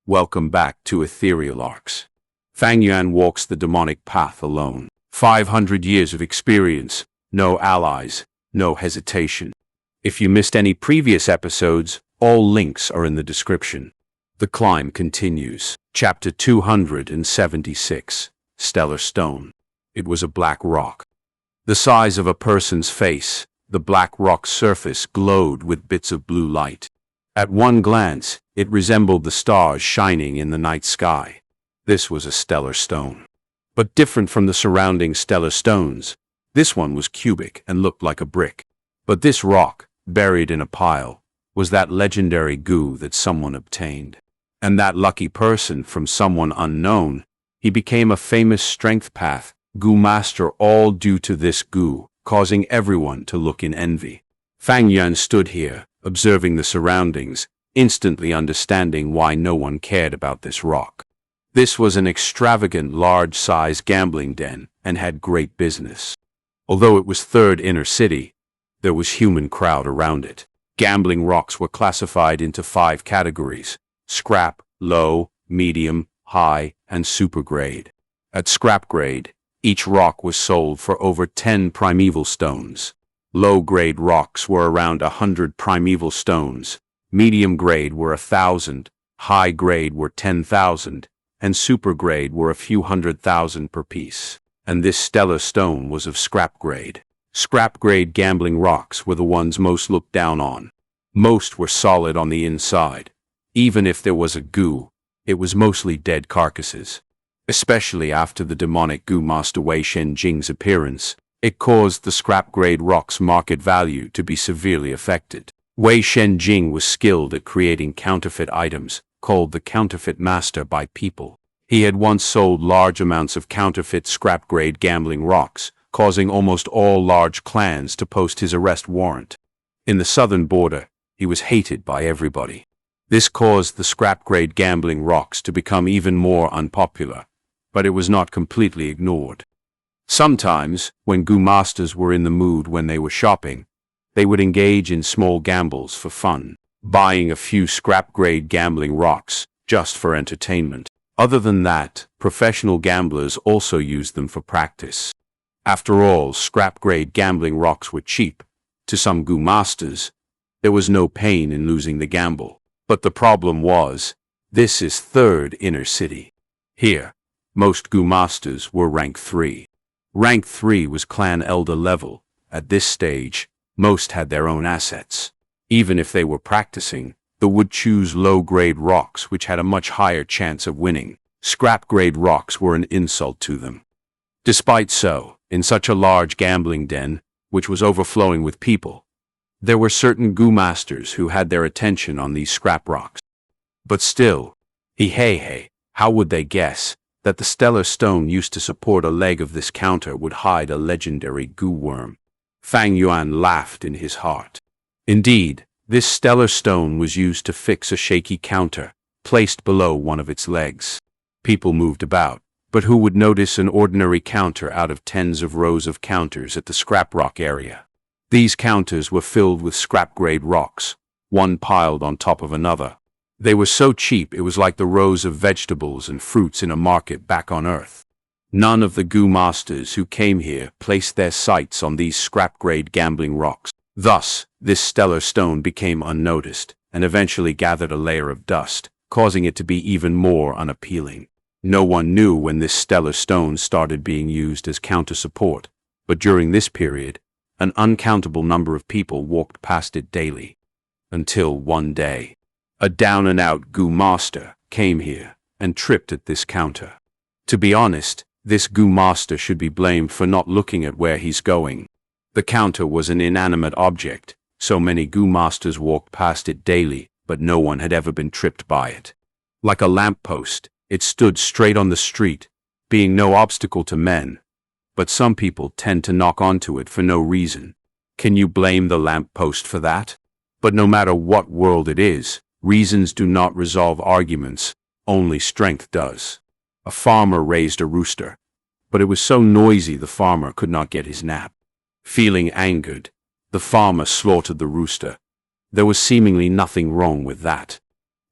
Welcome back to Ethereal Arcs. Fang Yuan walks the demonic path alone. 500 years of experience, no allies, no hesitation. If you missed any previous episodes, all links are in the description. The climb continues. Chapter 276, Stellar Stone. It was a black rock. The size of a person's face, the black rock's surface glowed with bits of blue light. At one glance, it resembled the stars shining in the night sky. This was a stellar stone. But different from the surrounding stellar stones, this one was cubic and looked like a brick. But this rock, buried in a pile, was that legendary goo that someone obtained. And that lucky person from someone unknown, he became a famous strength path goo master, all due to this goo, causing everyone to look in envy. Fang Yuan stood here, observing the surroundings, instantly understanding why no one cared about this rock. This was an extravagant, large-sized gambling den and had great business. Although it was third inner city, there was human crowd around it. Gambling rocks were classified into 5 categories: scrap, low, medium, high, and super grade. At scrap grade, each rock was sold for over 10 primeval stones. Low-grade rocks were around 100 primeval stones, medium-grade were 1,000, high-grade were 10,000, and super-grade were a few 100,000 per piece. And this stellar stone was of scrap grade. Scrap-grade gambling rocks were the ones most looked down on. Most were solid on the inside. Even if there was a goo, it was mostly dead carcasses. Especially after the demonic goo master Wei Yan's appearance, it caused the scrap-grade rock's market value to be severely affected. Wei Yang was skilled at creating counterfeit items, called the counterfeit master by people. He had once sold large amounts of counterfeit scrap-grade gambling rocks, causing almost all large clans to post his arrest warrant. In the southern border, he was hated by everybody. This caused the scrap-grade gambling rocks to become even more unpopular, but it was not completely ignored. Sometimes, when goo masters were in the mood when they were shopping, they would engage in small gambles for fun, buying a few scrap-grade gambling rocks just for entertainment. Other than that, professional gamblers also used them for practice. After all, scrap-grade gambling rocks were cheap. To some goo masters, there was no pain in losing the gamble. But the problem was, this is third inner city. Here, most goo masters were rank 3. Rank 3 was clan elder level. At this stage, most had their own assets. Even if they were practicing, they would choose low-grade rocks which had a much higher chance of winning. Scrap-grade rocks were an insult to them. Despite so, in such a large gambling den, which was overflowing with people, there were certain goo masters who had their attention on these scrap rocks. But still, how would they guess that the stellar stone used to support a leg of this counter would hide a legendary goo worm? Fang Yuan laughed in his heart. Indeed, this stellar stone was used to fix a shaky counter, placed below one of its legs. People moved about, but who would notice an ordinary counter out of tens of rows of counters at the scrap rock area? These counters were filled with scrap-grade rocks, one piled on top of another. They were so cheap it was like the rows of vegetables and fruits in a market back on Earth. None of the goo masters who came here placed their sights on these scrap-grade gambling rocks. Thus, this stellar stone became unnoticed, and eventually gathered a layer of dust, causing it to be even more unappealing. No one knew when this stellar stone started being used as counter-support, but during this period, an uncountable number of people walked past it daily. Until one day, a down-and-out goo master came here and tripped at this counter. To be honest, this goo master should be blamed for not looking at where he's going. The counter was an inanimate object, so many goo masters walked past it daily, but no one had ever been tripped by it. Like a lamppost, it stood straight on the street, being no obstacle to men. But some people tend to knock onto it for no reason. Can you blame the lamppost for that? But no matter what world it is, reasons do not resolve arguments, only strength does. A farmer raised a rooster, but it was so noisy the farmer could not get his nap. Feeling angered, the farmer slaughtered the rooster. There was seemingly nothing wrong with that.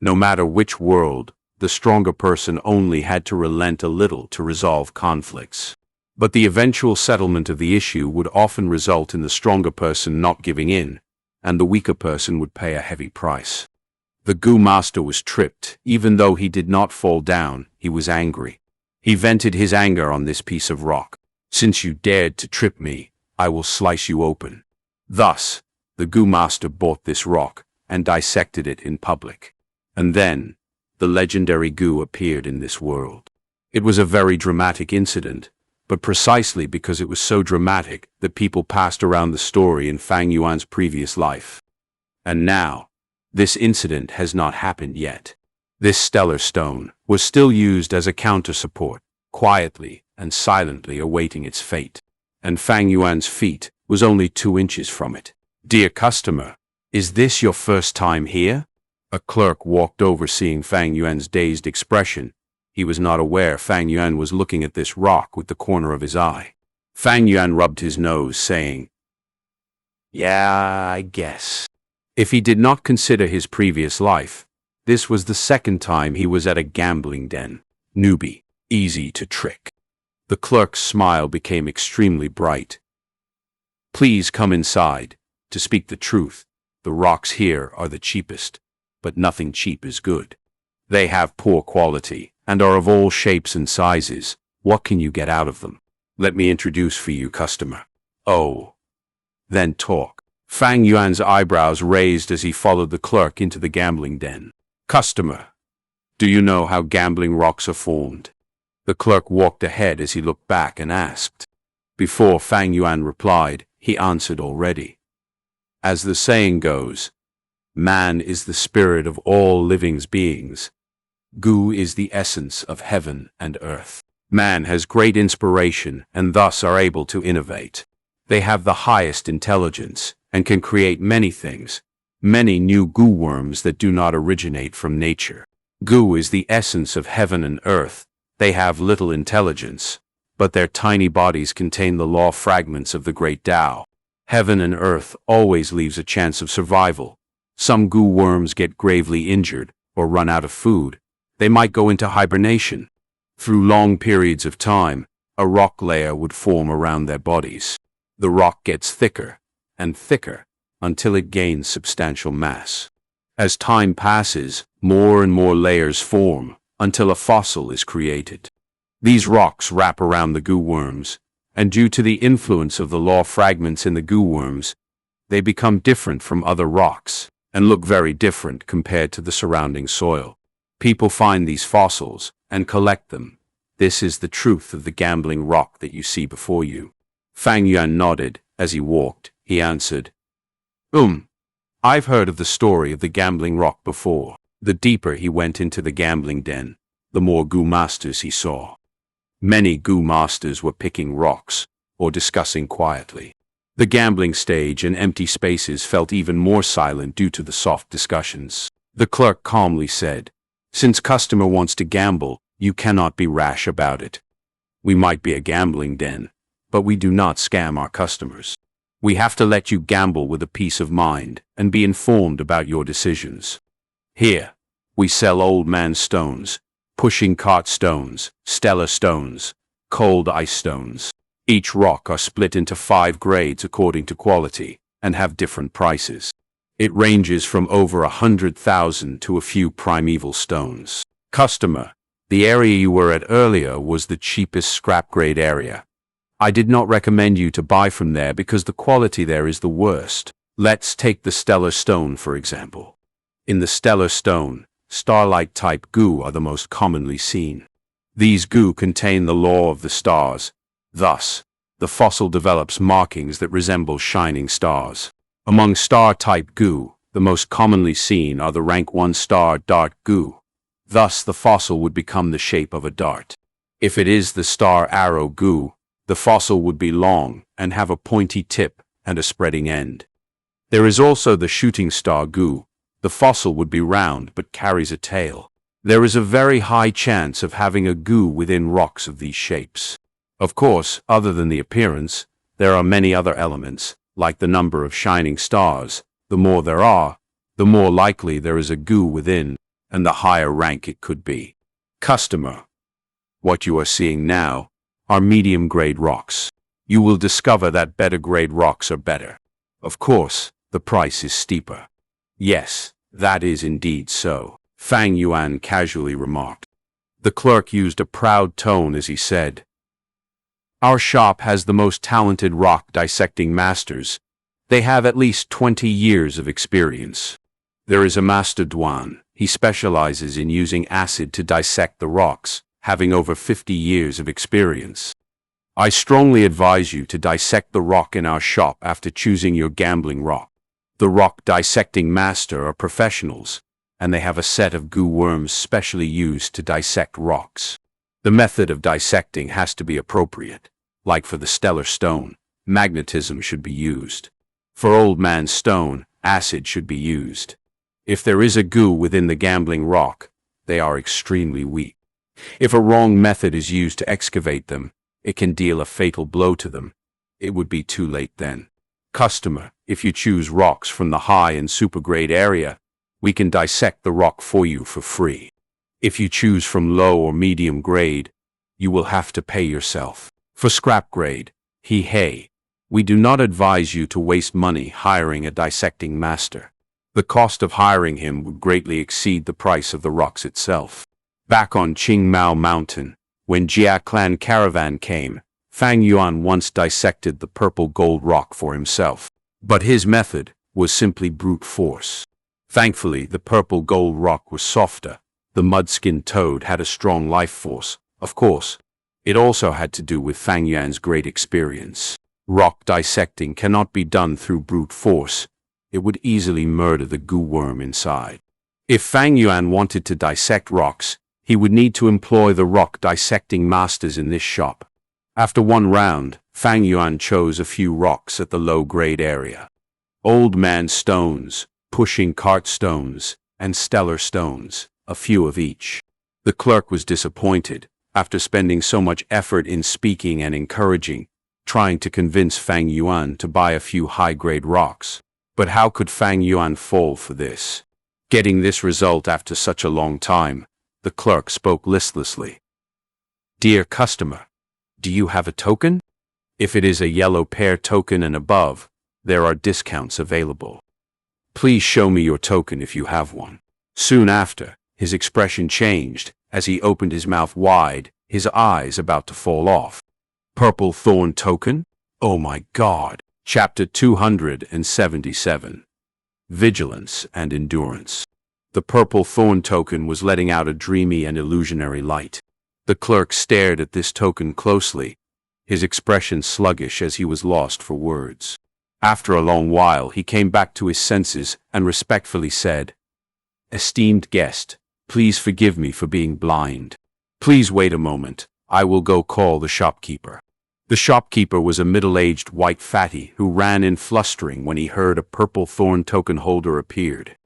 No matter which world, the stronger person only had to relent a little to resolve conflicts. But the eventual settlement of the issue would often result in the stronger person not giving in, and the weaker person would pay a heavy price. The Gu master was tripped. Even though he did not fall down, he was angry. He vented his anger on this piece of rock. "Since you dared to trip me, I will slice you open." Thus, the Gu master bought this rock and dissected it in public. And then, the legendary Gu appeared in this world. It was a very dramatic incident, but precisely because it was so dramatic that people passed around the story in Fang Yuan's previous life. And now, this incident has not happened yet. This stellar stone was still used as a counter-support, quietly and silently awaiting its fate. And Fang Yuan's feet was only 2 inches from it. "Dear customer, is this your first time here?" A clerk walked over, seeing Fang Yuan's dazed expression. He was not aware Fang Yuan was looking at this rock with the corner of his eye. Fang Yuan rubbed his nose, saying, "Yeah, I guess." If he did not consider his previous life, this was the second time he was at a gambling den. Newbie, easy to trick. The clerk's smile became extremely bright. "Please come inside. To speak the truth, the rocks here are the cheapest, but nothing cheap is good. They have poor quality and are of all shapes and sizes. What can you get out of them? Let me introduce for you, customer." "Oh, then talk." Fang Yuan's eyebrows raised as he followed the clerk into the gambling den. "Customer, do you know how gambling rocks are formed?" The clerk walked ahead as he looked back and asked. Before Fang Yuan replied, he answered already. As the saying goes, man is the spirit of all living beings. Gu is the essence of heaven and earth. Man has great inspiration and thus are able to innovate. They have the highest intelligence and can create many things, many new Gu worms that do not originate from nature. Gu is the essence of heaven and earth. They have little intelligence, but their tiny bodies contain the law fragments of the great Tao. Heaven and earth always leaves a chance of survival. Some Gu worms get gravely injured or run out of food. They might go into hibernation. Through long periods of time, a rock layer would form around their bodies. The rock gets thicker and thicker until it gains substantial mass. As time passes, more and more layers form until a fossil is created. These rocks wrap around the Gu worms, and due to the influence of the law fragments in the Gu worms, they become different from other rocks and look very different compared to the surrounding soil. People find these fossils and collect them. This is the truth of the gambling rock that you see before you. Fang Yuan nodded. As he walked, he answered, I've heard of the story of the gambling rock before." The deeper he went into the gambling den, the more Gu masters he saw. Many Gu masters were picking rocks or discussing quietly. The gambling stage and empty spaces felt even more silent due to the soft discussions. The clerk calmly said, "Since customer wants to gamble, you cannot be rash about it. We might be a gambling den, but we do not scam our customers. We have to let you gamble with a peace of mind and be informed about your decisions. Here, we sell old man stones, pushing cart stones, stellar stones, cold ice stones. Each rock are split into 5 grades according to quality and have different prices. It ranges from over 100,000 to a few primeval stones. Customer, the area you were at earlier was the cheapest scrap grade area. I did not recommend you to buy from there because the quality there is the worst. Let's take the stellar stone for example. In the stellar stone, starlight type Gu are the most commonly seen. These Gu contain the law of the stars. Thus, the fossil develops markings that resemble shining stars. Among star-type Gu, the most commonly seen are the rank 1 star dart Gu. Thus, the fossil would become the shape of a dart. If it is the star arrow Gu, the fossil would be long and have a pointy tip and a spreading end. There is also the shooting star Gu. The fossil would be round but carries a tail. There is a very high chance of having a Gu within rocks of these shapes. Of course, other than the appearance, there are many other elements, like the number of shining stars. The more there are, the more likely there is a Gu within, and the higher rank it could be. Customer, what you are seeing now are medium-grade rocks. You will discover that better-grade rocks are better. Of course, the price is steeper. Yes, that is indeed so, Fang Yuan casually remarked. The clerk used a proud tone as he said, "Our shop has the most talented rock dissecting masters. They have at least 20 years of experience. There is a Master Duan. He specializes in using acid to dissect the rocks, having over 50 years of experience. I strongly advise you to dissect the rock in our shop after choosing your gambling rock. The rock dissecting master are professionals, and they have a set of goo worms specially used to dissect rocks. The method of dissecting has to be appropriate. Like for the stellar stone, magnetism should be used. For old man stone, acid should be used. If there is a goo within the gambling rock, they are extremely weak. If a wrong method is used to excavate them, it can deal a fatal blow to them. It would be too late then. Customer, if you choose rocks from the high and super grade area, we can dissect the rock for you for free. If you choose from low or medium grade, you will have to pay yourself. For scrap grade, hey, we do not advise you to waste money hiring a dissecting master. The cost of hiring him would greatly exceed the price of the rocks itself." Back on Qingmao Mountain, when Jia Clan caravan came, Fang Yuan once dissected the purple gold rock for himself. But his method was simply brute force. Thankfully, the purple gold rock was softer. The mud-skinned toad had a strong life force. Of course, it also had to do with Fang Yuan's great experience. Rock dissecting cannot be done through brute force. It would easily murder the goo worm inside. If Fang Yuan wanted to dissect rocks, he would need to employ the rock dissecting masters in this shop. After one round, Fang Yuan chose a few rocks at the low-grade area. Old man stones, pushing cart stones, and stellar stones, a few of each. The clerk was disappointed, after spending so much effort in speaking and encouraging, trying to convince Fang Yuan to buy a few high-grade rocks. But how could Fang Yuan fall for this? Getting this result after such a long time, the clerk spoke listlessly. "Dear customer, do you have a token? If it is a yellow pair token and above, there are discounts available. Please show me your token if you have one." Soon after, his expression changed as he opened his mouth wide, his eyes about to fall off. "Purple Thorn Token? Oh my God!" Chapter 277. Vigilance and Endurance. The Purple Thorn Token was letting out a dreamy and illusionary light. The clerk stared at this token closely, his expression sluggish as he was lost for words. After a long while, he came back to his senses and respectfully said, "Esteemed guest, please forgive me for being blind. Please wait a moment, I will go call the shopkeeper." The shopkeeper was a middle-aged white fatty who ran in flustering when he heard a purple thorn token holder appeared.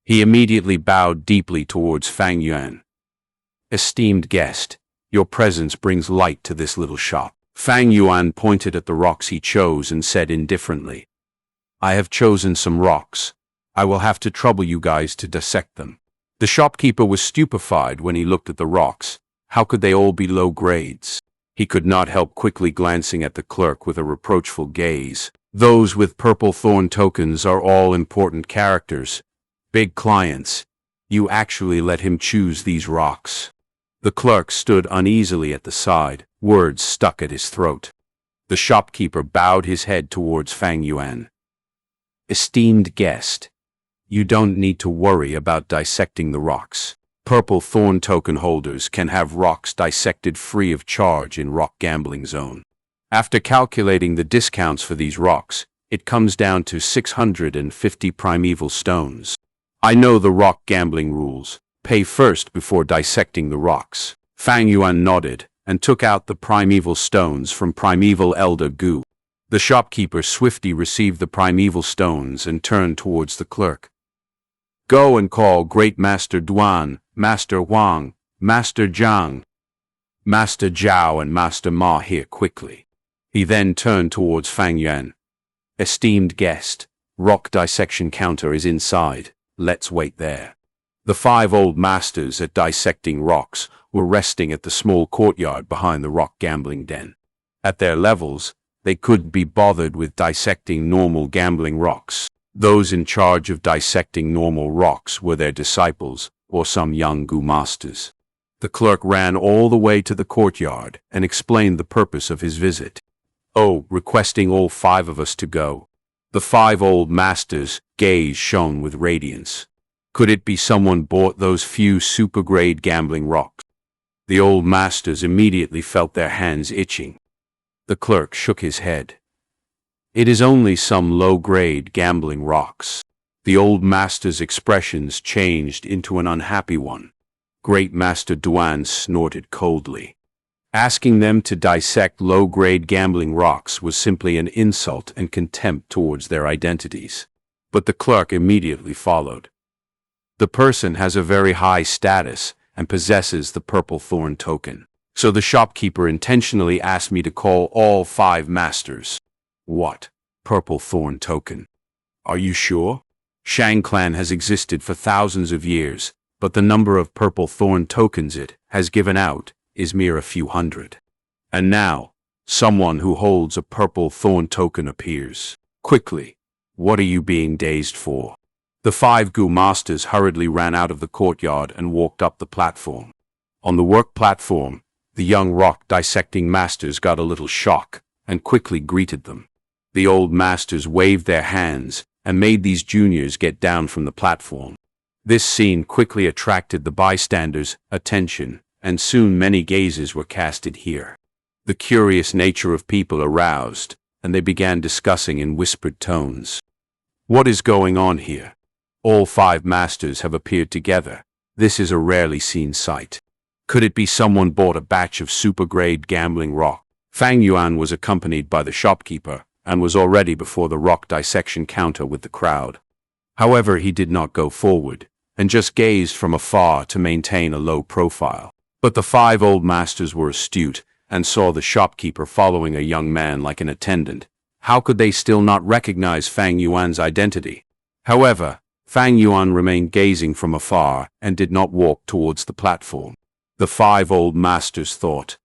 He immediately bowed deeply towards Fang Yuan. "Esteemed guest, your presence brings light to this little shop." Fang Yuan pointed at the rocks he chose and said indifferently, "I have chosen some rocks. I will have to trouble you guys to dissect them." The shopkeeper was stupefied when he looked at the rocks. How could they all be low grades? He could not help quickly glancing at the clerk with a reproachful gaze. Those with purple thorn tokens are all important characters, big clients. You actually let him choose these rocks. The clerk stood uneasily at the side, words stuck at his throat. The shopkeeper bowed his head towards Fang Yuan. "Esteemed guest, you don't need to worry about dissecting the rocks. Purple Thorn Token holders can have rocks dissected free of charge in Rock Gambling Zone. After calculating the discounts for these rocks, it comes down to 650 primeval stones. I know the rock gambling rules. Pay first before dissecting the rocks." Fang Yuan nodded and took out the primeval stones from Primeval Elder Gu. The shopkeeper swiftly received the primeval stones and turned towards the clerk. "Go and call Great Master Duan, Master Wang, Master Zhang, Master Zhao and Master Ma here quickly." He then turned towards Fang Yuan. "Esteemed guest, rock dissection counter is inside. Let's wait there." The 5 old masters at dissecting rocks were resting at the small courtyard behind the rock gambling den. At their levels, they couldn't be bothered with dissecting normal gambling rocks. Those in charge of dissecting normal rocks were their disciples or some young Gu masters. The clerk ran all the way to the courtyard and explained the purpose of his visit. "Oh, requesting all 5 of us to go." The 5 old masters' gaze shone with radiance. Could it be someone bought those few super-grade gambling rocks? The old masters immediately felt their hands itching. The clerk shook his head. "It is only some low-grade gambling rocks." The old master's expressions changed into an unhappy one. Great Master Duan snorted coldly. Asking them to dissect low-grade gambling rocks was simply an insult and contempt towards their identities. But the clerk immediately followed. "The person has a very high status and possesses the Purple Thorn Token. So the shopkeeper intentionally asked me to call all 5 masters." "What? Purple Thorn Token? Are you sure?" Shang Clan has existed for thousands of years, but the number of Purple Thorn Tokens it has given out is mere a few hundred. And now, someone who holds a Purple Thorn Token appears. Quickly, what are you being dazed for? The 5 Gu masters hurriedly ran out of the courtyard and walked up the platform. On the work platform, the young rock dissecting masters got a little shock and quickly greeted them. The old masters waved their hands and made these juniors get down from the platform. This scene quickly attracted the bystanders' attention, and soon many gazes were casted here. The curious nature of people aroused, and they began discussing in whispered tones. "What is going on here? All 5 masters have appeared together. This is a rarely seen sight. Could it be someone bought a batch of super-grade gambling rock?" Fang Yuan was accompanied by the shopkeeper and was already before the rock dissection counter with the crowd. However, he did not go forward, and just gazed from afar to maintain a low profile. But the 5 old masters were astute and saw the shopkeeper following a young man like an attendant. How could they still not recognize Fang Yuan's identity? However, Fang Yuan remained gazing from afar and did not walk towards the platform. The 5 old masters thought,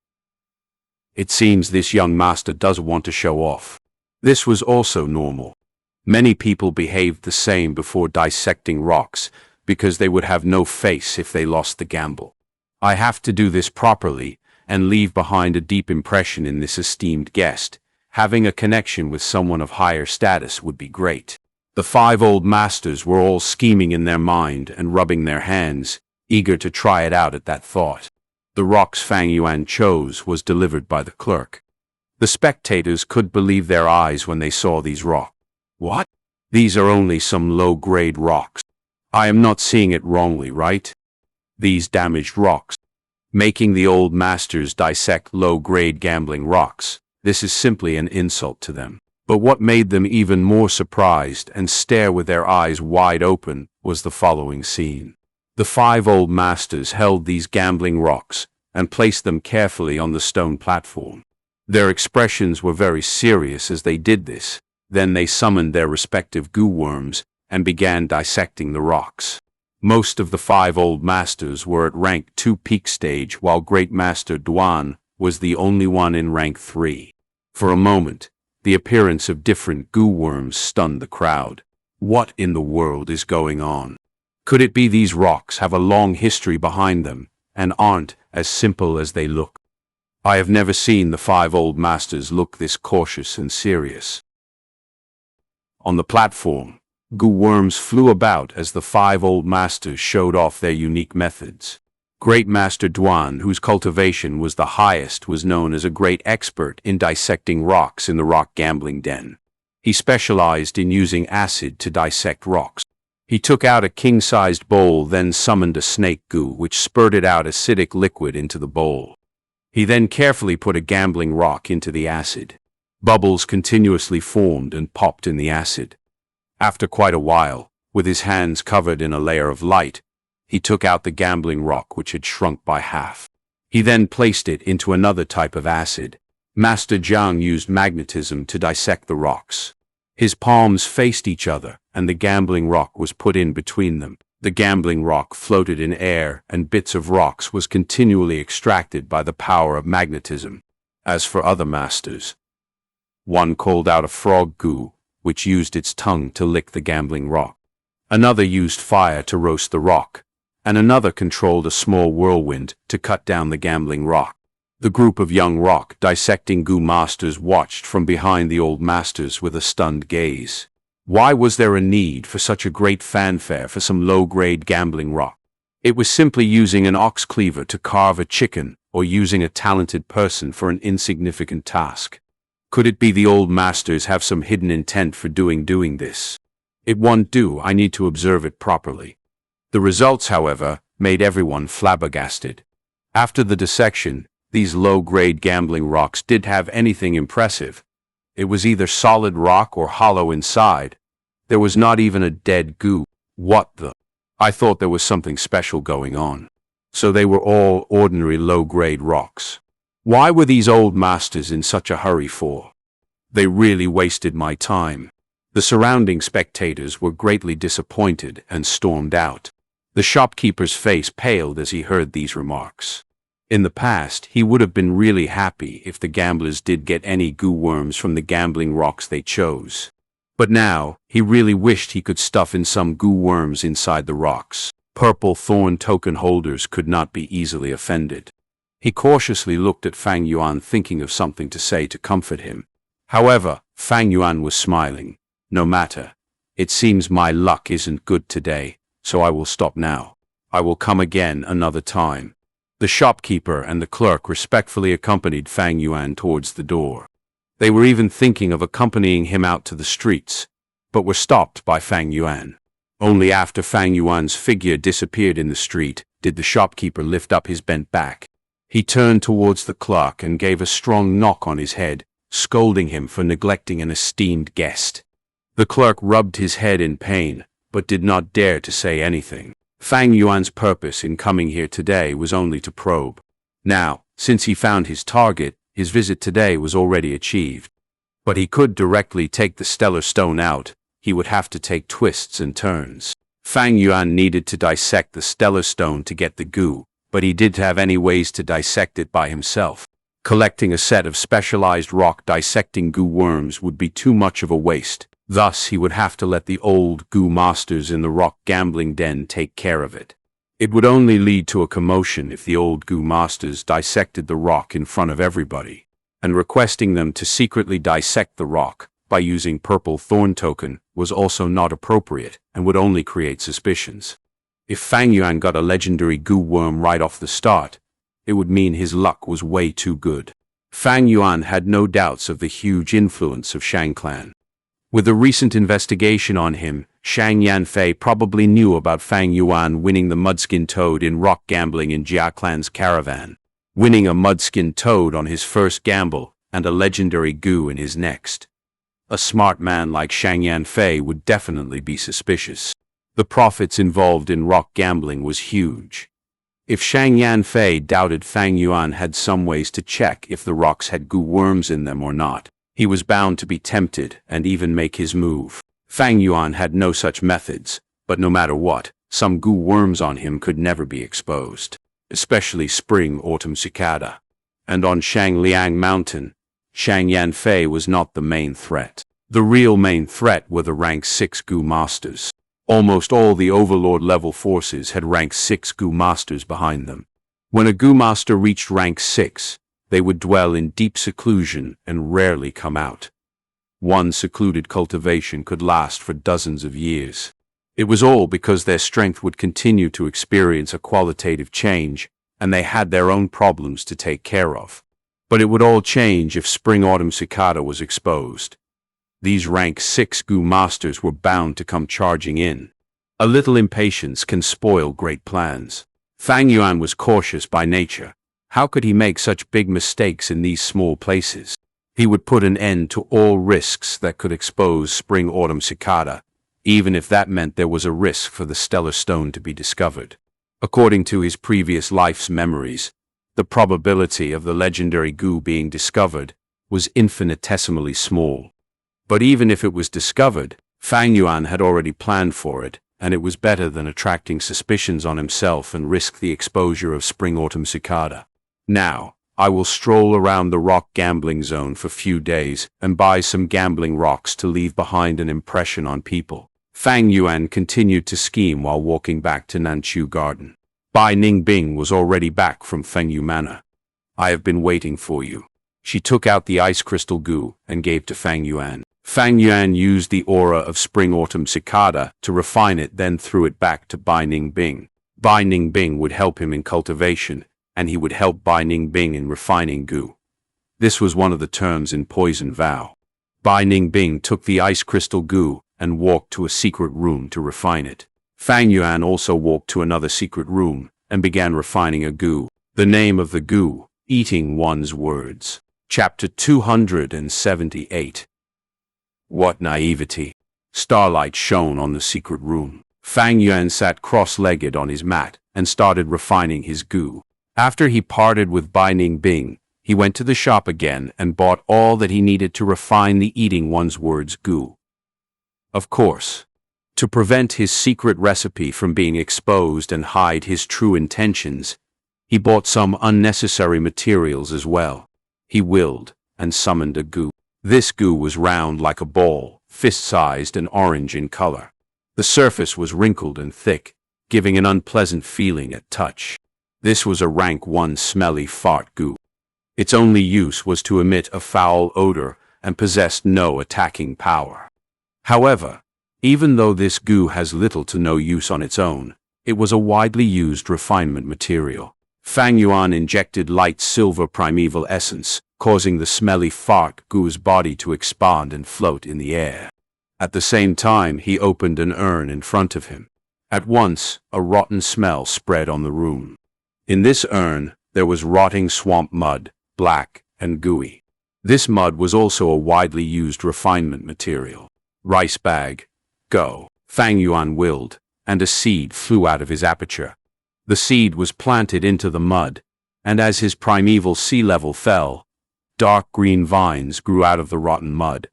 "It seems this young master doesn't want to show off." This was also normal. Many people behaved the same before dissecting rocks because they would have no face if they lost the gamble. "I have to do this properly and leave behind a deep impression in this esteemed guest. Having a connection with someone of higher status would be great." The 5 old masters were all scheming in their mind and rubbing their hands, eager to try it out at that thought. The rocks Fang Yuan chose was delivered by the clerk. The spectators could believe their eyes when they saw these rocks. "What? These are only some low-grade rocks. I am not seeing it wrongly, right? These damaged rocks. Making the old masters dissect low-grade gambling rocks. This is simply an insult to them." But what made them even more surprised and stare with their eyes wide open was the following scene. The 5 old masters held these gambling rocks and placed them carefully on the stone platform. Their expressions were very serious as they did this. Then they summoned their respective goo worms and began dissecting the rocks. Most of the 5 old masters were at rank 2 peak stage, while Great Master Duan was the only one in rank 3. For a moment, the appearance of different goo worms stunned the crowd. What in the world is going on? Could it be these rocks have a long history behind them and aren't as simple as they look? I have never seen the 5 old masters look this cautious and serious. On the platform, goo worms flew about as the 5 old masters showed off their unique methods. Great Master Duan, whose cultivation was the highest, was known as a great expert in dissecting rocks in the rock gambling den. He specialized in using acid to dissect rocks. He took out a king-sized bowl, then summoned a snake goo, which spurted out acidic liquid into the bowl. He then carefully put a gambling rock into the acid. Bubbles continuously formed and popped in the acid. After quite a while, with his hands covered in a layer of light, he took out the gambling rock, which had shrunk by half. He then placed it into another type of acid. Master Jiang used magnetism to dissect the rocks. His palms faced each other, and the gambling rock was put in between them. The gambling rock floated in air, and bits of rocks was continually extracted by the power of magnetism. As for other masters, one called out a frog goo, which used its tongue to lick the gambling rock. Another used fire to roast the rock, and another controlled a small whirlwind to cut down the gambling rock. The group of young rock dissecting goo masters watched from behind the old masters with a stunned gaze. Why was there a need for such a great fanfare for some low-grade gambling rock? It was simply using an ox cleaver to carve a chicken, or using a talented person for an insignificant task. Could it be the old masters have some hidden intent for doing this? It won't do, I need to observe it properly. The results, however, made everyone flabbergasted. After the dissection, these low-grade gambling rocks didn't have anything impressive. It was either solid rock or hollow inside. There was not even a dead goo. What the? I thought there was something special going on. So they were all ordinary low-grade rocks. Why were these old masters in such a hurry for? They really wasted my time. The surrounding spectators were greatly disappointed and stormed out. The shopkeeper's face paled as he heard these remarks. In the past, he would have been really happy if the gamblers did get any goo worms from the gambling rocks they chose. But now, he really wished he could stuff in some goo worms inside the rocks. Purple Thorn Token holders could not be easily offended. He cautiously looked at Fang Yuan, thinking of something to say to comfort him. However, Fang Yuan was smiling. No matter. It seems my luck isn't good today, so I will stop now. I will come again another time. The shopkeeper and the clerk respectfully accompanied Fang Yuan towards the door. They were even thinking of accompanying him out to the streets, but were stopped by Fang Yuan. Only after Fang Yuan's figure disappeared in the street did the shopkeeper lift up his bent back. He turned towards the clerk and gave a strong knock on his head, scolding him for neglecting an esteemed guest. The clerk rubbed his head in pain, but did not dare to say anything. Fang Yuan's purpose in coming here today was only to probe. Now, since he found his target, his visit today was already achieved. But he could directly take the stellar stone out. He would have to take twists and turns. Fang Yuan needed to dissect the stellar stone to get the goo, but he didn't have any ways to dissect it by himself. Collecting a set of specialized rock dissecting goo worms would be too much of a waste. Thus, he would have to let the old goo masters in the rock gambling den take care of it. It would only lead to a commotion if the old goo masters dissected the rock in front of everybody, and requesting them to secretly dissect the rock by using Purple Thorn Token was also not appropriate and would only create suspicions. If Fang Yuan got a legendary goo worm right off the start, it would mean his luck was way too good. Fang Yuan had no doubts of the huge influence of Shang Clan. With the recent investigation on him, Shang Yanfei probably knew about Fang Yuan winning the Mudskin Toad in rock gambling in Jia Clan's caravan. Winning a Mudskin Toad on his first gamble, and a legendary goo in his next. A smart man like Shang Yanfei would definitely be suspicious. The profits involved in rock gambling was huge. If Shang Yanfei doubted Fang Yuan had some ways to check if the rocks had goo worms in them or not, he was bound to be tempted and even make his move. Fang Yuan had no such methods, but no matter what, some goo worms on him could never be exposed. Especially spring-autumn cicada. And on Shangliang Mountain, Shang Yanfei was not the main threat. The real main threat were the rank 6 goo masters. Almost all the overlord-level forces had rank 6 goo masters behind them. When a goo master reached rank 6, they would dwell in deep seclusion and rarely come out. One secluded cultivation could last for dozens of years. It was all because their strength would continue to experience a qualitative change, and they had their own problems to take care of. But it would all change if spring-autumn cicada was exposed. These rank 6 goo masters were bound to come charging in. A little impatience can spoil great plans. Fang Yuan was cautious by nature. How could he make such big mistakes in these small places? He would put an end to all risks that could expose spring-autumn cicada, even if that meant there was a risk for the stellar stone to be discovered. According to his previous life's memories, the probability of the legendary goo being discovered was infinitesimally small. But even if it was discovered, Fang Yuan had already planned for it and it was better than attracting suspicions on himself and risk the exposure of spring-autumn cicada. Now, I will stroll around the rock gambling zone for few days and buy some gambling rocks to leave behind an impression on people. Fang Yuan continued to scheme while walking back to Nan Qiu Garden. Bai Ningbing was already back from Fengyu Manor. I have been waiting for you. She took out the ice crystal goo and gave to Fang Yuan. Fang Yuan used the aura of spring-autumn cicada to refine it, then threw it back to Bai Ningbing. Bai Ningbing would help him in cultivation, and he would help Bai Ningbing in refining goo. This was one of the terms in Poison Vow. Bai Ningbing took the ice crystal goo and walked to a secret room to refine it. Fang Yuan also walked to another secret room and began refining a goo. The name of the goo, Eating One's Words. Chapter 278. What naivety! Starlight shone on the secret room. Fang Yuan sat cross-legged on his mat and started refining his goo. After he parted with Bai Ningbing, he went to the shop again and bought all that he needed to refine the Eating One's Words goo. Of course, to prevent his secret recipe from being exposed and hide his true intentions, he bought some unnecessary materials as well. He willed and summoned a goo. This goo was round like a ball, fist-sized and orange in color. The surface was wrinkled and thick, giving an unpleasant feeling at touch. This was a rank 1 smelly fart goo. Its only use was to emit a foul odor and possessed no attacking power. However, even though this goo has little to no use on its own, it was a widely used refinement material. Fang Yuan injected light silver primeval essence, causing the smelly fart goo's body to expand and float in the air. At the same time, he opened an urn in front of him. At once, a rotten smell spread on the room. In this urn, there was rotting swamp mud, black and gooey. This mud was also a widely used refinement material. Rice bag, go, Fang Yuan willed, and a seed flew out of his aperture. The seed was planted into the mud, and as his primeval sea level fell, dark green vines grew out of the rotten mud.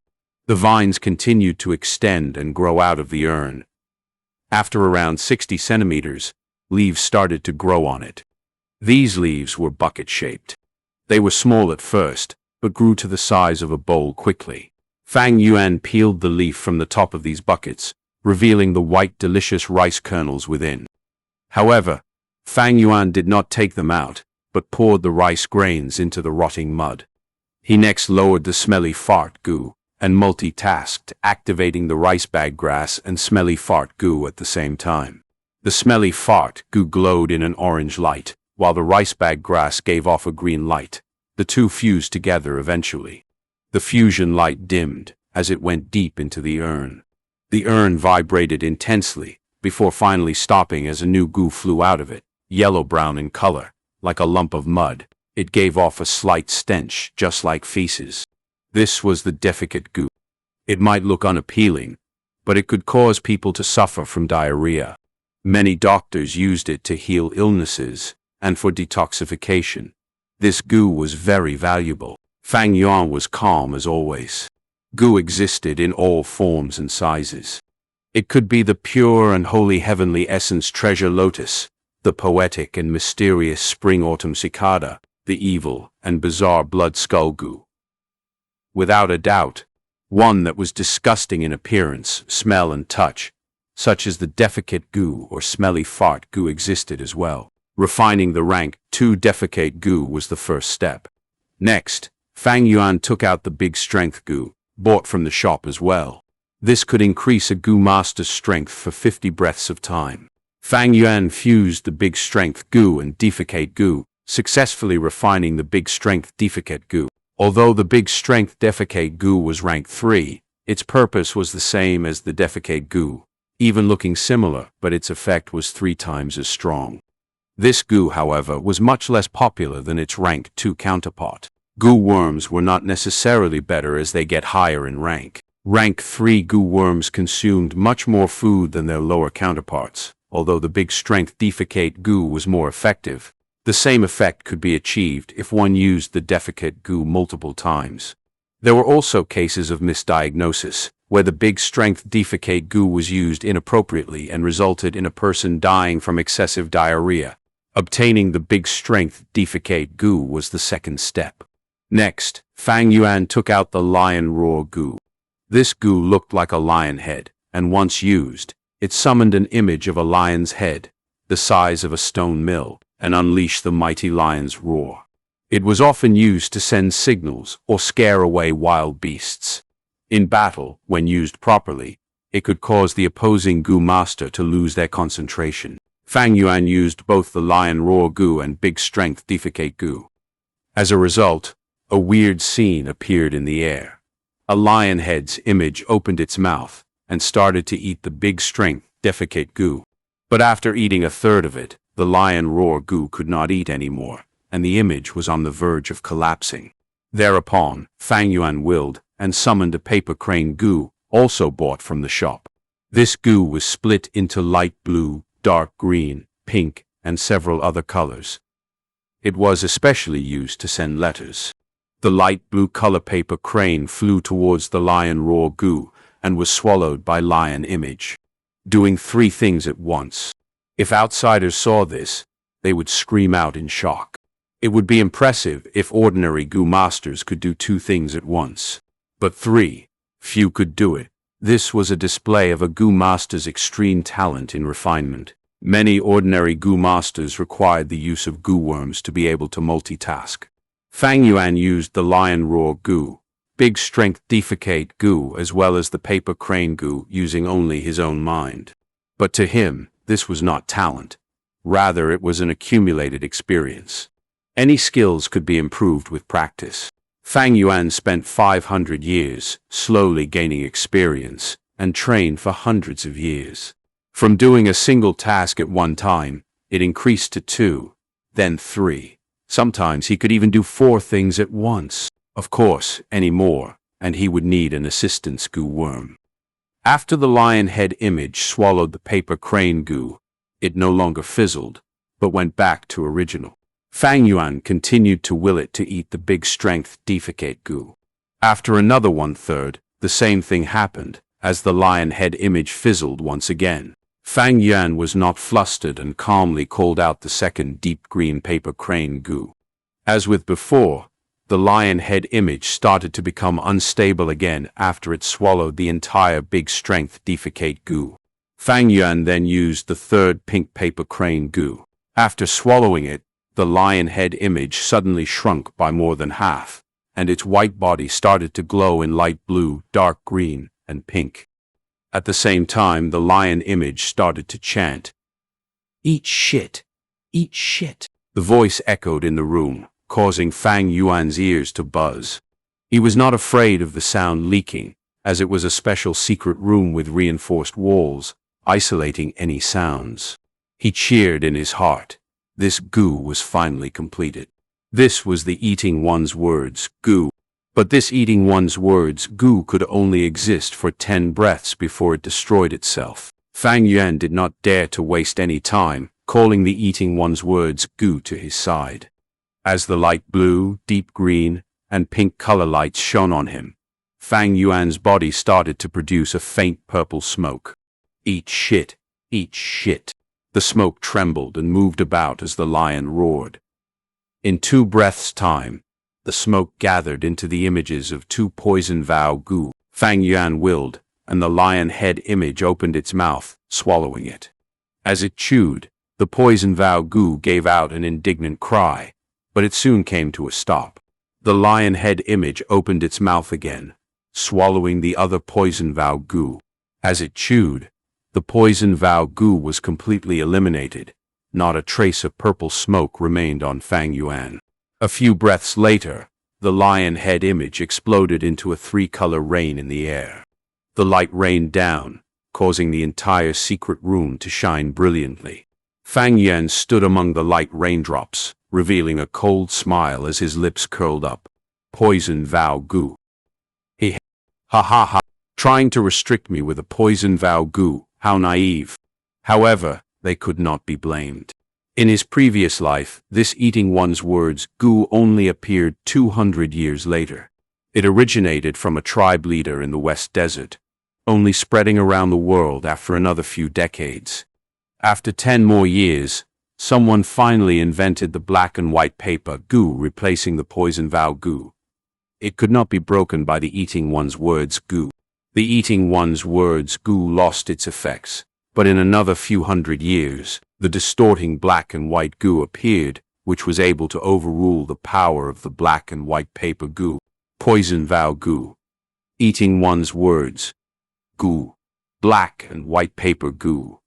The vines continued to extend and grow out of the urn. After around 60 centimeters, leaves started to grow on it. These leaves were bucket-shaped. They were small at first, but grew to the size of a bowl quickly. Fang Yuan peeled the leaf from the top of these buckets, revealing the white delicious rice kernels within. However, Fang Yuan did not take them out, but poured the rice grains into the rotting mud. He next lowered the smelly fart goo, and multitasked, activating the rice bag grass and smelly fart goo at the same time. The smelly fart goo glowed in an orange light, while the rice bag grass gave off a green light. The two fused together eventually. The fusion light dimmed as it went deep into the urn. The urn vibrated intensely, before finally stopping as a new goo flew out of it, yellow-brown in color, like a lump of mud. It gave off a slight stench, just like feces. This was the defecate goo. It might look unappealing, but it could cause people to suffer from diarrhea. Many doctors used it to heal illnesses and for detoxification. This goo was very valuable. Fang Yuan was calm as always. Goo existed in all forms and sizes. It could be the pure and holy heavenly essence treasure lotus, the poetic and mysterious spring-autumn cicada, the evil and bizarre blood skull goo. Without a doubt, one that was disgusting in appearance, smell and touch, such as the defecate goo or smelly fart goo existed as well. Refining the rank 2 defecate goo was the first step. Next, Fang Yuan took out the big strength goo, bought from the shop as well. This could increase a goo master's strength for 50 breaths of time. Fang Yuan fused the big strength goo and defecate goo, successfully refining the big strength defecate goo. Although the big strength defecate goo was rank 3, its purpose was the same as the defecate goo, even looking similar, but its effect was 3 times as strong. This goo, however, was much less popular than its rank 2 counterpart. Goo worms were not necessarily better as they get higher in rank. Rank 3 goo worms consumed much more food than their lower counterparts. Although the big strength defecate goo was more effective, the same effect could be achieved if one used the defecate goo multiple times. There were also cases of misdiagnosis, where the big strength defecate goo was used inappropriately and resulted in a person dying from excessive diarrhea. Obtaining the big strength defecate goo was the second step. Next, Fang Yuan took out the lion roar goo. This goo looked like a lion head, and once used, it summoned an image of a lion's head, the size of a stone mill, and unleashed the mighty lion's roar. It was often used to send signals or scare away wild beasts. In battle, when used properly, it could cause the opposing goo master to lose their concentration. Fang Yuan used both the lion roar goo and big strength defecate goo. As a result, a weird scene appeared in the air. A lion head's image opened its mouth and started to eat the big strength defecate goo. But after eating a third of it, the lion roar goo could not eat anymore, and the image was on the verge of collapsing. Thereupon, Fang Yuan willed and summoned a paper crane goo, also bought from the shop. This goo was split into light blue, dark green, pink, and several other colors. It was especially used to send letters. The light blue color paper crane flew towards the lion roar goo and was swallowed by lion image, doing 3 things at once. If outsiders saw this, they would scream out in shock. It would be impressive if ordinary goo masters could do 2 things at once. But 3, few could do it. This was a display of a goo master's extreme talent in refinement. Many ordinary goo masters required the use of goo worms to be able to multitask. Fang Yuan used the lion roar goo, big strength defecate goo, as well as the paper crane goo, using only his own mind. But to him, this was not talent. Rather, it was an accumulated experience. Any skills could be improved with practice. Fang Yuan spent 500 years, slowly gaining experience, and trained for hundreds of years. From doing a single task at one time, it increased to 2, then 3. Sometimes he could even do 4 things at once. Of course, any more, and he would need an assistance goo worm. After the lion head image swallowed the paper crane goo, it no longer fizzled, but went back to original. Fang Yuan continued to will it to eat the big strength defecate goo. After another 1/3, the same thing happened, as the lion head image fizzled once again. Fang Yuan was not flustered and calmly called out the second deep green paper crane goo. As with before, the lion head image started to become unstable again after it swallowed the entire big strength defecate goo. Fang Yuan then used the third pink paper crane goo. After swallowing it, the lion head image suddenly shrunk by more than half, and its white body started to glow in light blue, dark green, and pink. At the same time, the lion image started to chant, "Eat shit! Eat shit!" The voice echoed in the room, causing Fang Yuan's ears to buzz. He was not afraid of the sound leaking, as it was a special secret room with reinforced walls, isolating any sounds. He cheered in his heart. This goo was finally completed. This was the eating one's words, goo. But this eating one's words, goo, could only exist for 10 breaths before it destroyed itself. Fang Yuan did not dare to waste any time, calling the eating one's words, goo, to his side. As the light blue, deep green, and pink color lights shone on him, Fang Yuan's body started to produce a faint purple smoke. Eat shit, eat shit. The smoke trembled and moved about as the lion roared. In 2 breaths' time, the smoke gathered into the images of 2 Poison Vow goo. Fang Yuan willed, and the lion head image opened its mouth, swallowing it. As it chewed, the Poison Vow goo gave out an indignant cry, but it soon came to a stop. The lion head image opened its mouth again, swallowing the other Poison Vow goo. As it chewed, the Poison Vow goo was completely eliminated. Not a trace of purple smoke remained on Fang Yuan. A few breaths later, the lion head image exploded into a 3-color rain in the air. The light rained down, causing the entire secret room to shine brilliantly. Fang Yuan stood among the light raindrops, revealing a cold smile as his lips curled up. Poison Vow goo. He ha ha ha, trying to restrict me with a Poison Vow goo. How naive. However, they could not be blamed. In his previous life, this eating one's words, goo, only appeared 200 years later. It originated from a tribe leader in the West Desert, only spreading around the world after another few decades. After 10 more years, someone finally invented the black and white paper gu, replacing the Poison Vow gu. It could not be broken by the eating one's words gu. The eating one's words gu lost its effects, but in another few hundred years, the distorting black and white gu appeared, which was able to overrule the power of the black and white paper gu. Poison Vow gu. Eating one's words gu. Black and white paper gu.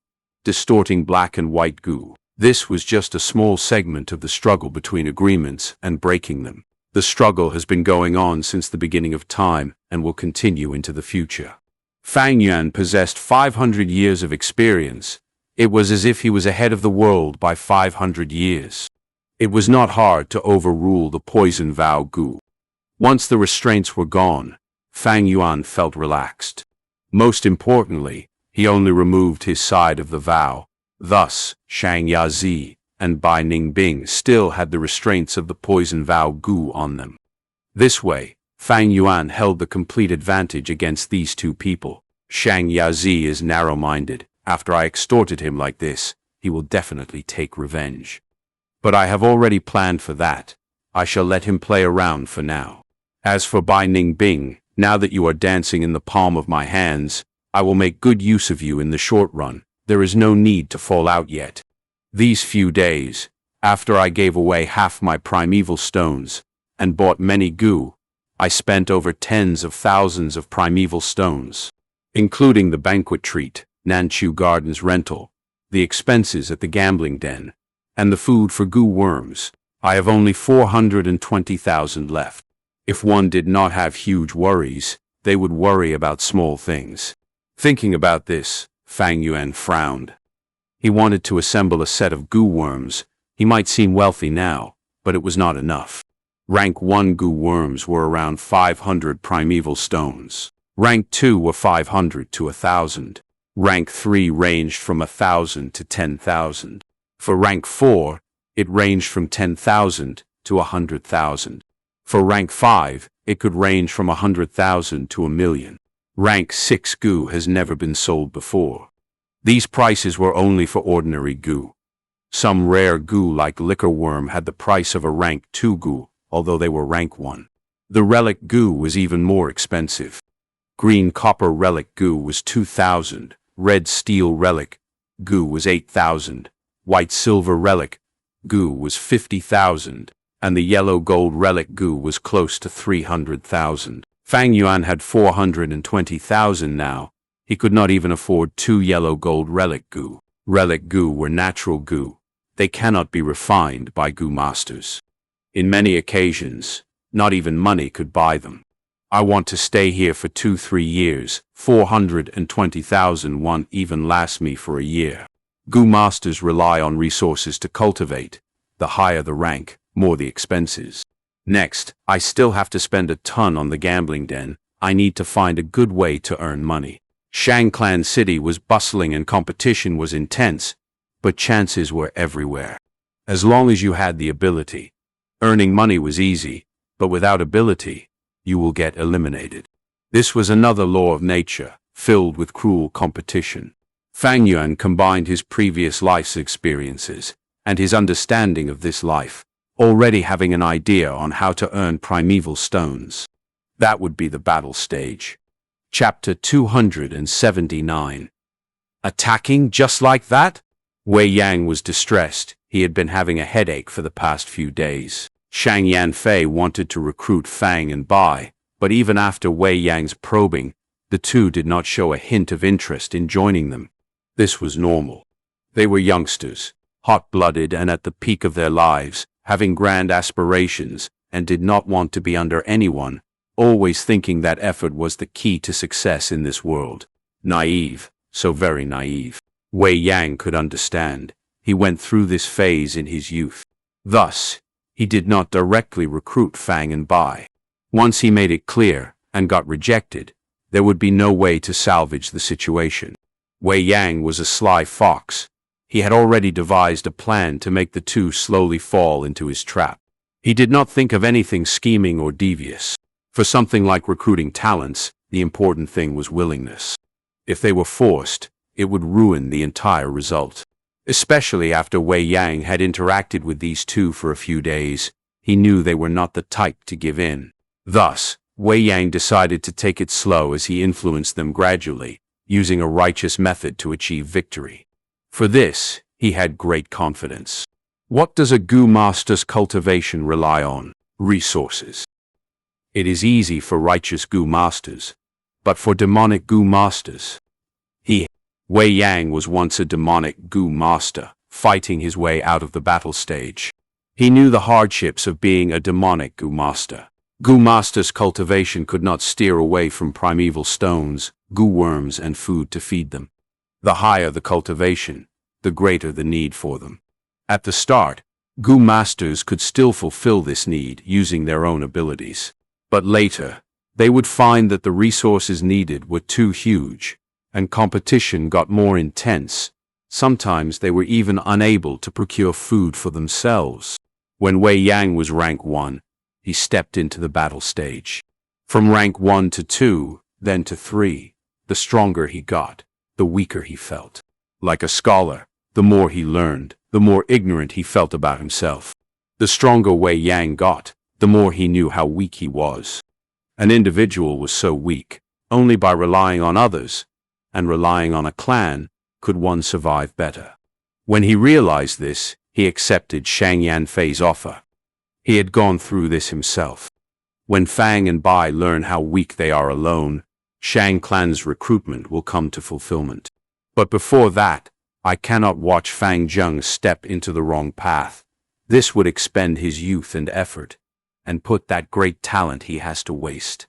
Distorting black and white gu. This was just a small segment of the struggle between agreements and breaking them. The struggle has been going on since the beginning of time and will continue into the future. Fang Yuan possessed 500 years of experience. It was as if he was ahead of the world by 500 years. It was not hard to overrule the Poison Vow gu. Once the restraints were gone, Fang Yuan felt relaxed. Most importantly, he only removed his side of the vow. Thus, Xianxia and Bai Ningbing still had the restraints of the Poison Vow gu on them. This way, Fang Yuan held the complete advantage against these two people. Xianxia is narrow-minded. After I extorted him like this, he will definitely take revenge. But I have already planned for that. I shall let him play around for now. As for Bai Ningbing, now that you are dancing in the palm of my hands, I will make good use of you in the short run. There is no need to fall out yet. These few days, after I gave away half my primeval stones and bought many gu, I spent over tens of thousands of primeval stones, including the banquet treat, Nan Qiu Garden's rental, the expenses at the gambling den, and the food for gu worms. I have only 420,000 left. If one did not have huge worries, they would worry about small things. Thinking about this, Fang Yuan frowned. He wanted to assemble a set of gu worms. He might seem wealthy now, but it was not enough. Rank 1 gu worms were around 500 primeval stones. Rank 2 were 500 to 1,000. Rank 3 ranged from 1,000 to 10,000. For rank 4, it ranged from 10,000 to 100,000. For rank 5, it could range from 100,000 to 1,000,000. Rank 6 gu has never been sold before. These prices were only for ordinary gu. Some rare gu like liquor worm had the price of a rank 2 gu, although they were rank 1. The relic gu was even more expensive. Green copper relic gu was 2,000, red steel relic gu was 8,000, white silver relic gu was 50,000, and the yellow gold relic gu was close to 300,000. Fang Yuan had 420,000 now. He could not even afford 2 yellow gold relic gu. Relic gu were natural gu. They cannot be refined by gu masters. In many occasions, not even money could buy them. I want to stay here for 2-3 years. 420,000 won't even last me for a year. Gu masters rely on resources to cultivate. The higher the rank, more the expenses. Next, I still have to spend a ton on the gambling den. I need to find a good way to earn money. Shang Clan City was bustling and competition was intense, but chances were everywhere. As long as you had the ability. Earning money was easy, but without ability, you will get eliminated. This was another law of nature, filled with cruel competition. Fang Yuan combined his previous life's experiences and his understanding of this life, already having an idea on how to earn primeval stones. That would be the battle stage. Chapter 279. Attacking just like that? Wei Yang was distressed. He had been having a headache for the past few days. Shang Yanfei wanted to recruit Fang and Bai, but even after Wei Yang's probing, the two did not show a hint of interest in joining them. This was normal. They were youngsters, hot-blooded and at the peak of their lives, having grand aspirations, and did not want to be under anyone, always thinking that effort was the key to success in this world. Naive, so very naive. Wei Yang could understand. He went through this phase in his youth. Thus, he did not directly recruit Fang and Bai. Once he made it clear, and got rejected, there would be no way to salvage the situation. Wei Yang was a sly fox. He had already devised a plan to make the two slowly fall into his trap. He did not think of anything scheming or devious. For something like recruiting talents, the important thing was willingness. If they were forced, it would ruin the entire result. Especially after Wei Yang had interacted with these two for a few days, he knew they were not the type to give in. Thus, Wei Yang decided to take it slow as he influenced them gradually, using a righteous method to achieve victory. For this, he had great confidence. What does a Gu master's cultivation rely on? Resources. It is easy for righteous Gu masters, but for demonic Gu masters, Wei Yang was once a demonic Gu master, fighting his way out of the battle stage. He knew the hardships of being a demonic Gu master. Gu master's cultivation could not steer away from primeval stones, Gu worms, and food to feed them. The higher the cultivation, the greater the need for them. At the start, Gu masters could still fulfill this need using their own abilities. But later, they would find that the resources needed were too huge, and competition got more intense. Sometimes they were even unable to procure food for themselves. When Wei Yang was rank 1, he stepped into the battle stage. From rank 1 to 2, then to 3, the stronger he got, the weaker he felt. Like a scholar, the more he learned, the more ignorant he felt about himself. The stronger Wei Yang got, the more he knew how weak he was. An individual was so weak, only by relying on others, and relying on a clan, could one survive better. When he realized this, he accepted Shang Yanfei's offer. He had gone through this himself. When Fang and Bai learn how weak they are alone, Shang Clan's recruitment will come to fulfillment. But before that, I cannot watch Fang Zheng step into the wrong path. This would expend his youth and effort, and put that great talent he has to waste.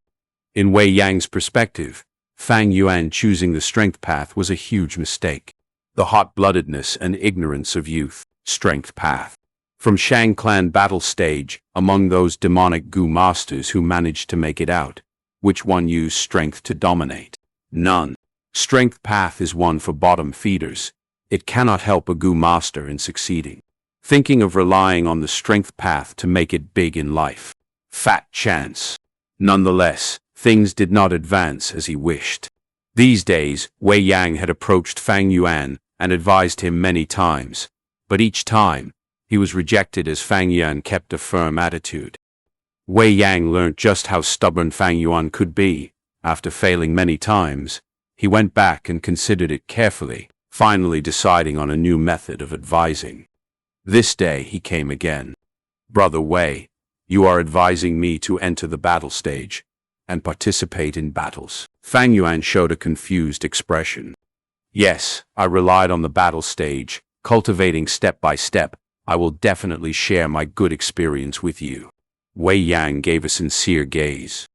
In Wei Yang's perspective, Fang Yuan choosing the strength path was a huge mistake. The hot-bloodedness and ignorance of youth, strength path. From Shang Clan battle stage, among those demonic Gu masters who managed to make it out, which one used strength to dominate? None. Strength path is one for bottom feeders. It cannot help a Gu master in succeeding. Thinking of relying on the strength path to make it big in life. Fat chance. Nonetheless, things did not advance as he wished. These days, Wei Yang had approached Fang Yuan and advised him many times, but each time, he was rejected as Fang Yuan kept a firm attitude. Wei Yang learned just how stubborn Fang Yuan could be. After failing many times, he went back and considered it carefully, finally deciding on a new method of advising. This day he came again. Brother Wei, you are advising me to enter the battle stage and participate in battles. Fang Yuan showed a confused expression. Yes, I relied on the battle stage, cultivating step by step. I will definitely share my good experience with you. Wei Yang gave a sincere gaze.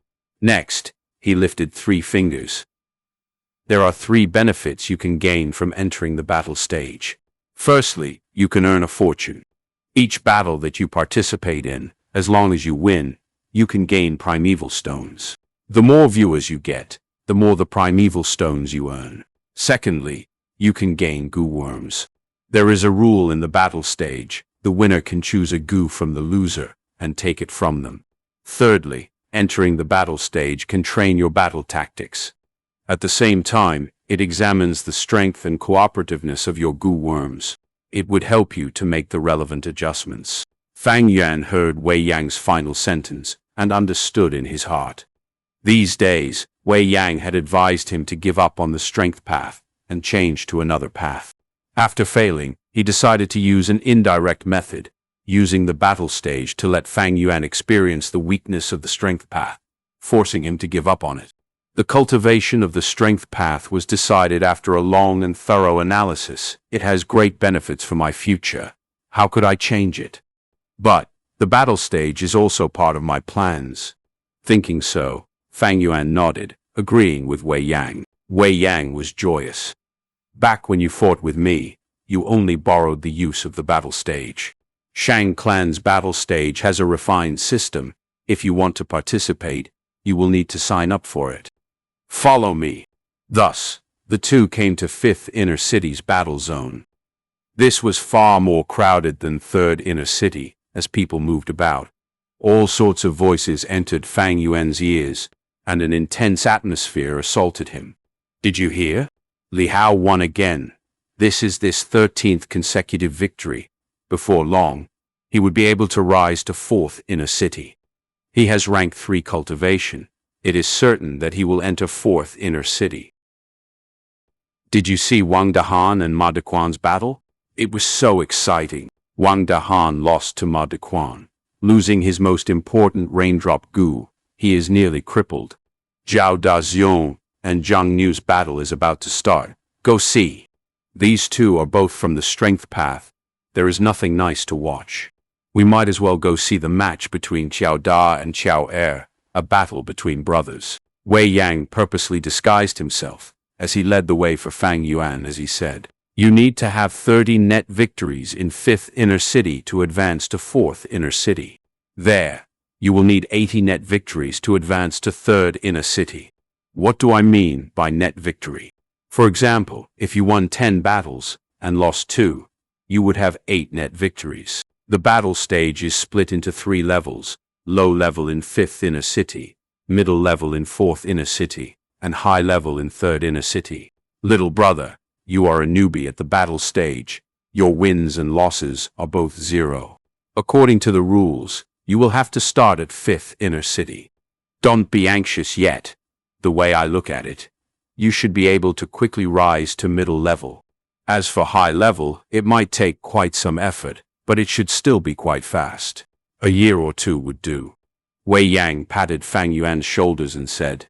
Next, he lifted 3 fingers. There are 3 benefits you can gain from entering the battle stage. Firstly, you can earn a fortune. Each battle that you participate in, as long as you win, you can gain primeval stones. The more viewers you get, the more the primeval stones you earn. Secondly, you can gain Gu worms. There is a rule in the battle stage: the winner can choose a Gu from the loser and take it from them. Thirdly, entering the battle stage can train your battle tactics. At the same time, it examines the strength and cooperativeness of your Gu worms. It would help you to make the relevant adjustments. Fang Yuan heard Wei Yang's final sentence and understood in his heart. These days, Wei Yang had advised him to give up on the strength path and change to another path. After failing, he decided to use an indirect method, using the battle stage to let Fang Yuan experience the weakness of the strength path, forcing him to give up on it. The cultivation of the strength path was decided after a long and thorough analysis. It has great benefits for my future. How could I change it? But the battle stage is also part of my plans. Thinking so, Fang Yuan nodded, agreeing with Wei Yang. Wei Yang was joyous. Back when you fought with me, you only borrowed the use of the battle stage. Shang Clan's battle stage has a refined system. If you want to participate, you will need to sign up for it. Follow me. Thus, the two came to 5th Inner City's battle zone. This was far more crowded than 3rd Inner City, as people moved about. All sorts of voices entered Fang Yuan's ears, and an intense atmosphere assaulted him. Did you hear? Li Hao won again. This is his 13th consecutive victory. Before long, he would be able to rise to 4th inner city. He has rank 3 cultivation. It is certain that he will enter 4th inner city. Did you see Wang Dahan and Ma Dequan's battle? It was so exciting. Wang Dahan lost to Ma Dequan, losing his most important raindrop gu. He is nearly crippled. Zhao Daxiong and Zhang Niu's battle is about to start. Go see. These two are both from the strength path. There is nothing nice to watch. We might as well go see the match between Qiao Da and Qiao Er, a battle between brothers. Wei Yang purposely disguised himself as he led the way for Fang Yuan as he said, "You need to have 30 net victories in 5th inner city to advance to 4th inner city. There, you will need 80 net victories to advance to 3rd inner city." What do I mean by net victory? For example, if you won 10 battles and lost 2, you would have 8 net victories. The battle stage is split into 3 levels: low level in 5th inner city, middle level in 4th inner city, and high level in 3rd inner city. Little brother, you are a newbie at the battle stage. Your wins and losses are both 0. According to the rules, you will have to start at 5th inner city. Don't be anxious yet. The way I look at it, you should be able to quickly rise to middle level. As for high level, it might take quite some effort, but it should still be quite fast. A year or 2 would do. Wei Yang patted Fang Yuan's shoulders and said.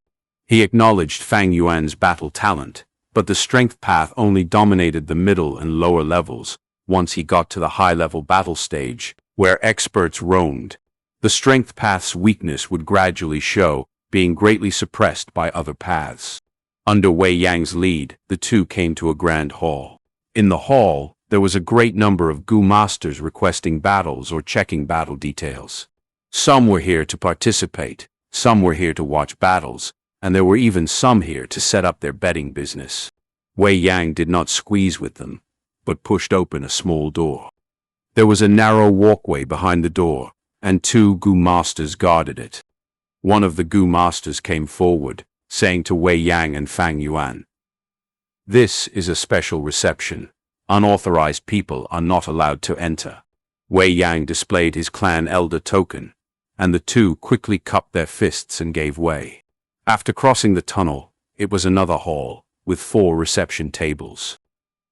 He acknowledged Fang Yuan's battle talent, but the strength path only dominated the middle and lower levels. Once he got to the high-level battle stage, where experts roamed, the strength path's weakness would gradually show, being greatly suppressed by other paths. Under Wei Yang's lead, the two came to a grand hall. In the hall, there was a great number of gu masters requesting battles or checking battle details. Some were here to participate, some were here to watch battles, and there were even some here to set up their betting business. Wei Yang did not squeeze with them, but pushed open a small door. There was a narrow walkway behind the door, and 2 gu masters guarded it. One of the gu masters came forward, saying to Wei Yang and Fang Yuan, "This is a special reception. Unauthorized people are not allowed to enter." Wei Yang displayed his clan elder token, and the two quickly cupped their fists and gave way. After crossing the tunnel, it was another hall, with 4 reception tables.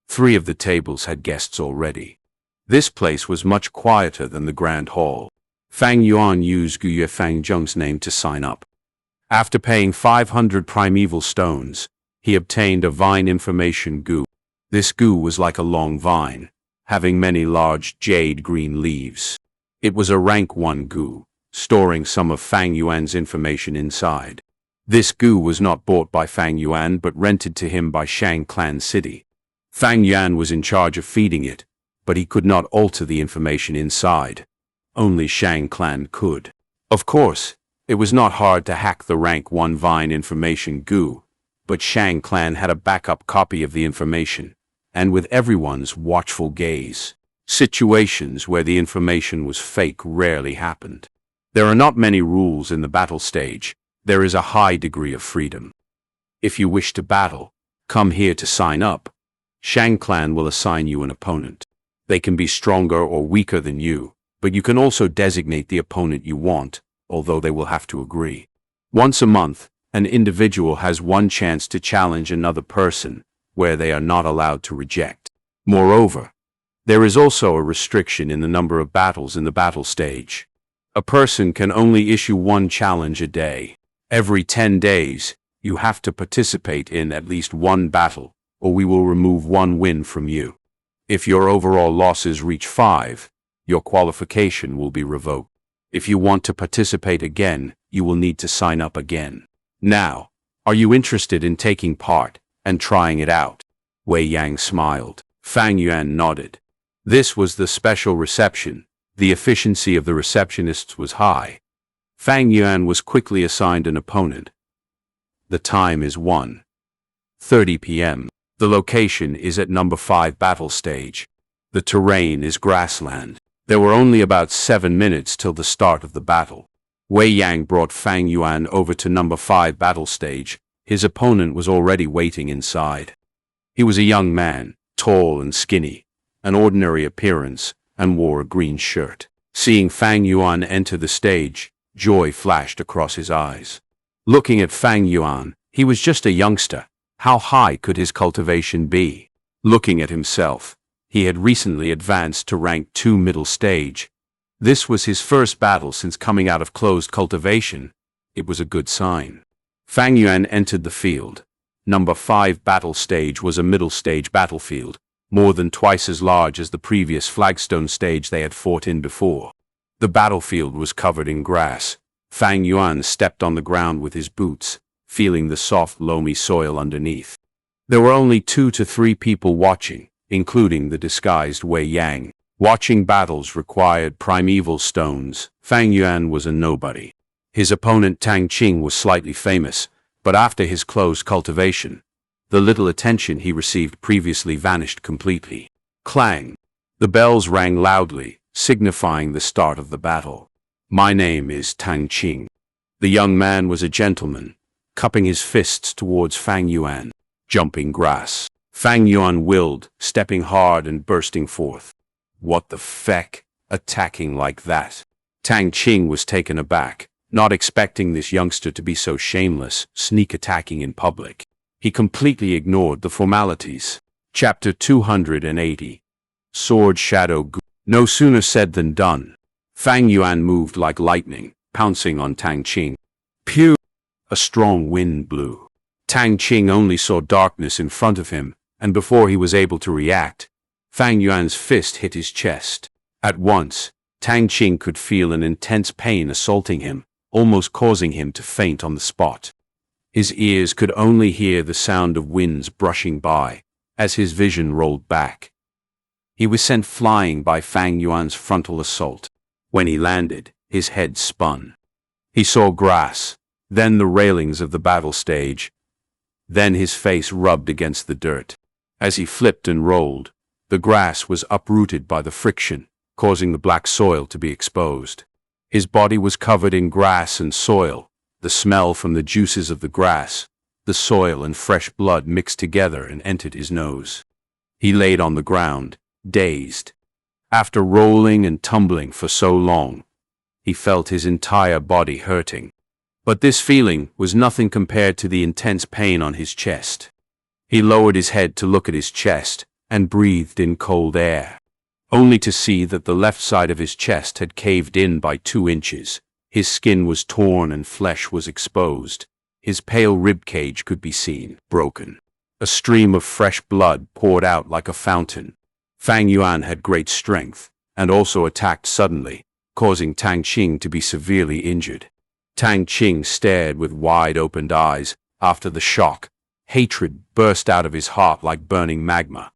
3 of the tables had guests already. This place was much quieter than the grand hall. Fang Yuan used Guyue Fang Zheng's name to sign up. After paying 500 primeval stones, he obtained a vine information gu. This gu was like a long vine, having many large jade green leaves. It was a rank 1 gu, storing some of Fang Yuan's information inside. This gu was not bought by Fang Yuan but rented to him by Shang Clan City. Fang Yuan was in charge of feeding it, but he could not alter the information inside. Only Shang Clan could. Of course, it was not hard to hack the rank 1 vine information gu, but Shang Clan had a backup copy of the information, and with everyone's watchful gaze, situations where the information was fake rarely happened. There are not many rules in the battle stage. There is a high degree of freedom. If you wish to battle, come here to sign up. Shang Clan will assign you an opponent. They can be stronger or weaker than you, but you can also designate the opponent you want, although they will have to agree. Once a month, an individual has 1 chance to challenge another person, where they are not allowed to reject. Moreover, there is also a restriction in the number of battles in the battle stage. A person can only issue 1 challenge a day. Every 10 days, you have to participate in at least 1 battle, or we will remove 1 win from you. If your overall losses reach 5, your qualification will be revoked. If you want to participate again, you will need to sign up again. Now, are you interested in taking part and trying it out? Wei Yang smiled. Fang Yuan nodded. This was the special reception. The efficiency of the receptionists was high. Fang Yuan was quickly assigned an opponent. The time is 1:30 p.m. The location is at number 5 battle stage. The terrain is grassland. There were only about 7 minutes till the start of the battle. Wei Yang brought Fang Yuan over to number 5 battle stage. His opponent was already waiting inside. He was a young man, tall and skinny, an ordinary appearance, and wore a green shirt. Seeing Fang Yuan enter the stage, joy flashed across his eyes. Looking at Fang Yuan, he was just a youngster. How high could his cultivation be? Looking at himself, he had recently advanced to rank 2 middle stage. This was his first battle since coming out of closed cultivation. It was a good sign. Fang Yuan entered the field. Number 5 battle stage was a middle stage battlefield, more than twice as large as the previous flagstone stage they had fought in before. The battlefield was covered in grass. Fang Yuan stepped on the ground with his boots, feeling the soft, loamy soil underneath. There were only 2 to 3 people watching, including the disguised Wei Yang. Watching battles required primeval stones. Fang Yuan was a nobody. His opponent Tang Qing was slightly famous, but after his closed cultivation, the little attention he received previously vanished completely. Clang! The bells rang loudly, signifying the start of the battle. My name is Tang Qing. The young man was a gentleman, cupping his fists towards Fang Yuan. Jumping grass. Fang Yuan willed, stepping hard and bursting forth. What the feck? Attacking like that? Tang Qing was taken aback, not expecting this youngster to be so shameless, sneak attacking in public. He completely ignored the formalities. Chapter 280. Sword Shadow Gu. No sooner said than done. Fang Yuan moved like lightning, pouncing on Tang Qing. Pew! A strong wind blew. Tang Qing only saw darkness in front of him, and before he was able to react, Fang Yuan's fist hit his chest. At once, Tang Qing could feel an intense pain assaulting him, almost causing him to faint on the spot. His ears could only hear the sound of winds brushing by, as his vision rolled back. He was sent flying by Fang Yuan's frontal assault. When he landed, his head spun. He saw grass, then the railings of the battle stage. Then his face rubbed against the dirt. As he flipped and rolled, the grass was uprooted by the friction, causing the black soil to be exposed. His body was covered in grass and soil. The smell from the juices of the grass, the soil and fresh blood mixed together and entered his nose. He laid on the ground, dazed. After rolling and tumbling for so long, he felt his entire body hurting. But this feeling was nothing compared to the intense pain on his chest. He lowered his head to look at his chest and breathed in cold air, only to see that the left side of his chest had caved in by 2 inches. His skin was torn and flesh was exposed. His pale ribcage could be seen, broken. A stream of fresh blood poured out like a fountain. Fang Yuan had great strength, and also attacked suddenly, causing Tang Qing to be severely injured. Tang Qing stared with wide-opened eyes. After the shock, hatred burst out of his heart like burning magma.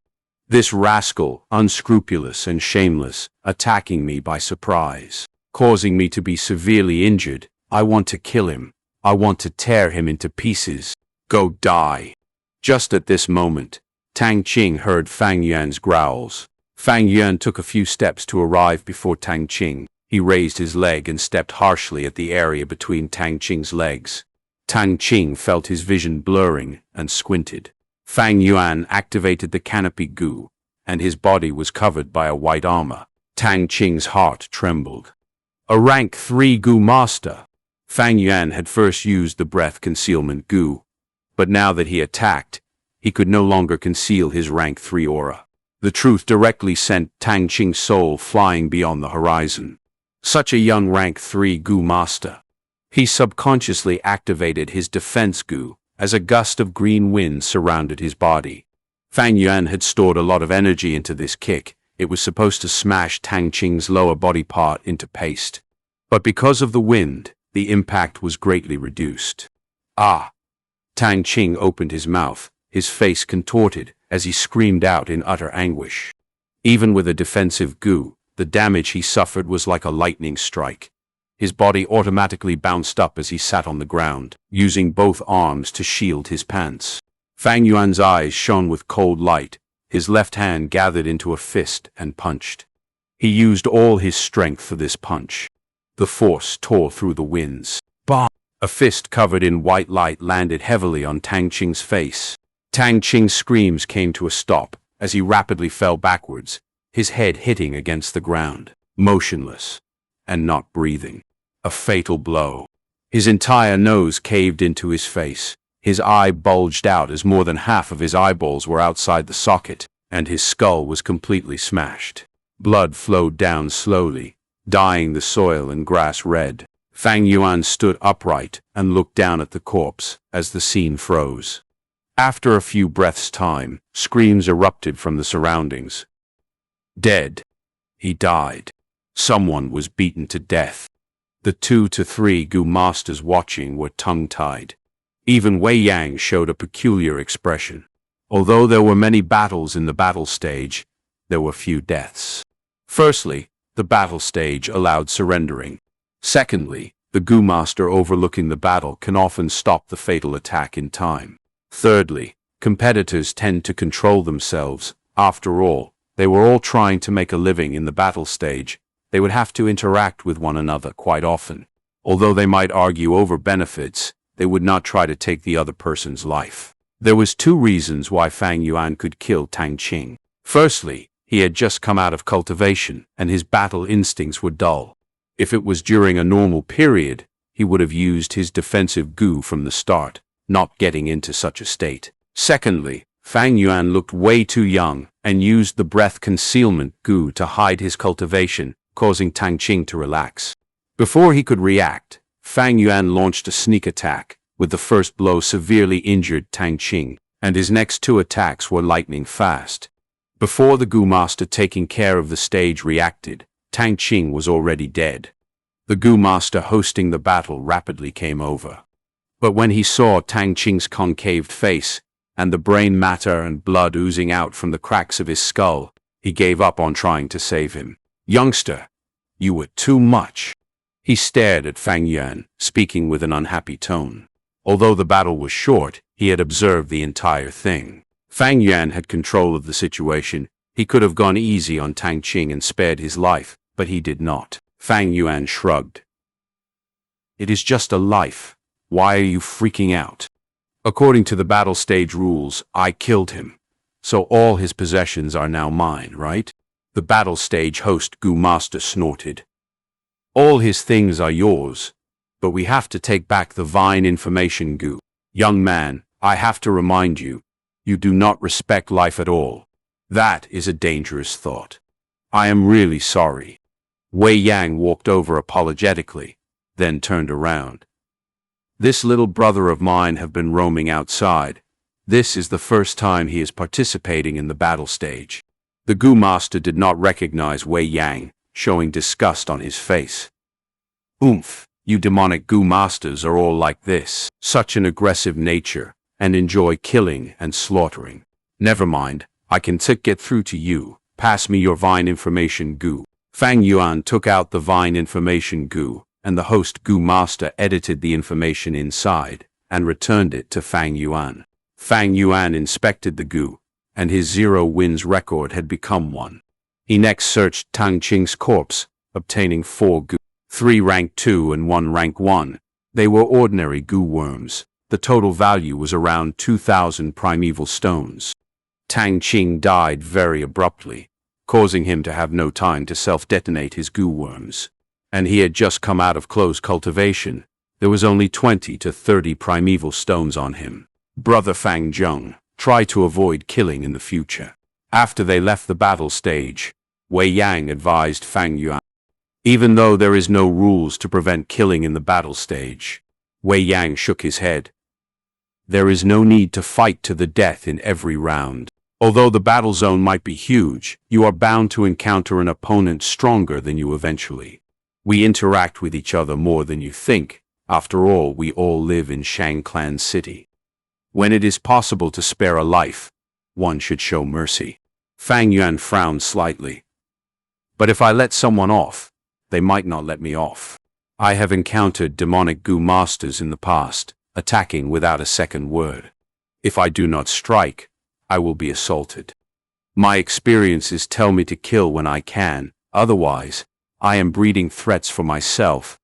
This rascal, unscrupulous and shameless, attacking me by surprise, causing me to be severely injured. I want to kill him. I want to tear him into pieces. Go die. Just at this moment, Tang Qing heard Fang Yuan's growls. Fang Yuan took a few steps to arrive before Tang Qing. He raised his leg and stepped harshly at the area between Tang Qing's legs. Tang Qing felt his vision blurring and squinted. Fang Yuan activated the canopy goo, and his body was covered by a white armor. Tang Qing's heart trembled. A rank 3 goo master. Fang Yuan had first used the breath concealment goo, but now that he attacked, he could no longer conceal his rank 3 aura. The truth directly sent Tang Qing's soul flying beyond the horizon. Such a young rank 3 goo master. He subconsciously activated his defense goo as a gust of green wind surrounded his body. Fang Yuan had stored a lot of energy into this kick. It was supposed to smash Tang Qing's lower body part into paste. But because of the wind, the impact was greatly reduced. Ah! Tang Qing opened his mouth, his face contorted as he screamed out in utter anguish. Even with a defensive goo, the damage he suffered was like a lightning strike. His body automatically bounced up as he sat on the ground, using both arms to shield his pants. Fang Yuan's eyes shone with cold light. His left hand gathered into a fist and punched. He used all his strength for this punch. The force tore through the winds. Bah! A fist covered in white light landed heavily on Tang Qing's face. Tang Qing's screams came to a stop as he rapidly fell backwards, his head hitting against the ground, motionless and not breathing. A fatal blow. His entire nose caved into his face. His eye bulged out as more than half of his eyeballs were outside the socket, and his skull was completely smashed. Blood flowed down slowly, dyeing the soil and grass red. Fang Yuan stood upright and looked down at the corpse as the scene froze. After a few breaths' time, screams erupted from the surroundings. Dead. He died. Someone was beaten to death. The 2 to 3 Gu masters watching were tongue-tied. Even Wei Yang showed a peculiar expression. Although there were many battles in the battle stage, there were few deaths. Firstly, the battle stage allowed surrendering. Secondly, the Gu master overlooking the battle can often stop the fatal attack in time. Thirdly, competitors tend to control themselves. After all, they were all trying to make a living in the battle stage. They would have to interact with one another quite often. Although they might argue over benefits, they would not try to take the other person's life. There was 2 reasons why Fang Yuan could kill Tang Qing. Firstly, he had just come out of cultivation, and his battle instincts were dull. If it was during a normal period, he would have used his defensive Gu from the start, not getting into such a state. Secondly, Fang Yuan looked way too young and used the breath concealment Gu to hide his cultivation, causing Tang Qing to relax. Before he could react, Fang Yuan launched a sneak attack. With the first blow severely injured Tang Qing, and his next 2 attacks were lightning fast. Before the Gu master taking care of the stage reacted, Tang Qing was already dead. The Gu master hosting the battle rapidly came over. But when he saw Tang Qing's concaved face, and the brain matter and blood oozing out from the cracks of his skull, he gave up on trying to save him. "Youngster, you were too much." He stared at Fang Yuan, speaking with an unhappy tone. Although the battle was short, he had observed the entire thing. Fang Yuan had control of the situation. He could have gone easy on Tang Qing and spared his life, but he did not. Fang Yuan shrugged. "It is just a life. Why are you freaking out? According to the battle stage rules, I killed him. So all his possessions are now mine, right?" The battle stage host Gu master snorted. "All his things are yours, but we have to take back the Vine information Gu. Young man, I have to remind you, you do not respect life at all. That is a dangerous thought. I am really sorry." Wei Yang walked over apologetically, then turned around. "This little brother of mine have been roaming outside. This is the first time he is participating in the battle stage." The Gu master did not recognize Wei Yang, showing disgust on his face. "Oomph, you demonic Gu masters are all like this. Such an aggressive nature, and enjoy killing and slaughtering. Never mind, I can get through to you. Pass me your Vine information Gu." Fang Yuan took out the Vine information Gu, and the host Gu master edited the information inside, and returned it to Fang Yuan. Fang Yuan inspected the Gu, and his 0 wins record had become 1. He next searched Tang Qing's corpse, obtaining 4 Gu, 3 rank 2 and 1 rank 1. They were ordinary Gu worms. The total value was around 2,000 primeval stones. Tang Qing died very abruptly, causing him to have no time to self-detonate his Gu worms. And he had just come out of close cultivation. There was only 20 to 30 primeval stones on him. Brother Fang Zheng, try to avoid killing in the future. After they left the battle stage, Wei Yang advised Fang Yuan. Even though there is no rules to prevent killing in the battle stage, Wei Yang shook his head. There is no need to fight to the death in every round. Although the battle zone might be huge, you are bound to encounter an opponent stronger than you eventually. We interact with each other more than you think. After all, we all live in Shang Clan City. When it is possible to spare a life, one should show mercy. Fang Yuan frowned slightly. But if I let someone off, they might not let me off. I have encountered demonic Gu masters in the past, attacking without a second word. If I do not strike, I will be assaulted. My experiences tell me to kill when I can, Otherwise, I am breeding threats for myself.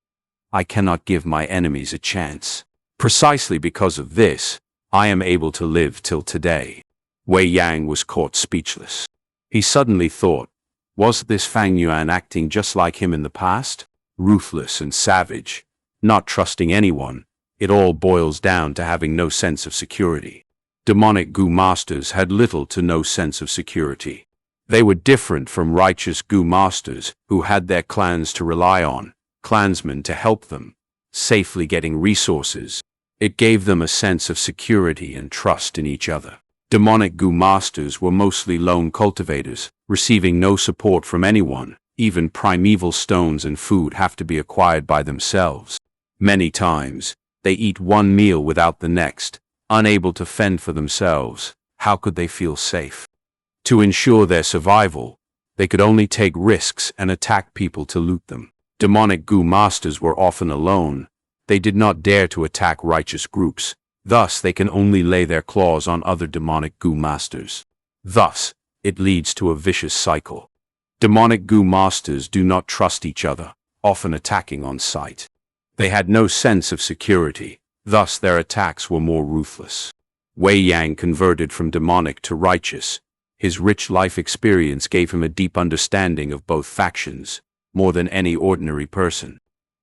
I cannot give my enemies a chance. Precisely because of this, I am able to live till today." Wei Yang was caught speechless. He suddenly thought, was this Fang Yuan acting just like him in the past? Ruthless and savage, not trusting anyone. It all boils down to having no sense of security. Demonic Gu masters had little to no sense of security. They were different from righteous Gu masters who had their clans to rely on, clansmen to help them, safely getting resources. It gave them a sense of security and trust in each other. Demonic Gu masters were mostly lone cultivators, receiving no support from anyone. Even primeval stones and food have to be acquired by themselves. Many times, they eat one meal without the next, unable to fend for themselves. How could they feel safe? To ensure their survival, they could only take risks and attack people to loot them. Demonic Gu masters were often alone. They did not dare to attack righteous groups. Thus, they can only lay their claws on other demonic Gu masters. Thus, it leads to a vicious cycle. Demonic Gu masters do not trust each other, often attacking on sight. They had no sense of security. Thus, their attacks were more ruthless. Wei Yang converted from demonic to righteous. His rich life experience gave him a deep understanding of both factions, more than any ordinary person.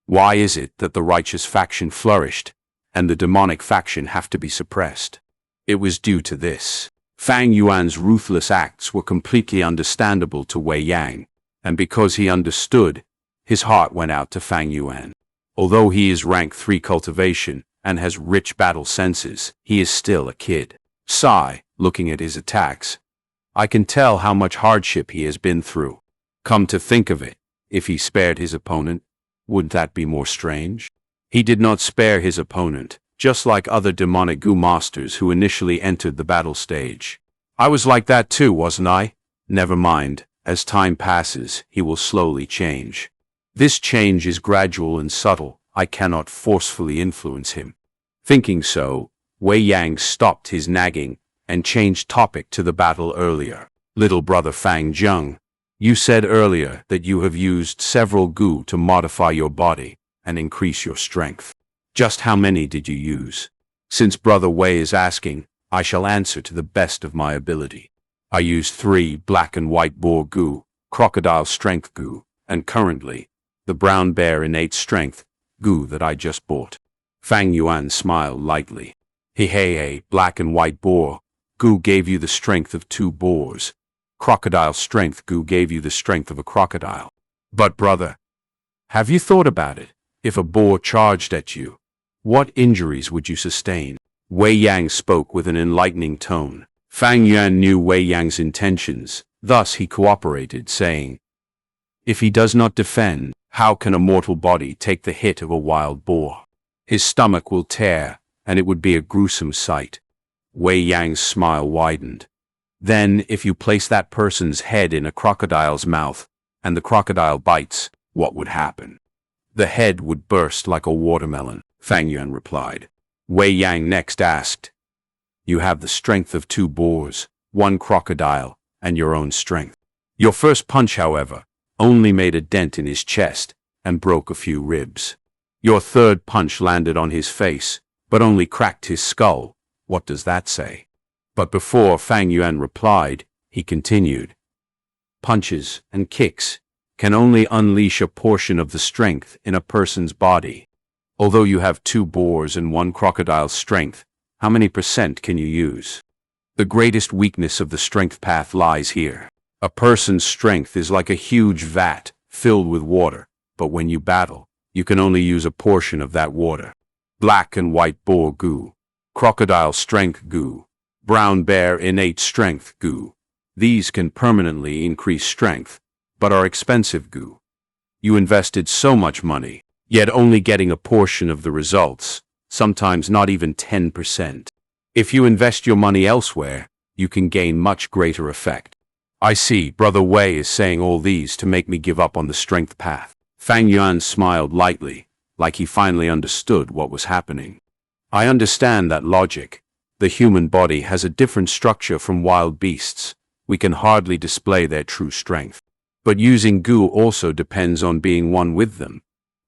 Why is it that the righteous faction flourished, and the demonic faction have to be suppressed? It was due to this. Fang Yuan's ruthless acts were completely understandable to Wei Yang, and because he understood, his heart went out to Fang Yuan. Although he is rank 3 cultivation and has rich battle senses, he is still a kid. Sigh, looking at his attacks. I can tell how much hardship he has been through. Come to think of it, if he spared his opponent, wouldn't that be more strange? He did not spare his opponent, just like other demonic Gu masters who initially entered the battle stage. I was like that too, wasn't I? Never mind, as time passes, he will slowly change. This change is gradual and subtle. I cannot forcefully influence him. Thinking so, Wei Yang stopped his nagging and changed topic to the battle earlier. Little brother Fang Zheng, you said earlier that you have used several Gu to modify your body and increase your strength. Just how many did you use? Since Brother Wei is asking, I shall answer to the best of my ability. I used 3 black and white boar Gu, crocodile strength Gu, and currently, the brown bear innate strength Gu that I just bought. Fang Yuan smiled lightly. Hey, black and white boar Gu gave you the strength of 2 boars. Crocodile strength Gu gave you the strength of a crocodile. But brother, have you thought about it? If a boar charged at you, what injuries would you sustain? Wei Yang spoke with an enlightening tone. Fang Yuan knew Wei Yang's intentions, thus he cooperated, saying, if he does not defend, how can a mortal body take the hit of a wild boar? His stomach will tear, and it would be a gruesome sight. Wei Yang's smile widened. Then, if you place that person's head in a crocodile's mouth, and the crocodile bites, what would happen? The head would burst like a watermelon, Fang Yuan replied. Wei Yang next asked, you have the strength of 2 boars, 1 crocodile, and your own strength. Your first punch, however, only made a dent in his chest and broke a few ribs. Your third punch landed on his face, but only cracked his skull. What does that say? But before Fang Yuan replied, he continued, punches and kicks can only unleash a portion of the strength in a person's body. Although you have 2 boars and 1 crocodile's strength, how many % can you use? The greatest weakness of the strength path lies here. A person's strength is like a huge vat filled with water, but when you battle, you can only use a portion of that water. Black and white boar Gu, crocodile strength Gu, brown bear innate strength Gu. These can permanently increase strength, but are expensive Gu. You invested so much money, yet only getting a portion of the results, sometimes not even 10%. If you invest your money elsewhere, you can gain much greater effect. I see, Brother Wei is saying all these to make me give up on the strength path. Fang Yuan smiled lightly, like he finally understood what was happening. I understand that logic. The human body has a different structure from wild beasts. We can hardly display their true strength. But using goo also depends on being one with them.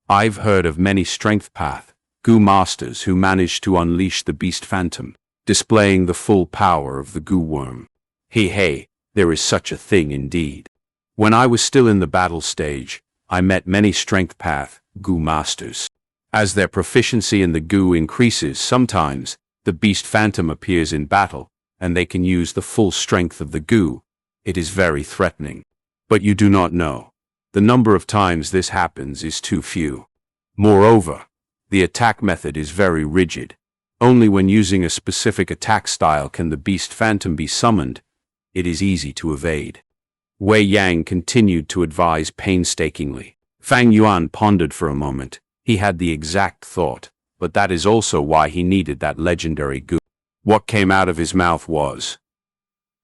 I've heard of many strength path goo masters who managed to unleash the beast phantom, displaying the full power of the goo worm. Hey, there is such a thing indeed. When I was still in the battle stage, I met many strength path goo masters. As their proficiency in the goo increases, sometimes the beast phantom appears in battle, and they can use the full strength of the goo. It is very threatening. But you do not know. The number of times this happens is too few. Moreover, the attack method is very rigid. Only when using a specific attack style can the beast phantom be summoned. It is easy to evade. Wei Yang continued to advise painstakingly. Fang Yuan pondered for a moment. He had the exact thought, but that is also why he needed that legendary goo. What came out of his mouth was,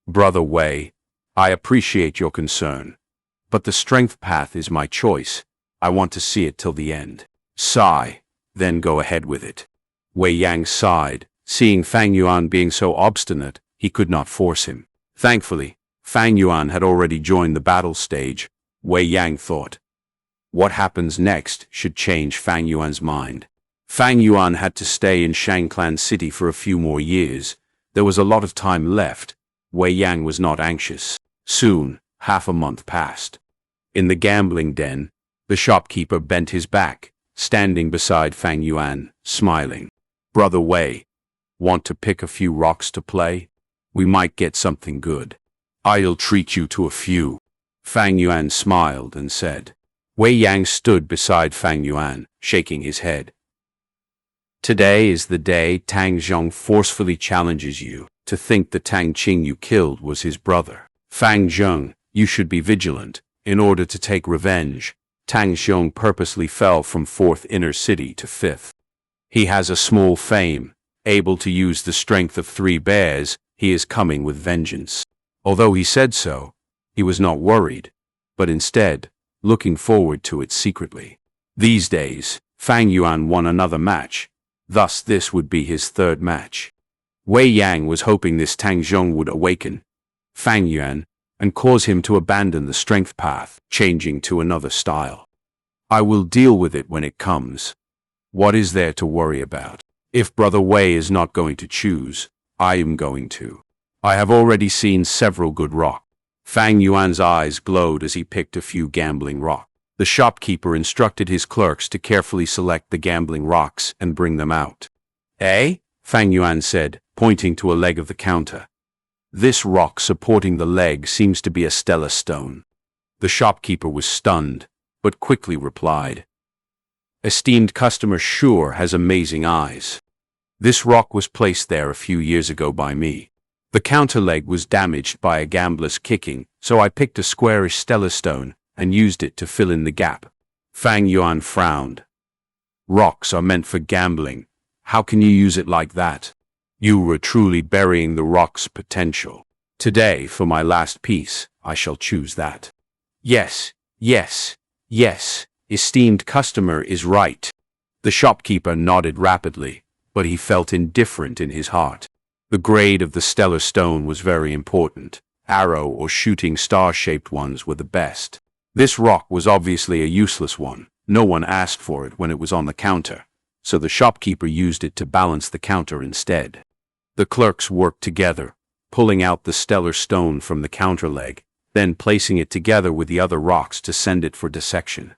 "Brother Wei, I appreciate your concern, but the strength path is my choice. I want to see it till the end. Sigh, then go ahead with it." Wei Yang sighed. Seeing Fang Yuan being so obstinate, he could not force him. Thankfully, Fang Yuan had already joined the battle stage. Wei Yang thought, what happens next should change Fang Yuan's mind. Fang Yuan had to stay in Shang Clan City for a few more years. There was a lot of time left. Wei Yang was not anxious. Soon, half a month passed. In the gambling den, the shopkeeper bent his back, standing beside Fang Yuan, smiling. "Brother Wei, want to pick a few rocks to play? We might get something good. I'll treat you to a few." Fang Yuan smiled and said. Wei Yang stood beside Fang Yuan, shaking his head. "Today is the day Tang Zhong forcefully challenges you to think the Tang Qing you killed was his brother. Fang Zhong, you should be vigilant. In order to take revenge, Tang Zhong purposely fell from 4th inner city to 5th. He has a small fame, able to use the strength of 3 bears. He is coming with vengeance." Although he said so, he was not worried, but instead, looking forward to it secretly. These days, Fang Yuan won another match, thus this would be his 3rd match. Wei Yang was hoping this Tang Zhong would awaken Fang Yuan and cause him to abandon the strength path, changing to another style. "I will deal with it when it comes. What is there to worry about? If Brother Wei is not going to choose, I am going to. I have already seen several good rocks." Fang Yuan's eyes glowed as he picked a few gambling rocks. The shopkeeper instructed his clerks to carefully select the gambling rocks and bring them out. "Eh?" Fang Yuan said, pointing to a leg of the counter. "This rock supporting the leg seems to be a stellar stone." The shopkeeper was stunned, but quickly replied, "Esteemed customer sure has amazing eyes. This rock was placed there a few years ago by me. The counter leg was damaged by a gambler's kicking, so I picked a squarish stellar stone and used it to fill in the gap." Fang Yuan frowned. "Rocks are meant for gambling. How can you use it like that? You were truly burying the rock's potential. Today, for my last piece, I shall choose that." Yes, esteemed customer is right." The shopkeeper nodded rapidly, but he felt indifferent in his heart. The grade of the stellar stone was very important. Arrow or shooting star-shaped ones were the best. This rock was obviously a useless one. No one asked for it when it was on the counter, so the shopkeeper used it to balance the counter instead. The clerks worked together, pulling out the stellar stone from the counter leg, then placing it together with the other rocks to send it for dissection.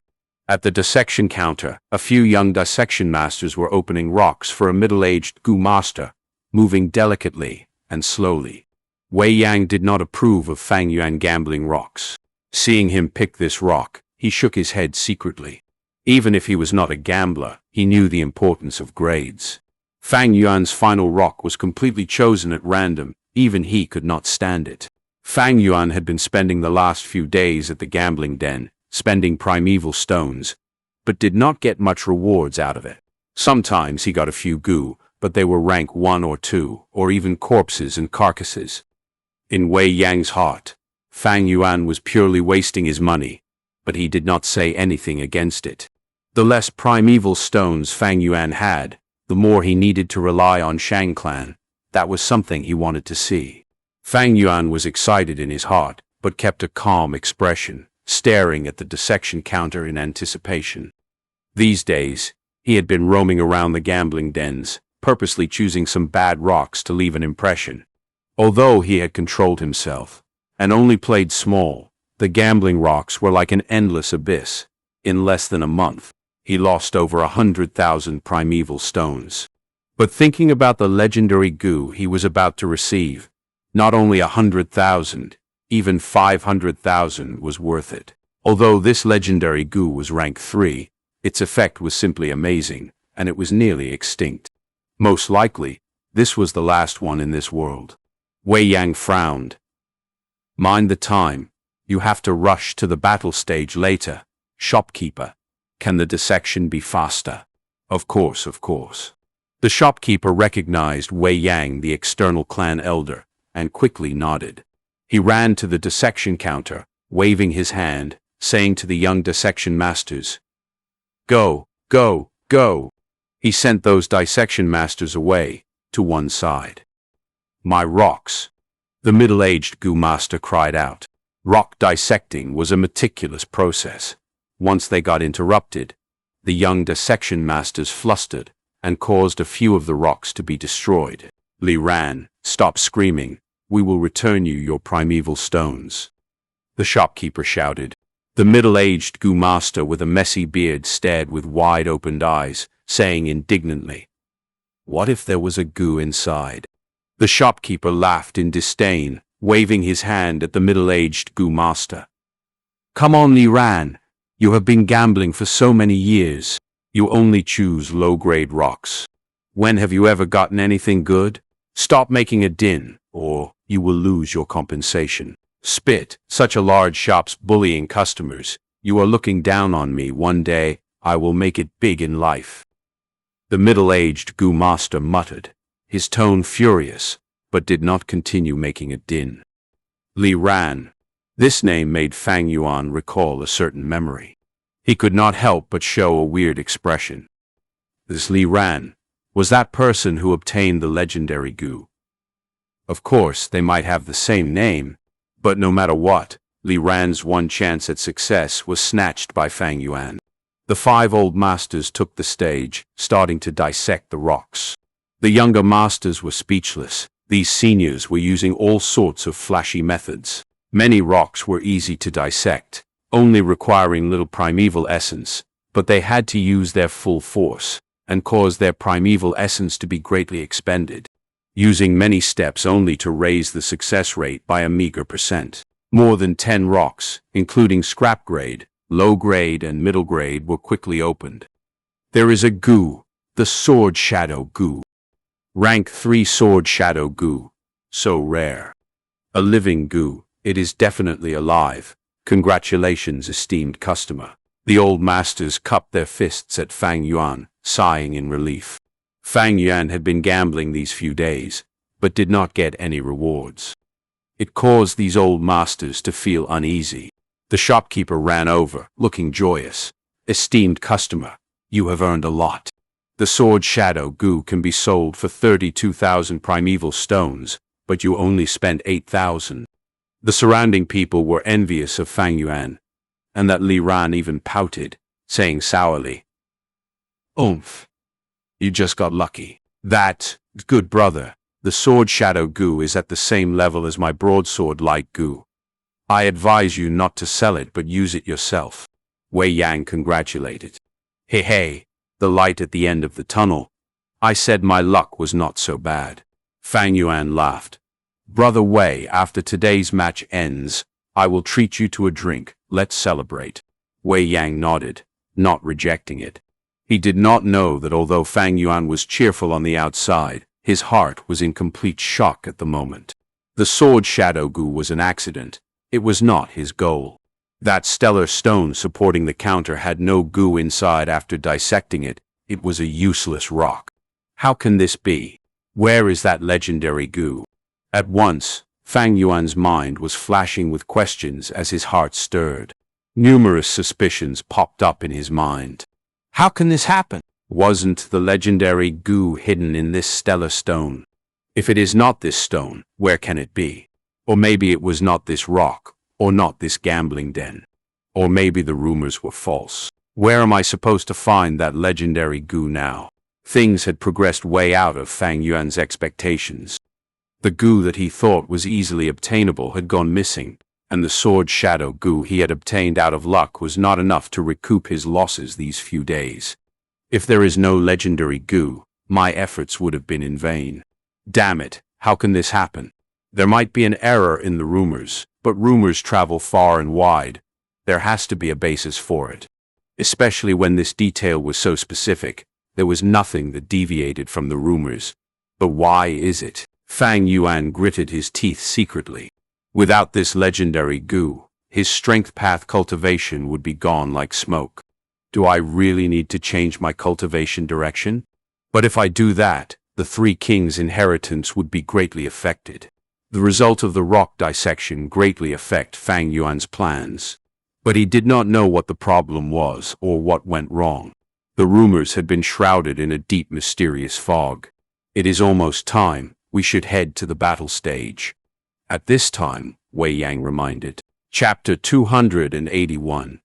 At the dissection counter, a few young dissection masters were opening rocks for a middle-aged goo master, moving delicately and slowly. Wei Yang did not approve of Fang Yuan gambling rocks. Seeing him pick this rock, he shook his head secretly. Even if he was not a gambler, he knew the importance of grades. Fang Yuan's final rock was completely chosen at random. Even he could not stand it. Fang Yuan had been spending the last few days at the gambling den, spending primeval stones, but did not get much rewards out of it. Sometimes he got a few goo, but they were rank 1 or 2, or even corpses and carcasses. In Wei Yang's heart, Fang Yuan was purely wasting his money, but he did not say anything against it. The less primeval stones Fang Yuan had, the more he needed to rely on Shang Clan. That was something he wanted to see. Fang Yuan was excited in his heart, but kept a calm expression, staring at the dissection counter in anticipation. These days, he had been roaming around the gambling dens, purposely choosing some bad rocks to leave an impression. Although he had controlled himself, and only played small, the gambling rocks were like an endless abyss. In less than a month, he lost over 100,000 primeval stones. But thinking about the legendary goo he was about to receive, not only 100,000, even 500,000 was worth it. Although this legendary goo was rank 3, its effect was simply amazing, and it was nearly extinct. Most likely, this was the last one in this world. Wei Yang frowned. Mind the time. You have to rush to the battle stage later. Shopkeeper. Can the dissection be faster? Of course, of course. The shopkeeper recognized Wei Yang, the external clan elder, and quickly nodded. He ran to the dissection counter, waving his hand, saying to the young dissection masters, "Go, go, go." He sent those dissection masters away, to one side. "My rocks!" the middle-aged goo master cried out. Rock dissecting was a meticulous process. Once they got interrupted, the young dissection masters flustered and caused a few of the rocks to be destroyed. Li ran, "Stop screaming. We will return you your primeval stones." The shopkeeper shouted. The middle-aged goo master with a messy beard stared with wide-opened eyes, saying indignantly, "What if there was a goo inside?" The shopkeeper laughed in disdain, waving his hand at the middle-aged goo master. "Come on, Li Ran. You have been gambling for so many years. You only choose low-grade rocks. When have you ever gotten anything good? Stop making a din, or you will lose your compensation. Spit, such a large shop's bullying customers. You are looking down on me. One day, I will make it big in life." The middle-aged goo master muttered, his tone furious, but did not continue making a din. Li Ran. This name made Fang Yuan recall a certain memory. He could not help but show a weird expression. This Li Ran was that person who obtained the legendary goo. Of course, they might have the same name, but no matter what, Li Ran's one chance at success was snatched by Fang Yuan. The 5 old masters took the stage, starting to dissect the rocks. The younger masters were speechless. These seniors were using all sorts of flashy methods. Many rocks were easy to dissect, only requiring little primeval essence, but they had to use their full force, and cause their primeval essence to be greatly expended, using many steps only to raise the success rate by a meager %. More than 10 rocks, including scrap grade, low grade, and middle grade, were quickly opened. There is a goo, the Sword Shadow Goo. Rank 3 Sword Shadow Goo. So rare. A living goo, it is definitely alive. Congratulations, esteemed customer. The old masters cupped their fists at Fang Yuan, sighing in relief. Fang Yuan had been gambling these few days, but did not get any rewards. It caused these old masters to feel uneasy. The shopkeeper ran over, looking joyous. "Esteemed customer, you have earned a lot. The Sword Shadow Goo can be sold for 32,000 primeval stones, but you only spent 8,000. The surrounding people were envious of Fang Yuan, and that Li Ran even pouted, saying sourly, "Oomph. You just got lucky. That, good brother, the Sword Shadow Goo is at the same level as my broadsword light goo. I advise you not to sell it but use it yourself." Wei Yang congratulated. "Hey hey, the light at the end of the tunnel. I said my luck was not so bad." Fang Yuan laughed. "Brother Wei, after today's match ends, I will treat you to a drink. Let's celebrate." Wei Yang nodded, not rejecting it. He did not know that although Fang Yuan was cheerful on the outside, his heart was in complete shock at the moment. The Sword Shadow Goo was an accident. It was not his goal. That stellar stone supporting the counter had no goo inside. After dissecting it, it was a useless rock. How can this be? Where is that legendary goo? At once, Fang Yuan's mind was flashing with questions as his heart stirred. Numerous suspicions popped up in his mind. How can this happen? Wasn't the legendary goo hidden in this stellar stone? If it is not this stone, where can it be? Or maybe it was not this rock, or not this gambling den. Or maybe the rumors were false. Where am I supposed to find that legendary goo now? Things had progressed way out of Fang Yuan's expectations. The goo that he thought was easily obtainable had gone missing, and the sword shadow goo he had obtained out of luck was not enough to recoup his losses these few days. If there is no legendary goo, my efforts would have been in vain. Damn it, how can this happen? There might be an error in the rumors, but rumors travel far and wide. There has to be a basis for it. Especially when this detail was so specific, there was nothing that deviated from the rumors. But why is it? Fang Yuan gritted his teeth secretly. Without this legendary goo, his strength path cultivation would be gone like smoke. Do I really need to change my cultivation direction? But if I do that, the Three Kings' inheritance would be greatly affected. The result of the rock dissection greatly affect Fang Yuan's plans. But he did not know what the problem was or what went wrong. The rumors had been shrouded in a deep mysterious fog. It is almost time. We should head to the battle stage. At this time, Wei Yang reminded. Chapter 281.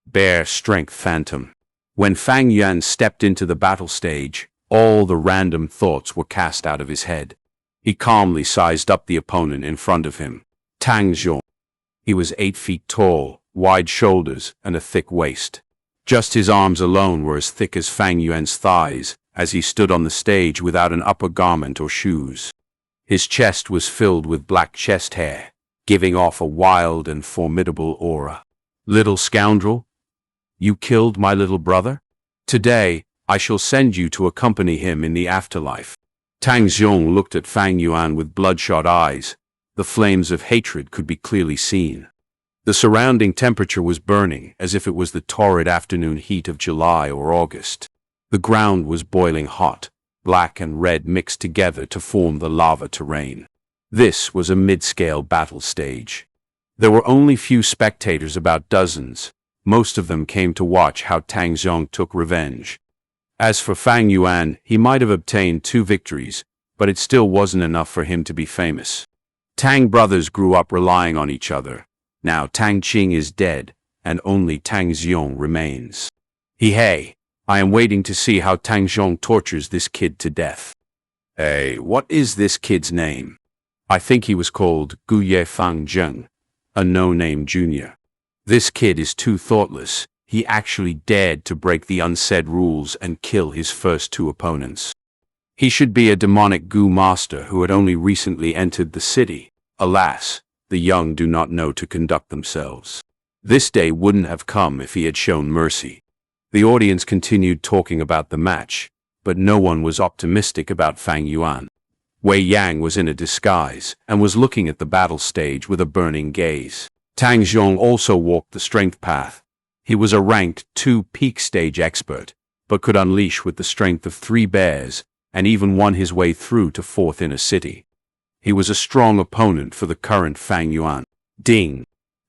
Bear Strength Phantom. When Fang Yuan stepped into the battle stage, all the random thoughts were cast out of his head. He calmly sized up the opponent in front of him. Tang Zhong. He was 8 feet tall, wide shoulders, and a thick waist. Just his arms alone were as thick as Fang Yuan's thighs, as he stood on the stage without an upper garment or shoes. His chest was filled with black chest hair, giving off a wild and formidable aura. Little scoundrel, you killed my little brother? Today, I shall send you to accompany him in the afterlife. Tang Zhong looked at Fang Yuan with bloodshot eyes. The flames of hatred could be clearly seen. The surrounding temperature was burning, as if it was the torrid afternoon heat of July or August. The ground was boiling hot, black and red mixed together to form the lava terrain. This was a mid-scale battle stage. There were only few spectators, about dozens. Most of them came to watch how Tang Zhong took revenge. As for Fang Yuan, he might have obtained 2 victories, but it still wasn't enough for him to be famous. Tang brothers grew up relying on each other. Now Tang Qing is dead, and only Tang Zhong remains. Hey, I am waiting to see how Tang Zhong tortures this kid to death. Hey, what is this kid's name? I think he was called Gu Ye Fang Zheng, a no-name junior. This kid is too thoughtless. He actually dared to break the unsaid rules and kill his first 2 opponents. He should be a demonic goo master who had only recently entered the city. Alas, the young do not know to conduct themselves. This day wouldn't have come if he had shown mercy. The audience continued talking about the match, but no one was optimistic about Fang Yuan. Wei Yang was in a disguise and was looking at the battle stage with a burning gaze. Tang Zhong also walked the strength path. He was a ranked 2 peak stage expert, but could unleash with the strength of 3 bears, and even won his way through to 4th inner city. He was a strong opponent for the current Fang Yuan. Ding!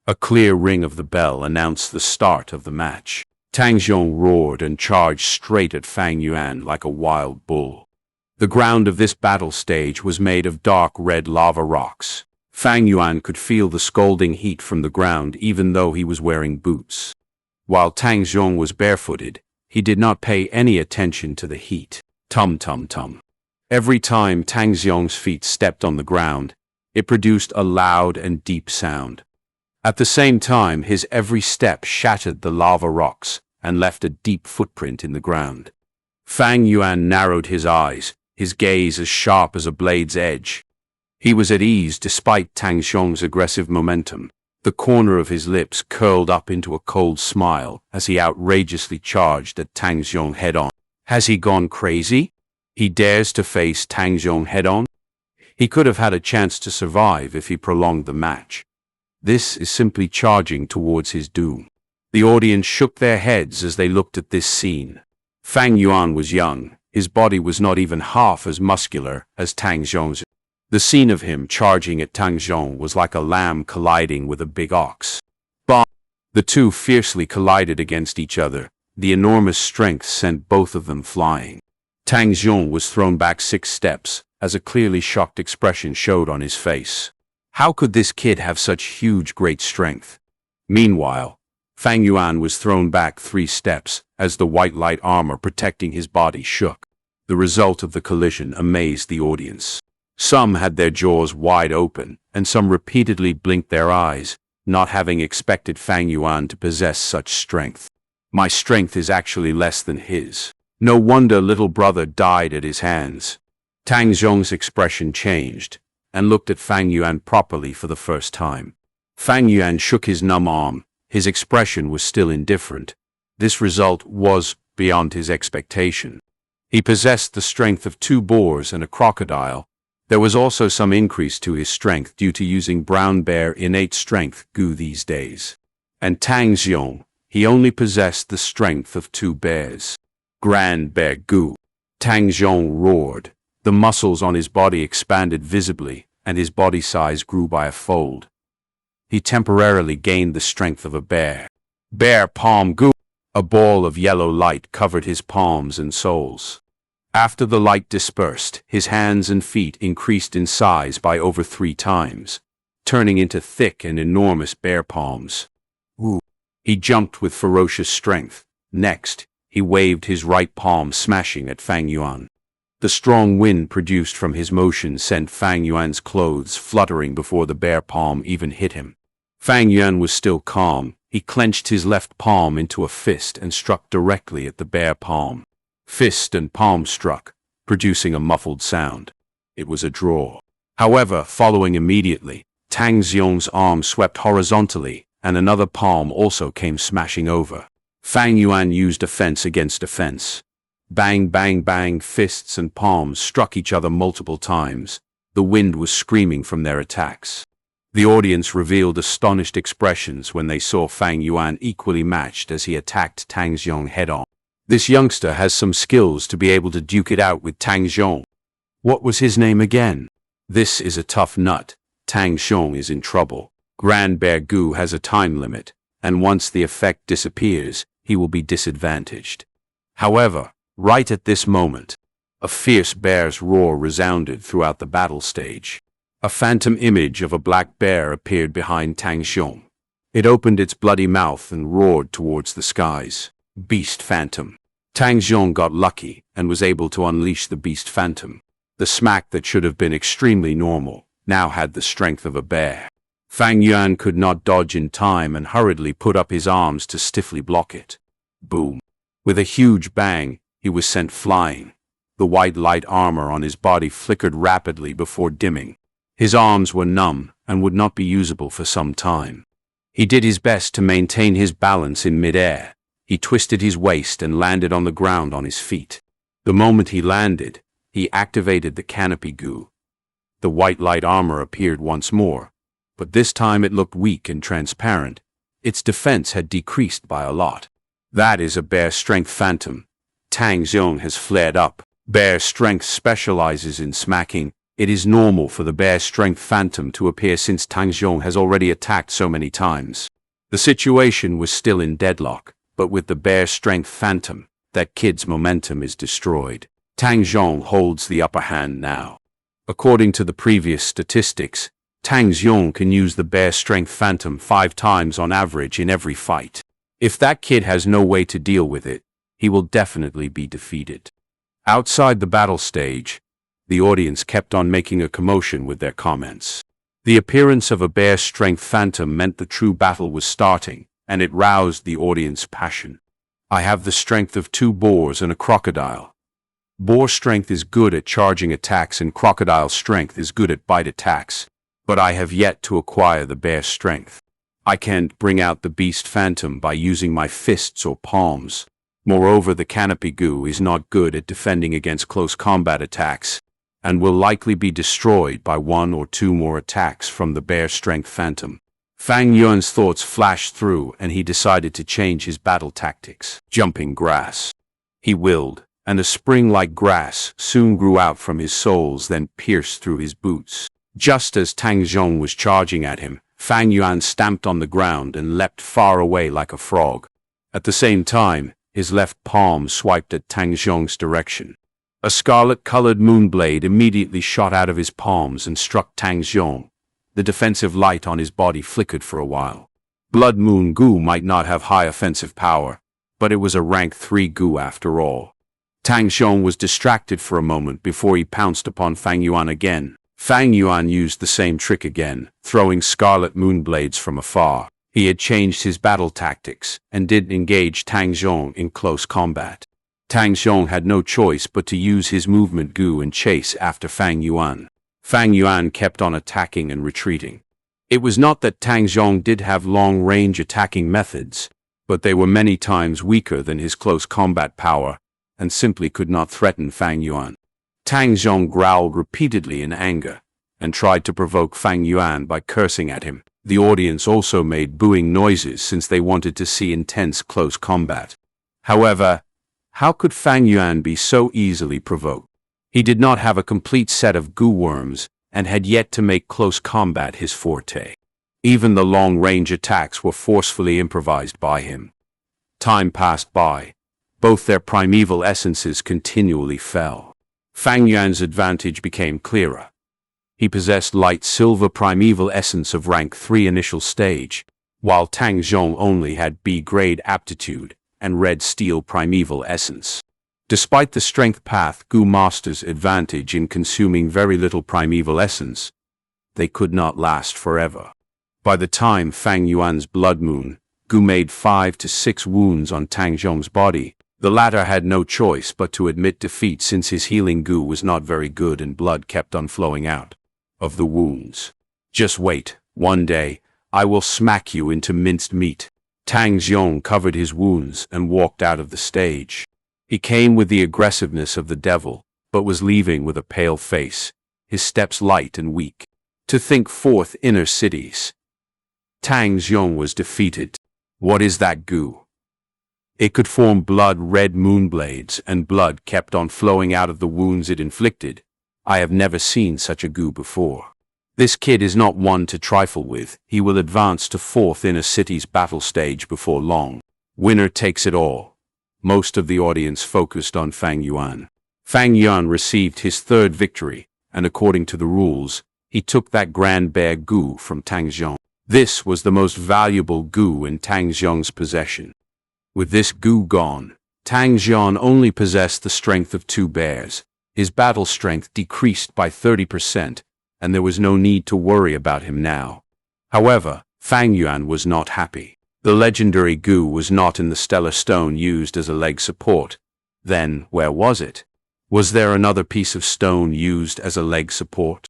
A clear ring of the bell announced the start of the match. Tang Zhong roared and charged straight at Fang Yuan like a wild bull. The ground of this battle stage was made of dark red lava rocks. Fang Yuan could feel the scalding heat from the ground even though he was wearing boots. While Tang Zhong was barefooted, he did not pay any attention to the heat. Tum-tum-tum. Every time Tang Zhong's feet stepped on the ground, it produced a loud and deep sound. At the same time, his every step shattered the lava rocks and left a deep footprint in the ground. Fang Yuan narrowed his eyes, his gaze as sharp as a blade's edge. He was at ease despite Tang Zhong's aggressive momentum. The corner of his lips curled up into a cold smile as he outrageously charged at Tang Zhong head-on. Has he gone crazy? He dares to face Tang Zhong head-on? He could have had a chance to survive if he prolonged the match. This is simply charging towards his doom. The audience shook their heads as they looked at this scene. Fang Yuan was young. His body was not even half as muscular as Tang Zhong's. The scene of him charging at Tang Zhong was like a lamb colliding with a big ox. But the two fiercely collided against each other. The enormous strength sent both of them flying. Tang Zhong was thrown back 6 steps, as a clearly shocked expression showed on his face. How could this kid have such huge, great strength? Meanwhile, Fang Yuan was thrown back 3 steps as the white light armor protecting his body shook. The result of the collision amazed the audience. Some had their jaws wide open, and some repeatedly blinked their eyes, not having expected Fang Yuan to possess such strength. My strength is actually less than his. No wonder little brother died at his hands. Tang Zhong's expression changed, and looked at Fang Yuan properly for the first time. Fang Yuan shook his numb arm. His expression was still indifferent. This result was beyond his expectation. He possessed the strength of 2 boars and a crocodile. There was also some increase to his strength due to using brown bear innate strength gu these days. And Tang Zhong, he only possessed the strength of 2 bears. Grand bear gu. Tang Zhong roared. The muscles on his body expanded visibly, and his body size grew by a fold. He temporarily gained the strength of a bear. Bear palm gu. A ball of yellow light covered his palms and soles. After the light dispersed, his hands and feet increased in size by over 3 times, turning into thick and enormous bear palms. Woo! He jumped with ferocious strength. Next, he waved his right palm, smashing at Fang Yuan. The strong wind produced from his motion sent Fang Yuan's clothes fluttering before the bear palm even hit him. Fang Yuan was still calm. He clenched his left palm into a fist and struck directly at the bear palm. Fist and palm struck, producing a muffled sound. It was a draw. However, following immediately, Tang Zhong's arm swept horizontally, and another palm also came smashing over. Fang Yuan used offense against offense. Bang, bang, bang, fists and palms struck each other multiple times. The wind was screaming from their attacks. The audience revealed astonished expressions when they saw Fang Yuan equally matched as he attacked Tang Zhong head-on. This youngster has some skills to be able to duke it out with Tang Zhong. What was his name again? This is a tough nut. Tang Zhong is in trouble. Grand Bear Gu has a time limit, and once the effect disappears, he will be disadvantaged. However, right at this moment, a fierce bear's roar resounded throughout the battle stage. A phantom image of a black bear appeared behind Tang Zhong. It opened its bloody mouth and roared towards the skies. Beast Phantom. Tang Zhong got lucky and was able to unleash the Beast Phantom. The smack that should have been extremely normal now had the strength of a bear. Fang Yuan could not dodge in time and hurriedly put up his arms to stiffly block it. Boom. With a huge bang, he was sent flying. The white light armor on his body flickered rapidly before dimming. His arms were numb and would not be usable for some time. He did his best to maintain his balance in midair. He twisted his waist and landed on the ground on his feet. The moment he landed, he activated the canopy gu. The white light armor appeared once more, but this time it looked weak and transparent. Its defense had decreased by a lot. That is a bear strength phantom. Tang Zhong has flared up. Bear strength specializes in smacking. It is normal for the bear strength phantom to appear since Tang Zhong has already attacked so many times. The situation was still in deadlock, but with the bear strength phantom, that kid's momentum is destroyed. Tang Zhong holds the upper hand now. According to the previous statistics, Tang Zhong can use the bear strength phantom 5 times on average in every fight. If that kid has no way to deal with it, he will definitely be defeated. Outside the battle stage, the audience kept on making a commotion with their comments. The appearance of a bear strength phantom meant the true battle was starting, and it roused the audience passion. I have the strength of 2 boars and a crocodile. Boar strength is good at charging attacks and crocodile strength is good at bite attacks, but I have yet to acquire the bear strength. I can't bring out the beast phantom by using my fists or palms. Moreover, the canopy gu is not good at defending against close combat attacks, and will likely be destroyed by 1 or 2 more attacks from the bear strength phantom. Fang Yuan's thoughts flashed through, and he decided to change his battle tactics. Jumping grass. He willed, and a spring-like grass soon grew out from his soles, then pierced through his boots. Just as Tang Zhong was charging at him, Fang Yuan stamped on the ground and leapt far away like a frog. At the same time, his left palm swiped at Tang Zhong's direction. A scarlet-colored moonblade immediately shot out of his palms and struck Tang Zhong. The defensive light on his body flickered for a while. Blood Moon Gu might not have high offensive power, but it was a rank 3 Gu after all. Tang Xiong was distracted for a moment before he pounced upon Fang Yuan again. Fang Yuan used the same trick again, throwing scarlet moonblades from afar. He had changed his battle tactics and didn't engage Tang Xiong in close combat. Tang Xiong had no choice but to use his movement Gu and chase after Fang Yuan. Fang Yuan kept on attacking and retreating. It was not that Tang Xiong did have long-range attacking methods, but they were many times weaker than his close combat power and simply could not threaten Fang Yuan. Tang Xiong growled repeatedly in anger and tried to provoke Fang Yuan by cursing at him. The audience also made booing noises since they wanted to see intense close combat. However, how could Fang Yuan be so easily provoked? He did not have a complete set of Gu worms and had yet to make close combat his forte. Even the long-range attacks were forcefully improvised by him. Time passed by. Both their primeval essences continually fell. Fang Yuan's advantage became clearer. He possessed light silver primeval essence of rank 3 initial stage, while Tang Xiong only had B-grade aptitude and red steel primeval essence. Despite the strength path Gu Master's advantage in consuming very little primeval essence, they could not last forever. By the time Fang Yuan's blood moon, Gu made 5 to 6 wounds on Tang Xiong's body. The latter had no choice but to admit defeat since his healing Gu was not very good and blood kept on flowing out of the wounds. Just wait, one day, I will smack you into minced meat. Tang Xiong covered his wounds and walked out of the stage. He came with the aggressiveness of the devil, but was leaving with a pale face, his steps light and weak. To think forth inner cities. Tang Xiong was defeated. What is that Gu? It could form blood-red moonblades, and blood kept on flowing out of the wounds it inflicted. I have never seen such a Gu before. This kid is not one to trifle with. He will advance to 4th inner city's battle stage before long. Winner takes it all. Most of the audience focused on Fang Yuan. Fang Yuan received his 3rd victory, and according to the rules, he took that Grand Bear Gu from Tang Xiong. This was the most valuable Gu in Tang Xiong's possession. With this Gu gone, Tang Xiong only possessed the strength of 2 bears. His battle strength decreased by 30%, and there was no need to worry about him now. However, Fang Yuan was not happy. The legendary Gu was not in the stellar stone used as a leg support. Then, where was it? Was there another piece of stone used as a leg support?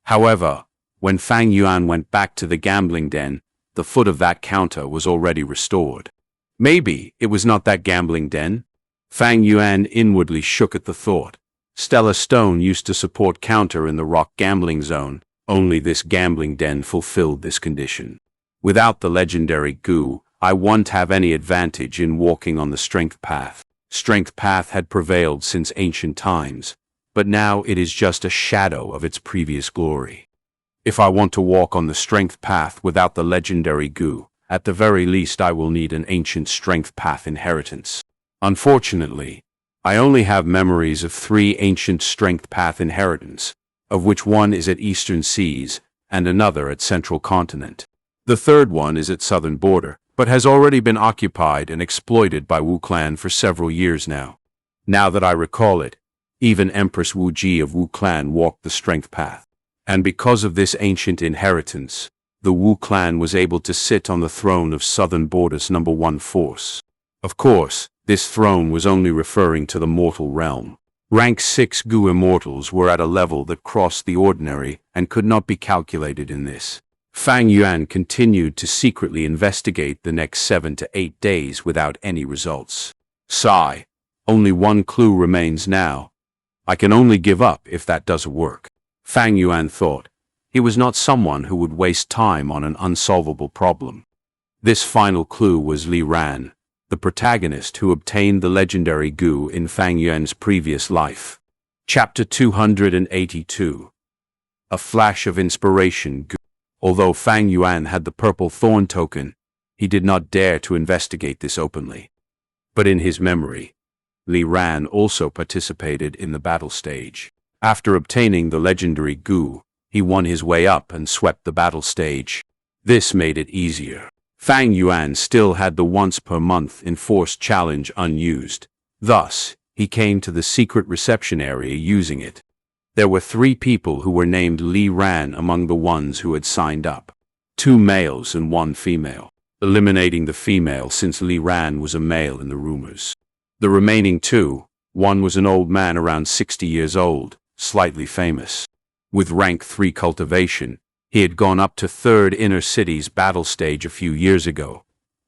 However, when Fang Yuan went back to the gambling den, the foot of that counter was already restored. Maybe it was not that gambling den? Fang Yuan inwardly shook at the thought. Stellar stone used to support counter in the rock gambling zone. Only this gambling den fulfilled this condition. Without the legendary Gu, I won't have any advantage in walking on the strength path. Strength path had prevailed since ancient times, but now it is just a shadow of its previous glory. If I want to walk on the strength path without the legendary Gu, at the very least I will need an ancient strength path inheritance. Unfortunately, I only have memories of 3 ancient strength path inheritance, of which one is at Eastern Seas and another at Central Continent. The 3rd one is at Southern Border, but has already been occupied and exploited by Wu Clan for several years now. Now that I recall it, even Empress Wu Ji of Wu Clan walked the strength path. And because of this ancient inheritance, the Wu Clan was able to sit on the throne of Southern Border's #1 force. Of course, this throne was only referring to the mortal realm. Rank 6 Gu immortals were at a level that crossed the ordinary and could not be calculated in this. Fang Yuan continued to secretly investigate the next 7 to 8 days without any results. Sigh, only one clue remains now. I can only give up if that doesn't work. Fang Yuan thought. He was not someone who would waste time on an unsolvable problem. This final clue was Li Ran, the protagonist who obtained the legendary Gu in Fang Yuan's previous life. Chapter 282. A flash of inspiration. Gu. Although Fang Yuan had the Purple Thorn Token, he did not dare to investigate this openly. But in his memory, Li Ran also participated in the battle stage. After obtaining the legendary Gu, he won his way up and swept the battle stage. This made it easier. Fang Yuan still had the once per month enforced challenge unused. Thus, he came to the secret reception area using it. There were 3 people who were named Li Ran among the ones who had signed up. 2 males and 1 female, eliminating the female since Li Ran was a male in the rumors. The remaining 2, one was an old man around 60 years old, slightly famous. With rank 3 cultivation, he had gone up to 3rd Inner City's battle stage a few years ago,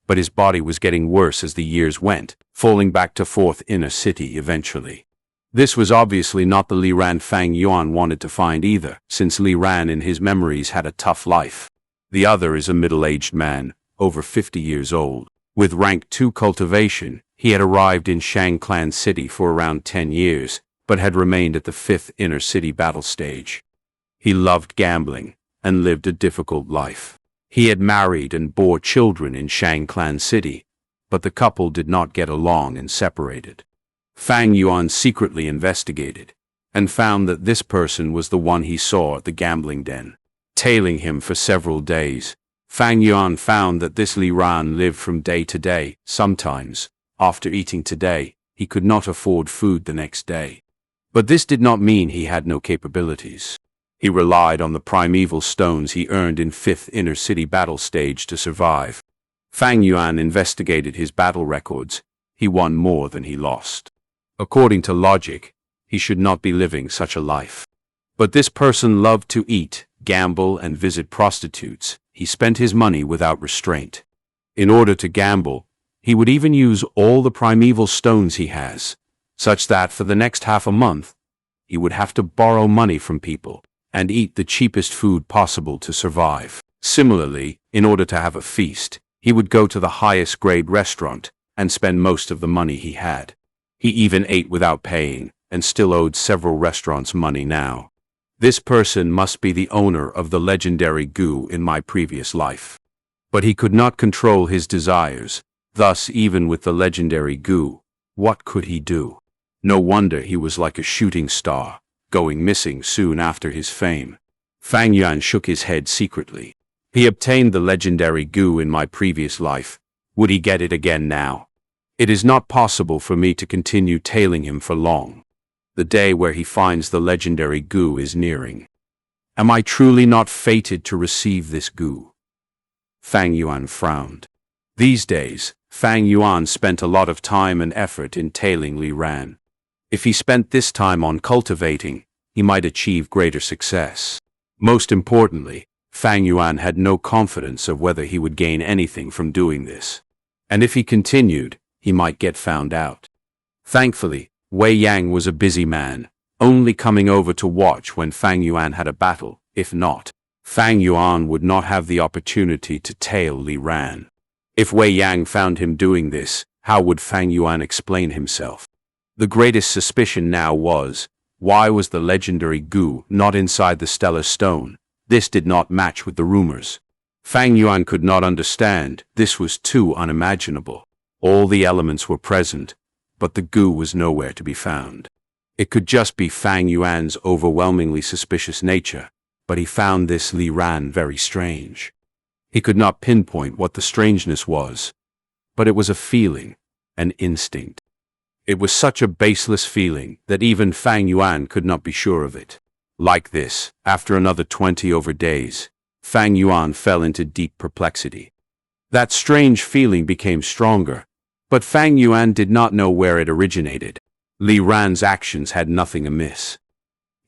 but his body was getting worse as the years went, falling back to 4th Inner City eventually. This was obviously not the Li Ran Fang Yuan wanted to find either, since Li Ran in his memories had a tough life. The other is a middle-aged man, over 50 years old. With rank 2 cultivation, he had arrived in Shang Clan City for around 10 years, but had remained at the 5th Inner City battle stage. He loved gambling and lived a difficult life. He had married and bore children in Shang Clan City, but the couple did not get along and separated. Fang Yuan secretly investigated and found that this person was the one he saw at the gambling den. Tailing him for several days, Fang Yuan found that this Li Ran lived from day to day. Sometimes, after eating today, he could not afford food the next day. But this did not mean he had no capabilities. He relied on the primeval stones he earned in 5th Inner City battle stage to survive. Fang Yuan investigated his battle records. He won more than he lost. According to logic, he should not be living such a life. But this person loved to eat, gamble, and visit prostitutes. He spent his money without restraint. In order to gamble, he would even use all the primeval stones he has, such that for the next half a month, he would have to borrow money from people and eat the cheapest food possible to survive. Similarly, in order to have a feast, he would go to the highest grade restaurant and spend most of the money he had. He even ate without paying and still owed several restaurants money now. This person must be the owner of the legendary goo in my previous life. But he could not control his desires. Thus, even with the legendary goo, what could he do? No wonder he was like a shooting star, going missing soon after his fame. Fang Yuan shook his head secretly. He obtained the legendary goo in my previous life. Would he get it again now? It is not possible for me to continue tailing him for long. The day where he finds the legendary goo is nearing. Am I truly not fated to receive this goo? Fang Yuan frowned. These days, Fang Yuan spent a lot of time and effort in tailing Li Ran. If he spent this time on cultivating, he might achieve greater success. Most importantly, Fang Yuan had no confidence of whether he would gain anything from doing this. And if he continued, he might get found out. Thankfully, Wei Yang was a busy man, only coming over to watch when Fang Yuan had a battle. If not, Fang Yuan would not have the opportunity to tail Li Ran. If Wei Yang found him doing this, how would Fang Yuan explain himself? The greatest suspicion now was, why was the legendary goo not inside the stellar stone? This did not match with the rumors. Fang Yuan could not understand. This was too unimaginable. All the elements were present, but the goo was nowhere to be found. It could just be Fang Yuan's overwhelmingly suspicious nature, but he found this Li Ran very strange. He could not pinpoint what the strangeness was, but it was a feeling, an instinct. It was such a baseless feeling that even Fang Yuan could not be sure of it. Like this, after another 20 over days, Fang Yuan fell into deep perplexity. That strange feeling became stronger, but Fang Yuan did not know where it originated. Li Ran's actions had nothing amiss.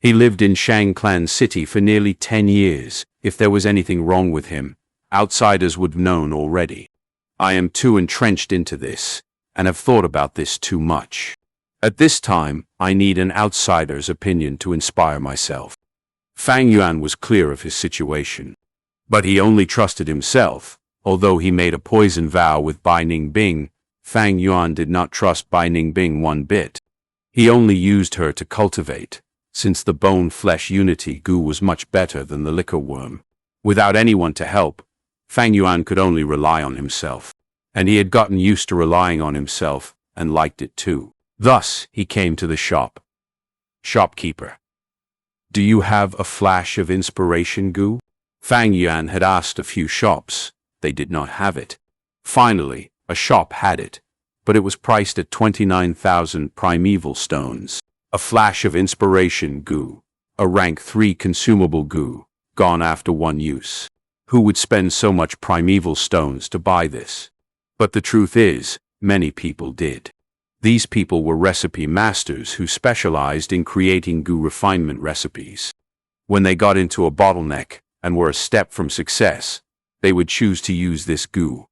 He lived in Shang Clan City for nearly 10 years. If there was anything wrong with him, outsiders would have known already. I am too entrenched into this, and have thought about this too much. At this time, I need an outsider's opinion to inspire myself. Fang Yuan was clear of his situation. But he only trusted himself. Although he made a poison vow with Bai Ningbing, Fang Yuan did not trust Bai Ningbing one bit. He only used her to cultivate, since the bone-flesh unity goo was much better than the liquor worm. Without anyone to help, Fang Yuan could only rely on himself. And he had gotten used to relying on himself, and liked it too. Thus, he came to the shop. Shopkeeper, do you have a flash of inspiration goo? Fang Yuan had asked a few shops. They did not have it. Finally, a shop had it, but it was priced at 29,000 primeval stones. A flash of inspiration goo, a rank 3 consumable goo, gone after one use. Who would spend so much primeval stones to buy this? But the truth is, many people did. These people were recipe masters who specialized in creating goo refinement recipes. When they got into a bottleneck and were a step from success, they would choose to use this goo.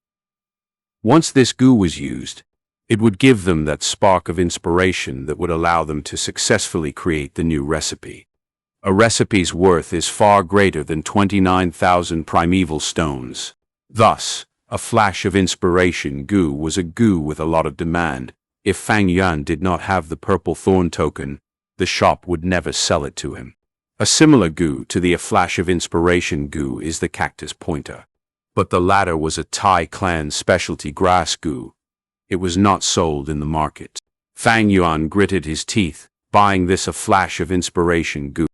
Once this goo was used, it would give them that spark of inspiration that would allow them to successfully create the new recipe. A recipe's worth is far greater than 29,000 primeval stones. Thus, a flash of inspiration goo was a goo with a lot of demand. If Fang Yuan did not have the Purple Thorn Token, the shop would never sell it to him. A similar goo to the A Flash of Inspiration goo is the Cactus Pointer. But the latter was a Thai clan specialty grass goo. It was not sold in the market. Fang Yuan gritted his teeth, buying this A Flash of Inspiration goo.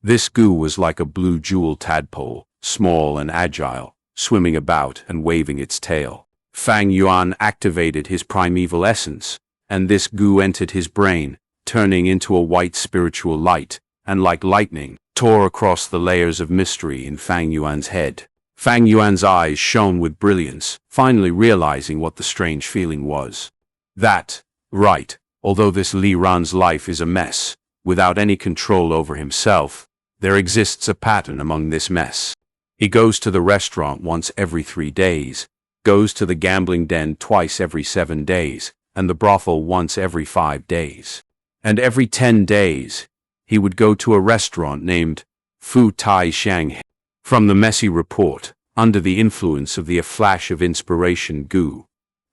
This goo was like a blue jewel tadpole, small and agile, swimming about and waving its tail. Fang Yuan activated his primeval essence, and this goo entered his brain, turning into a white spiritual light, and like lightning, tore across the layers of mystery in Fang Yuan's head. Fang Yuan's eyes shone with brilliance, finally realizing what the strange feeling was. Right, although this Li Ran's life is a mess, without any control over himself, there exists a pattern among this mess. He goes to the restaurant once every 3 days, goes to the gambling den twice every 7 days, and the brothel once every 5 days. And every 10 days, he would go to a restaurant named Fu Tai Shanghai. From the messy report, under the influence of the A Flash of Inspiration goo,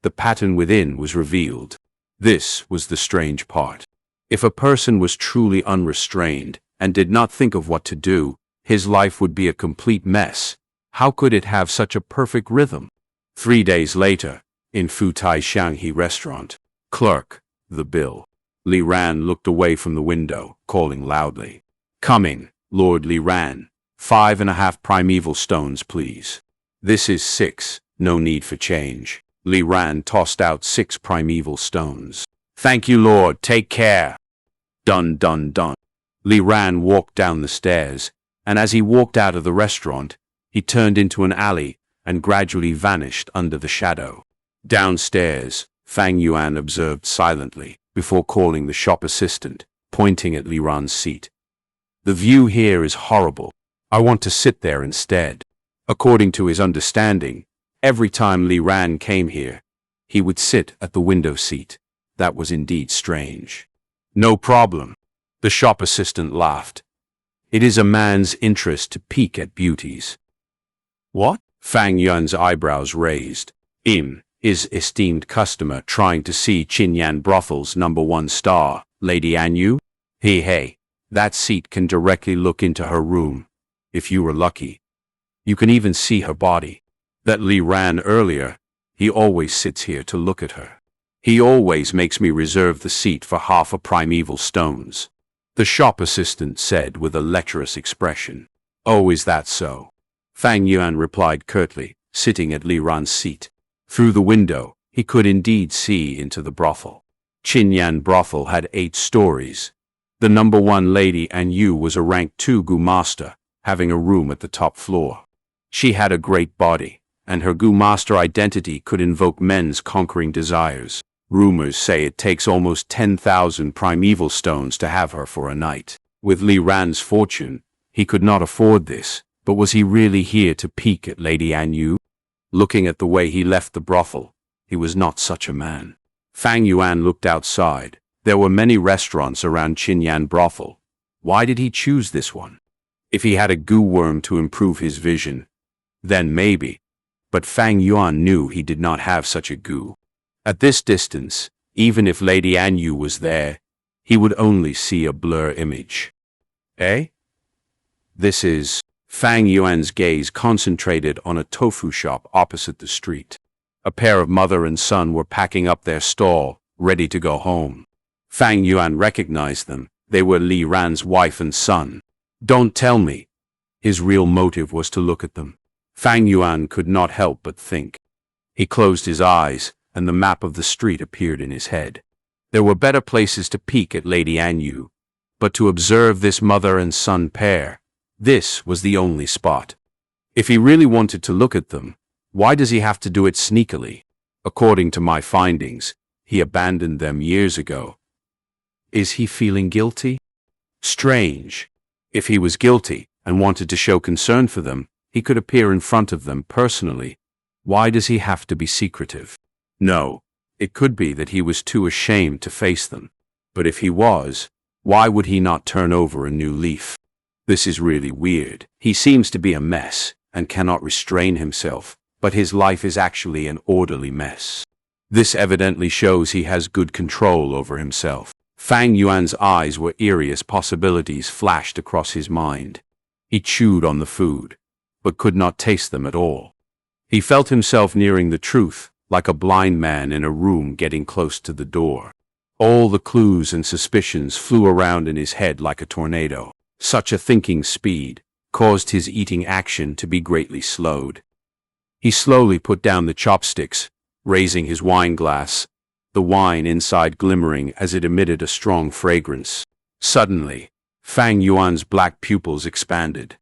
the pattern within was revealed. This was the strange part. If a person was truly unrestrained and did not think of what to do, his life would be a complete mess. How could it have such a perfect rhythm? 3 days later, in Fu Tai Shanghai restaurant, clerk, the bill. Li Ran looked away from the window, calling loudly. Coming, Lord Li Ran. 5.5 primeval stones, please. This is 6, no need for change. Li Ran tossed out 6 primeval stones. Thank you, Lord, take care. Dun dun dun. Li Ran walked down the stairs, and as he walked out of the restaurant, he turned into an alley and gradually vanished under the shadow. Downstairs, Fang Yuan observed silently, before calling the shop assistant, pointing at Li Ran's seat. The view here is horrible. I want to sit there instead. According to his understanding, every time Li Ran came here, he would sit at the window seat. That was indeed strange. No problem. The shop assistant laughed. It is a man's interest to peek at beauties. What? Fang Yuan's eyebrows raised. His esteemed customer trying to see Qinyan Brothel's #1 star, Lady Anyu? Hey, that seat can directly look into her room. If you were lucky. You can even see her body. That Li Ran earlier, he always sits here to look at her. He always makes me reserve the seat for half a primeval stones. The shop assistant said with a lecherous expression. Oh, is that so? Fang Yuan replied curtly, sitting at Li Ran's seat. Through the window, he could indeed see into the brothel. Qinyan Brothel had 8 stories. The #1 Lady Anyu was a rank 2 goo master, having a room at the top floor. She had a great body, and her goo master identity could invoke men's conquering desires. Rumors say it takes almost 10,000 primeval stones to have her for a night. With Li Ran's fortune, he could not afford this, but was he really here to peek at Lady Anyu? Looking at the way he left the brothel, he was not such a man. Fang Yuan looked outside. There were many restaurants around Qinyan Brothel. Why did he choose this one? If he had a goo worm to improve his vision, then maybe. But Fang Yuan knew he did not have such a goo. At this distance, even if Lady Anyu was there, he would only see a blur image. Eh? This is... Fang Yuan's gaze concentrated on a tofu shop opposite the street. A pair of mother and son were packing up their stall, ready to go home. Fang Yuan recognized them. They were Li Ran's wife and son. Don't tell me. His real motive was to look at them. Fang Yuan could not help but think. He closed his eyes, and the map of the street appeared in his head. There were better places to peek at Lady Anyu, but to observe this mother and son pair, this was the only spot. If he really wanted to look at them, why does he have to do it sneakily? According to my findings, he abandoned them years ago. Is he feeling guilty? Strange. If he was guilty and wanted to show concern for them, he could appear in front of them personally. Why does he have to be secretive? No, it could be that he was too ashamed to face them. But if he was, why would he not turn over a new leaf? This is really weird. He seems to be a mess and cannot restrain himself, but his life is actually an orderly mess. This evidently shows he has good control over himself. Fang Yuan's eyes were eerie as possibilities flashed across his mind. He chewed on the food, but could not taste them at all. He felt himself nearing the truth, like a blind man in a room getting close to the door. All the clues and suspicions flew around in his head like a tornado. Such a thinking speed caused his eating action to be greatly slowed. He slowly put down the chopsticks, raising his wine glass, the wine inside glimmering as it emitted a strong fragrance. Suddenly, Fang Yuan's black pupils expanded.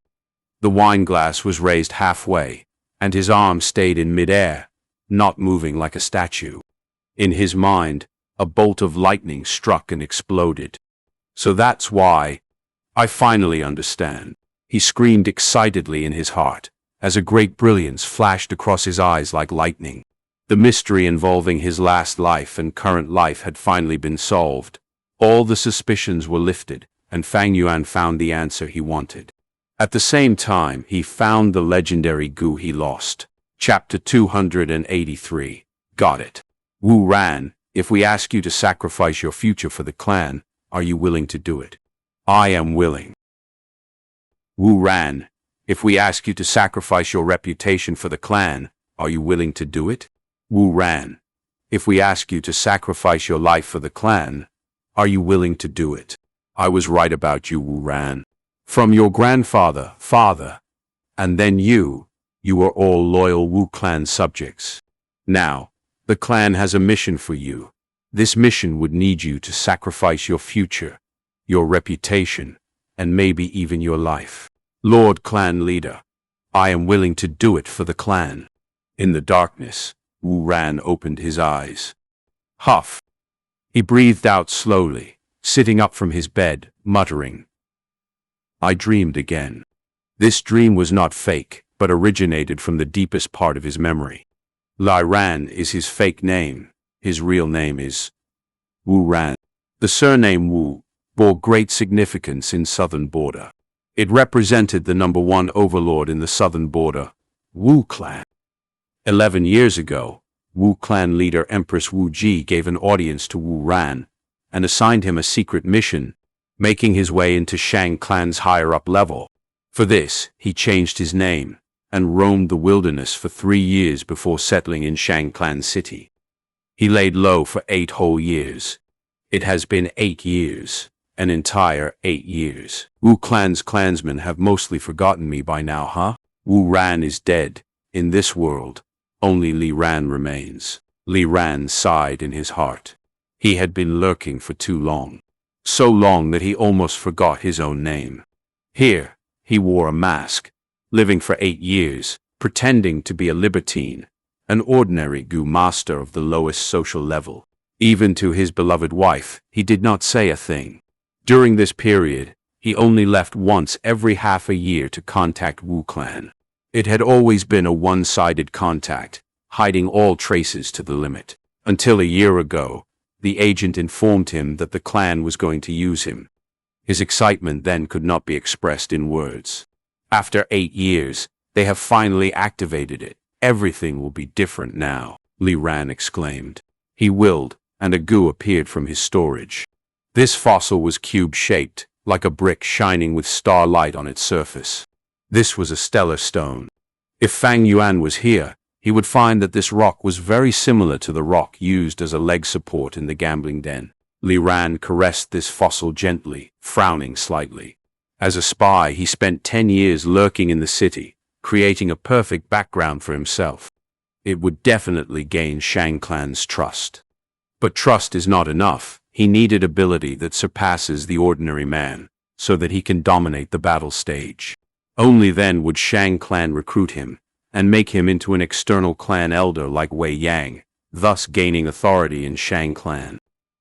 The wine glass was raised halfway, and his arm stayed in midair, not moving like a statue. In his mind, a bolt of lightning struck and exploded. So that's why. I finally understand. He screamed excitedly in his heart, as a great brilliance flashed across his eyes like lightning. The mystery involving his last life and current life had finally been solved. All the suspicions were lifted, and Fang Yuan found the answer he wanted. At the same time, he found the legendary goo he lost. Chapter 283. Got it. Wu Ran, if we ask you to sacrifice your future for the clan, are you willing to do it? I am willing. Wu Ran, if we ask you to sacrifice your reputation for the clan, are you willing to do it? Wu Ran, if we ask you to sacrifice your life for the clan, are you willing to do it? I was right about you, Wu Ran. From your grandfather, father, and then you are all loyal Wu clan subjects. Now, the clan has a mission for you. This mission would need you to sacrifice your future, your reputation, and maybe even your life. Lord Clan Leader, I am willing to do it for the clan. In the darkness, Wu Ran opened his eyes. Huff. He breathed out slowly, sitting up from his bed, muttering. I dreamed again. This dream was not fake, but originated from the deepest part of his memory. Lai Ran is his fake name. His real name is Wu Ran. The surname Wu bore great significance in southern border. It represented the #1 overlord in the southern border, Wu clan. 11 years ago, Wu clan leader Empress Wu Ji gave an audience to Wu Ran and assigned him a secret mission, making his way into Shang Clan's higher-up level. For this, he changed his name and roamed the wilderness for 3 years before settling in Shang Clan City. He laid low for 8 whole years. It has been 8 years, an entire 8 years. Wu clan's clansmen have mostly forgotten me by now, huh? Wu Ran is dead. In this world, only Li Ran remains. Li Ran sighed in his heart. He had been lurking for too long. So long that he almost forgot his own name. Here, he wore a mask, living for 8 years, pretending to be a libertine, an ordinary Gu master of the lowest social level. Even to his beloved wife, he did not say a thing. During this period, he only left once every half a year to contact Wu clan. It had always been a one-sided contact, hiding all traces to the limit. Until a year ago, the agent informed him that the clan was going to use him. His excitement then could not be expressed in words. After 8 years, they have finally activated it. Everything will be different now, Li Ran exclaimed. He willed, and a goo appeared from his storage. This fossil was cube-shaped, like a brick shining with starlight on its surface. This was a stellar stone. If Fang Yuan was here, he would find that this rock was very similar to the rock used as a leg support in the gambling den. Li Ran caressed this fossil gently, frowning slightly. As a spy, he spent 10 years lurking in the city, creating a perfect background for himself. It would definitely gain Shang Clan's trust. But trust is not enough. He needed ability that surpasses the ordinary man, so that he can dominate the battle stage. Only then would Shang Clan recruit him, and make him into an external clan elder like Wei Yang, thus gaining authority in Shang Clan.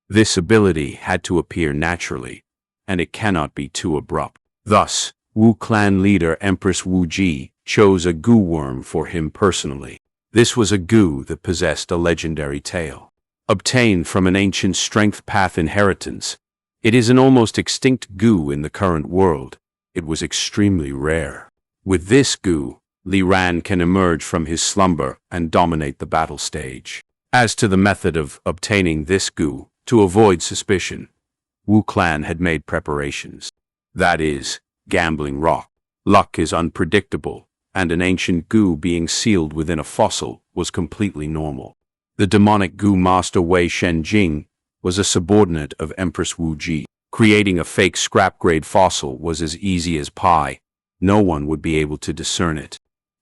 This ability had to appear naturally, and it cannot be too abrupt. Thus, Wu clan leader Empress Wu Ji chose a goo worm for him personally. This was a goo that possessed a legendary tail. Obtained from an ancient strength path inheritance, it is an almost extinct goo in the current world. It was extremely rare. With this goo, Li Ran can emerge from his slumber and dominate the battle stage. As to the method of obtaining this goo, to avoid suspicion, Wu clan had made preparations. That is, gambling rock. Luck is unpredictable, and an ancient goo being sealed within a fossil was completely normal. The demonic goo master Wei Shenjing was a subordinate of Empress Wu Ji. Creating a fake scrap-grade fossil was as easy as pie. No one would be able to discern it.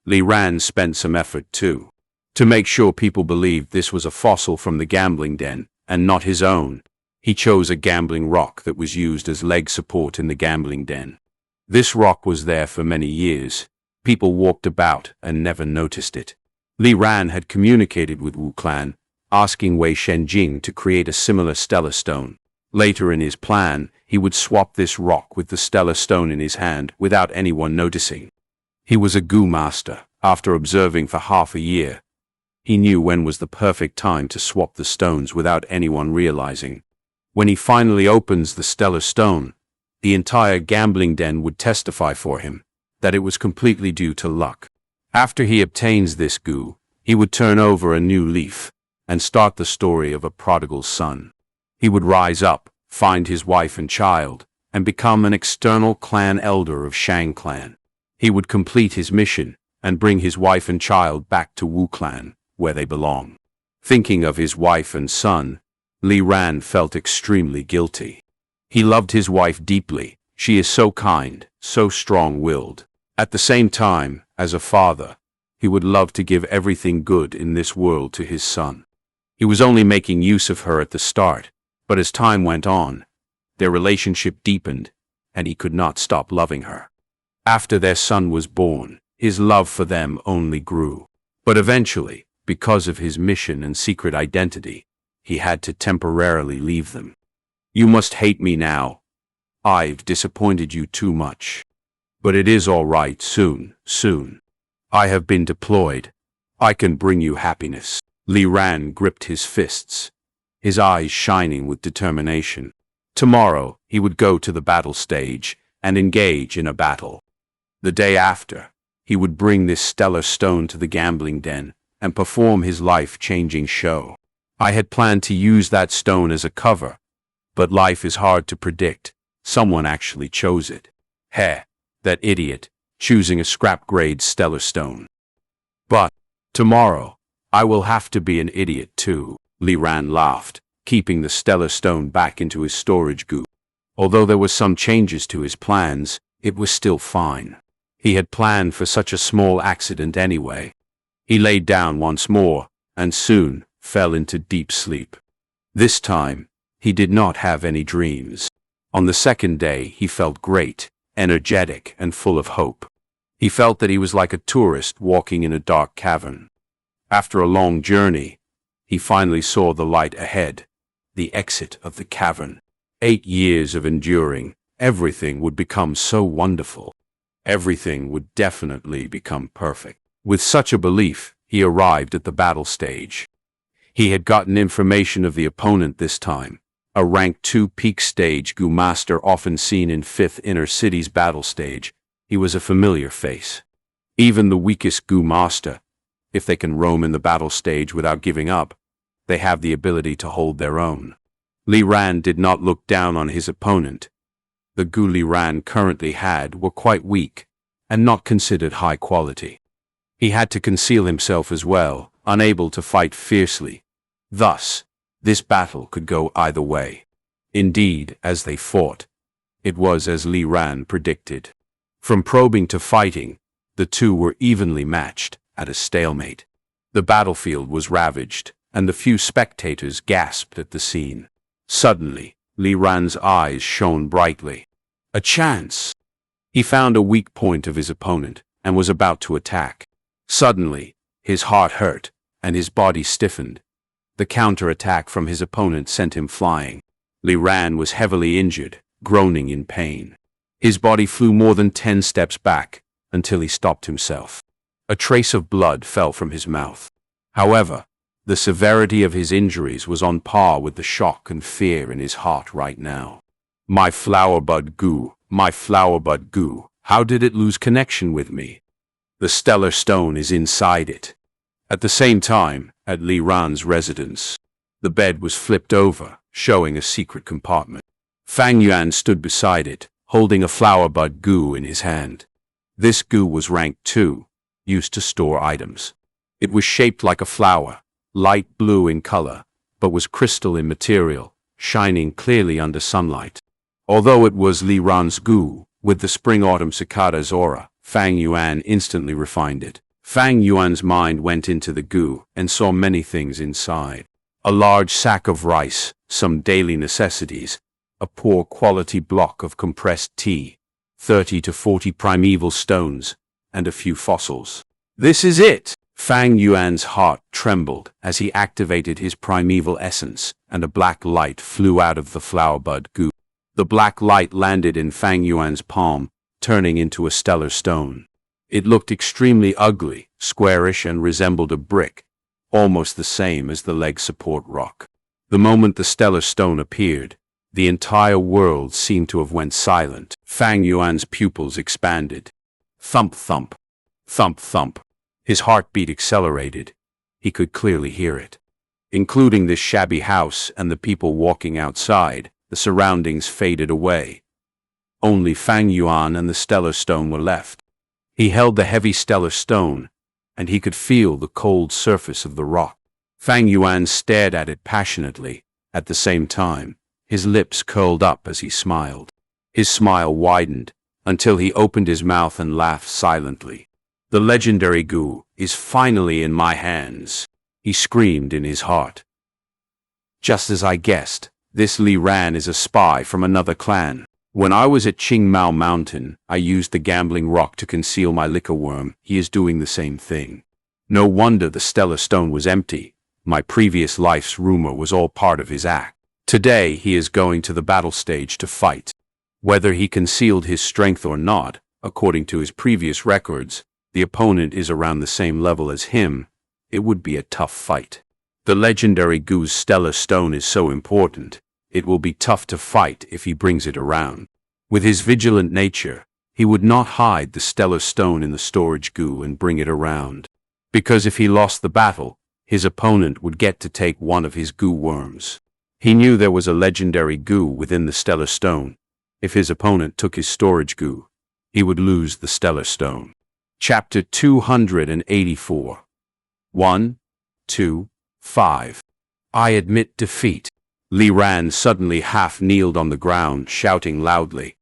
Li Ran spent some effort too. To make sure people believed this was a fossil from the gambling den, and not his own, he chose a gambling rock that was used as leg support in the gambling den. This rock was there for many years. People walked about and never noticed it. Li Ran had communicated with Wu clan, asking Wei Shenjing to create a similar stellar stone. Later in his plan, he would swap this rock with the stellar stone in his hand without anyone noticing. He was a goo master. After observing for half a year, he knew when was the perfect time to swap the stones without anyone realizing. When he finally opens the stellar stone, the entire gambling den would testify for him that it was completely due to luck. After he obtains this goo, he would turn over a new leaf and start the story of a prodigal son. He would rise up, find his wife and child, and become an external clan elder of Shang Clan. He would complete his mission and bring his wife and child back to Wu clan, where they belong. Thinking of his wife and son, Li Ran felt extremely guilty. He loved his wife deeply. She is so kind, so strong-willed. At the same time, as a father, he would love to give everything good in this world to his son. He was only making use of her at the start, but as time went on, their relationship deepened, and he could not stop loving her. After their son was born, his love for them only grew. But eventually, because of his mission and secret identity, he had to temporarily leave them. "You must hate me now. I've disappointed you too much. But it is all right soon. I have been deployed. I can bring you happiness." Li Ran gripped his fists, his eyes shining with determination. Tomorrow, he would go to the battle stage and engage in a battle. The day after, he would bring this stellar stone to the gambling den and perform his life-changing show. I had planned to use that stone as a cover, but life is hard to predict. Someone actually chose it. Heh, that idiot, choosing a scrap-grade stellar stone. But, tomorrow, I will have to be an idiot too. Li Ran laughed, keeping the stellar stone back into his storage goo. Although there were some changes to his plans, it was still fine. He had planned for such a small accident anyway. He laid down once more, and soon fell into deep sleep. This time, he did not have any dreams. On the second day, he felt great, energetic, and full of hope. He felt that he was like a tourist walking in a dark cavern. After a long journey, he finally saw the light ahead, the exit of the cavern. 8 years of enduring, everything would become so wonderful. Everything would definitely become perfect. With such a belief, he arrived at the battle stage. He had gotten information of the opponent this time, a rank 2 peak stage goo master often seen in 5th Inner City's battle stage. He was a familiar face. Even the weakest goo master, if they can roam in the battle stage without giving up, they have the ability to hold their own. Li Ran did not look down on his opponent. The goo Li Ran currently had were quite weak, and not considered high quality. He had to conceal himself as well, unable to fight fiercely. Thus, this battle could go either way. Indeed, as they fought, it was as Li Ran predicted. From probing to fighting, the two were evenly matched, at a stalemate. The battlefield was ravaged, and the few spectators gasped at the scene. Suddenly, Li Ran's eyes shone brightly. A chance! He found a weak point of his opponent and was about to attack. Suddenly, his heart hurt, and his body stiffened. The counterattack from his opponent sent him flying. Li Ran was heavily injured, groaning in pain. His body flew more than 10 steps back, until he stopped himself. A trace of blood fell from his mouth. However, the severity of his injuries was on par with the shock and fear in his heart right now. My flowerbud goo, my flowerbud goo, how did it lose connection with me? The stellar stone is inside it. At the same time, at Li Ran's residence, the bed was flipped over, showing a secret compartment. Fang Yuan stood beside it, holding a flowerbud goo in his hand. This goo was ranked 2, used to store items. It was shaped like a flower, light blue in color, but was crystal in material, shining clearly under sunlight. Although it was Li Ran's goo, with the spring-autumn cicada's aura, Fang Yuan instantly refined it. Fang Yuan's mind went into the goo and saw many things inside. A large sack of rice, some daily necessities, a poor quality block of compressed tea, 30 to 40 primeval stones, and a few fossils. This is it! Fang Yuan's heart trembled as he activated his primeval essence, and a black light flew out of the flowerbud goo. The black light landed in Fang Yuan's palm, turning into a stellar stone. It looked extremely ugly, squarish, and resembled a brick, almost the same as the leg support rock. The moment the stellar stone appeared, the entire world seemed to have went silent. Fang Yuan's pupils expanded. Thump thump. Thump thump. His heartbeat accelerated. He could clearly hear it. Including this shabby house and the people walking outside, the surroundings faded away. Only Fang Yuan and the stellar stone were left. He held the heavy stellar stone, and he could feel the cold surface of the rock. Fang Yuan stared at it passionately. At the same time, his lips curled up as he smiled. His smile widened, until he opened his mouth and laughed silently. The legendary goo is finally in my hands, he screamed in his heart. Just as I guessed, this Li Ran is a spy from another clan. When I was at Qingmao Mountain, I used the gambling rock to conceal my liquor worm. He is doing the same thing. No wonder the stellar stone was empty. My previous life's rumor was all part of his act. Today he is going to the battle stage to fight. Whether he concealed his strength or not, according to his previous records, the opponent is around the same level as him. It would be a tough fight. The legendary goo's stellar stone is so important. It will be tough to fight if he brings it around. With his vigilant nature, he would not hide the stellar stone in the storage goo and bring it around. Because if he lost the battle, his opponent would get to take one of his goo worms. He knew there was a legendary goo within the stellar stone. If his opponent took his storage goo, he would lose the stellar stone. Chapter 284. 1, 2, 5. I admit defeat. Li Ran suddenly half-kneeled on the ground, shouting loudly.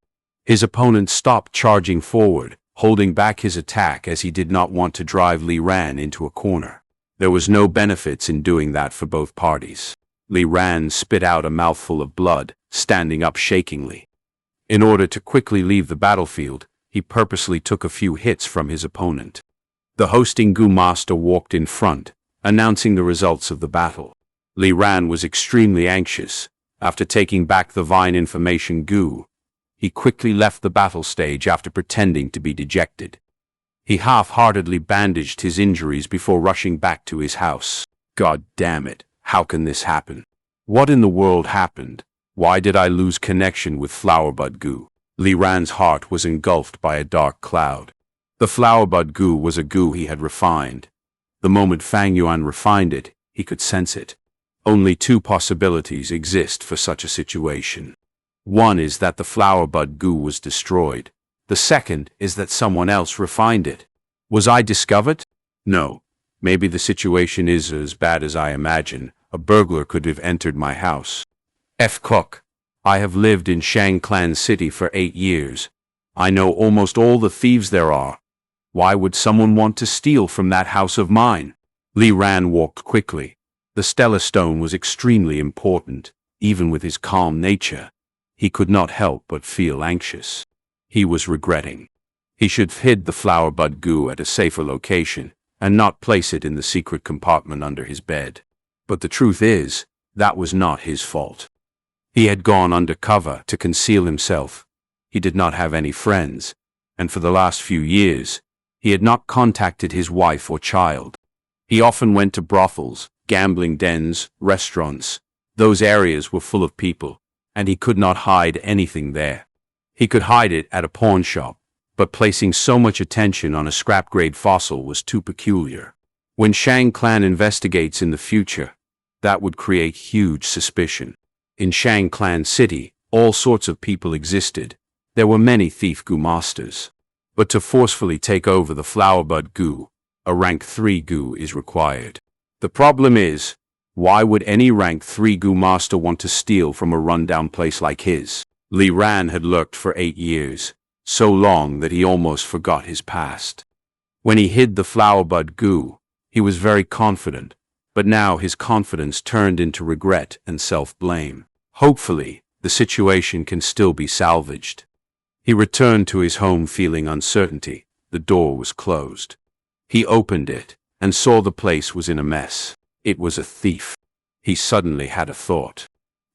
His opponent stopped charging forward, holding back his attack as he did not want to drive Li Ran into a corner. There was no benefits in doing that for both parties. Li Ran spit out a mouthful of blood, standing up shakingly. In order to quickly leave the battlefield, he purposely took a few hits from his opponent. The hosting goo master walked in front, announcing the results of the battle. Li Ran was extremely anxious. After taking back the Vine information goo, he quickly left the battle stage after pretending to be dejected. He half-heartedly bandaged his injuries before rushing back to his house. God damn it, how can this happen? What in the world happened? Why did I lose connection with flowerbud goo? Li Ran's heart was engulfed by a dark cloud. The flowerbud goo was a goo he had refined. The moment Fang Yuan refined it, he could sense it. Only two possibilities exist for such a situation. One is that the flowerbud goo was destroyed. The second is that someone else refined it. Was I discovered? No. Maybe the situation is as bad as I imagine. A burglar could have entered my house. Cook. I have lived in Shang Clan City for 8 years. I know almost all the thieves there are. Why would someone want to steal from that house of mine? Li Ran walked quickly. The stellar stone was extremely important, even with his calm nature. He could not help but feel anxious. He was regretting. He should have hid the flower bud goo at a safer location, and not place it in the secret compartment under his bed. But the truth is, that was not his fault. He had gone undercover to conceal himself. He did not have any friends, and for the last few years, he had not contacted his wife or child. He often went to brothels, gambling dens, restaurants. Those areas were full of people, and he could not hide anything there. He could hide it at a pawn shop, but placing so much attention on a scrap-grade fossil was too peculiar. When Shang Clan investigates in the future, that would create huge suspicion. In Shang Clan City, all sorts of people existed. There were many thief goo masters. But to forcefully take over the flower bud goo, a rank 3 goo is required. The problem is, why would any rank 3 goo master want to steal from a rundown place like his? Li Ran had lurked for 8 years, so long that he almost forgot his past. When he hid the flower bud goo, he was very confident, but now his confidence turned into regret and self-blame. Hopefully, the situation can still be salvaged. He returned to his home feeling uncertainty. The door was closed. He opened it and saw the place was in a mess. It was a thief. He suddenly had a thought.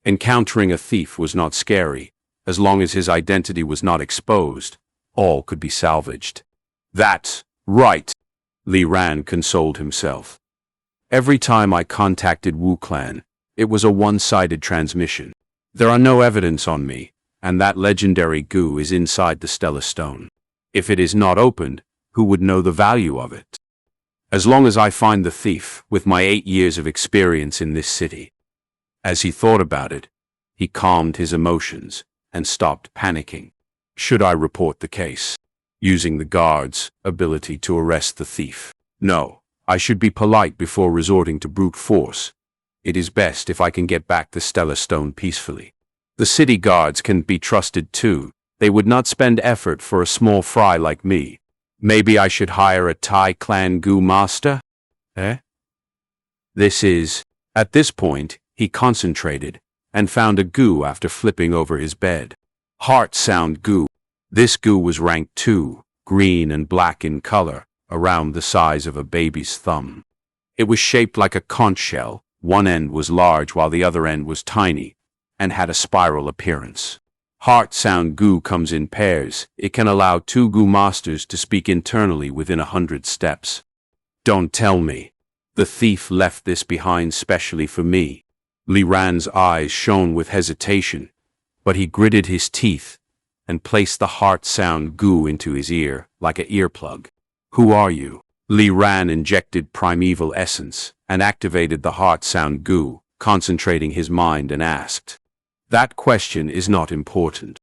Encountering a thief was not scary. As long as his identity was not exposed, all could be salvaged. That's right, Li Ran consoled himself. Every time I contacted Wu Clan, it was a one-sided transmission. There are no evidence on me, and that legendary goo is inside the stellar stone. If it is not opened, who would know the value of it? As long as I find the thief, with my 8 years of experience in this city. As he thought about it, he calmed his emotions and stopped panicking. Should I report the case? Using the guard's ability to arrest the thief? No, I should be polite before resorting to brute force. It is best if I can get back the stellar stone peacefully. The city guards can be trusted too. They would not spend effort for a small fry like me. Maybe I should hire a Thai clan goo master? At this point, he concentrated and found a goo after flipping over his bed. Heart sound goo. This goo was rank 2, green and black in color, around the size of a baby's thumb. It was shaped like a conch shell. One end was large while the other end was tiny, and had a spiral appearance. Heart sound goo comes in pairs. It can allow 2 goo masters to speak internally within 100 steps. Don't tell me. The thief left this behind specially for me. Li Ran's eyes shone with hesitation, but he gritted his teeth and placed the heart sound goo into his ear like an earplug. Who are you? Li Ran injected primeval essence and activated the heart sound goo, concentrating his mind, and asked. That question is not important.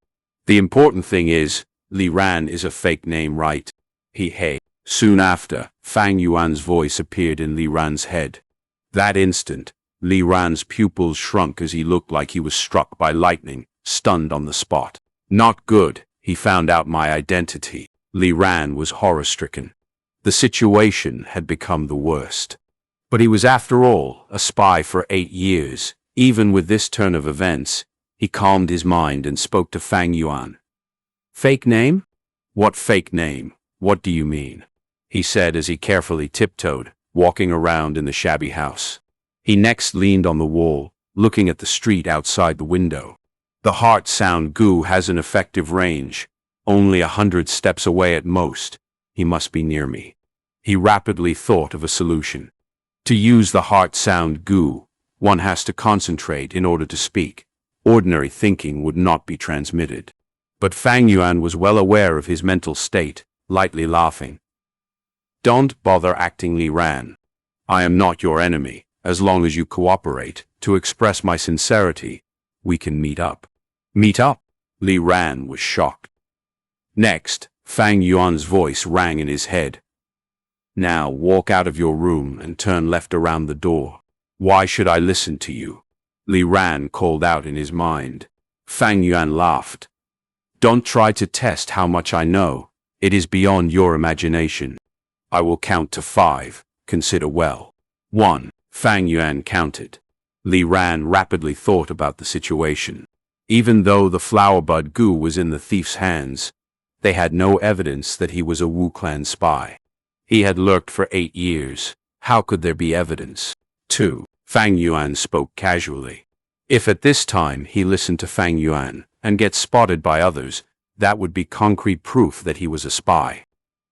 The important thing is, Li Ran is a fake name, right? Hey. Soon after, Fang Yuan's voice appeared in Li Ran's head. That instant, Li Ran's pupils shrunk as he looked like he was struck by lightning, stunned on the spot. Not good, he found out my identity. Li Ran was horror-stricken. The situation had become the worst. But he was, after all, a spy for 8 years. Even with this turn of events, he calmed his mind and spoke to Fang Yuan. Fake name? What fake name? What do you mean? He said as he carefully tiptoed, walking around in the shabby house. He next leaned on the wall, looking at the street outside the window. The heart sound goo has an effective range, only 100 steps away at most. He must be near me. He rapidly thought of a solution. To use the heart sound goo, one has to concentrate in order to speak. Ordinary thinking would not be transmitted. But Fang Yuan was well aware of his mental state, lightly laughing. Don't bother acting, Li Ran. I am not your enemy. As long as you cooperate, to express my sincerity, we can meet up. Meet up? Li Ran was shocked. Next, Fang Yuan's voice rang in his head. Now walk out of your room and turn left around the door. Why should I listen to you? Li Ran called out in his mind. Fang Yuan laughed. Don't try to test how much I know. It is beyond your imagination. I will count to 5. Consider well. 1. Fang Yuan counted. Li Ran rapidly thought about the situation. Even though the flower bud goo was in the thief's hands, they had no evidence that he was a Wu clan spy. He had lurked for 8 years. How could there be evidence? 2. Fang Yuan spoke casually. If at this time he listened to Fang Yuan and gets spotted by others, that would be concrete proof that he was a spy.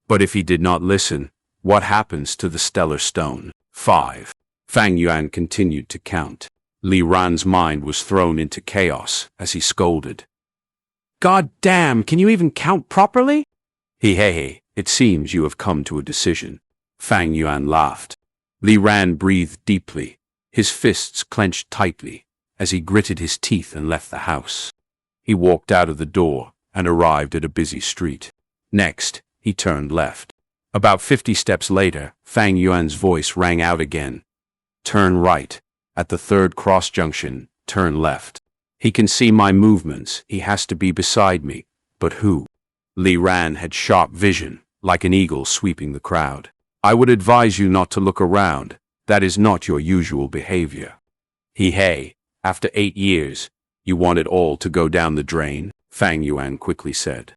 But if he did not listen, what happens to the stellar stone? 5. Fang Yuan continued to count. Li Ran's mind was thrown into chaos as he scolded. God damn, can you even count properly? Hey, it seems you have come to a decision. Fang Yuan laughed. Li Ran breathed deeply, his fists clenched tightly, as he gritted his teeth and left the house. He walked out of the door and arrived at a busy street. Next, he turned left. About 50 steps later, Fang Yuan's voice rang out again. Turn right. At the third cross junction, turn left. He can see my movements. He has to be beside me. But who? Li Ran had sharp vision, like an eagle sweeping the crowd. I would advise you not to look around. That is not your usual behavior. Hey, after 8 years, you want it all to go down the drain? Fang Yuan quickly said.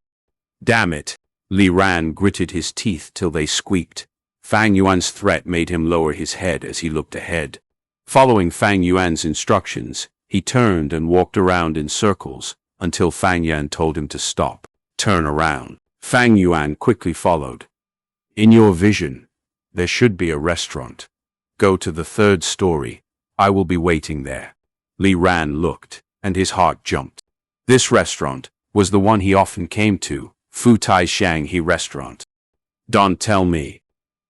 Damn it. Li Ran gritted his teeth till they squeaked. Fang Yuan's threat made him lower his head as he looked ahead. Following Fang Yuan's instructions, he turned and walked around in circles until Fang Yuan told him to stop. Turn around. Fang Yuan quickly followed. In your vision, there should be a restaurant. Go to the 3rd story. I will be waiting there. Li Ran looked, and his heart jumped. This restaurant was the one he often came to, Fu Tai Shang He Restaurant. Don't tell me.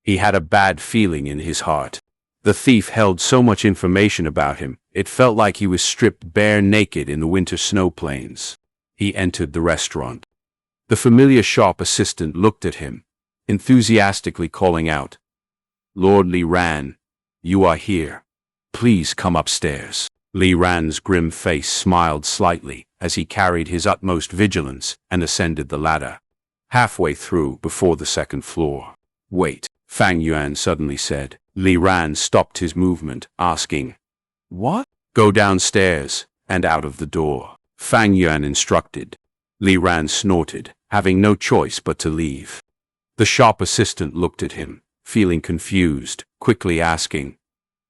He had a bad feeling in his heart. The thief held so much information about him, it felt like he was stripped bare naked in the winter snow plains. He entered the restaurant. The familiar shop assistant looked at him, enthusiastically calling out, Lord Li Ran, you are here. Please come upstairs. Li Ran's grim face smiled slightly as he carried his utmost vigilance and ascended the ladder. Halfway through, before the 2nd floor. Wait, Fang Yuan suddenly said. Li Ran stopped his movement, asking, What? Go downstairs and out of the door. Fang Yuan instructed. Li Ran snorted, having no choice but to leave. The shop assistant looked at him, feeling confused, quickly asking,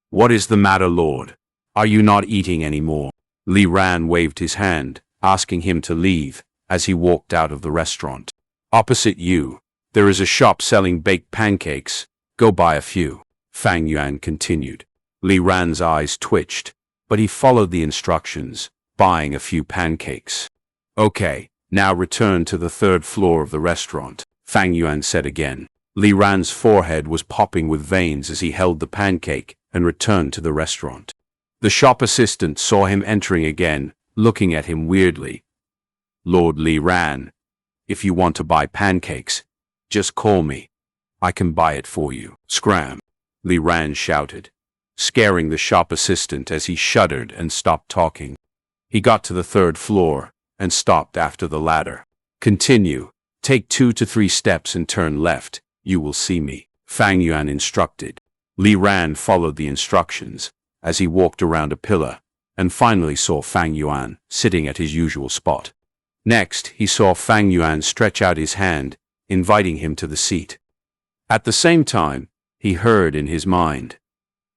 What is the matter, Lord? Are you not eating anymore? Li Ran waved his hand, asking him to leave, as he walked out of the restaurant. Opposite you, there is a shop selling baked pancakes. Go buy a few. Fang Yuan continued. Li Ran's eyes twitched, but he followed the instructions, buying a few pancakes. Okay, now return to the 3rd floor of the restaurant, Fang Yuan said again. Li Ran's forehead was popping with veins as he held the pancake and returned to the restaurant. The shop assistant saw him entering again, looking at him weirdly. Lord Li Ran, if you want to buy pancakes, just call me. I can buy it for you. Scram! Li Ran shouted, scaring the shop assistant as he shuddered and stopped talking. He got to the 3rd floor and stopped after the ladder. Continue. Take 2 to 3 steps and turn left. You will see me, Fang Yuan instructed. Li Ran followed the instructions as he walked around a pillar and finally saw Fang Yuan sitting at his usual spot. Next, he saw Fang Yuan stretch out his hand, inviting him to the seat. At the same time, he heard in his mind,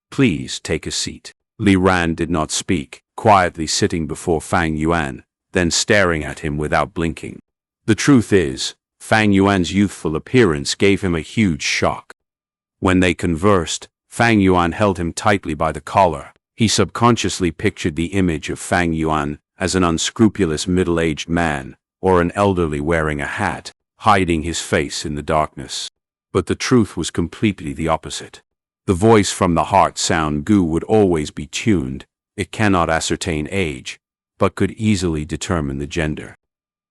Please take a seat. Li Ran did not speak, quietly sitting before Fang Yuan, then staring at him without blinking. The truth is, Fang Yuan's youthful appearance gave him a huge shock. When they conversed, Fang Yuan held him tightly by the collar. He subconsciously pictured the image of Fang Yuan as an unscrupulous middle-aged man, or an elderly wearing a hat, hiding his face in the darkness. But the truth was completely the opposite. The voice from the heart sound goo would always be tuned. It cannot ascertain age, but could easily determine the gender.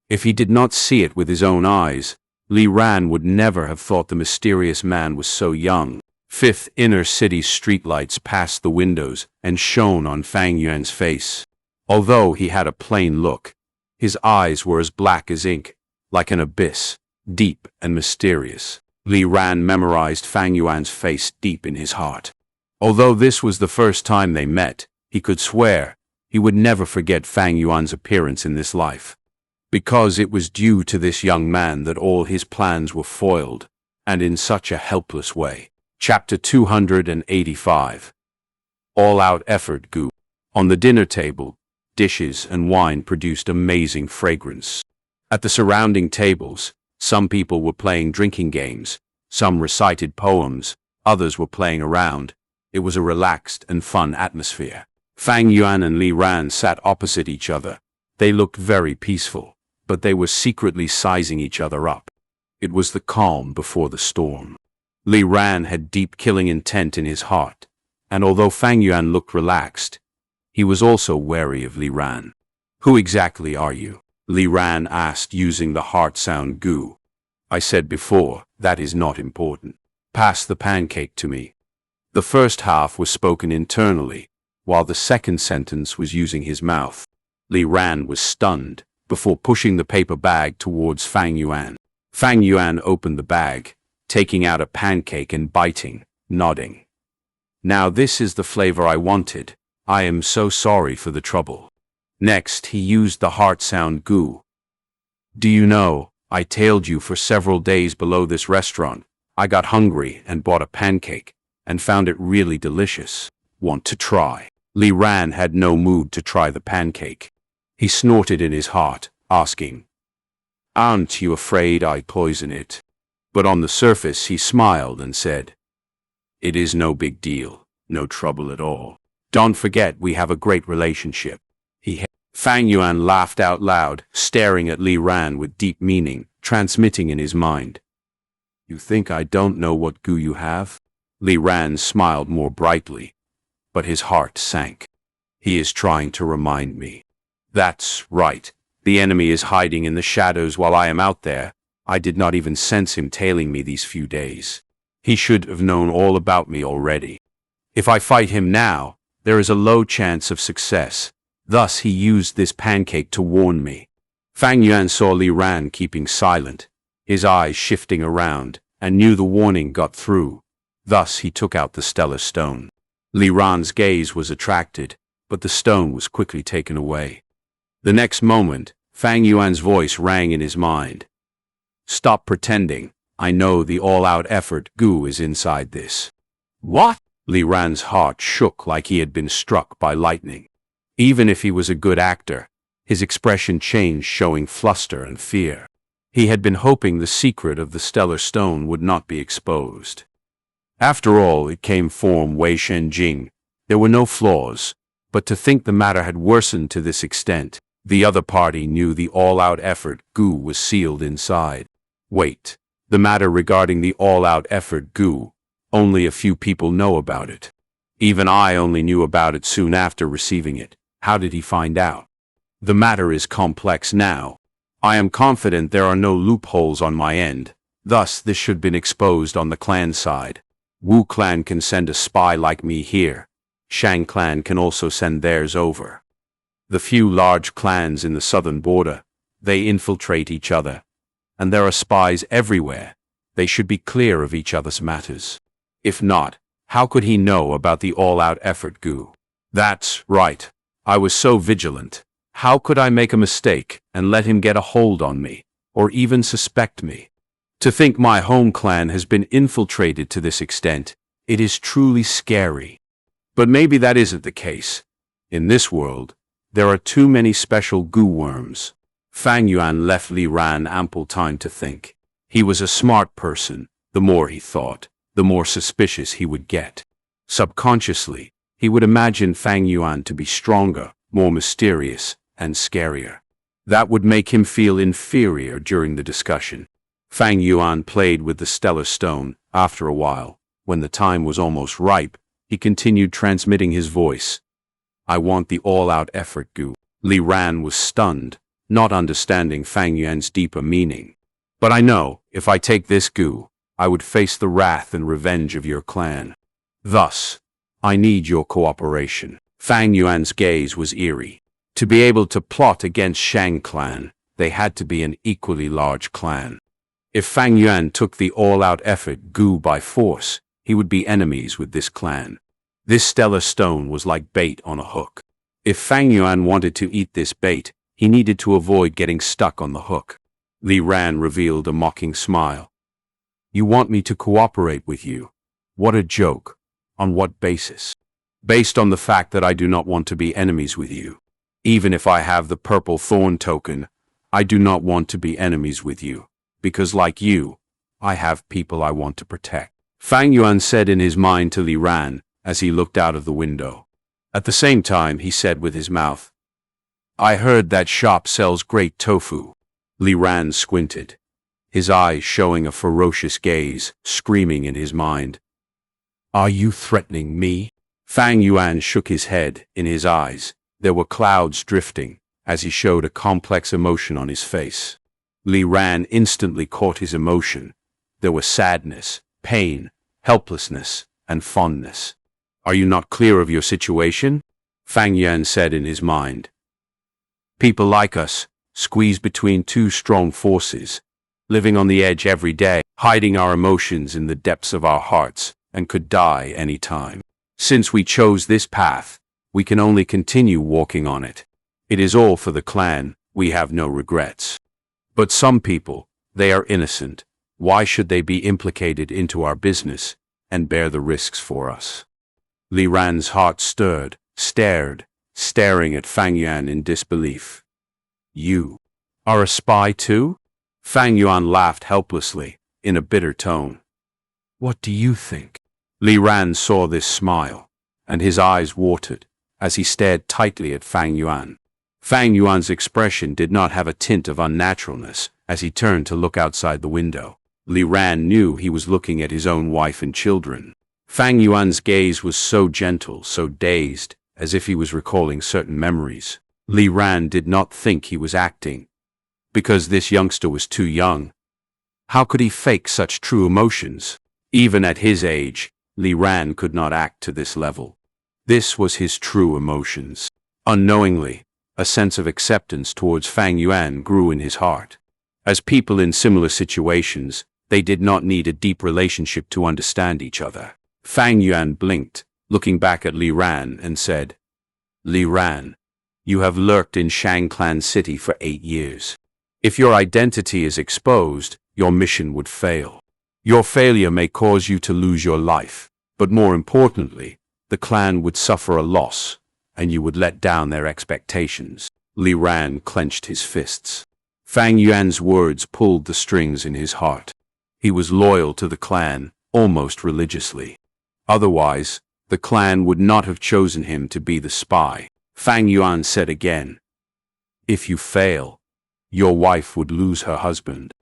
If he did not see it with his own eyes, Li Ran would never have thought the mysterious man was so young. 5th inner city streetlights passed the windows and shone on Fang Yuan's face. Although he had a plain look, his eyes were as black as ink, like an abyss, deep and mysterious. Li Ran memorized Fang Yuan's face deep in his heart. Although this was the first time they met, he could swear he would never forget Fang Yuan's appearance in this life. Because it was due to this young man that all his plans were foiled, and in such a helpless way. Chapter 285. All-out effort Gu. On the dinner table, dishes and wine produced amazing fragrance. At the surrounding tables, some people were playing drinking games, some recited poems, others were playing around. It was a relaxed and fun atmosphere. Fang Yuan and Li Ran sat opposite each other. They looked very peaceful, but they were secretly sizing each other up. It was the calm before the storm. Li Ran had deep killing intent in his heart, and although Fang Yuan looked relaxed, he was also wary of Li Ran. "Who exactly are you?" Li Ran asked using the heart sound Gu. "I said before, that is not important. Pass the pancake to me." The first half was spoken internally, while the second sentence was using his mouth. Li Ran was stunned before pushing the paper bag towards Fang Yuan. Fang Yuan opened the bag, taking out a pancake and biting, nodding. "Now this is the flavor I wanted. I am so sorry for the trouble." Next, he used the heart sound Gu. "Do you know, I tailed you for several days below this restaurant. I got hungry and bought a pancake, and found it really delicious. Want to try?" Li Ran had no mood to try the pancake. He snorted in his heart, asking, "Aren't you afraid I poison it?" But on the surface he smiled and said, "It is no big deal, no trouble at all. Don't forget we have a great relationship." Fang Yuan laughed out loud, staring at Li Ran with deep meaning, transmitting in his mind. "You think I don't know what Gu you have?" Li Ran smiled more brightly, but his heart sank. "He is trying to remind me." "That's right. The enemy is hiding in the shadows while I am out there. I did not even sense him tailing me these few days. He should have known all about me already. If I fight him now, there is a low chance of success. Thus he used this pancake to warn me." Fang Yuan saw Li Ran keeping silent, his eyes shifting around, and knew the warning got through. Thus he took out the stellar stone. Li Ran's gaze was attracted, but the stone was quickly taken away. The next moment, Fang Yuan's voice rang in his mind. "Stop pretending. I know the all-out effort Gu is inside this." "What?" Li Ran's heart shook like he had been struck by lightning. Even if he was a good actor, his expression changed, showing fluster and fear. He had been hoping the secret of the stellar stone would not be exposed. After all, it came from Wei Shenjing. There were no flaws, but to think the matter had worsened to this extent, the other party knew the all-out effort Gu was sealed inside. Wait, the matter regarding the all-out effort Gu, only a few people know about it. Even I only knew about it soon after receiving it. How did he find out? The matter is complex now. I am confident there are no loopholes on my end, thus this should have been exposed on the clan side. Wu clan can send a spy like me here. Shang clan can also send theirs over. The few large clans in the southern border, they infiltrate each other. And there are spies everywhere. They should be clear of each other's matters. If not, how could he know about the all-out effort Gu? That's right. I was so vigilant. How could I make a mistake and let him get a hold on me, or even suspect me? To think my home clan has been infiltrated to this extent, it is truly scary. But maybe that isn't the case. In this world, there are too many special Gu worms. Fang Yuan left Li Ran ample time to think. He was a smart person. The more he thought, the more suspicious he would get. Subconsciously, he would imagine Fang Yuan to be stronger, more mysterious, and scarier. That would make him feel inferior during the discussion. Fang Yuan played with the stellar stone. After a while, when the time was almost ripe, he continued transmitting his voice. "I want the all-out effort Gu." Li Ran was stunned, not understanding Fang Yuan's deeper meaning. "But I know, if I take this Gu, I would face the wrath and revenge of your clan. Thus, I need your cooperation." Fang Yuan's gaze was eerie. To be able to plot against Shang Clan, they had to be an equally large clan. If Fang Yuan took the all-out effort Gu by force, he would be enemies with this clan. This stellar stone was like bait on a hook. If Fang Yuan wanted to eat this bait, he needed to avoid getting stuck on the hook. Li Ran revealed a mocking smile. You want me to cooperate with you? What a joke. On what basis? Based on the fact that I do not want to be enemies with you. Even if I have the Purple Thorn Token, I do not want to be enemies with you. Because like you, I have people I want to protect. Fang Yuan said in his mind to Li Ran as he looked out of the window. At the same time, he said with his mouth, I heard that shop sells great tofu. Li Ran squinted, his eyes showing a ferocious gaze, screaming in his mind. Are you threatening me? Fang Yuan shook his head. In his eyes, there were clouds drifting, as he showed a complex emotion on his face. Li Ran instantly caught his emotion. There was sadness, pain, helplessness, and fondness. Are you not clear of your situation? Fang Yuan said in his mind. People like us, squeezed between two strong forces, living on the edge every day, hiding our emotions in the depths of our hearts, and could die any time. Since we chose this path, we can only continue walking on it. It is all for the clan, we have no regrets. But some people, they are innocent. Why should they be implicated into our business and bear the risks for us? Li Ran's heart stirred, staring at Fang Yuan in disbelief. You are a spy too? Fang Yuan laughed helplessly, in a bitter tone. What do you think? Li Ran saw this smile, and his eyes watered as he stared tightly at Fang Yuan. Fang Yuan's expression did not have a tint of unnaturalness as he turned to look outside the window. Li Ran knew he was looking at his own wife and children. Fang Yuan's gaze was so gentle, so dazed, as if he was recalling certain memories. Li Ran did not think he was acting, because this youngster was too young. How could he fake such true emotions? Even at his age, Li Ran could not act to this level. This was his true emotions. Unknowingly, a sense of acceptance towards Fang Yuan grew in his heart. As people in similar situations, they did not need a deep relationship to understand each other. Fang Yuan blinked, looking back at Li Ran, and said, Li Ran, you have lurked in Shang Clan City for 8 years. If your identity is exposed, your mission would fail. Your failure may cause you to lose your life, but more importantly, the clan would suffer a loss, and you would let down their expectations. Li Ran clenched his fists. Fang Yuan's words pulled the strings in his heart. He was loyal to the clan, almost religiously. Otherwise, the clan would not have chosen him to be the spy. Fang Yuan said again, If you fail, your wife would lose her husband.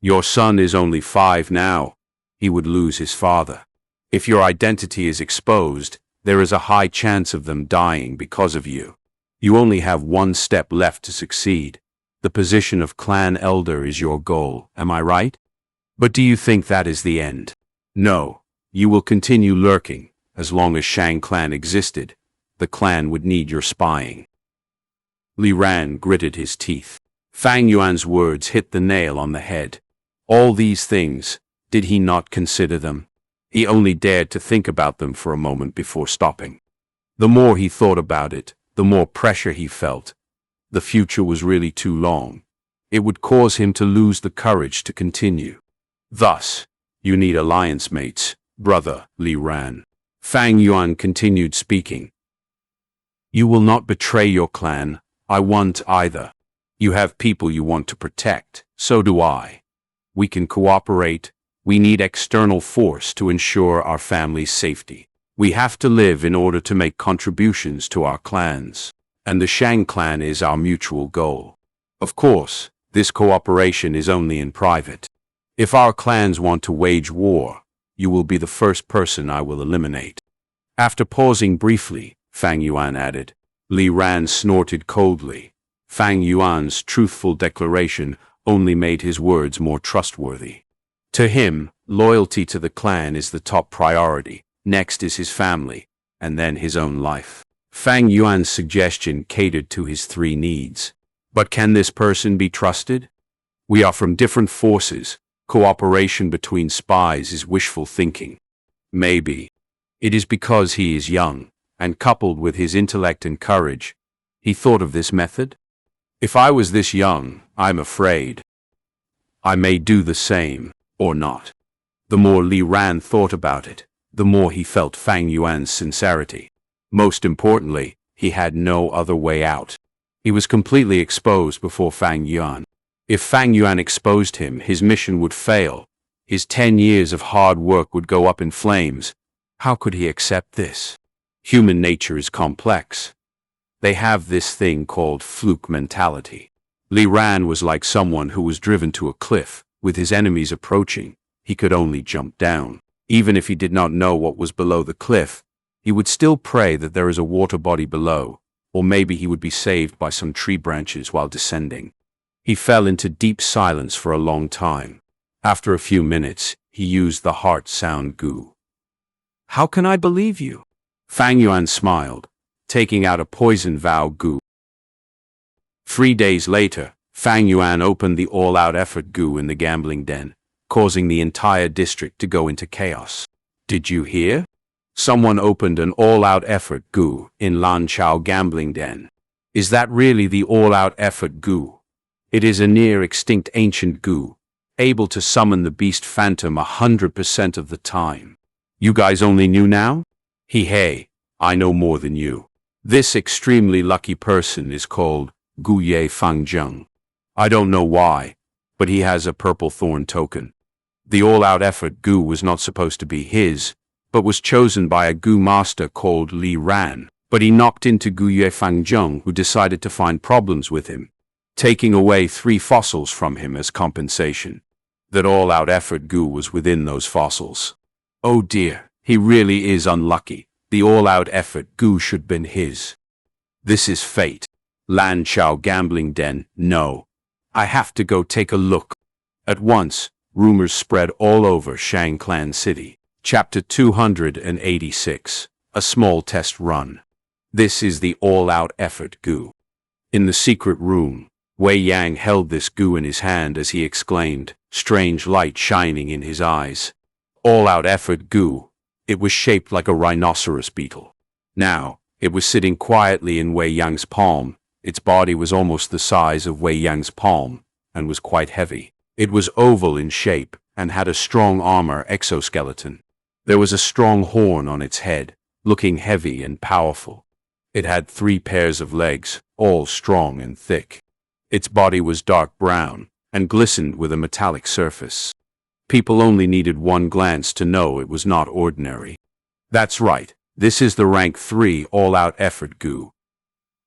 Your son is only 5 now. He would lose his father. If your identity is exposed, there is a high chance of them dying because of you. You only have one step left to succeed. The position of clan elder is your goal, am I right? But do you think that is the end? No, you will continue lurking. As long as Shang Clan existed, the clan would need your spying. Li Ran gritted his teeth. Fang Yuan's words hit the nail on the head. All these things, did he not consider them? He only dared to think about them for a moment before stopping. The more he thought about it, the more pressure he felt. The future was really too long. It would cause him to lose the courage to continue. Thus, you need alliance mates, brother Li Ran. Fang Yuan continued speaking. You will not betray your clan. I won't either. You have people you want to protect. So do I. We can cooperate. We need external force to ensure our family's safety. We have to live in order to make contributions to our clans. And the Shang clan is our mutual goal. Of course, this cooperation is only in private. If our clans want to wage war, you will be the first person I will eliminate. After pausing briefly, Fang Yuan added. Li Ran snorted coldly. Fang Yuan's truthful declaration only made his words more trustworthy. To him, loyalty to the clan is the top priority. Next is his family, and then his own life. Fang Yuan's suggestion catered to his 3 needs. But can this person be trusted? We are from different forces. Cooperation between spies is wishful thinking. Maybe. It is because he is young, and coupled with his intellect and courage, he thought of this method. If I was this young, I'm afraid I may do the same, or not. The more Li Ran thought about it, the more he felt Fang Yuan's sincerity. Most importantly, he had no other way out. He was completely exposed before Fang Yuan. If Fang Yuan exposed him, his mission would fail. His 10 years of hard work would go up in flames. How could he accept this? Human nature is complex. They have this thing called fluke mentality. Li Ran was like someone who was driven to a cliff. With his enemies approaching, he could only jump down. Even if he did not know what was below the cliff, he would still pray that there is a water body below, or maybe he would be saved by some tree branches while descending. He fell into deep silence for a long time. After a few minutes, he used the heart sound gu. How can I believe you? Fang Yuan smiled, taking out a poison vow gu. 3 days later, Fang Yuan opened the all-out effort gu in the gambling den, causing the entire district to go into chaos. Did you hear? Someone opened an all-out effort gu in Nan Qiu gambling den. Is that really the all-out effort gu? It is a near-extinct ancient gu, able to summon the beast phantom 100% of the time. You guys only knew now? Hey, I know more than you. This extremely lucky person is called Gu Ye Fangzheng. I don't know why, but he has a Purple Thorn Token. The all-out effort gu was not supposed to be his, but was chosen by a gu master called Li Ran, but he knocked into Gu Ye Fangzheng, who decided to find problems with him, taking away 3 fossils from him as compensation. That all-out effort gu was within those fossils. Oh dear, he really is unlucky. The all-out effort gu should have been his. This is fate. Nan Qiu gambling den, no. I have to go take a look. At once, rumors spread all over Shang Clan City. Chapter 286. A small test run. This is the all-out effort gu. In the secret room, Wei Yang held this gu in his hand as he exclaimed, strange light shining in his eyes. All-out effort gu. It was shaped like a rhinoceros beetle. Now, it was sitting quietly in Wei Yang's palm. Its body was almost the size of Wei Yang's palm, and was quite heavy. It was oval in shape, and had a strong armor exoskeleton. There was a strong horn on its head, looking heavy and powerful. It had 3 pairs of legs, all strong and thick. Its body was dark brown, and glistened with a metallic surface. People only needed one glance to know it was not ordinary. That's right, this is the rank 3 all-out effort gu.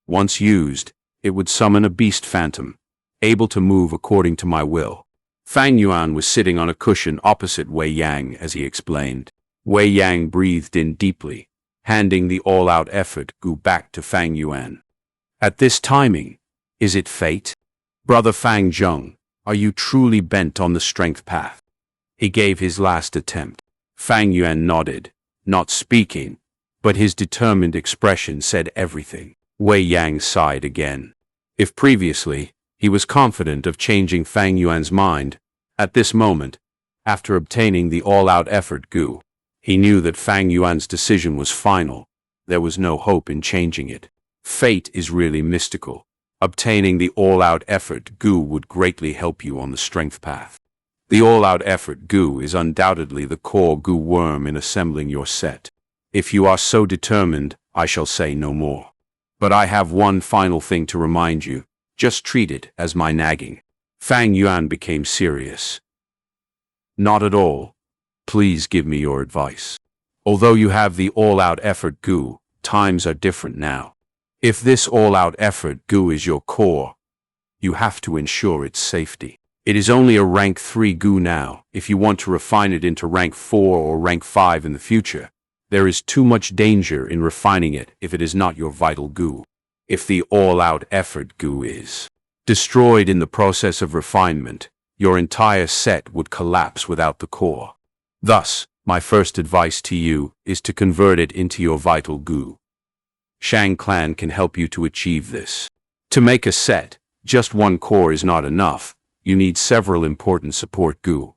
Once used, it would summon a beast phantom, able to move according to my will. Fang Yuan was sitting on a cushion opposite Wei Yang as he explained. Wei Yang breathed in deeply, handing the all-out effort gu back to Fang Yuan. At this timing, is it fate? Brother Fang Zheng, are you truly bent on the strength path? He gave his last attempt. Fang Yuan nodded, not speaking, but his determined expression said everything. Wei Yang sighed again. If previously, he was confident of changing Fang Yuan's mind, at this moment, after obtaining the all-out effort gu, he knew that Fang Yuan's decision was final. There was no hope in changing it. Fate is really mystical. Obtaining the all-out effort gu would greatly help you on the strength path. The all-out effort gu is undoubtedly the core gu worm in assembling your set. If you are so determined, I shall say no more. But I have one final thing to remind you. Just treat it as my nagging. Fang Yuan became serious. Not at all. Please give me your advice. Although you have the all-out effort gu, times are different now. If this all-out effort gu is your core, you have to ensure its safety. It is only a rank 3 gu now. If you want to refine it into rank 4 or rank 5 in the future, there is too much danger in refining it if it is not your vital gu. If the all-out effort gu is destroyed in the process of refinement, your entire set would collapse without the core. Thus, my first advice to you is to convert it into your vital gu. Shang Clan can help you to achieve this. To make a set, just one core is not enough. You need several important support gu.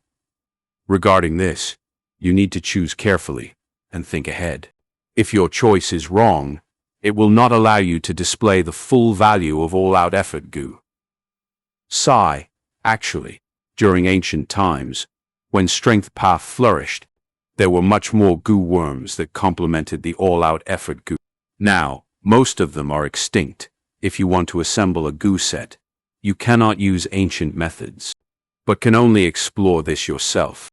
Regarding this, you need to choose carefully, and think ahead. If your choice is wrong, it will not allow you to display the full value of all-out effort goo. Sigh, actually, during ancient times, when strength path flourished, there were much more goo worms that complemented the all-out effort goo. Now, most of them are extinct. If you want to assemble a goo set, you cannot use ancient methods, but can only explore this yourself.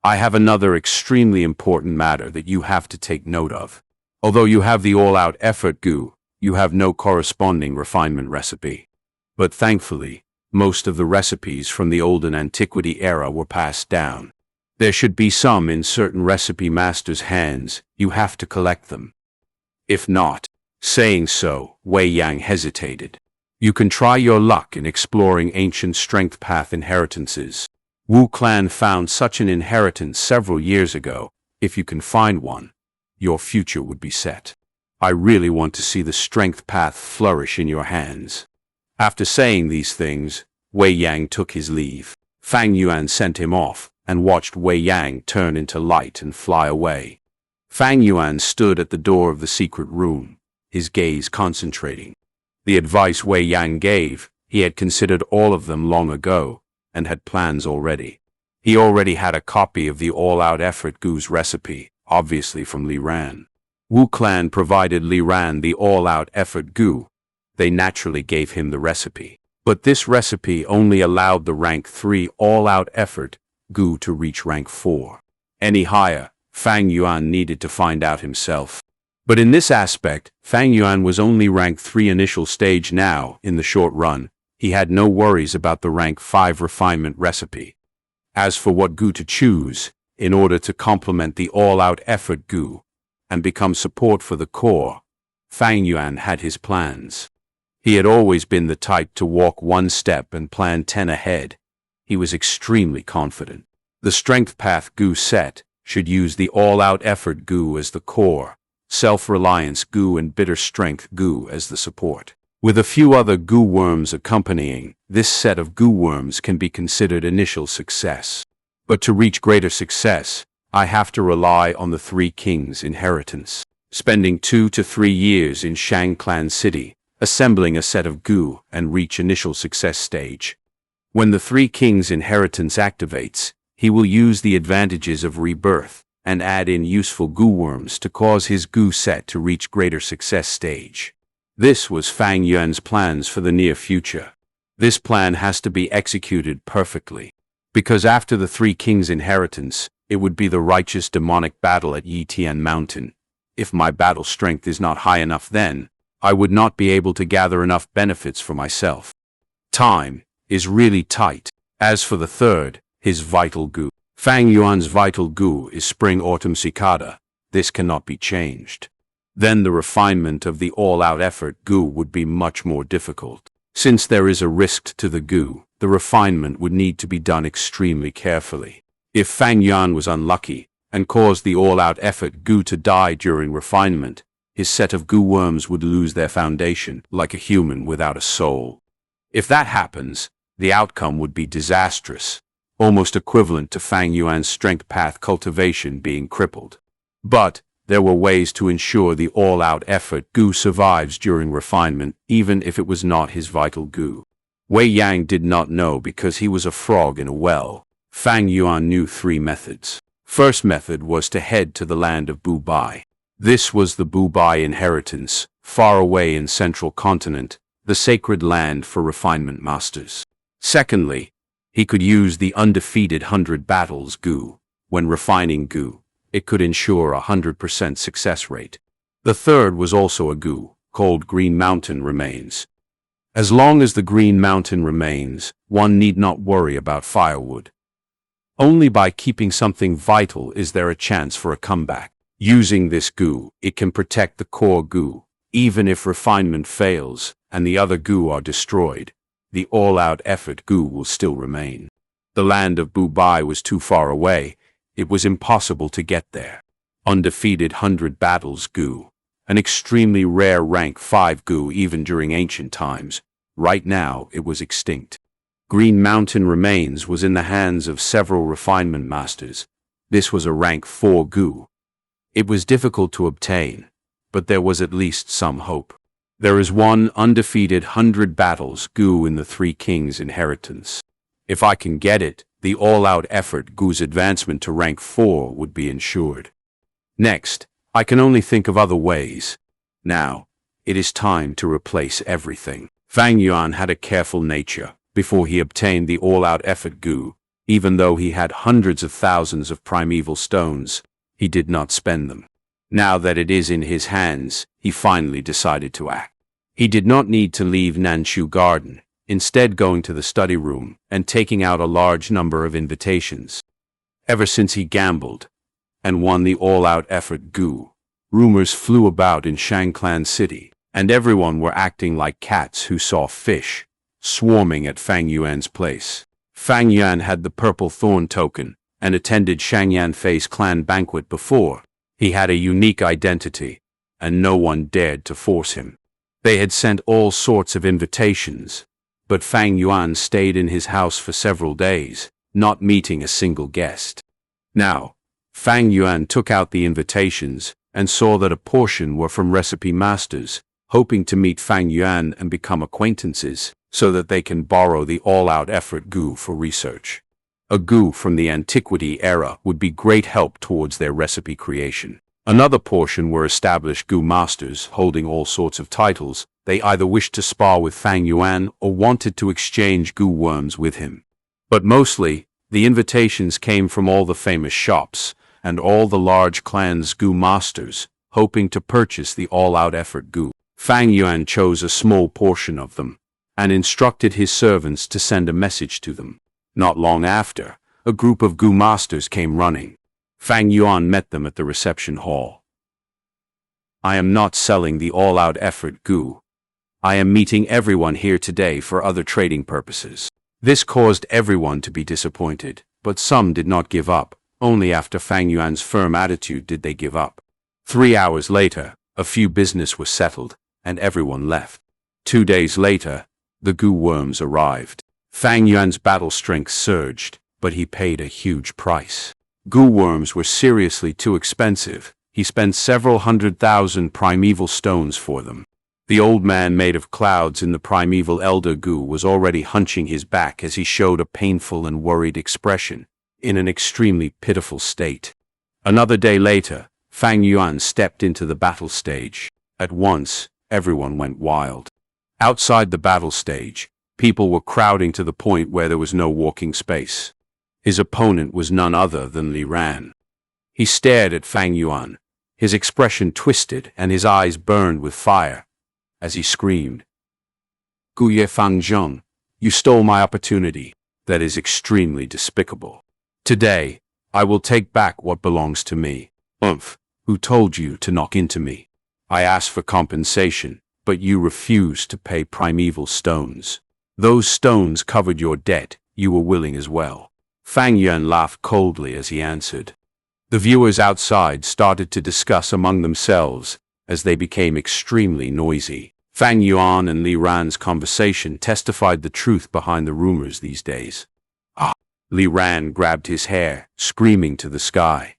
I have another extremely important matter that you have to take note of. Although you have the all-out effort goo, you have no corresponding refinement recipe. But thankfully, most of the recipes from the olden antiquity era were passed down. There should be some in certain recipe masters' hands. You have to collect them. If not, saying so, Wei Yang hesitated. You can try your luck in exploring ancient strength path inheritances. Wu clan found such an inheritance several years ago. If you can find one, your future would be set. I really want to see the strength path flourish in your hands. After saying these things, Wei Yang took his leave. Fang Yuan sent him off and watched Wei Yang turn into light and fly away. Fang Yuan stood at the door of the secret room, his gaze concentrating. The advice Wei Yang gave, he had considered all of them long ago, and had plans already. He already had a copy of the all-out effort goo's recipe, obviously from Li Ran. Wu clan provided Li Ran the all-out effort goo. They naturally gave him the recipe. But this recipe only allowed the rank 3 all-out effort goo to reach rank 4. Any higher, Fang Yuan needed to find out himself. But in this aspect, Fang Yuan was only rank 3 initial stage now. In the short run, he had no worries about the rank 5 refinement recipe. As for what goo to choose, in order to complement the all-out effort goo and become support for the core, Fang Yuan had his plans. He had always been the type to walk one step and plan 10 ahead. He was extremely confident. The strength path goo set should use the all-out effort goo as the core, self-reliance goo and bitter strength goo as the support. With a few other goo worms accompanying, this set of goo worms can be considered initial success. But to reach greater success, I have to rely on the 3 kings' inheritance. Spending 2 to 3 years in Shang Clan City, assembling a set of goo and reach initial success stage. When the 3 kings' inheritance activates, he will use the advantages of rebirth and add in useful goo worms to cause his goo set to reach greater success stage. This was Fang Yuan's plans for the near future. This plan has to be executed perfectly, because after the 3 kings' inheritance, it would be the righteous demonic battle at Yitian Mountain. If my battle strength is not high enough then, I would not be able to gather enough benefits for myself. Time is really tight. As for the third, his vital goo. Fang Yuan's vital goo is spring-autumn cicada. This cannot be changed. Then the refinement of the all-out effort goo would be much more difficult. Since there is a risk to the goo, the refinement would need to be done extremely carefully. If Fang Yuan was unlucky and caused the all-out effort goo to die during refinement, his set of goo worms would lose their foundation, like a human without a soul. If that happens, the outcome would be disastrous, almost equivalent to Fang Yuan's strength path cultivation being crippled. But there were ways to ensure the all-out effort goo survives during refinement, even if it was not his vital goo. Wei Yang did not know because he was a frog in a well. Fang Yuan knew 3 methods. First method was to head to the land of Bu Bai. This was the Bu Bai inheritance, far away in central continent, the sacred land for refinement masters. Secondly, he could use the undefeated 100 battles goo. When refining goo, it could ensure a 100% success rate. The third was also a goo, called Green Mountain Remains. As long as the Green Mountain remains, one need not worry about firewood. Only by keeping something vital is there a chance for a comeback. Using this goo, it can protect the core goo. Even if refinement fails and the other goo are destroyed, the all-out effort goo will still remain. The land of Bu Bai was too far away. It was impossible to get there. Undefeated 100 battles goo, an extremely rare rank 5 goo even during ancient times. Right now, it was extinct. Green Mountain Remains was in the hands of several refinement masters. This was a rank 4 goo. It was difficult to obtain, but there was at least some hope. There is one undefeated 100 battles Gu in the Three Kings inheritance. If I can get it, the all-out effort Gu's advancement to rank 4 would be ensured. Next, I can only think of other ways. Now, it is time to replace everything. Fang Yuan had a careful nature. Before he obtained the all-out effort Gu, even though he had hundreds of thousands of primeval stones, he did not spend them. Now that it is in his hands, he finally decided to act. He did not need to leave Nan Qiu Garden, instead going to the study room and taking out a large number of invitations. Ever since he gambled and won the all-out effort Gu, rumors flew about in Shang Clan City, and everyone were acting like cats who saw fish, swarming at Fang Yuan's place. Fang Yuan had the Purple Thorn Token and attended Xianxia's clan banquet before. He had a unique identity, and no one dared to force him. They had sent all sorts of invitations, but Fang Yuan stayed in his house for several days, not meeting a single guest. Now, Fang Yuan took out the invitations and saw that a portion were from recipe masters, hoping to meet Fang Yuan and become acquaintances, so that they can borrow the all-out effort Gu for research. A Gu from the antiquity era would be great help towards their recipe creation. Another portion were established Gu masters holding all sorts of titles. They either wished to spar with Fang Yuan or wanted to exchange Gu worms with him. But mostly, the invitations came from all the famous shops and all the large clans Gu masters, hoping to purchase the all-out effort Gu. Fang Yuan chose a small portion of them and instructed his servants to send a message to them. Not long after, a group of Gu masters came running. Fang Yuan met them at the reception hall. I am not selling the all-out effort Gu. I am meeting everyone here today for other trading purposes. This caused everyone to be disappointed, but some did not give up. Only after Fang Yuan's firm attitude did they give up. 3 hours later, a few business was settled, and everyone left. 2 days later, the Gu worms arrived. Fang Yuan's battle strength surged, but he paid a huge price. Gu worms were seriously too expensive. He spent several 100,000 primeval stones for them. The old man made of clouds in the primeval elder Gu was already hunching his back as he showed a painful and worried expression, in an extremely pitiful state. Another day later, Fang Yuan stepped into the battle stage. At once, everyone went wild. Outside the battle stage, people were crowding to the point where there was no walking space. His opponent was none other than Reverend. He stared at Fang Yuan, his expression twisted and his eyes burned with fire, as he screamed, "Guye Fang Zheng, you stole my opportunity. That is extremely despicable. Today, I will take back what belongs to me. Who told you to knock into me? I asked for compensation, but you refused to pay primeval stones. Those stones covered your debt. You were willing as well." Fang Yuan laughed coldly as he answered. The viewers outside started to discuss among themselves as they became extremely noisy. Fang Yuan and Li Ran's conversation testified the truth behind the rumors these days. Li Ran grabbed his hair, screaming to the sky.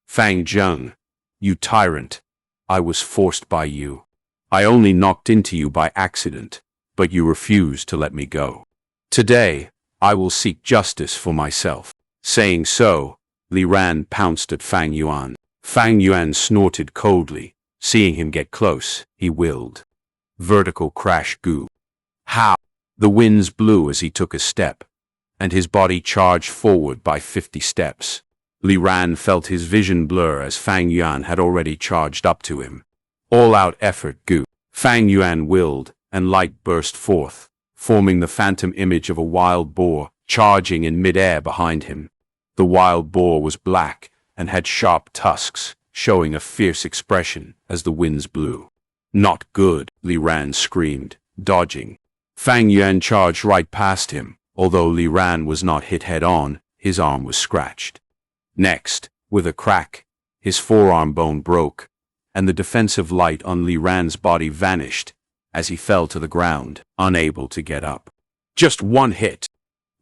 "Fang Zheng, you tyrant! I was forced by you. I only knocked into you by accident, but you refused to let me go. Today, I will seek justice for myself." Saying so, Li Ran pounced at Fang Yuan. Fang Yuan snorted coldly. Seeing him get close, he willed. Vertical crash Gu. How? The winds blew as he took a step, and his body charged forward by 50 steps. Li Ran felt his vision blur as Fang Yuan had already charged up to him. All-out effort Gu. Fang Yuan willed, and light burst forth, forming the phantom image of a wild boar charging in mid-air behind him. The wild boar was black and had sharp tusks, showing a fierce expression as the winds blew. "Not good," Li Ran screamed, dodging. Fang Yuan charged right past him. Although Li Ran was not hit head-on, his arm was scratched. Next, with a crack, his forearm bone broke, and the defensive light on Li Ran's body vanished as he fell to the ground, unable to get up. Just one hit.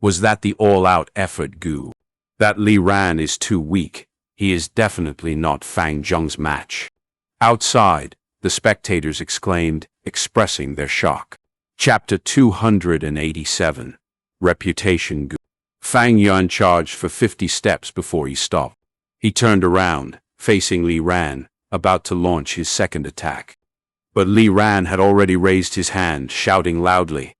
Was that the all-out effort Gu? That Li Ran is too weak. He is definitely not Fang Zheng's match. Outside, the spectators exclaimed, expressing their shock. Chapter 287. Reputation Gu. Fang Yuan charged for 50 steps before he stopped. He turned around, facing Li Ran, about to launch his second attack. But Li Ran had already raised his hand, shouting loudly,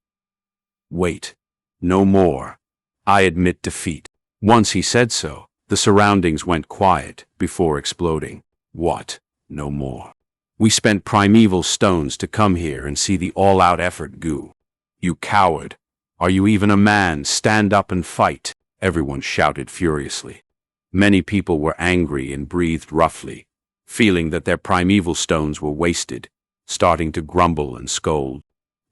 "Wait. No more. I admit defeat." Once he said so, the surroundings went quiet before exploding. "What? No more? We spent primeval stones to come here and see the all-out effort, Gu. You coward. Are you even a man? Stand up and fight," everyone shouted furiously. Many people were angry and breathed roughly, feeling that their primeval stones were wasted, starting to grumble and scold.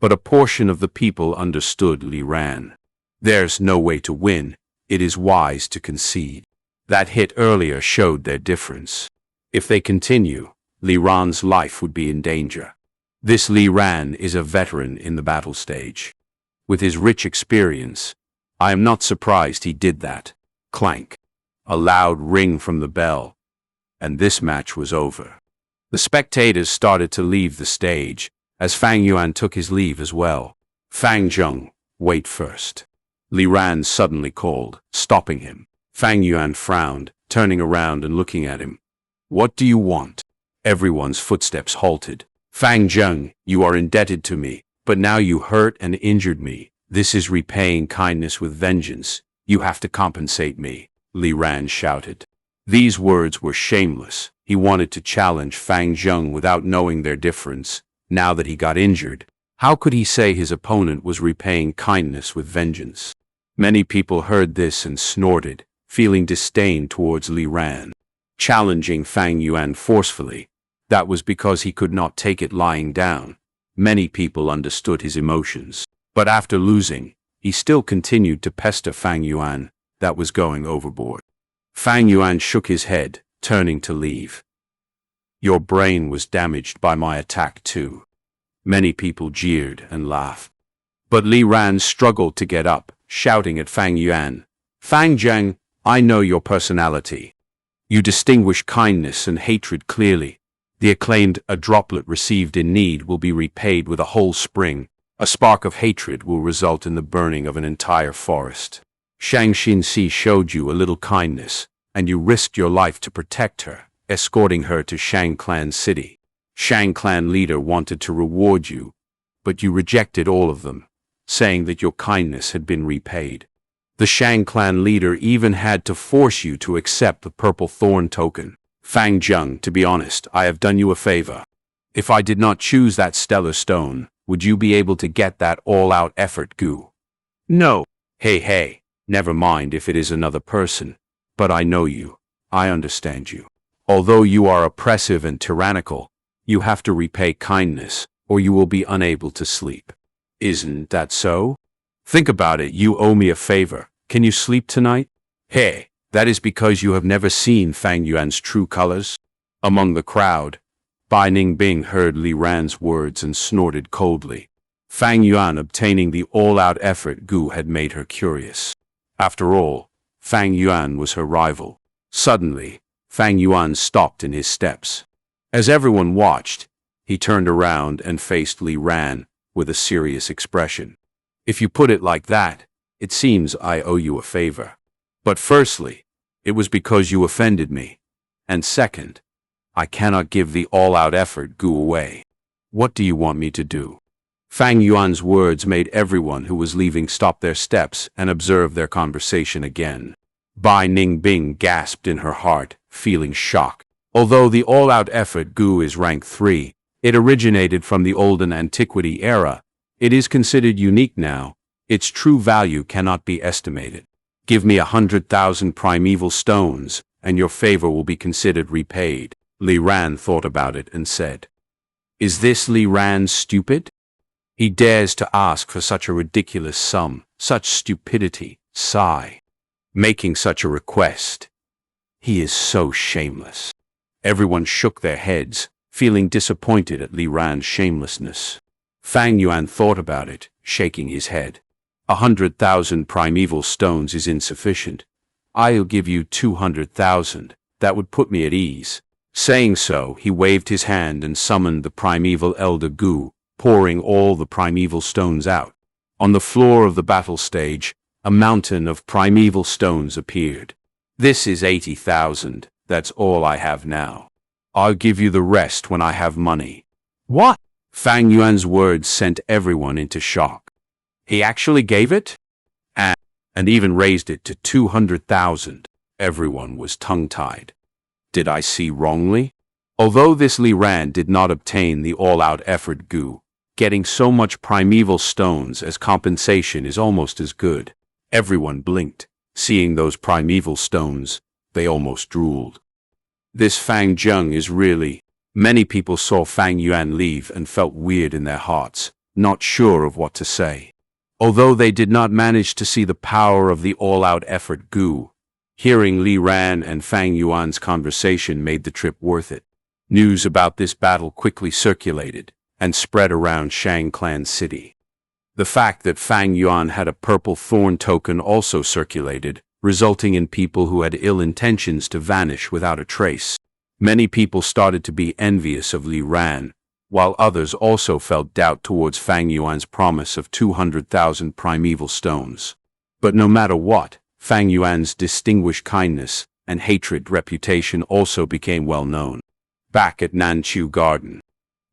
But a portion of the people understood Li Ran. There's no way to win. It is wise to concede. That hit earlier showed their difference. If they continue, Li Ran's life would be in danger. This Li Ran is a veteran in the battle stage. With his rich experience, I am not surprised he did that. Clank. A loud ring from the bell. And this match was over. The spectators started to leave the stage, as Fang Yuan took his leave as well. "Fang Zheng, wait first," Li Ran suddenly called, stopping him. Fang Yuan frowned, turning around and looking at him. "What do you want?" Everyone's footsteps halted. "Fang Zheng, you are indebted to me, but now you hurt and injured me. This is repaying kindness with vengeance. You have to compensate me," Li Ran shouted. These words were shameless. He wanted to challenge Fang Zheng without knowing their difference. Now that he got injured, how could he say his opponent was repaying kindness with vengeance? Many people heard this and snorted, feeling disdain towards Li Ran. Challenging Fang Yuan forcefully, that was because he could not take it lying down. Many people understood his emotions. But after losing, he still continued to pester Fang Yuan. That was going overboard. Fang Yuan shook his head, turning to leave. "Your brain was damaged by my attack too." Many people jeered and laughed. But Li Ran struggled to get up, shouting at Fang Yuan, "Fang Zheng, I know your personality. You distinguish kindness and hatred clearly. The acclaimed "a droplet received in need will be repaid with a whole spring. A spark of hatred will result in the burning of an entire forest. Xianxia showed you a little kindness, and you risked your life to protect her, escorting her to Shang Clan City. Shang Clan leader wanted to reward you, but you rejected all of them, saying that your kindness had been repaid. The Shang Clan leader even had to force you to accept the Purple Thorn Token. Fang Zheng, to be honest, I have done you a favor. If I did not choose that stellar stone, would you be able to get that all-out effort, Gu?" "No." Hey, never mind if it is another person. But I know you. I understand you. Although you are oppressive and tyrannical, you have to repay kindness, or you will be unable to sleep. Isn't that so? Think about it, you owe me a favor. Can you sleep tonight? Hey, that is because you have never seen Fang Yuan's true colors. Among the crowd, Bai Ningbing heard Li Ran's words and snorted coldly. Fang Yuan obtaining the all-out effort Gu had made her curious. After all, Fang Yuan was her rival. Suddenly, Fang Yuan stopped in his steps. As everyone watched, he turned around and faced Li Ran with a serious expression. "If you put it like that, it seems I owe you a favor. But firstly, it was because you offended me. And second, I cannot give the all-out effort Gu away. What do you want me to do?" Fang Yuan's words made everyone who was leaving stop their steps and observe their conversation again. Bai Ningbing gasped in her heart, feeling shock. Although the all-out effort Gu is rank 3, it originated from the olden antiquity era. It is considered unique now. Its true value cannot be estimated. Give me 100,000 primeval stones, and your favor will be considered repaid. Li Ran thought about it and said, "Is this Li Ran stupid? He dares to ask for such a ridiculous sum, such stupidity, sigh. Making such a request. He is so shameless." Everyone shook their heads, feeling disappointed at Li Ran's shamelessness. Fang Yuan thought about it, shaking his head. 100,000 primeval stones is insufficient. I'll give you 200,000. that would put me at ease." Saying so, he waved his hand and summoned the primeval elder Gu, pouring all the primeval stones out. On the floor of the battle stage, a mountain of primeval stones appeared. "This is 80,000. That's all I have now. I'll give you the rest when I have money." "What?" Fang Yuan's words sent everyone into shock. He actually gave it? And even raised it to 200,000. Everyone was tongue-tied. Did I see wrongly? Although this Reverend did not obtain the all-out effort Gu, getting so much primeval stones as compensation is almost as good. Everyone blinked. Seeing those primeval stones, they almost drooled. This Fang Zheng is really... Many people saw Fang Yuan leave and felt weird in their hearts, not sure of what to say. Although they did not manage to see the power of the all-out effort Gu, hearing Li Ran and Fang Yuan's conversation made the trip worth it. News about this battle quickly circulated and spread around Shang Clan City. The fact that Fang Yuan had a Purple Thorn Token also circulated, resulting in people who had ill intentions to vanish without a trace. Many people started to be envious of Li Ran, while others also felt doubt towards Fang Yuan's promise of 200,000 primeval stones. But no matter what, Fang Yuan's distinguished kindness and hatred reputation also became well known. Back at Nan Qiu Garden.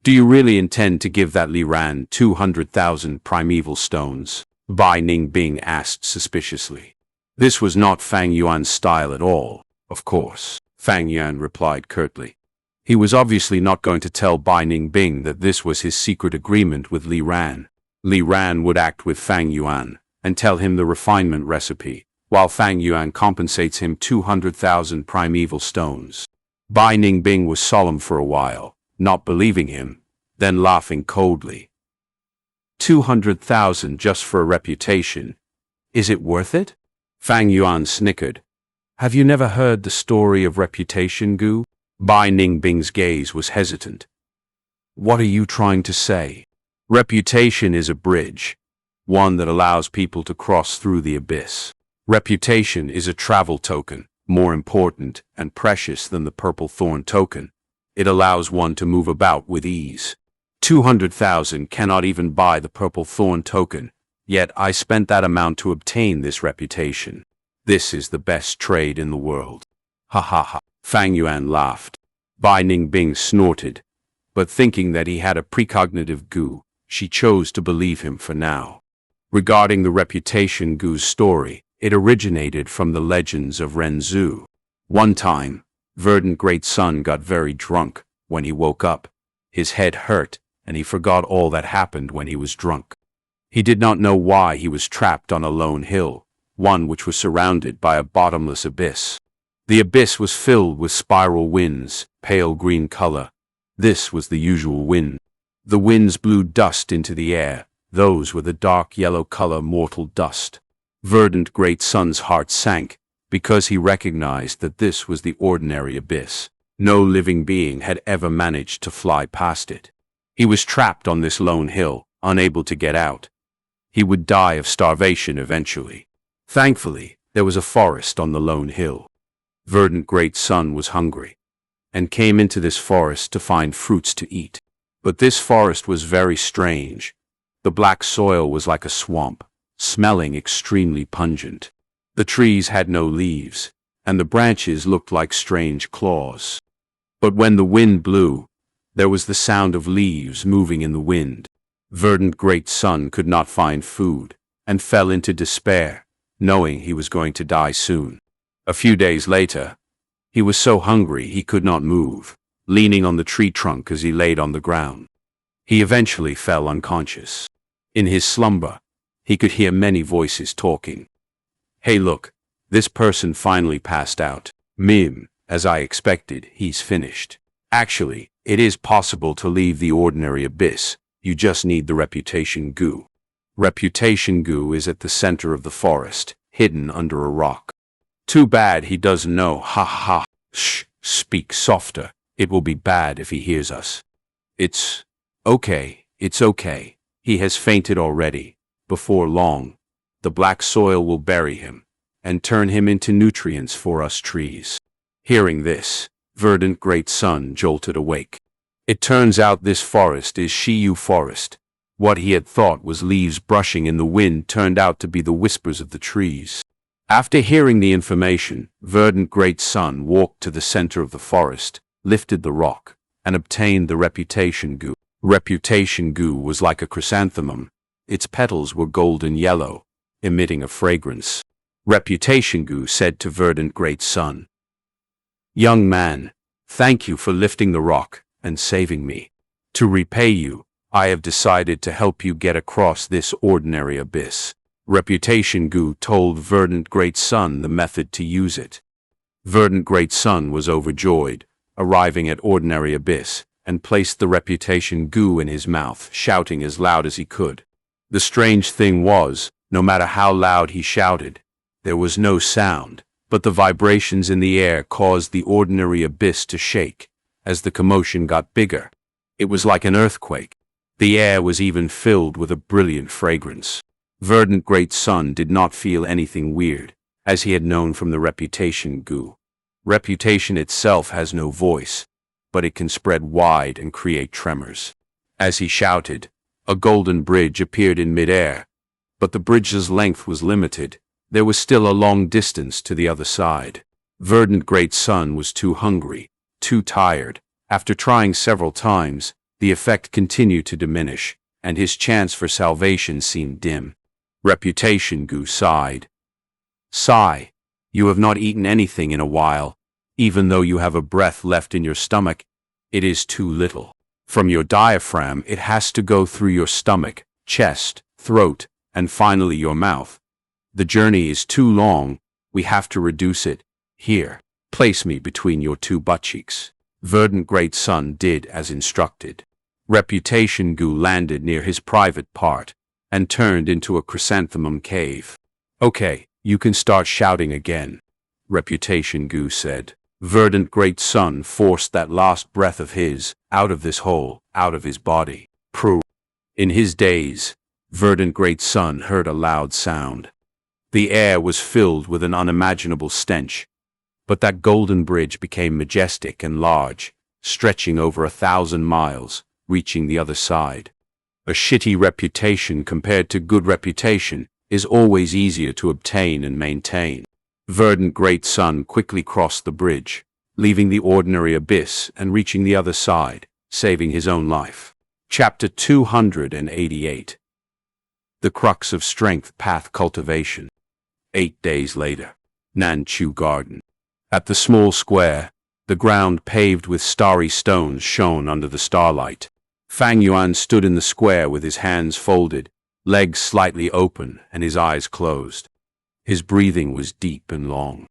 "Do you really intend to give that Li Ran 200,000 primeval stones?" Bai Ning Bing asked suspiciously. This was not Fang Yuan's style at all, of course. Fang Yuan replied curtly. He was obviously not going to tell Bai Ning Bing that this was his secret agreement with Li Ran. Li Ran would act with Fang Yuan and tell him the refinement recipe, while Fang Yuan compensates him 200,000 primeval stones. Bai Ning Bing was solemn for a while, not believing him, then laughing coldly. 200,000 just for a reputation. Is it worth it? Fang Yuan snickered. Have you never heard the story of reputation, Gu? Bai Ning Bing's gaze was hesitant. What are you trying to say? Reputation is a bridge, one that allows people to cross through the abyss. Reputation is a travel token, more important and precious than the Purple Thorn Token. It allows one to move about with ease. 200,000 cannot even buy the Purple Thorn Token, yet I spent that amount to obtain this reputation. This is the best trade in the world. Ha ha ha. Fang Yuan laughed. Bai Ning Bing snorted, but thinking that he had a precognitive Gu, she chose to believe him for now. Regarding the reputation Gu's story, it originated from the legends of Renzu. One time, Verdant Great Sun got very drunk. When he woke up, his head hurt, and he forgot all that happened when he was drunk. He did not know why he was trapped on a lone hill, one which was surrounded by a bottomless abyss. The abyss was filled with spiral winds, pale green color. This was the usual wind. The winds blew dust into the air. Those were the dark yellow color mortal dust. Verdant Great Sun's heart sank, because he recognized that this was the ordinary abyss. No living being had ever managed to fly past it. He was trapped on this lone hill, unable to get out. He would die of starvation eventually. Thankfully, there was a forest on the lone hill. Verdant Great Sun was hungry, and came into this forest to find fruits to eat. But this forest was very strange. The black soil was like a swamp, smelling extremely pungent. The trees had no leaves, and the branches looked like strange claws. But when the wind blew, there was the sound of leaves moving in the wind. Verdant Great Sun could not find food, and fell into despair, knowing he was going to die soon. A few days later, he was so hungry he could not move, leaning on the tree trunk as he laid on the ground. He eventually fell unconscious. In his slumber, he could hear many voices talking. Hey look, this person finally passed out. As I expected, he's finished. Actually, it is possible to leave the ordinary abyss. You just need the reputation Gu. Reputation Gu is at the center of the forest, hidden under a rock. Too bad he doesn't know. Ha ha. Shh, speak softer. It will be bad if he hears us. It's okay. He has fainted already. Before long, the black soil will bury him and turn him into nutrients for us trees. Hearing this, Verdant Great Sun jolted awake. It turns out this forest is Xiyu Forest. What he had thought was leaves brushing in the wind turned out to be the whispers of the trees. After hearing the information, Verdant Great Sun walked to the center of the forest, lifted the rock, and obtained the Reputation Goo. Reputation Goo was like a chrysanthemum. Its petals were golden yellow, emitting a fragrance. Reputation Goo said to Verdant Great Sun, "Young man, thank you for lifting the rock and saving me. To repay you, I have decided to help you get across this ordinary abyss." Reputation Goo told Verdant Great Sun the method to use it. Verdant Great Sun was overjoyed, arriving at Ordinary Abyss, and placed the Reputation Goo in his mouth, shouting as loud as he could. The strange thing was, no matter how loud he shouted, there was no sound, but the vibrations in the air caused the Ordinary Abyss to shake. As the commotion got bigger, it was like an earthquake. The air was even filled with a brilliant fragrance. Verdant Great Sun did not feel anything weird, as he had known from the Reputation Goo. Reputation itself has no voice, but it can spread wide and create tremors. As he shouted, a golden bridge appeared in midair, but the bridge's length was limited. There was still a long distance to the other side. Verdant Great Sun was too hungry, too tired. After trying several times, the effect continued to diminish, and his chance for salvation seemed dim. Reputation Goo sighed. "Sigh, you have not eaten anything in a while. Even though you have a breath left in your stomach, it is too little. From your diaphragm, it has to go through your stomach, chest, throat, and finally your mouth. The journey is too long. We have to reduce it. Here, place me between your two butt cheeks." Verdant Great Sun did as instructed. Reputation Goo landed near his private part and turned into a chrysanthemum cave. "Okay, you can start shouting again," Reputation Goo said. Verdant Great Sun forced that last breath of his out of this hole, out of his body. Proof. In his daze, Verdant Great Sun heard a loud sound. The air was filled with an unimaginable stench, but that golden bridge became majestic and large, stretching over 1,000 miles, reaching the other side. A shitty reputation compared to good reputation is always easier to obtain and maintain. Verdant Great Sun quickly crossed the bridge, leaving the Ordinary Abyss and reaching the other side, saving his own life. Chapter 288. The Crux of Strength Path Cultivation. 8 days later. Nan Qiu Garden. At the small square, the ground paved with starry stones shone under the starlight. Fang Yuan stood in the square with his hands folded, legs slightly open and his eyes closed. His breathing was deep and long.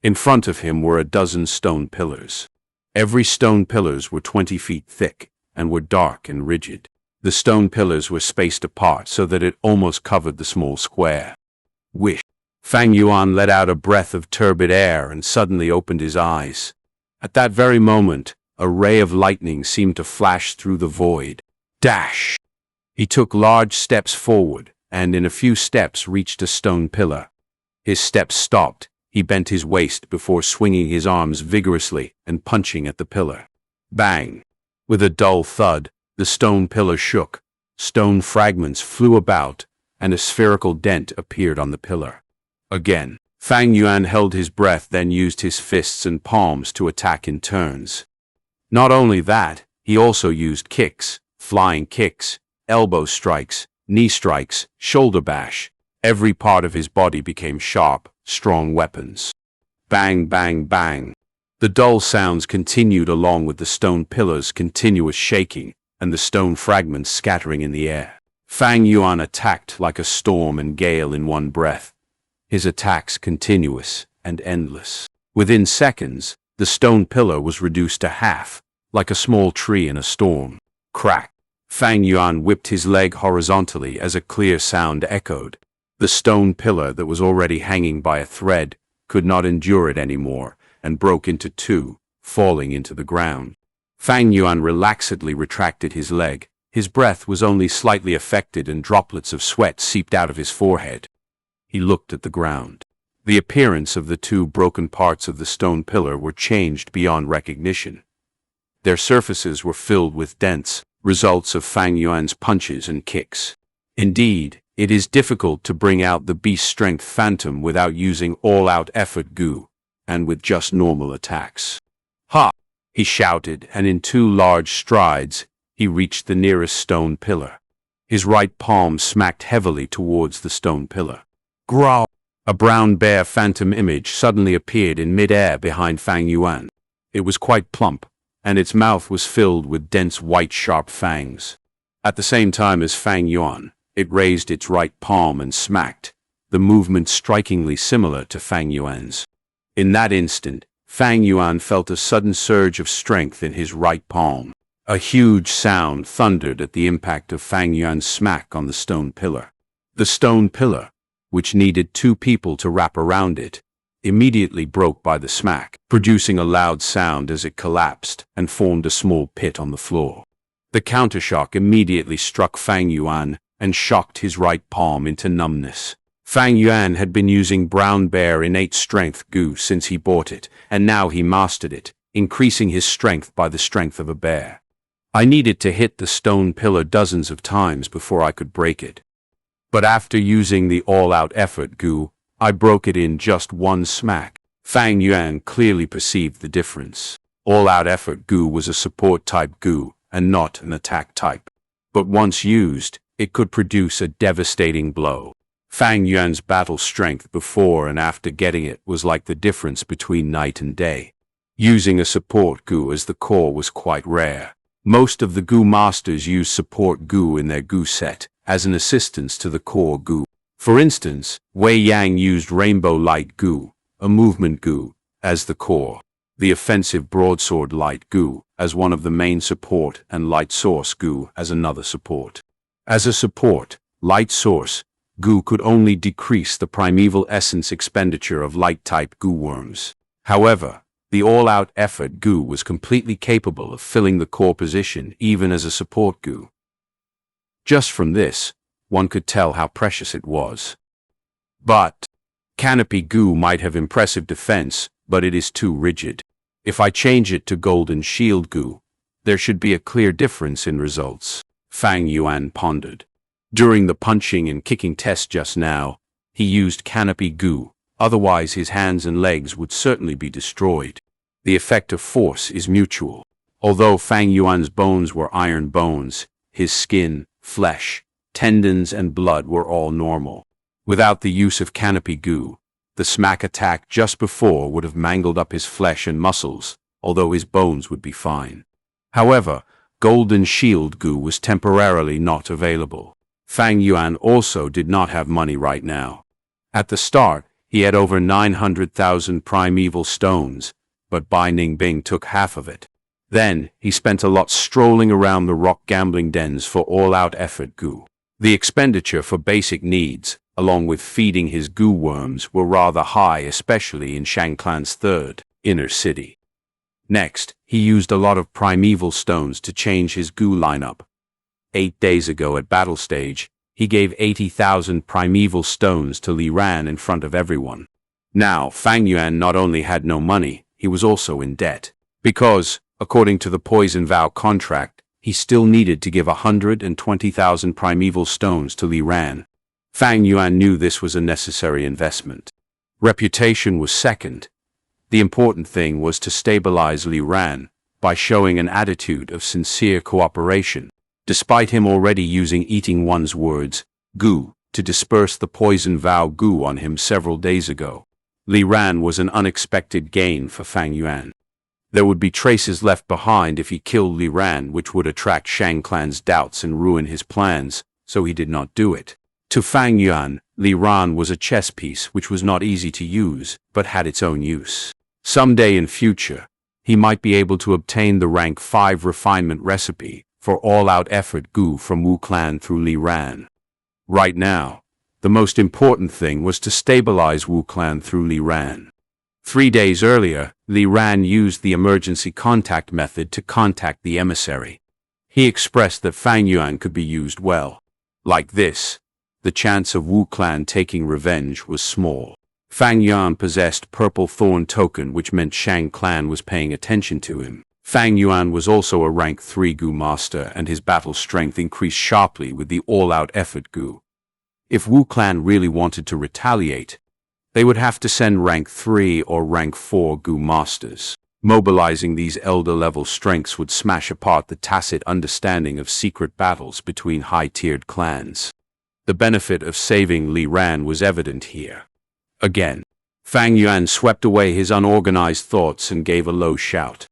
In front of him were a dozen stone pillars. Every stone pillars were 20 feet thick and were dark and rigid. The stone pillars were spaced apart so that it almost covered the small square. Wish. Fang Yuan let out a breath of turbid air and suddenly opened his eyes. At that very moment, a ray of lightning seemed to flash through the void. Dash! He took large steps forward and in a few steps reached a stone pillar. His steps stopped. He bent his waist before swinging his arms vigorously and punching at the pillar. Bang! With a dull thud, the stone pillar shook. Stone fragments flew about, and a spherical dent appeared on the pillar. Again, Fang Yuan held his breath, then used his fists and palms to attack in turns. Not only that, he also used kicks, flying kicks, elbow strikes, knee strikes, shoulder bash. Every part of his body became sharp, strong weapons. Bang, bang, bang. The dull sounds continued along with the stone pillars' continuous shaking and the stone fragments scattering in the air. Fang Yuan attacked like a storm and gale in one breath, his attacks continuous and endless. Within seconds, the stone pillar was reduced to half, like a small tree in a storm. Crack! Fang Yuan whipped his leg horizontally as a clear sound echoed. The stone pillar that was already hanging by a thread could not endure it anymore and broke into two, falling into the ground. Fang Yuan relaxedly retracted his leg. His breath was only slightly affected and droplets of sweat seeped out of his forehead. He looked at the ground. The appearance of the two broken parts of the stone pillar were changed beyond recognition. Their surfaces were filled with dents, results of Fang Yuan's punches and kicks. Indeed, it is difficult to bring out the beast strength phantom without using all-out effort Gu, and with just normal attacks. Ha! He shouted, and in 2 large strides, he reached the nearest stone pillar. His right palm smacked heavily towards the stone pillar. Growl! A brown bear phantom image suddenly appeared in mid-air behind Fang Yuan. It was quite plump, and its mouth was filled with dense white sharp fangs. At the same time as Fang Yuan, it raised its right palm and smacked, the movement strikingly similar to Fang Yuan's. In that instant, Fang Yuan felt a sudden surge of strength in his right palm. A huge sound thundered at the impact of Fang Yuan's smack on the stone pillar. The stone pillar, which needed 2 people to wrap around it, immediately broke by the smack, producing a loud sound as it collapsed and formed a small pit on the floor. The countershock immediately struck Fang Yuan and shocked his right palm into numbness. Fang Yuan had been using Brown Bear innate strength Gu since he bought it, and now he mastered it, increasing his strength by the strength of a bear. I needed to hit the stone pillar dozens of times before I could break it. But after using the all-out effort Gu, I broke it in just 1 smack. Fang Yuan clearly perceived the difference. All-out effort Gu was a support-type Gu, and not an attack type. But once used, it could produce a devastating blow. Fang Yuan's battle strength before and after getting it was like the difference between night and day. Using a support Gu as the core was quite rare. Most of the Gu masters use support Gu in their Gu set, as an assistance to the core Gu. For instance, Wei Yang used Rainbow Light Gu, a movement Gu, as the core. The offensive Broadsword Light Gu as one of the main support and Light Source Gu as another support. As a support, Light Source Gu could only decrease the primeval essence expenditure of light-type Gu worms. However, the all-out effort Gu was completely capable of filling the core position even as a support Gu. Just from this, one could tell how precious it was. But Canopy Gu might have impressive defense, but it is too rigid. If I change it to Golden Shield Gu, there should be a clear difference in results, Fang Yuan pondered. During the punching and kicking test just now, he used Canopy Gu, otherwise his hands and legs would certainly be destroyed. The effect of force is mutual. Although Fang Yuan's bones were iron bones, his skin, flesh, tendons and blood were all normal. Without the use of Canopy Gu, the smack attack just before would have mangled up his flesh and muscles, although his bones would be fine. However, Golden Shield Gu was temporarily not available. Fang Yuan also did not have money right now. At the start, he had over 900,000 primeval stones, but Bai Ningbing took half of it. Then, he spent a lot strolling around the rock gambling dens for all-out effort Gu. The expenditure for basic needs, along with feeding his Gu worms, were rather high, especially in Shang Clan's third, inner city. Next, he used a lot of primeval stones to change his Gu lineup. 8 days ago at battle stage, he gave 80,000 primeval stones to Li Ran in front of everyone. Now, Fang Yuan not only had no money, he was also in debt. Because, according to the Poison Vow contract, he still needed to give 120,000 primeval stones to Li Ran. Fang Yuan knew this was a necessary investment. Reputation was second. The important thing was to stabilize Li Ran by showing an attitude of sincere cooperation. Despite him already using Eating One's words, Gu, to disperse the Poison Vow Gu on him several days ago, Li Ran was an unexpected gain for Fang Yuan. There would be traces left behind if he killed Li Ran, which would attract Shang Clan's doubts and ruin his plans, so he did not do it. To Fang Yuan, Li Ran was a chess piece which was not easy to use, but had its own use. Someday in future, he might be able to obtain the rank 5 refinement recipe for all-out effort Gu from Wu Clan through Li Ran. Right now, the most important thing was to stabilize Wu Clan through Li Ran. 3 days earlier, Li Ran used the emergency contact method to contact the emissary. He expressed that Fang Yuan could be used well. Like this, the chance of Wu Clan taking revenge was small. Fang Yuan possessed Purple Thorn Token, which meant Shang Clan was paying attention to him. Fang Yuan was also a rank 3 Gu master, and his battle strength increased sharply with the all-out effort Gu. If Wu Clan really wanted to retaliate, they would have to send rank 3 or rank 4 Gu masters. Mobilizing these elder-level strengths would smash apart the tacit understanding of secret battles between high-tiered clans. The benefit of saving Li Ran was evident here. Again, Fang Yuan swept away his unorganized thoughts and gave a low shout.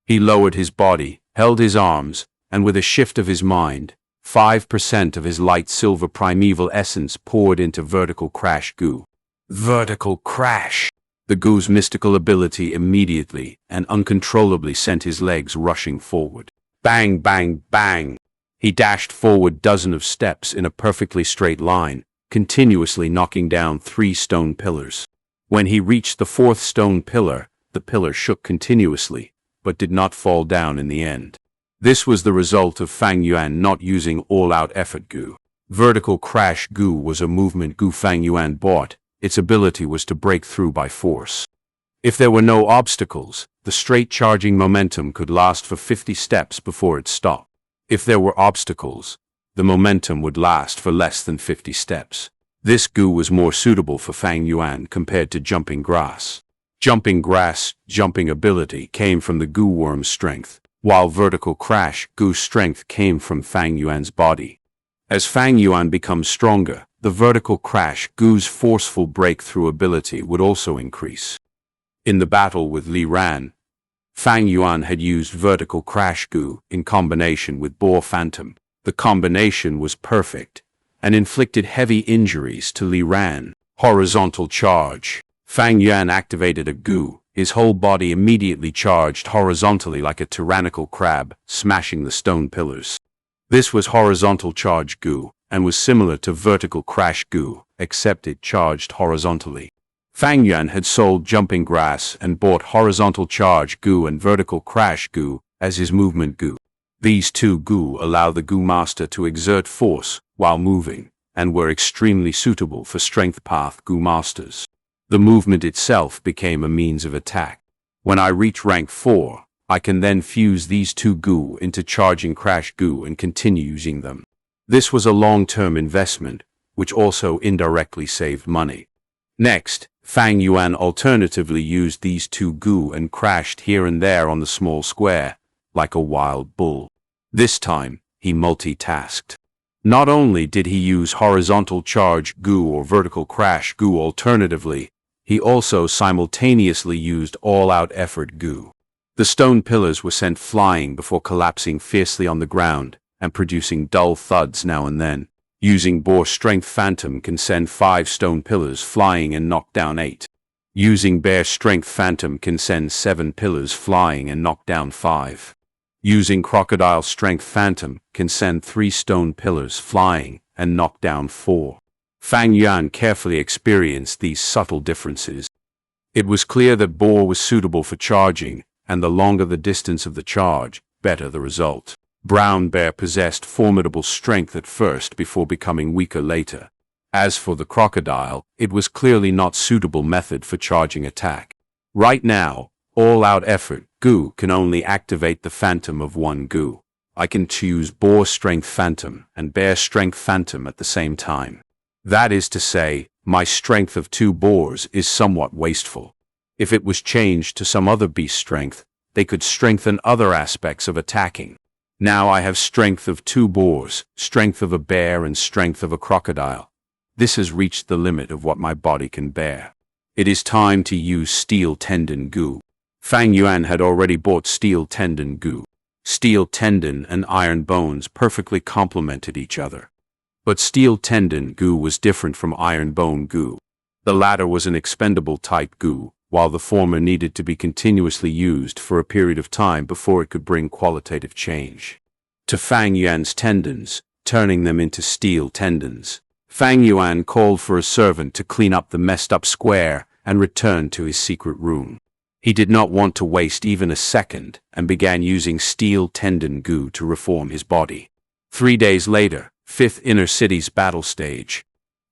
He lowered his body, held his arms, and with a shift of his mind, 5% of his light silver primeval essence poured into Vertical Crash Gu. Vertical Crash! The Gu's mystical ability immediately and uncontrollably sent his legs rushing forward. Bang, bang, bang! He dashed forward dozens of steps in a perfectly straight line, continuously knocking down 3 stone pillars. When he reached the 4th stone pillar, the pillar shook continuously, but did not fall down in the end. This was the result of Fang Yuan not using all-out effort Gu. Vertical Crash Gu was a movement Gu Fang Yuan bought. Its ability was to break through by force. If there were no obstacles, the straight charging momentum could last for 50 steps before it stopped. If there were obstacles, the momentum would last for less than 50 steps. This Gu was more suitable for Fang Yuan compared to jumping grass. Jumping ability came from the Gu worm's strength, while Vertical Crash Gu's strength came from Fang Yuan's body. As Fang Yuan becomes stronger, the Vertical Crash Gu's forceful breakthrough ability would also increase. In the battle with Li Ran, Fang Yuan had used Vertical Crash Gu in combination with Boar Phantom. The combination was perfect and inflicted heavy injuries to Li Ran. Horizontal Charge. Fang Yuan activated a Gu. His whole body immediately charged horizontally like a tyrannical crab, smashing the stone pillars. This was Horizontal Charge Gu, and was similar to Vertical Crash Gu, except it charged horizontally. Fang Yuan had sold Jumping Grass and bought Horizontal Charge Gu and Vertical Crash Gu as his movement Gu. These 2 Gu allow the Gu master to exert force while moving, and were extremely suitable for Strength Path Gu masters. The movement itself became a means of attack. When I reach rank 4, I can then fuse these 2 Gu into Charging Crash Gu and continue using them. This was a long-term investment, which also indirectly saved money. Next, Fang Yuan alternatively used these 2 Gu and crashed here and there on the small square, like a wild bull. This time, he multitasked. Not only did he use Horizontal Charge Gu or Vertical Crash Gu alternatively, he also simultaneously used All-Out Effort Gu. The stone pillars were sent flying before collapsing fiercely on the ground and producing dull thuds now and then. Using Boar Strength Phantom can send 5 stone pillars flying and knock down 8. Using Bear Strength Phantom can send 7 pillars flying and knock down 5. Using Crocodile Strength Phantom can send 3 stone pillars flying and knock down 4. Fang Yuan carefully experienced these subtle differences. It was clear that Boar was suitable for charging, and the longer the distance of the charge, better the result. Brown Bear possessed formidable strength at first before becoming weaker later. As for the Crocodile, it was clearly not suitable method for charging attack. Right now, All-Out Effort Gu can only activate the Phantom of 1 Gu. I can choose Boar Strength Phantom and Bear Strength Phantom at the same time. That is to say, my strength of 2 boars is somewhat wasteful. If it was changed to some other beast strength, they could strengthen other aspects of attacking. Now I have strength of 2 boars, strength of a bear and strength of a crocodile. This has reached the limit of what my body can bear. It is time to use Steel Tendon Gu. Fang Yuan had already bought Steel Tendon Gu. Steel Tendon and Iron Bones perfectly complemented each other. But Steel Tendon Gu was different from Iron Bone Gu. The latter was an expendable type Gu, while the former needed to be continuously used for a period of time before it could bring qualitative change. To Fang Yuan's tendons, turning them into steel tendons. Fang Yuan called for a servant to clean up the messed-up square and returned to his secret room. He did not want to waste even a second and began using Steel Tendon Gu to reform his body. 3 days later, 5th Inner City's battle stage.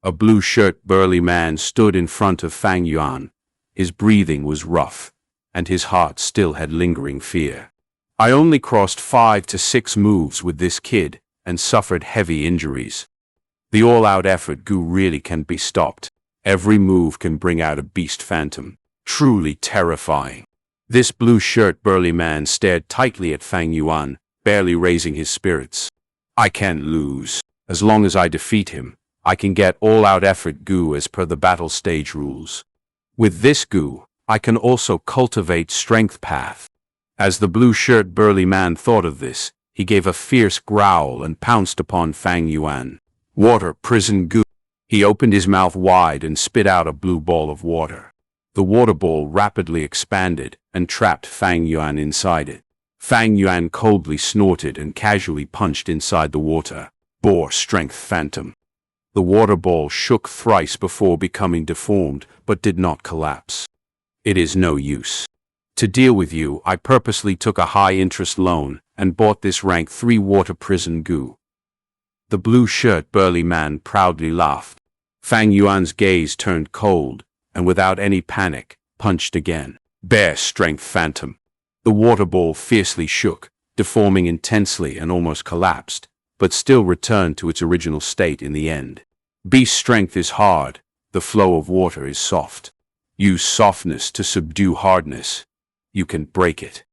A blue-shirt burly man stood in front of Fang Yuan. His breathing was rough, and his heart still had lingering fear. I only crossed 5 to 6 moves with this kid, and suffered heavy injuries. The all-out effort Gu really can be stopped. Every move can bring out a beast phantom. Truly terrifying. This blue-shirt burly man stared tightly at Fang Yuan, barely raising his spirits. I can't lose. As long as I defeat him, I can get all-out effort Gu as per the battle stage rules. With this Gu, I can also cultivate strength path. As the blue-shirt burly man thought of this, he gave a fierce growl and pounced upon Fang Yuan. Water prison Gu. He opened his mouth wide and spit out a blue ball of water. The water ball rapidly expanded and trapped Fang Yuan inside it. Fang Yuan coldly snorted and casually punched inside the water. Bore strength phantom. The water ball shook thrice before becoming deformed, but did not collapse. It is no use. To deal with you, I purposely took a high-interest loan and bought this rank 3 water prison Gu. The blue-shirt burly man proudly laughed. Fang Yuan's gaze turned cold, and without any panic, punched again. Bear strength phantom. The water ball fiercely shook, deforming intensely and almost collapsed, but still returned to its original state in the end. Beast strength is hard, the flow of water is soft. Use softness to subdue hardness. You can break it.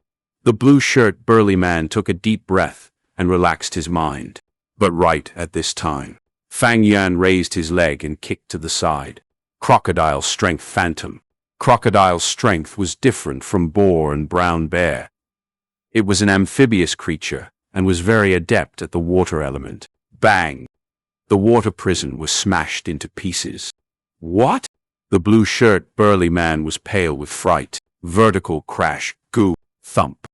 The blue-shirt burly man took a deep breath and relaxed his mind. But right at this time, Fang Yuan raised his leg and kicked to the side. Crocodile strength phantom. Crocodile's strength was different from boar and brown bear. It was an amphibious creature and was very adept at the water element. Bang! The water prison was smashed into pieces. What? The blue-shirt burly man was pale with fright. Vertical crash, Gu, thump.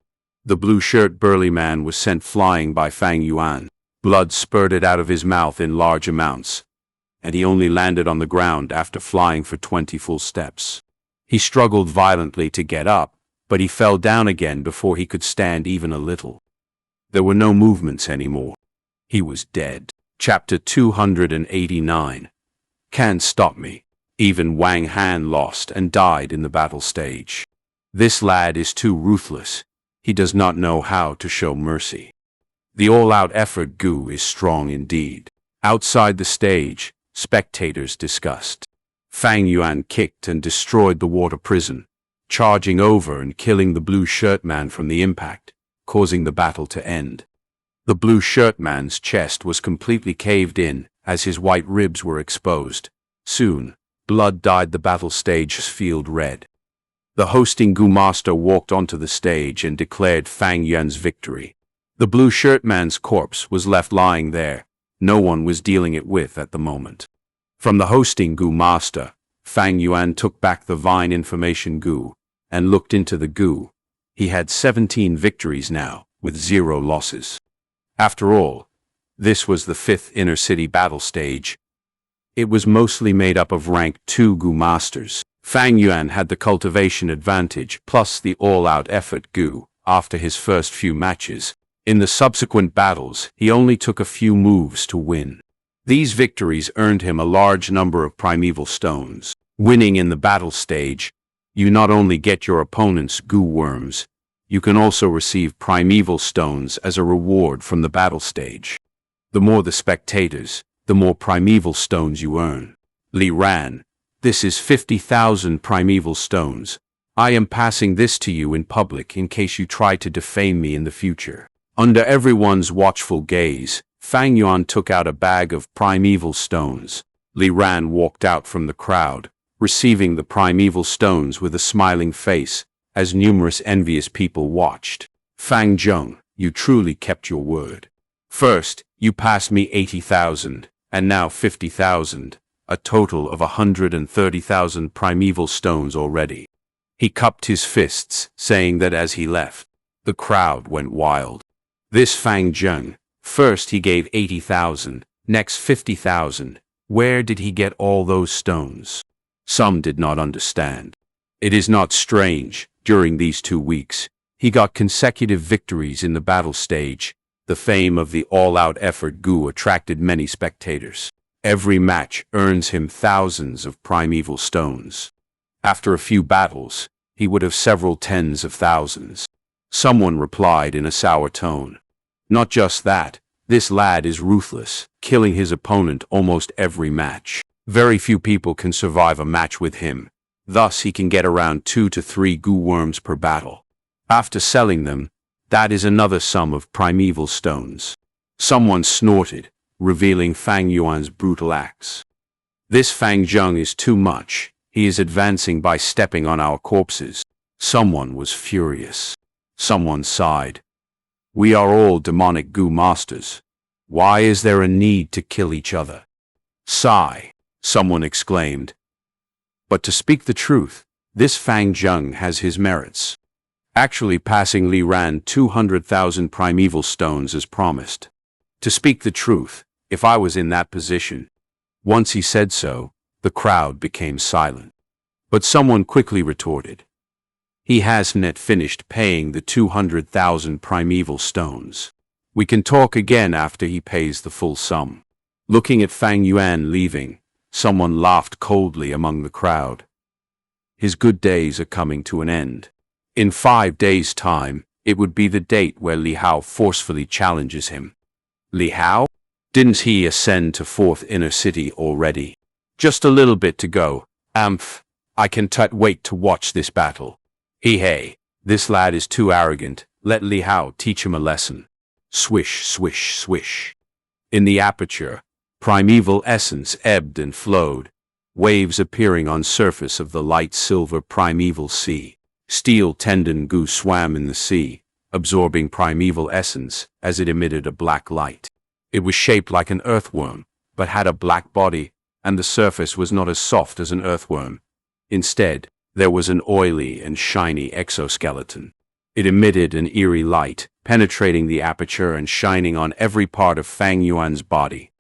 The blue-shirt burly man was sent flying by Fang Yuan. Blood spurted out of his mouth in large amounts, and he only landed on the ground after flying for 20 full steps. He struggled violently to get up, but he fell down again before he could stand even a little. There were no movements anymore. He was dead. Chapter 289. Can't stop me. Even Wang Han lost and died in the battle stage. This lad is too ruthless. He does not know how to show mercy. The all-out effort Gu is strong indeed. Outside the stage, spectators discussed. Fang Yuan kicked and destroyed the water prison, charging over and killing the blue-shirt man from the impact, causing the battle to end. The blue-shirt man's chest was completely caved in as his white ribs were exposed. Soon, blood dyed the battle stage's field red. The hosting Gu master walked onto the stage and declared Fang Yuan's victory. The blue-shirt man's corpse was left lying there. No one was dealing it with at the moment. From the hosting Gu master, Fang Yuan took back the Vine Information Gu and looked into the Gu. He had 17 victories now, with 0 losses. After all, this was the 5th inner city battle stage. It was mostly made up of rank 2 Gu masters. Fang Yuan had the cultivation advantage plus the all-out effort Gu after his first few matches. In the subsequent battles, he only took a few moves to win. These victories earned him a large number of primeval stones. Winning in the battle stage, you not only get your opponent's Gu worms, you can also receive primeval stones as a reward from the battle stage. The more the spectators, the more primeval stones you earn. Li Ran, this is 50,000 primeval stones. I am passing this to you in public in case you try to defame me in the future. Under everyone's watchful gaze, Fang Yuan took out a bag of primeval stones. Li Ran walked out from the crowd, receiving the primeval stones with a smiling face, as numerous envious people watched. Fang Zheng, you truly kept your word. First, you passed me 80,000, and now 50,000, a total of 130,000 primeval stones already. He cupped his fists, saying that as he left. The crowd went wild. This Fang Zheng, first he gave 80,000, next 50,000. Where did he get all those stones? Some did not understand. It is not strange, during these 2 weeks, he got consecutive victories in the battle stage. The fame of the all-out effort Gu attracted many spectators. Every match earns him thousands of primeval stones. After a few battles, he would have several tens of thousands. Someone replied in a sour tone. Not just that, this lad is ruthless, killing his opponent almost every match. Very few people can survive a match with him. Thus he can get around 2 to 3 goo worms per battle. After selling them, that is another sum of primeval stones. Someone snorted, revealing Fang Yuan's brutal axe. This Fang Zheng is too much. He is advancing by stepping on our corpses. Someone was furious. Someone sighed. We are all demonic goo masters. Why is there a need to kill each other? Sigh, someone exclaimed. But to speak the truth, this Fang Zheng has his merits. Actually passing Li Ran 200,000 primeval stones as promised. To speak the truth, if I was in that position. Once he said so, the crowd became silent. But someone quickly retorted. He hasn't yet finished paying the 200,000 primeval stones. We can talk again after he pays the full sum. Looking at Fang Yuan leaving, someone laughed coldly among the crowd. His good days are coming to an end. In 5 days' time, it would be the date where Li Hao forcefully challenges him. Li Hao? Didn't he ascend to 4th inner city already? Just a little bit to go. I can't wait to watch this battle. Hey, this lad is too arrogant. Let Li Hao teach him a lesson. Swish, swish, swish. In the aperture, primeval essence ebbed and flowed, waves appearing on surface of the light silver primeval sea. Steel tendon goo swam in the sea, absorbing primeval essence as it emitted a black light. It was shaped like an earthworm, but had a black body, and the surface was not as soft as an earthworm. Instead, there was an oily and shiny exoskeleton. It emitted an eerie light, penetrating the aperture and shining on every part of Fang Yuan's body.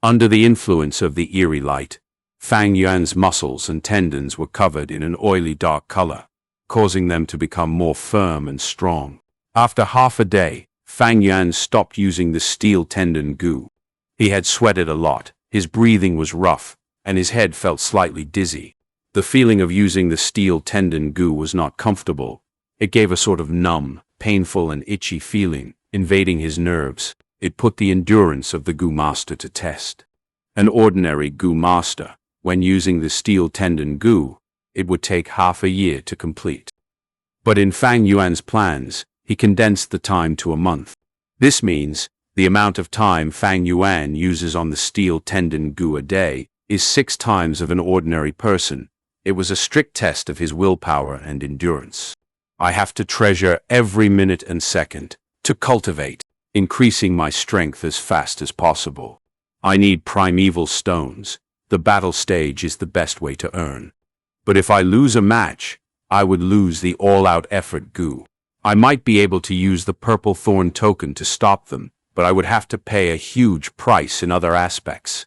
Under the influence of the eerie light, Fang Yuan's muscles and tendons were covered in an oily dark color, causing them to become more firm and strong. After half a day, Fang Yuan stopped using the steel tendon goo. He had sweated a lot, his breathing was rough, and his head felt slightly dizzy. The feeling of using the steel tendon goo was not comfortable. It gave a sort of numb, painful and itchy feeling, invading his nerves. It put the endurance of the goo master to test. An ordinary goo master, when using the steel tendon goo, it would take half a year to complete. But in Fang Yuan's plans, he condensed the time to a month. This means the amount of time Fang Yuan uses on the steel tendon goo a day is 6 times of an ordinary person. It was a strict test of his willpower and endurance. I have to treasure every minute and second to cultivate, increasing my strength as fast as possible. I need primeval stones. The battle stage is the best way to earn. But if I lose a match, I would lose the all-out effort goo. I might be able to use the Purple Thorn Token to stop them, but I would have to pay a huge price in other aspects.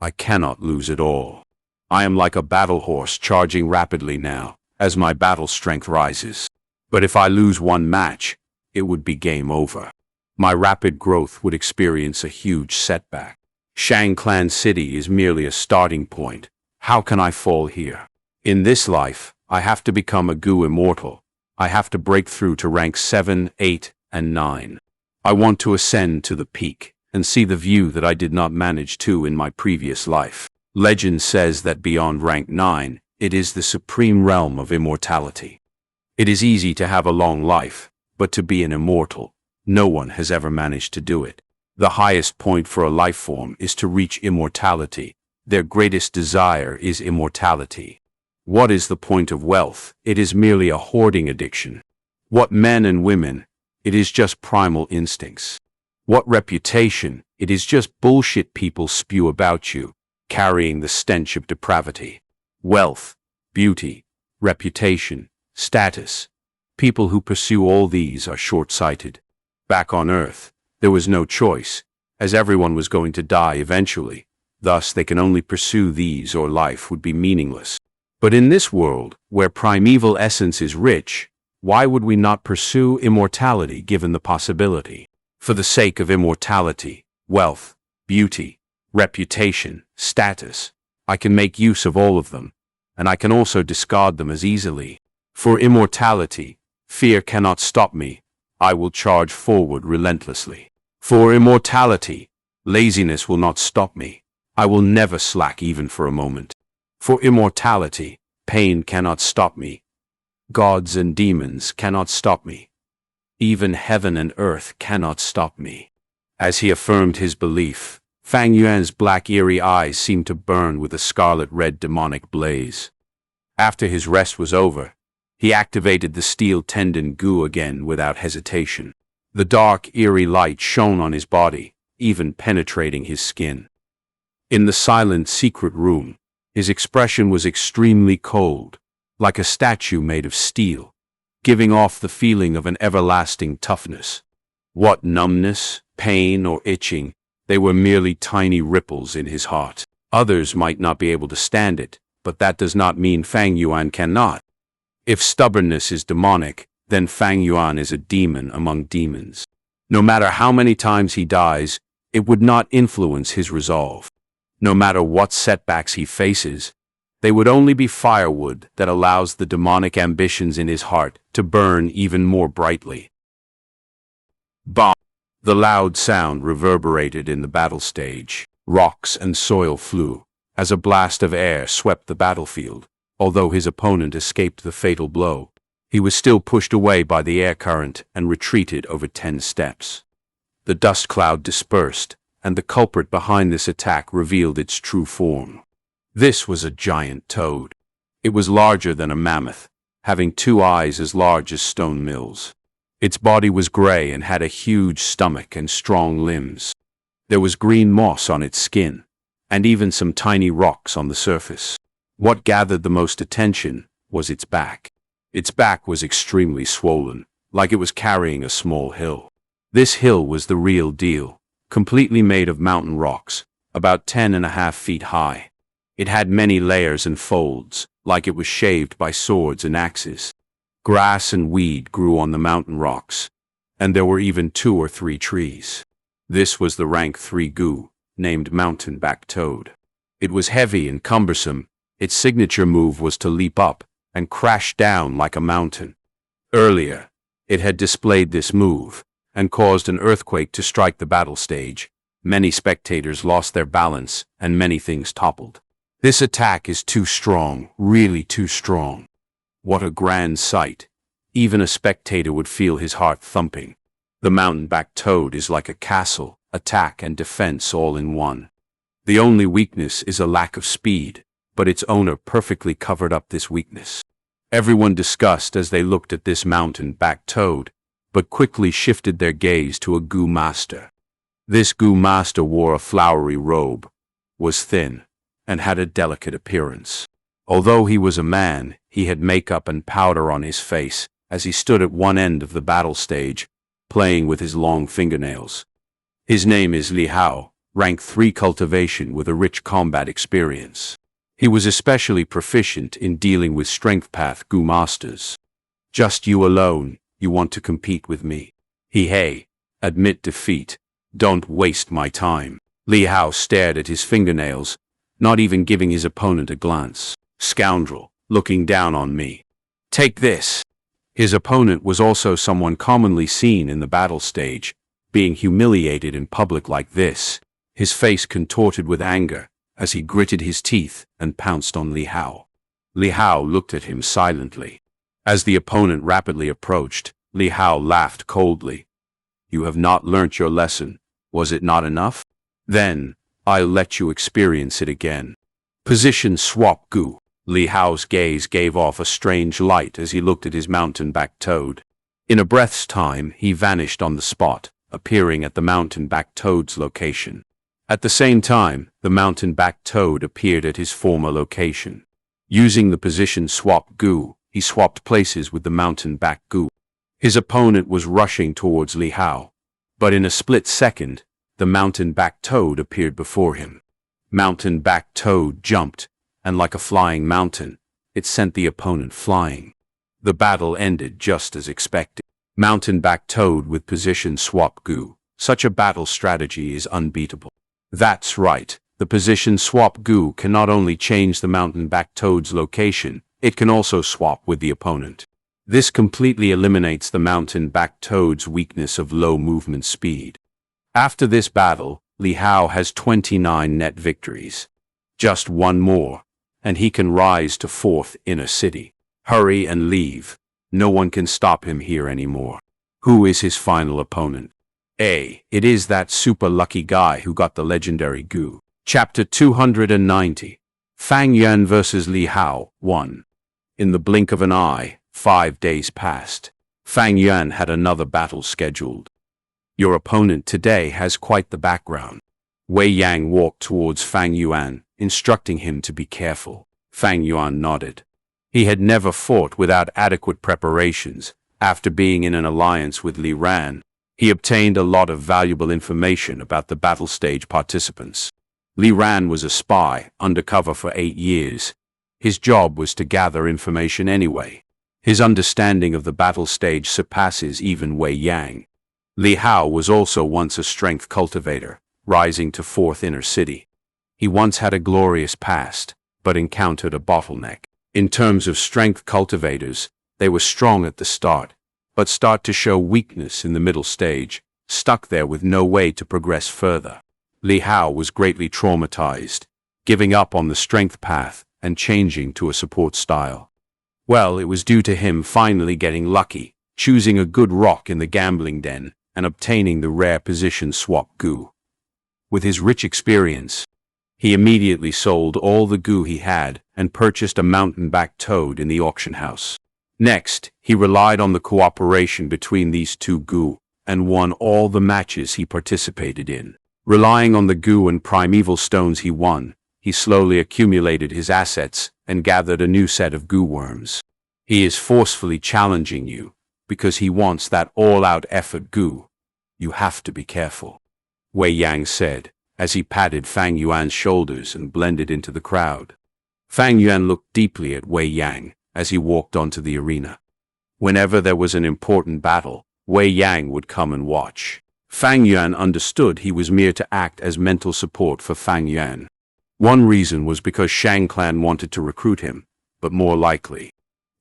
I cannot lose it all. I am like a battle horse charging rapidly now, as my battle strength rises. But if I lose one match, it would be game over. My rapid growth would experience a huge setback. Shang Clan City is merely a starting point. How can I fall here? In this life, I have to become a goo immortal. I have to break through to rank 7, 8, and 9. I want to ascend to the peak and see the view that I did not manage to in my previous life. Legend says that beyond rank 9, it is the supreme realm of immortality. It is easy to have a long life, but to be an immortal, no one has ever managed to do it. The highest point for a life form is to reach immortality. Their greatest desire is immortality. What is the point of wealth? It is merely a hoarding addiction. What men and women? It is just primal instincts. What reputation? It is just bullshit people spew about you, carrying the stench of depravity. Wealth, beauty, reputation, status. People who pursue all these are short-sighted. Back on Earth, there was no choice, as everyone was going to die eventually. Thus, they can only pursue these or life would be meaningless. But in this world, where primeval essence is rich, why would we not pursue immortality given the possibility? For the sake of immortality, wealth, beauty, reputation, status. I can make use of all of them, and I can also discard them as easily. For immortality, fear cannot stop me. I will charge forward relentlessly. For immortality, laziness will not stop me. I will never slack even for a moment. For immortality, pain cannot stop me. Gods and demons cannot stop me. Even heaven and earth cannot stop me. As he affirmed his belief, Fang Yuan's black eerie eyes seemed to burn with a scarlet-red demonic blaze. After his rest was over, he activated the steel tendon goo again without hesitation. The dark, eerie light shone on his body, even penetrating his skin. In the silent, secret room, his expression was extremely cold, like a statue made of steel, giving off the feeling of an everlasting toughness. What numbness, pain, or itching, they were merely tiny ripples in his heart. Others might not be able to stand it, but that does not mean Fang Yuan cannot. If stubbornness is demonic, then Fang Yuan is a demon among demons. No matter how many times he dies, it would not influence his resolve. No matter what setbacks he faces, they would only be firewood that allows the demonic ambitions in his heart to burn even more brightly. Bomb! The loud sound reverberated in the battle stage. Rocks and soil flew, as a blast of air swept the battlefield. Although his opponent escaped the fatal blow, he was still pushed away by the air current and retreated over 10 steps. The dust cloud dispersed, and the culprit behind this attack revealed its true form. This was a giant toad. It was larger than a mammoth, having 2 eyes as large as stone mills. Its body was gray and had a huge stomach and strong limbs. There was green moss on its skin, and even some tiny rocks on the surface. What gathered the most attention was its back. Its back was extremely swollen, like it was carrying a small hill. This hill was the real deal, completely made of mountain rocks, about 10.5 feet high. It had many layers and folds, like it was shaved by swords and axes. Grass and weed grew on the mountain rocks, and there were even 2 or 3 trees. This was the rank 3 goo, named mountain-back toad. It was heavy and cumbersome. Its signature move was to leap up and crash down like a mountain. Earlier, it had displayed this move and caused an earthquake to strike the battle stage. Many spectators lost their balance and many things toppled. This attack is too strong, really too strong. What a grand sight. Even a spectator would feel his heart thumping. The mountain-back toad is like a castle, attack and defense all in one. The only weakness is a lack of speed, but its owner perfectly covered up this weakness. Everyone discussed as they looked at this mountain-back toad, but quickly shifted their gaze to a goo master. This goo master wore a flowery robe, was thin, and had a delicate appearance. Although he was a man, he had makeup and powder on his face as he stood at one end of the battle stage, playing with his long fingernails. His name is Li Hao, rank 3 cultivation with a rich combat experience. He was especially proficient in dealing with strength path goo masters. Just you alone, you want to compete with me. Hey, admit defeat. Don't waste my time. Li Hao stared at his fingernails, not even giving his opponent a glance. Scoundrel, looking down on me. Take this. His opponent was also someone commonly seen in the battle stage, being humiliated in public like this, his face contorted with anger, as he gritted his teeth and pounced on Li Hao. Li Hao looked at him silently. As the opponent rapidly approached, Li Hao laughed coldly. You have not learnt your lesson. Was it not enough? Then, I'll let you experience it again. Position swap goo. Li Hao's gaze gave off a strange light as he looked at his mountain-back toad. In a breath's time, he vanished on the spot, appearing at the mountain-back toad's location. At the same time, the mountain-back toad appeared at his former location. Using the position swap goo, he swapped places with the mountain-back goo. His opponent was rushing towards Li Hao, but in a split second, the mountain-back toad appeared before him. Mountain-back toad jumped, and like a flying mountain, it sent the opponent flying. The battle ended just as expected. Mountain-back toad with position swap goo. Such a battle strategy is unbeatable. That's right. The position swap goo can not only change the mountain-backed toad's location, it can also swap with the opponent. This completely eliminates the mountain-backed toad's weakness of low movement speed. After this battle, Li Hao has 29 net victories. Just one more, and he can rise to 4th inner city. Hurry and leave. No one can stop him here anymore. Who is his final opponent? It is that super lucky guy who got the legendary goo. Chapter 290. Fang Yuan vs. Li Hao, 1. In the blink of an eye, 5 days passed. Fang Yuan had another battle scheduled. Your opponent today has quite the background. Wei Yang walked towards Fang Yuan, instructing him to be careful. Fang Yuan nodded. He had never fought without adequate preparations. After being in an alliance with Li Ran, he obtained a lot of valuable information about the battle stage participants. Li Ran was a spy, undercover for 8 years. His job was to gather information anyway. His understanding of the battle stage surpasses even Wei Yang. Li Hao was also once a strength cultivator, rising to 4th inner city. He once had a glorious past, but encountered a bottleneck. In terms of strength cultivators, they were strong at the start, but start to show weakness in the middle stage, stuck there with no way to progress further. Li Hao was greatly traumatized, giving up on the strength path and changing to a support style. Well, it was due to him finally getting lucky, choosing a good rock in the gambling den, and obtaining the rare position swap goo. With his rich experience, he immediately sold all the goo he had and purchased a mountain-backed toad in the auction house. Next, he relied on the cooperation between these two goo and won all the matches he participated in. Relying on the goo and primeval stones he won, he slowly accumulated his assets and gathered a new set of goo worms. He is forcefully challenging you because he wants that all-out effort goo. You have to be careful, Wei Yang said, as he patted Fang Yuan's shoulders and blended into the crowd. Fang Yuan looked deeply at Wei Yang as he walked onto the arena. Whenever there was an important battle, Wei Yang would come and watch. Fang Yuan understood he was mere to act as mental support for Fang Yuan. One reason was because Shang Clan wanted to recruit him, but more likely,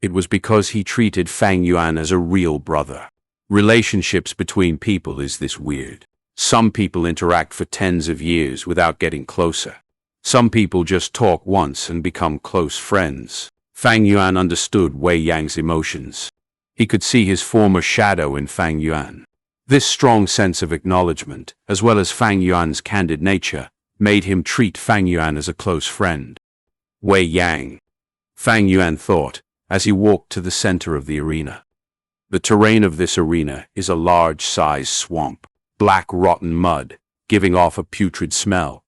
it was because he treated Fang Yuan as a real brother. Relationships between people is this weird. Some people interact for tens of years without getting closer. Some people just talk once and become close friends. Fang Yuan understood Wei Yang's emotions. He could see his former shadow in Fang Yuan. This strong sense of acknowledgement, as well as Fang Yuan's candid nature, made him treat Fang Yuan as a close friend. Wei Yang, Fang Yuan thought, as he walked to the center of the arena. The terrain of this arena is a large-sized swamp, black rotten mud, giving off a putrid smell,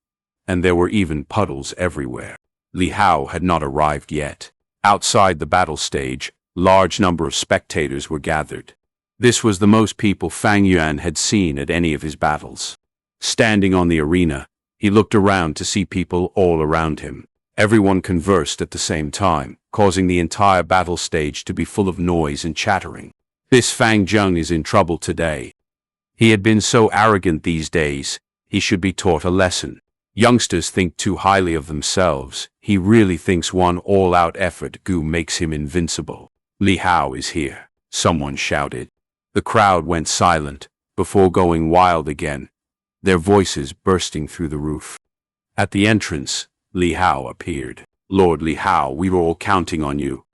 and there were even puddles everywhere. Li Hao had not arrived yet. Outside the battle stage, large number of spectators were gathered. This was the most people Fang Yuan had seen at any of his battles. Standing on the arena, he looked around to see people all around him. Everyone conversed at the same time, causing the entire battle stage to be full of noise and chattering. This Fang Zheng is in trouble today. He had been so arrogant these days, he should be taught a lesson. Youngsters think too highly of themselves. He really thinks one all-out effort goo makes him invincible. Li Hao is here, someone shouted. The crowd went silent, before going wild again, their voices bursting through the roof. At the entrance, Li Hao appeared. Lord Li Hao, we were all counting on you.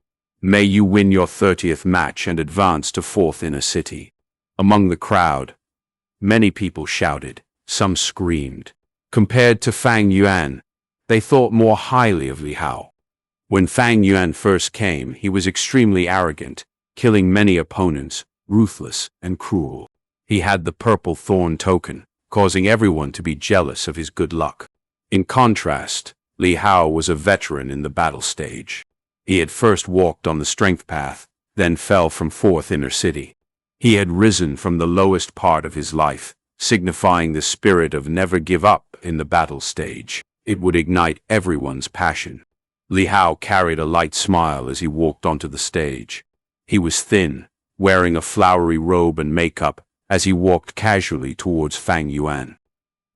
May you win your 30th match and advance to 4th inner city. Among the crowd, many people shouted, some screamed. Compared to Fang Yuan, they thought more highly of Li Hao. When Fang Yuan first came, he was extremely arrogant, killing many opponents, ruthless and cruel. He had the Purple Thorn Token, causing everyone to be jealous of his good luck. In contrast, Li Hao was a veteran in the battle stage. He had first walked on the strength path, then fell from 4th inner city. He had risen from the lowest part of his life, signifying the spirit of never give up in the battle stage. It would ignite everyone's passion. Li Hao carried a light smile as he walked onto the stage. He was thin, wearing a flowery robe and makeup, as he walked casually towards Fang Yuan.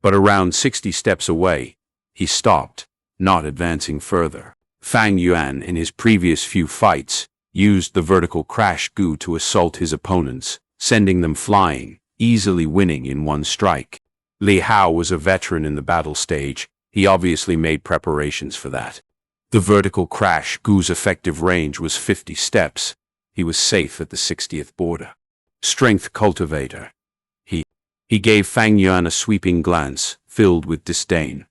But around 60 steps away, he stopped, not advancing further. Fang Yuan, in his previous few fights, used the vertical crash gu to assault his opponents, sending them flying, easily winning in one strike. Li Hao was a veteran in the battle stage. He obviously made preparations for that. The vertical crash gu's effective range was 50 steps. He was safe at the 60th border. Strength cultivator. He gave Fang Yuan a sweeping glance, filled with disdain.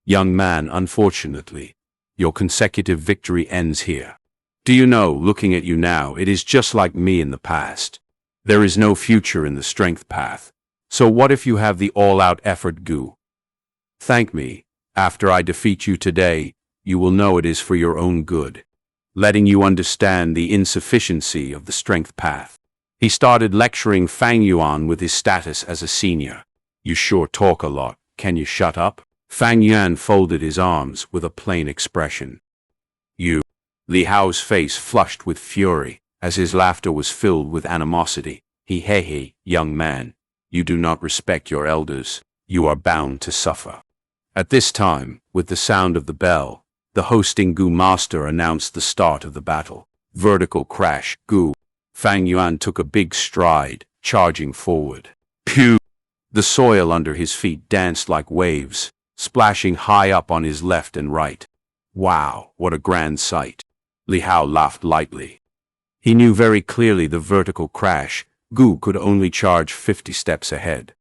Young man, unfortunately, your consecutive victory ends here. Do you know, looking at you now, it is just like me in the past. There is no future in the strength path. So what if you have the all-out effort gu? Thank me. After I defeat you today, you will know it is for your own good, letting you understand the insufficiency of the strength path. He started lecturing Fang Yuan with his status as a senior. You sure talk a lot. Can you shut up? Fang Yuan folded his arms with a plain expression. You. Li Hao's face flushed with fury, as his laughter was filled with animosity. Hey, young man, you do not respect your elders. You are bound to suffer. At this time, with the sound of the bell, the hosting gu master announced the start of the battle. Vertical crash gu. Fang Yuan took a big stride, charging forward. Pew! The soil under his feet danced like waves, splashing high up on his left and right. Wow, what a grand sight! Li Hao laughed lightly. He knew very clearly the vertical crash gu could only charge 50 steps ahead.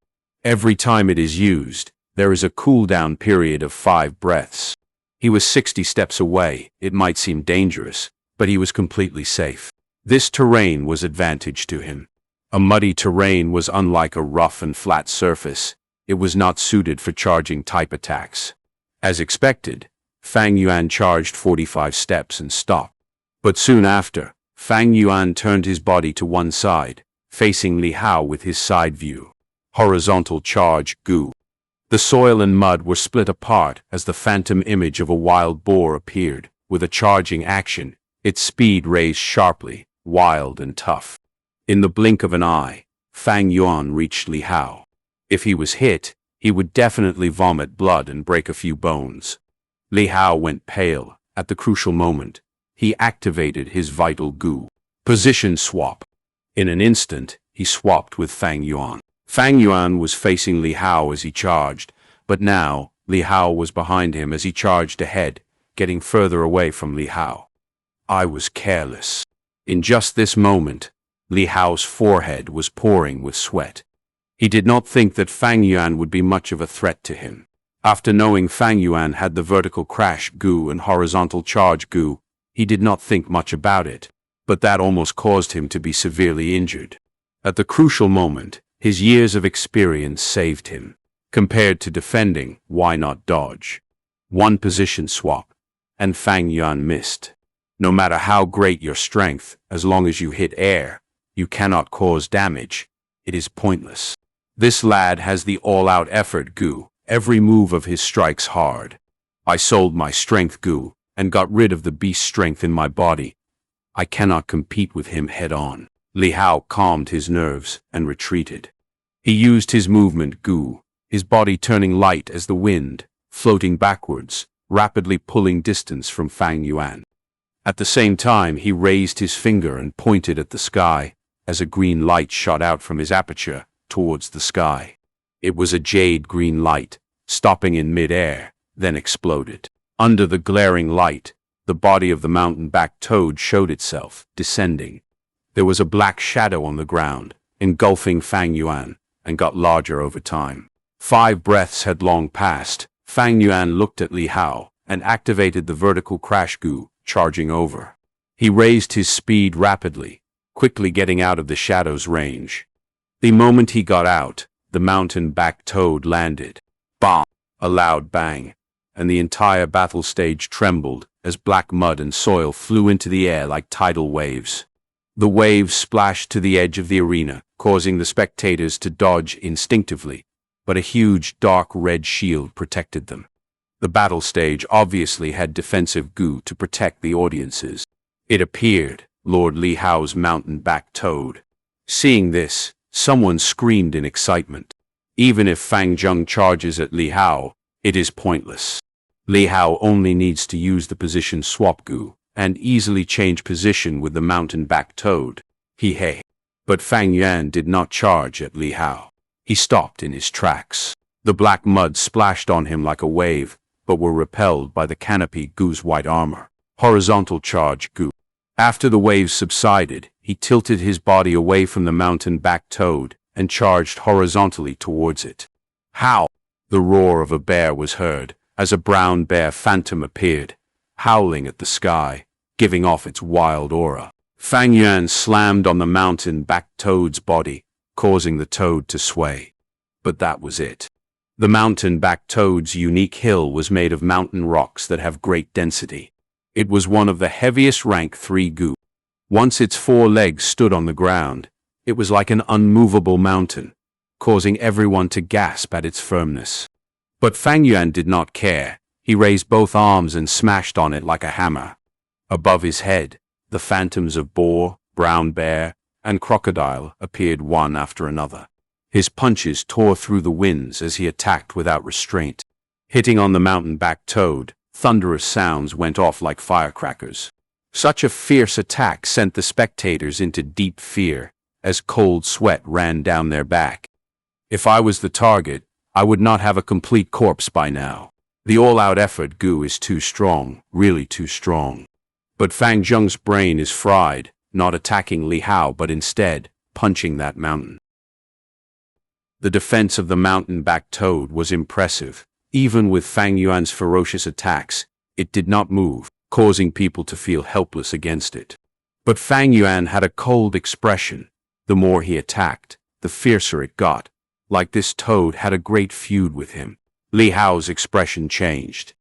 Every time it is used, there is a cooldown period of 5 breaths. He was 60 steps away. It might seem dangerous, but he was completely safe. This terrain was advantage to him. A muddy terrain was unlike a rough and flat surface. It was not suited for charging type attacks. As expected, Fang Yuan charged 45 steps and stopped. But soon after, Fang Yuan turned his body to one side, facing Li Hao with his side view. Horizontal charge gu. The soil and mud were split apart as the phantom image of a wild boar appeared. With a charging action, its speed raised sharply, wild and tough. In the blink of an eye, Fang Yuan reached Li Hao. If he was hit, he would definitely vomit blood and break a few bones. Li Hao went pale. At the crucial moment, he activated his vital gu. Position swap. In an instant, he swapped with Fang Yuan. Fang Yuan was facing Li Hao as he charged, but now Li Hao was behind him as he charged ahead, getting further away from Li Hao. I was careless. In just this moment, Li Hao's forehead was pouring with sweat. He did not think that Fang Yuan would be much of a threat to him. After knowing Fang Yuan had the vertical crash gu and horizontal charge gu, he did not think much about it, but that almost caused him to be severely injured. At the crucial moment, his years of experience saved him. Compared to defending, why not dodge? One position swap, and Fang Yuan missed. No matter how great your strength, as long as you hit air, you cannot cause damage. It is pointless. This lad has the all-out effort gu. Every move of his strikes hard. I sold my strength gu and got rid of the beast strength in my body. I cannot compete with him head-on. Li Hao calmed his nerves and retreated. He used his movement gu, his body turning light as the wind, floating backwards, rapidly pulling distance from Fang Yuan. At the same time, he raised his finger and pointed at the sky, as a green light shot out from his aperture towards the sky. It was a jade green light, stopping in mid-air, then exploded. Under the glaring light, the body of the mountain-backed toad showed itself, descending. There was a black shadow on the ground, engulfing Fang Yuan, and got larger over time. 5 breaths had long passed. Fang Yuan looked at Li Hao and activated the vertical crash gu, charging over. He raised his speed rapidly, quickly getting out of the shadow's range. The moment he got out, the mountain-backed toad landed. Bam! A loud bang, and the entire battle stage trembled as black mud and soil flew into the air like tidal waves. The waves splashed to the edge of the arena, causing the spectators to dodge instinctively, but a huge dark red shield protected them. The battle stage obviously had defensive gu to protect the audiences. It appeared, Lord Li Hao's mountain-backed toad. Seeing this, someone screamed in excitement. Even if Fang Zheng charges at Li Hao, it is pointless. Li Hao only needs to use the position swap gu and easily change position with the mountain-back toad. Hey. But Fang Yuan did not charge at Li Hao. He stopped in his tracks. The black mud splashed on him like a wave, but were repelled by the canopy gu's white armor. Horizontal charge gu. After the waves subsided, he tilted his body away from the mountain-back toad and charged horizontally towards it. How? The roar of a bear was heard as a brown bear phantom appeared, howling at the sky, giving off its wild aura. Fang Yuan slammed on the mountain-back toad's body, causing the toad to sway. But that was it. The mountain-back toad's unique hill was made of mountain rocks that have great density. It was one of the heaviest rank 3 gu. Once its 4 legs stood on the ground, it was like an unmovable mountain, causing everyone to gasp at its firmness. But Fang Yuan did not care. He raised both arms and smashed on it like a hammer. Above his head, the phantoms of boar, brown bear, and crocodile appeared one after another. His punches tore through the winds as he attacked without restraint. Hitting on the mountain-back toad, thunderous sounds went off like firecrackers. Such a fierce attack sent the spectators into deep fear, as cold sweat ran down their back. If I was the target, I would not have a complete corpse by now. The all-out effort gu is too strong, really too strong. But Fang Zheng's brain is fried, not attacking Li Hao but instead punching that mountain. The defense of the mountain-back toad was impressive. Even with Fang Yuan's ferocious attacks, it did not move, causing people to feel helpless against it. But Fang Yuan had a cold expression. The more he attacked, the fiercer it got, like this toad had a great feud with him. Li Hao's expression changed.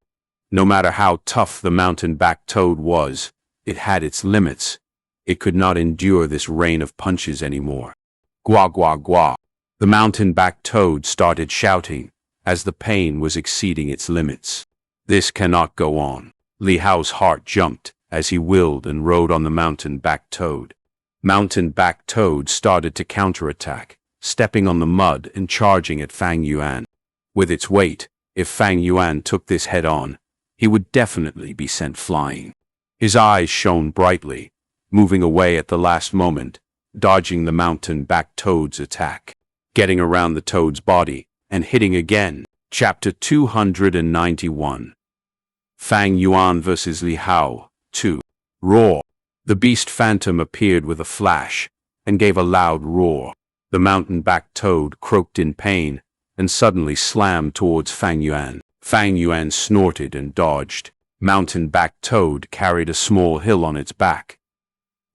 No matter how tough the mountain-back toad was, it had its limits. It could not endure this rain of punches anymore. Gua gua gua. The mountain-back toad started shouting, as the pain was exceeding its limits. This cannot go on. Li Hao's heart jumped as he willed and rode on the mountain-back toad. Mountain-back toad started to counterattack, stepping on the mud and charging at Fang Yuan. With its weight, if Fang Yuan took this head-on, he would definitely be sent flying. His eyes shone brightly, moving away at the last moment, dodging the mountain-back toad's attack, getting around the toad's body, and hitting again. Chapter 291. Fang Yuan vs. Li Hao, 2. Roar. The beast phantom appeared with a flash, and gave a loud roar. The mountain-back toad croaked in pain, and suddenly slammed towards Fang Yuan. Fang Yuan snorted and dodged. Mountain-back toad carried a small hill on its back.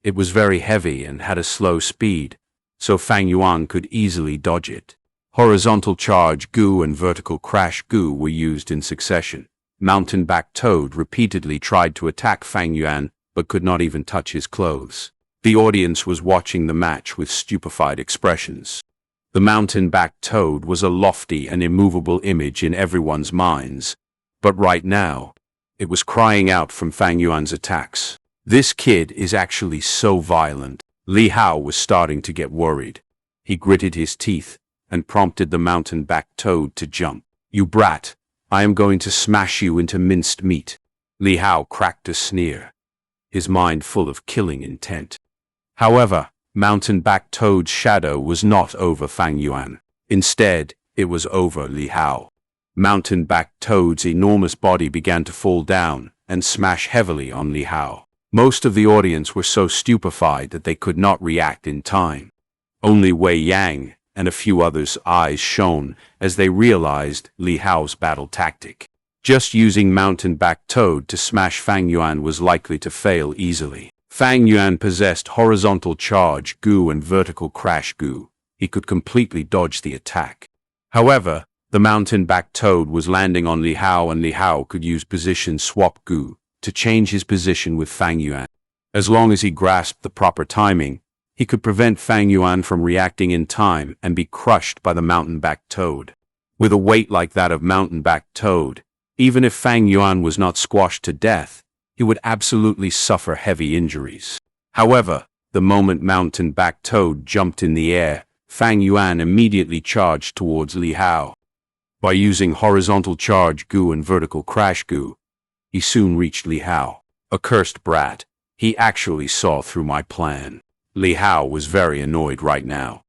It was very heavy and had a slow speed, so Fang Yuan could easily dodge it. Horizontal charge gu and vertical crash gu were used in succession. Mountain-back toad repeatedly tried to attack Fang Yuan, but could not even touch his clothes. The audience was watching the match with stupefied expressions. The mountain-back toad was a lofty and immovable image in everyone's minds, but right now, it was crying out from Fang Yuan's attacks. This kid is actually so violent. Li Hao was starting to get worried. He gritted his teeth and prompted the mountain-back toad to jump. "You brat, I am going to smash you into minced meat." Li Hao cracked a sneer, his mind full of killing intent. However, mountain-back toad's shadow was not over Fang Yuan. Instead, it was over Li Hao. Mountain-back toad's enormous body began to fall down and smash heavily on Li Hao. Most of the audience were so stupefied that they could not react in time. Only Wei Yang and a few others' eyes shone as they realized Li Hao's battle tactic. Just using mountain-back toad to smash Fang Yuan was likely to fail easily. Fang Yuan possessed horizontal charge gu and vertical crash gu. He could completely dodge the attack. However, the mountain-back toad was landing on Li Hao, and Li Hao could use position swap gu to change his position with Fang Yuan. As long as he grasped the proper timing, he could prevent Fang Yuan from reacting in time and be crushed by the mountain-back toad. With a weight like that of mountain-back toad, even if Fang Yuan was not squashed to death, he would absolutely suffer heavy injuries. However, the moment mountain-back toad jumped in the air, Fang Yuan immediately charged towards Li Hao. By using horizontal charge Gu and vertical crash Gu, he soon reached Li Hao. Accursed brat, he actually saw through my plan. Li Hao was very annoyed right now.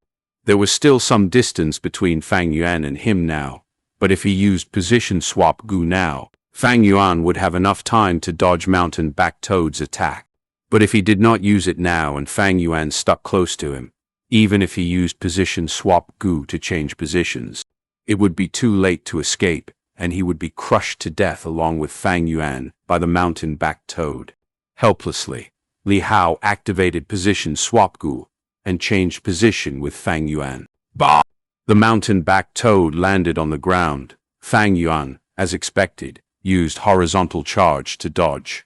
There was still some distance between Fang Yuan and him now, but if he used position swap Gu now, Fang Yuan would have enough time to dodge Mountain Back Toad's attack. But if he did not use it now and Fang Yuan stuck close to him, even if he used position swap Gu to change positions, it would be too late to escape, and he would be crushed to death along with Fang Yuan by the Mountain Back Toad. Helplessly, Li Hao activated position swap Gu and changed position with Fang Yuan. Bah! The Mountain Back Toad landed on the ground. Fang Yuan, as expected, used horizontal charge to dodge.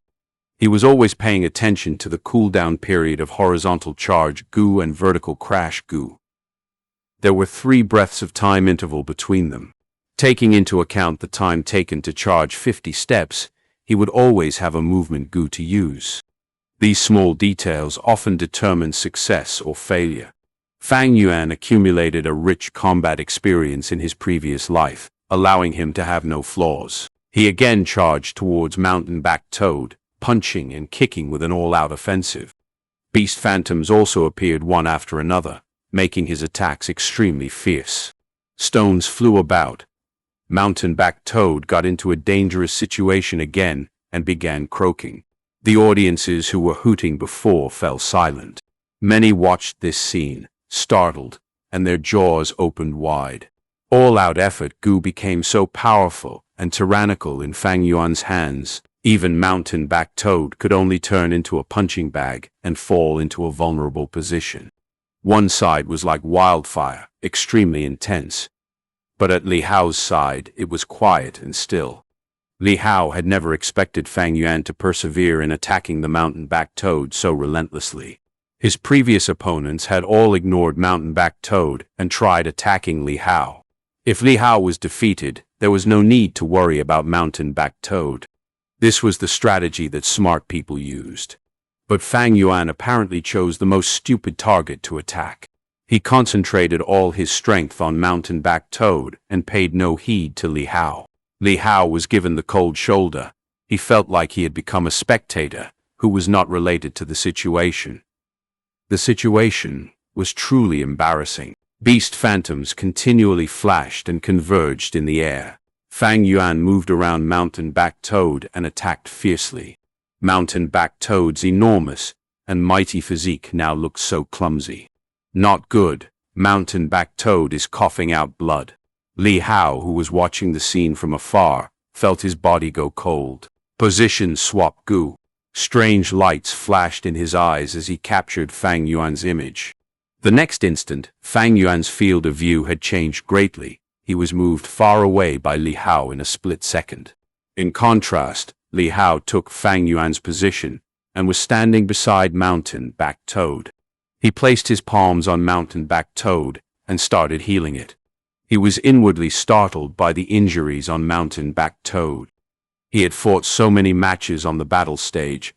He was always paying attention to the cooldown period of horizontal charge Gu and vertical crash Gu. There were 3 breaths of time interval between them. Taking into account the time taken to charge 50 steps, he would always have a movement Gu to use. These small details often determine success or failure. Fang Yuan accumulated a rich combat experience in his previous life, allowing him to have no flaws. He again charged towards Mountain Back Toad, punching and kicking with an all-out offensive. Beast phantoms also appeared one after another, making his attacks extremely fierce. Stones flew about. Mountain Back Toad got into a dangerous situation again and began croaking. The audiences who were hooting before fell silent. Many watched this scene, startled, and their jaws opened wide. All-out effort Gu became so powerful and tyrannical in Fang Yuan's hands, even Mountain Back Toad could only turn into a punching bag and fall into a vulnerable position. One side was like wildfire, extremely intense. But at Li Hao's side, it was quiet and still. Li Hao had never expected Fang Yuan to persevere in attacking the Mountain Back Toad so relentlessly. His previous opponents had all ignored Mountain Back Toad and tried attacking Li Hao. If Li Hao was defeated, there was no need to worry about Mountain Back Toad. This was the strategy that smart people used. But Fang Yuan apparently chose the most stupid target to attack. He concentrated all his strength on Mountain Back Toad and paid no heed to Li Hao. Li Hao was given the cold shoulder. He felt like he had become a spectator who was not related to the situation. The situation was truly embarrassing. Beast phantoms continually flashed and converged in the air. Fang Yuan moved around Mountain Back Toad and attacked fiercely. Mountain Back Toad's enormous and mighty physique now looked so clumsy. Not good. Mountain Back Toad is coughing out blood. Li Hao, who was watching the scene from afar, felt his body go cold. Position swap Gu. Strange lights flashed in his eyes as he captured Fang Yuan's image. The next instant, Fang Yuan's field of view had changed greatly. He was moved far away by Li Hao in a split second. In contrast, Li Hao took Fang Yuan's position and was standing beside Mountain Back Toad. He placed his palms on Mountain Back Toad and started healing it. He was inwardly startled by the injuries on Mountain Back Toad. He had fought so many matches on the battle stage,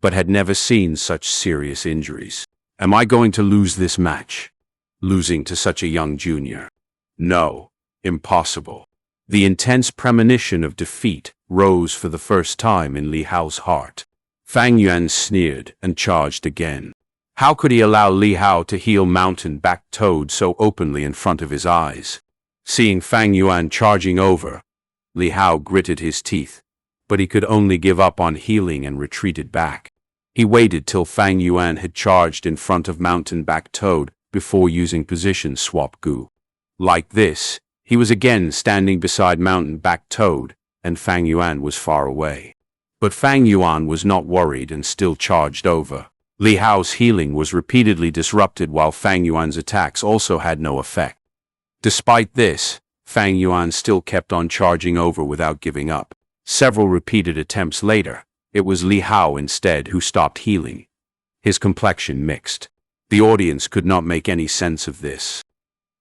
but had never seen such serious injuries. Am I going to lose this match? Losing to such a young junior? No, impossible. The intense premonition of defeat rose for the first time in Li Hao's heart. Fang Yuan sneered and charged again. How could he allow Li Hao to heal Mountain Back Toad so openly in front of his eyes? Seeing Fang Yuan charging over, Li Hao gritted his teeth, but he could only give up on healing and retreated back. He waited till Fang Yuan had charged in front of Mountain Back Toad before using position swap Gu. Like this, he was again standing beside Mountain Back Toad, and Fang Yuan was far away. But Fang Yuan was not worried and still charged over. Li Hao's healing was repeatedly disrupted while Fang Yuan's attacks also had no effect. Despite this, Fang Yuan still kept on charging over without giving up. Several repeated attempts later, it was Li Hao instead who stopped healing. His complexion mixed. The audience could not make any sense of this.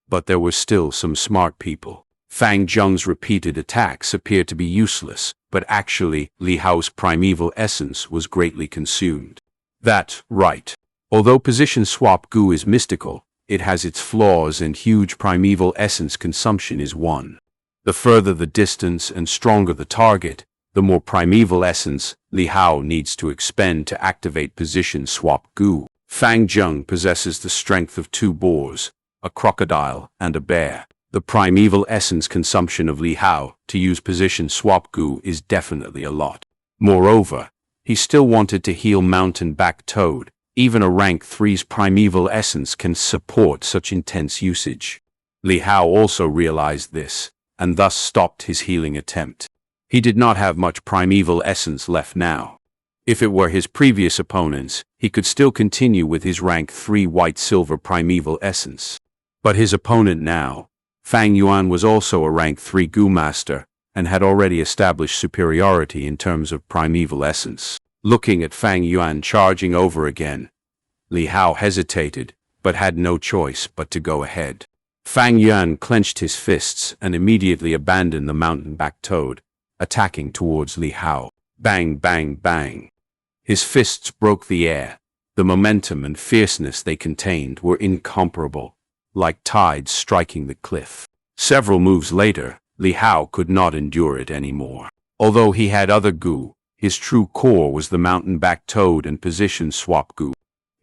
But there were still some smart people. Fang Zheng's repeated attacks appeared to be useless, but actually Li Hao's primeval essence was greatly consumed. That's right. Although position swap Gu is mystical, it has its flaws, and huge primeval essence consumption is one. The further the distance and stronger the target, the more primeval essence Li Hao needs to expend to activate position swap gu. Fang Zheng possesses the strength of 2 boars, a crocodile, and a bear. The primeval essence consumption of Li Hao to use position swap gu is definitely a lot. Moreover, he still wanted to heal mountain-back toad. Even a rank 3's primeval essence can support such intense usage. Li Hao also realized this, and thus stopped his healing attempt. He did not have much primeval essence left now. If it were his previous opponents, he could still continue with his rank 3 white-silver primeval essence. But his opponent now, Fang Yuan, was also a rank 3 Gu Master, and had already established superiority in terms of primeval essence. Looking at Fang Yuan charging over again, Li Hao hesitated, but had no choice but to go ahead. Fang Yuan clenched his fists and immediately abandoned the mountain-back toad, attacking towards Li Hao. Bang, bang, bang. His fists broke the air. The momentum and fierceness they contained were incomparable, like tides striking the cliff. Several moves later, Li Hao could not endure it anymore. Although he had other gu, his true core was the mountain-back toad and position swap gu.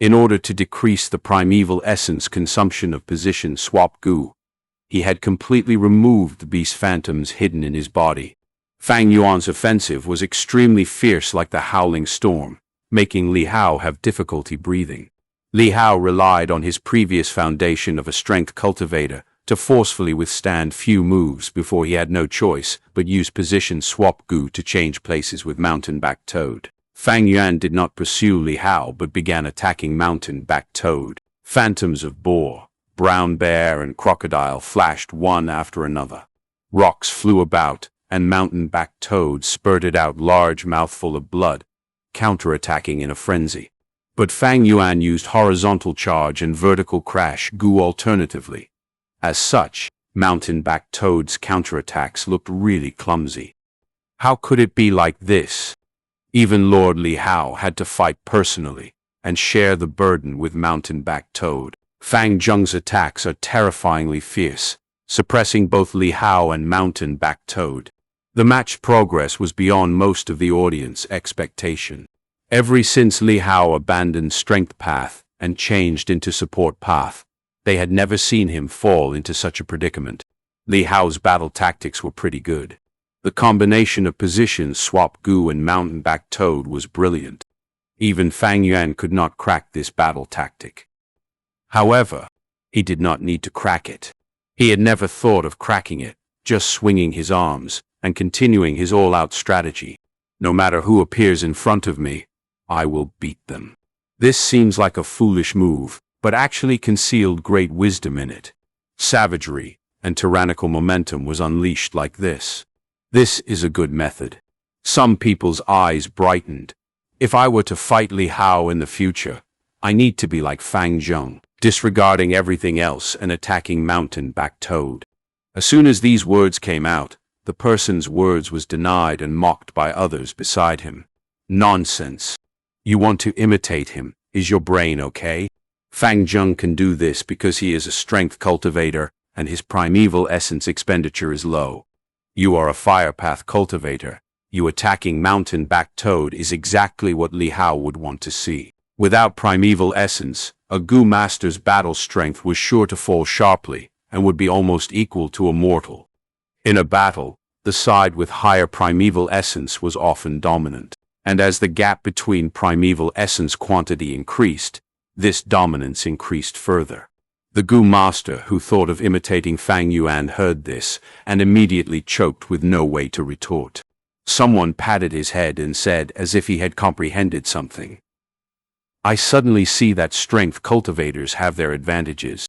In order to decrease the primeval essence consumption of position swap gu, he had completely removed the beast phantoms hidden in his body. Fang Yuan's offensive was extremely fierce, like the howling storm, making Li Hao have difficulty breathing. Li Hao relied on his previous foundation of a strength cultivator to forcefully withstand few moves before he had no choice but use position swap gu to change places with mountain-back toad. Fang Yuan did not pursue Li Hao but began attacking mountain-back toad. Phantoms of boar, brown bear, and crocodile flashed one after another. Rocks flew about, and mountain-back toad spurted out large mouthful of blood, counterattacking in a frenzy. But Fang Yuan used horizontal charge and vertical crash gu alternatively. As such, mountain-back toad's counterattacks looked really clumsy. How could it be like this? Even Lord Li Hao had to fight personally and share the burden with mountain-back toad. Fang Zheng's attacks are terrifyingly fierce, suppressing both Li Hao and mountain-back toad. The match progress was beyond most of the audience expectation. Ever since Li Hao abandoned strength path and changed into support path, they had never seen him fall into such a predicament. Li Hao's battle tactics were pretty good. The combination of position swap gu and mountain-back toad was brilliant. Even Fang Yuan could not crack this battle tactic. However, he did not need to crack it. He had never thought of cracking it, just swinging his arms and continuing his all-out strategy. No matter who appears in front of me, I will beat them. This seems like a foolish move, but actually concealed great wisdom in it. Savagery and tyrannical momentum was unleashed like this. This is a good method. Some people's eyes brightened. If I were to fight Li Hao in the future, I need to be like Fang Zheng, disregarding everything else and attacking mountain-back toad. As soon as these words came out, the person's words was denied and mocked by others beside him. Nonsense. You want to imitate him. Is your brain okay? Fang Zheng can do this because he is a strength cultivator and his primeval essence expenditure is low. You are a fire path cultivator. You attacking mountain-back toad is exactly what Li Hao would want to see. Without primeval essence, a Gu Master's battle strength was sure to fall sharply and would be almost equal to a mortal. In a battle, the side with higher primeval essence was often dominant, and as the gap between primeval essence quantity increased, this dominance increased further. The Gu Master who thought of imitating Fang Yuan heard this and immediately choked with no way to retort. Someone patted his head and said as if he had comprehended something. I suddenly see that strength cultivators have their advantages.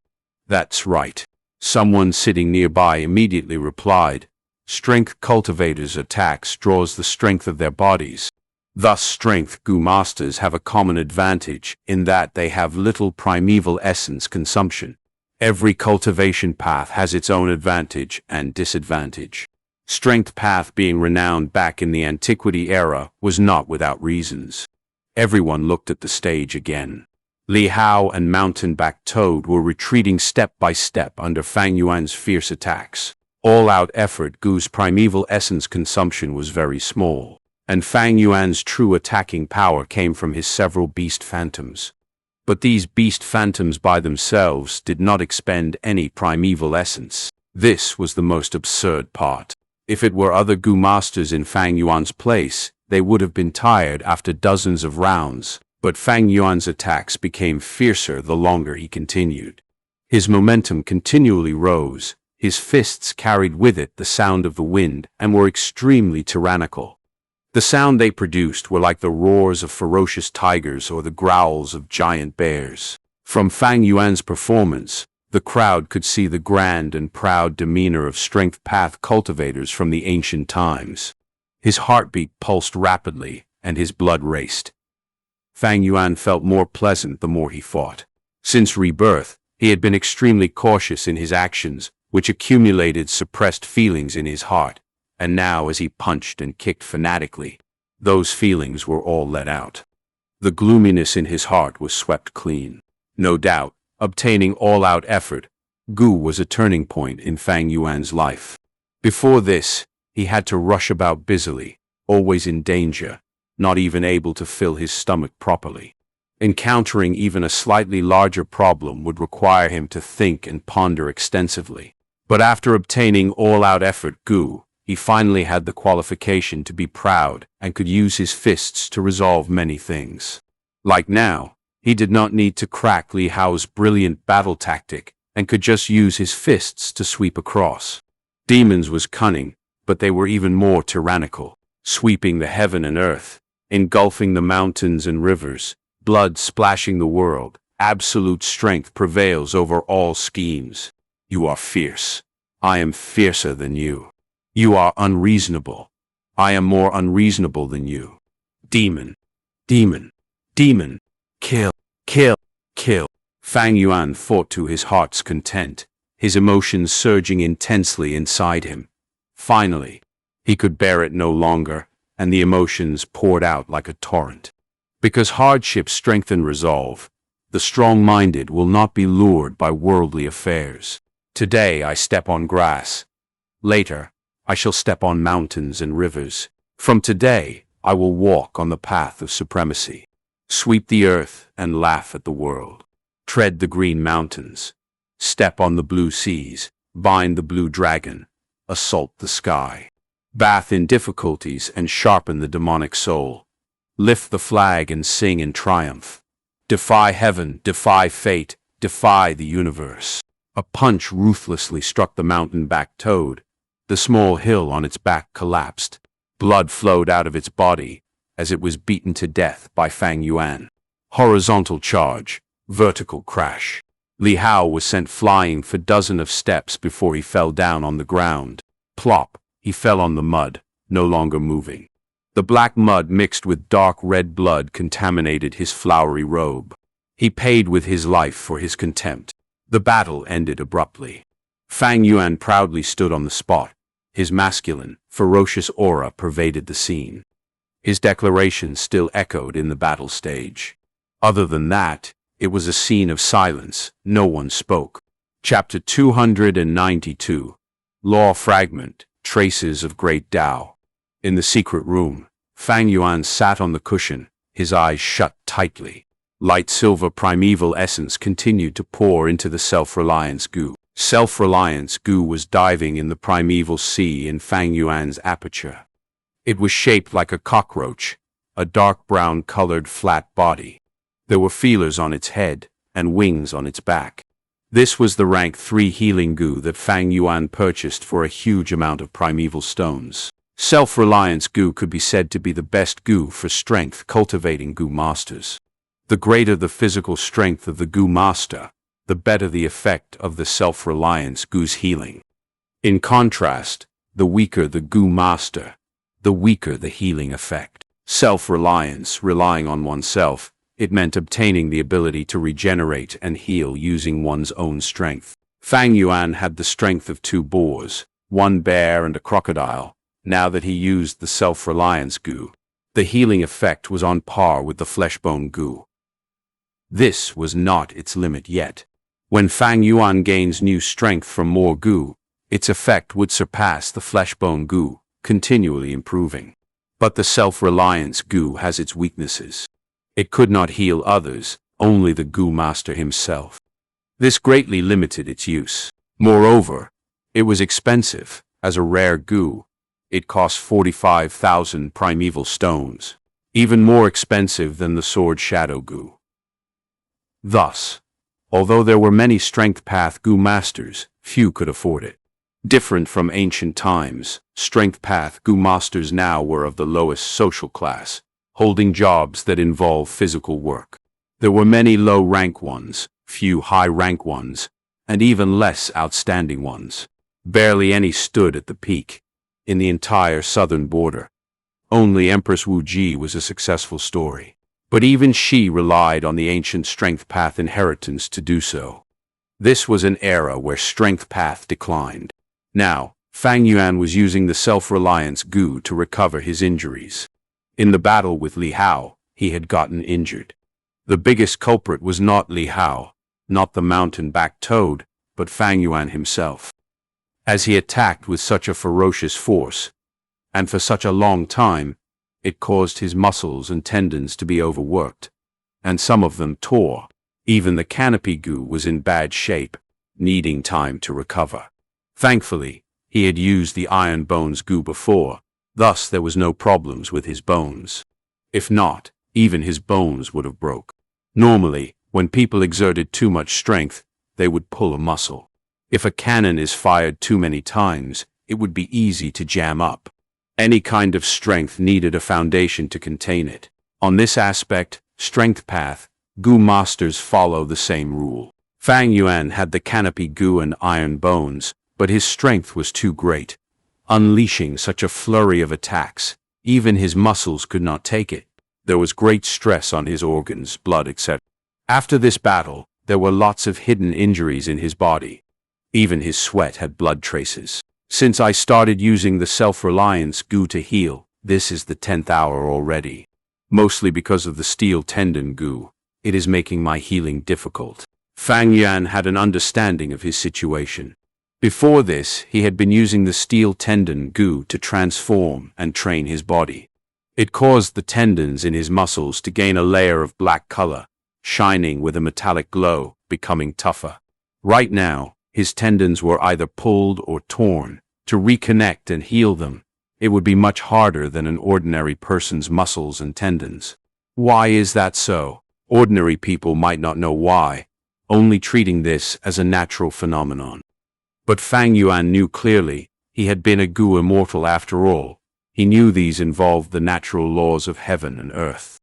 That's right. Someone sitting nearby immediately replied, strength cultivators' attacks draws the strength of their bodies. Thus strength Gu Masters have a common advantage in that they have little primeval essence consumption. Every cultivation path has its own advantage and disadvantage. Strength path being renowned back in the antiquity era was not without reasons. Everyone looked at the stage again. Li Hao and Mountain-backed Toad were retreating step by step under Fang Yuan's fierce attacks. All-out effort, Gu's primeval essence consumption was very small, and Fang Yuan's true attacking power came from his several beast phantoms. But these beast phantoms by themselves did not expend any primeval essence. This was the most absurd part. If it were other Gu masters in Fang Yuan's place, they would have been tired after dozens of rounds, but Fang Yuan's attacks became fiercer the longer he continued. His momentum continually rose, his fists carried with it the sound of the wind and were extremely tyrannical. The sound they produced were like the roars of ferocious tigers or the growls of giant bears. From Fang Yuan's performance, the crowd could see the grand and proud demeanor of strength path cultivators from the ancient times. His heartbeat pulsed rapidly, and his blood raced. Fang Yuan felt more pleasant the more he fought. Since rebirth, he had been extremely cautious in his actions, which accumulated suppressed feelings in his heart, and now as he punched and kicked fanatically, those feelings were all let out. The gloominess in his heart was swept clean. No doubt, obtaining all-out effort, Gu was a turning point in Fang Yuan's life. Before this, he had to rush about busily, always in danger, not even able to fill his stomach properly. Encountering even a slightly larger problem would require him to think and ponder extensively. But after obtaining all-out effort Gu, he finally had the qualification to be proud and could use his fists to resolve many things. Like now, he did not need to crack Li Hao's brilliant battle tactic and could just use his fists to sweep across. Demons was cunning, but they were even more tyrannical, sweeping the heaven and earth, engulfing the mountains and rivers, blood splashing the world. Absolute strength prevails over all schemes. You are fierce. I am fiercer than you. You are unreasonable. I am more unreasonable than you. Demon. Demon. Demon. Kill. Kill. Kill. Fang Yuan fought to his heart's content, his emotions surging intensely inside him. Finally, he could bear it no longer, and the emotions poured out like a torrent. Because hardships strengthen resolve, the strong-minded will not be lured by worldly affairs. Today I step on grass. Later, I shall step on mountains and rivers. From today, I will walk on the path of supremacy. Sweep the earth and laugh at the world. Tread the green mountains. Step on the blue seas. Bind the blue dragon. Assault the sky. Bath in difficulties and sharpen the demonic soul. Lift the flag and sing in triumph. Defy heaven, defy fate, defy the universe. A punch ruthlessly struck the mountain-backed toad. The small hill on its back collapsed. Blood flowed out of its body as it was beaten to death by Fang Yuan. Horizontal charge, vertical crash. Li Hao was sent flying for dozens of steps before he fell down on the ground. Plop, he fell on the mud, no longer moving. The black mud mixed with dark red blood contaminated his flowery robe. He paid with his life for his contempt. The battle ended abruptly. Fang Yuan proudly stood on the spot. His masculine, ferocious aura pervaded the scene. His declaration still echoed in the battle stage. Other than that, it was a scene of silence. No one spoke. Chapter 292. Law Fragment, Traces of Great Tao. In the secret room, Fang Yuan sat on the cushion, his eyes shut tightly. Light silver primeval essence continued to pour into the self-reliance Gu. Self-reliance Gu was diving in the primeval sea in Fang Yuan's aperture. It was shaped like a cockroach, a dark brown-colored flat body. There were feelers on its head and wings on its back. This was the rank 3 healing Gu that Fang Yuan purchased for a huge amount of primeval stones. Self-reliance Gu could be said to be the best Gu for strength-cultivating Gu masters. The greater the physical strength of the Gu master, the better the effect of the self-reliance Gu's healing. In contrast, the weaker the Gu master, the weaker the healing effect. Self-reliance, relying on oneself, it meant obtaining the ability to regenerate and heal using one's own strength. Fang Yuan had the strength of 2 boars, 1 bear and a crocodile. Now that he used the self-reliance Gu, the healing effect was on par with the fleshbone Gu. This was not its limit yet. When Fang Yuan gains new strength from more goo, its effect would surpass the flesh-bone goo, continually improving. But the self-reliance goo has its weaknesses. It could not heal others, only the goo master himself. This greatly limited its use. Moreover, it was expensive. As a rare goo, it cost 45,000 primeval stones, even more expensive than the sword shadow goo. Thus, although there were many strength path goo masters, few could afford it. Different from ancient times, strength path goo masters now were of the lowest social class, holding jobs that involve physical work. There were many low-rank ones, few high-rank ones, and even less outstanding ones. Barely any stood at the peak. In the entire southern border, only Empress Wu Ji was a successful story. But even she relied on the ancient strength path inheritance to do so. This was an era where strength path declined. Now, Fang Yuan was using the self-reliance goo to recover his injuries. In the battle with Li Hao, he had gotten injured. The biggest culprit was not Li Hao, not the mountain-backed toad, but Fang Yuan himself. As he attacked with such a ferocious force, and for such a long time, it caused his muscles and tendons to be overworked, and some of them tore. Even the canopy goo was in bad shape, needing time to recover. Thankfully, he had used the iron bones goo before, thus there was no problems with his bones. If not, even his bones would have broke. Normally, when people exerted too much strength, they would pull a muscle. If a cannon is fired too many times, it would be easy to jam up. Any kind of strength needed a foundation to contain it. On this aspect, strength path, goo masters follow the same rule. Fang Yuan had the canopy goo and iron bones, but his strength was too great. Unleashing such a flurry of attacks, even his muscles could not take it. There was great stress on his organs, blood, etc. After this battle, there were lots of hidden injuries in his body. Even his sweat had blood traces. Since I started using the self-reliance goo to heal, this is the 10th hour already. Mostly because of the steel tendon goo, it is making my healing difficult. Fang Yuan had an understanding of his situation. Before this, he had been using the steel tendon goo to transform and train his body. It caused the tendons in his muscles to gain a layer of black color, shining with a metallic glow, becoming tougher. Right now, his tendons were either pulled or torn. To reconnect and heal them, it would be much harder than an ordinary person's muscles and tendons. Why is that so? Ordinary people might not know why, only treating this as a natural phenomenon. But Fang Yuan knew clearly, he had been a goo immortal after all. He knew these involved the natural laws of heaven and earth.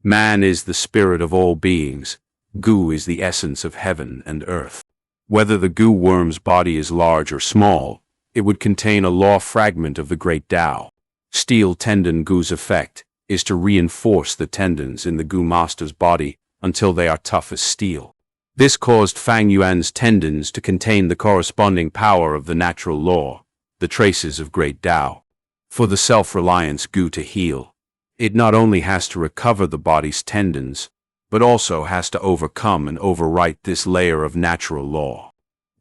Man is the spirit of all beings. Goo is the essence of heaven and earth. Whether the goo worm's body is large or small, it would contain a law fragment of the great Tao. Steel tendon goo's effect is to reinforce the tendons in the goo master's body until they are tough as steel. This caused Fang Yuan's tendons to contain the corresponding power of the natural law, the traces of great Tao. For the self-reliance goo to heal, it not only has to recover the body's tendons, but also has to overcome and overwrite this layer of natural law.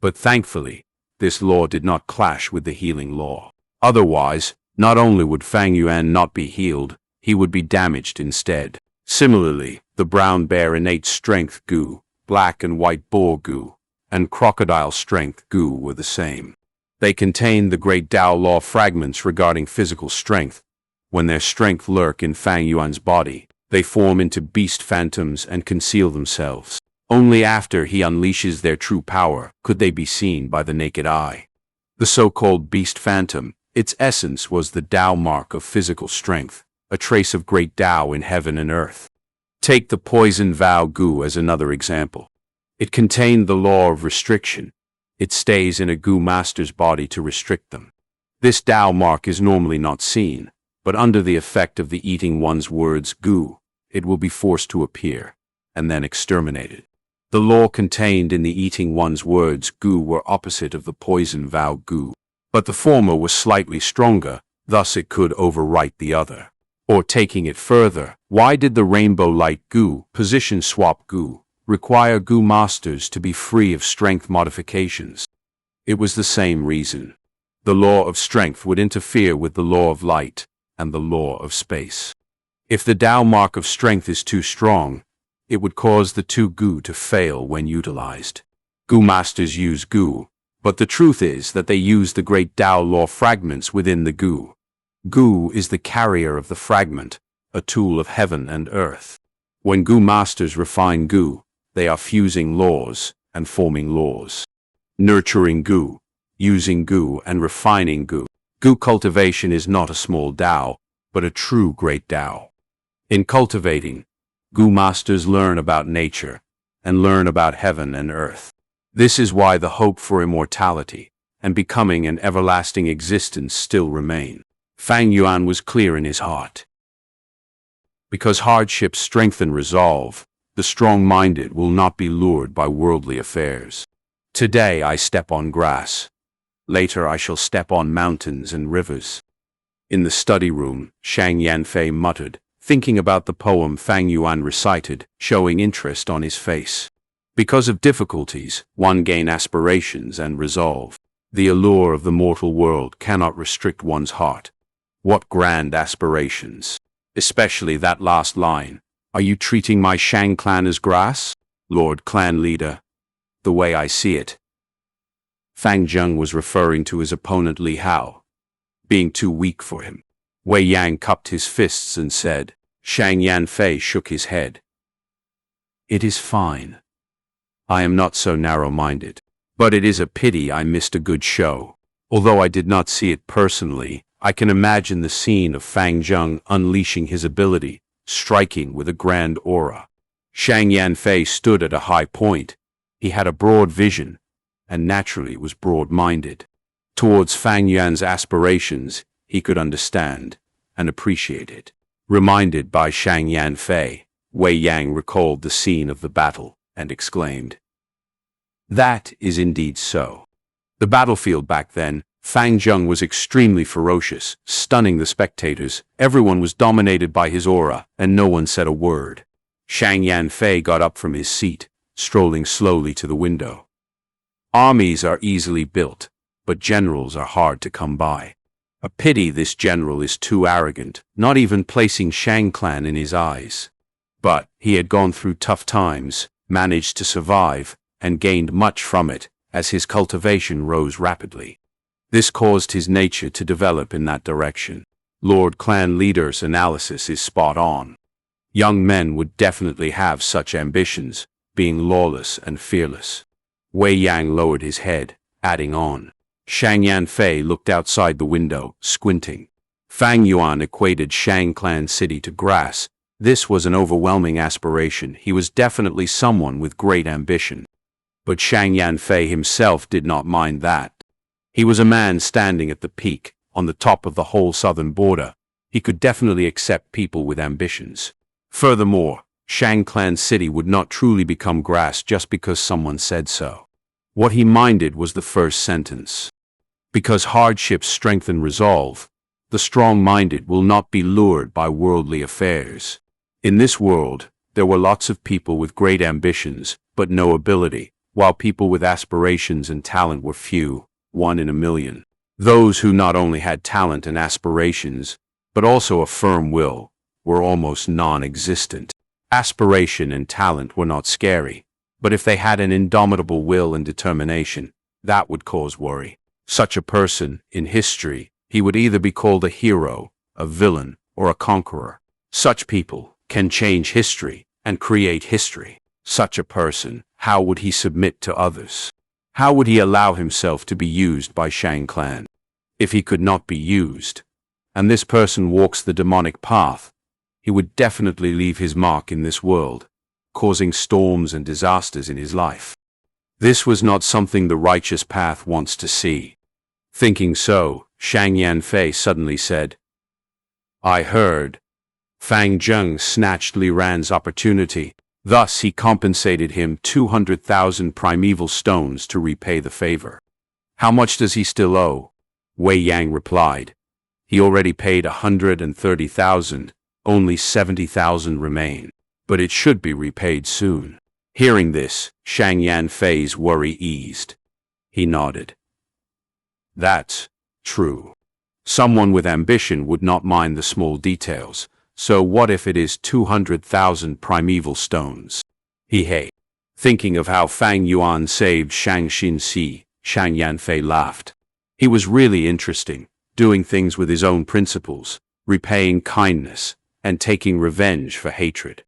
But thankfully, this law did not clash with the healing law. Otherwise, not only would Fang Yuan not be healed, he would be damaged instead. Similarly, the brown bear innate strength goo, black and white boar goo, and crocodile strength goo were the same. They contained the great Tao law fragments regarding physical strength. When their strength lurk in Fang Yuan's body, they form into beast phantoms and conceal themselves. Only after he unleashes their true power could they be seen by the naked eye. The so-called beast phantom, its essence was the Tao mark of physical strength, a trace of great Tao in heaven and earth. Take the Poison Vow goo as another example. It contained the law of restriction. It stays in a goo master's body to restrict them. This Tao mark is normally not seen, but under the effect of the eating one's words goo, it will be forced to appear, and then exterminated. The law contained in the eating one's words goo were opposite of the Poison Vow goo, but the former was slightly stronger, thus it could overwrite the other. Or taking it further, why did the rainbow light goo, position swap goo, require Gu masters to be free of strength modifications. It was the same reason. The law of strength would interfere with the law of light and the law of space. If the Tao mark of strength is too strong, it would cause the two Gu to fail when utilized. Gu masters use Gu, but the truth is that they use the great Tao law fragments within the Gu. Gu is the carrier of the fragment, a tool of heaven and earth. When Gu masters refine Gu, they are fusing laws and forming laws. Nurturing Gu, using Gu and refining Gu. Gu cultivation is not a small Tao, but a true great Tao. In cultivating, Gu masters learn about nature and learn about heaven and earth. This is why the hope for immortality and becoming an everlasting existence still remain. Fang Yuan was clear in his heart. Because hardships strengthen resolve, the strong-minded will not be lured by worldly affairs. Today I step on grass. Later I shall step on mountains and rivers. In the study room, Shang Yanfei muttered, thinking about the poem Fang Yuan recited, showing interest on his face. Because of difficulties, one gains aspirations and resolve. The allure of the mortal world cannot restrict one's heart. What grand aspirations! Especially that last line. Are you treating my Shang clan as grass, Lord Clan Leader? The way I see it. Fang Zheng was referring to his opponent Li Hao, being too weak for him. Wei Yang cupped his fists and said. Shang Yanfei shook his head. It is fine. I am not so narrow-minded. But it is a pity I missed a good show. Although I did not see it personally, I can imagine the scene of Fang Zheng unleashing his ability, striking with a grand aura. Shang Yanfei stood at a high point. He had a broad vision, and naturally was broad-minded. Towards Fang Yuan's aspirations, he could understand and appreciate it. Reminded by Shang Yanfei, Wei Yang recalled the scene of the battle and exclaimed, "That is indeed so." The battlefield back then, Fang Zheng was extremely ferocious, stunning the spectators. Everyone was dominated by his aura, and no one said a word. Shang Yanfei got up from his seat, strolling slowly to the window. Armies are easily built, but generals are hard to come by. A pity this general is too arrogant, not even placing Shang Clan in his eyes. But he had gone through tough times, managed to survive, and gained much from it, as his cultivation rose rapidly. This caused his nature to develop in that direction. Lord Clan Leader's analysis is spot on. Young men would definitely have such ambitions, being lawless and fearless. Wei Yang lowered his head, adding on. Shang Yanfei looked outside the window, squinting. Fang Yuan equated Shang Clan City to grass. This was an overwhelming aspiration. He was definitely someone with great ambition. But Shang Yanfei himself did not mind that. He was a man standing at the peak, on the top of the whole southern border. He could definitely accept people with ambitions. Furthermore, Shang Clan City would not truly become grass just because someone said so. What he minded was the first sentence. Because hardships strengthen resolve, the strong-minded will not be lured by worldly affairs. In this world, there were lots of people with great ambitions, but no ability, while people with aspirations and talent were few, 1 in a million. Those who not only had talent and aspirations, but also a firm will, were almost non-existent. Aspiration and talent were not scary, but if they had an indomitable will and determination, that would cause worry. Such a person, in history, he would either be called a hero, a villain, or a conqueror. Such people can change history and create history. Such a person, how would he submit to others? How would he allow himself to be used by Shang Clan? If he could not be used, and this person walks the demonic path, he would definitely leave his mark in this world, causing storms and disasters in his life. This was not something the righteous path wants to see. Thinking so, Shang Yanfei suddenly said, "I heard." Fang Zheng snatched Li Ran's opportunity. Thus he compensated him 200,000 primeval stones to repay the favor. "How much does he still owe?" Wei Yang replied. "He already paid 130,000, only 70,000 remain. But it should be repaid soon." Hearing this, Shang Yanfei's worry eased. He nodded. That's true. Someone with ambition would not mind the small details, so what if it is 200,000 primeval stones? Hey. Thinking of how Fang Yuan saved Xianxia, Shang Yanfei laughed. He was really interesting, doing things with his own principles, repaying kindness, and taking revenge for hatred.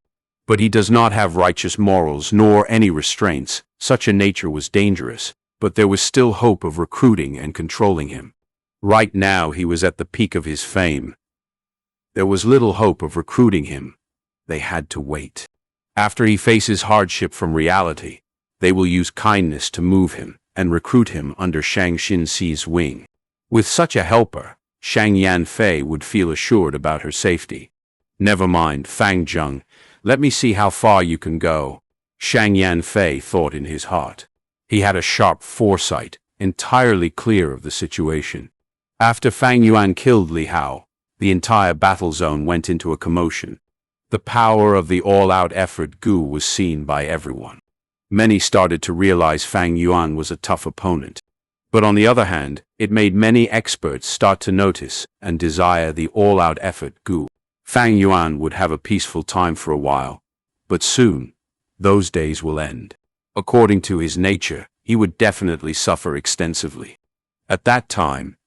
But he does not have righteous morals nor any restraints. Such a nature was dangerous, but there was still hope of recruiting and controlling him. Right now he was at the peak of his fame. There was little hope of recruiting him. They had to wait. After he faces hardship from reality, they will use kindness to move him and recruit him under Xianxia's wing. With such a helper, Shang Yanfei would feel assured about her safety. Never mind, Fang Zheng, let me see how far you can go, Shang Yanfei thought in his heart. He had a sharp foresight, entirely clear of the situation. After Fang Yuan killed Li Hao, the entire battle zone went into a commotion. The power of the all-out effort Gu was seen by everyone. Many started to realize Fang Yuan was a tough opponent. But on the other hand, it made many experts start to notice and desire the all-out effort Gu. Fang Yuan would have a peaceful time for a while, but soon, those days will end. According to his nature, he would definitely suffer extensively. At that time,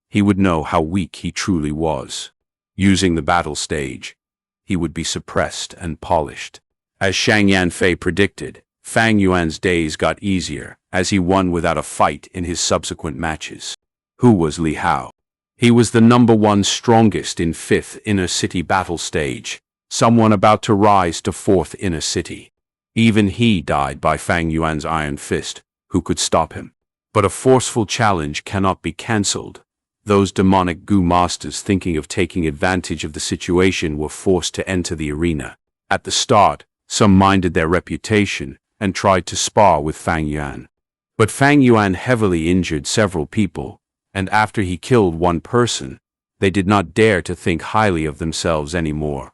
he would know how weak he truly was. Using the battle stage, he would be suppressed and polished. As Shang Yanfei predicted, Fang Yuan's days got easier as he won without a fight in his subsequent matches. Who was Li Hao? He was the #1 strongest in 5th Inner City battle stage, someone about to rise to 4th Inner City. Even he died by Fang Yuan's iron fist, who could stop him. But a forceful challenge cannot be cancelled. Those demonic Gu masters thinking of taking advantage of the situation were forced to enter the arena. At the start, some minded their reputation and tried to spar with Fang Yuan. But Fang Yuan heavily injured several people, and after he killed one person, they did not dare to think highly of themselves anymore.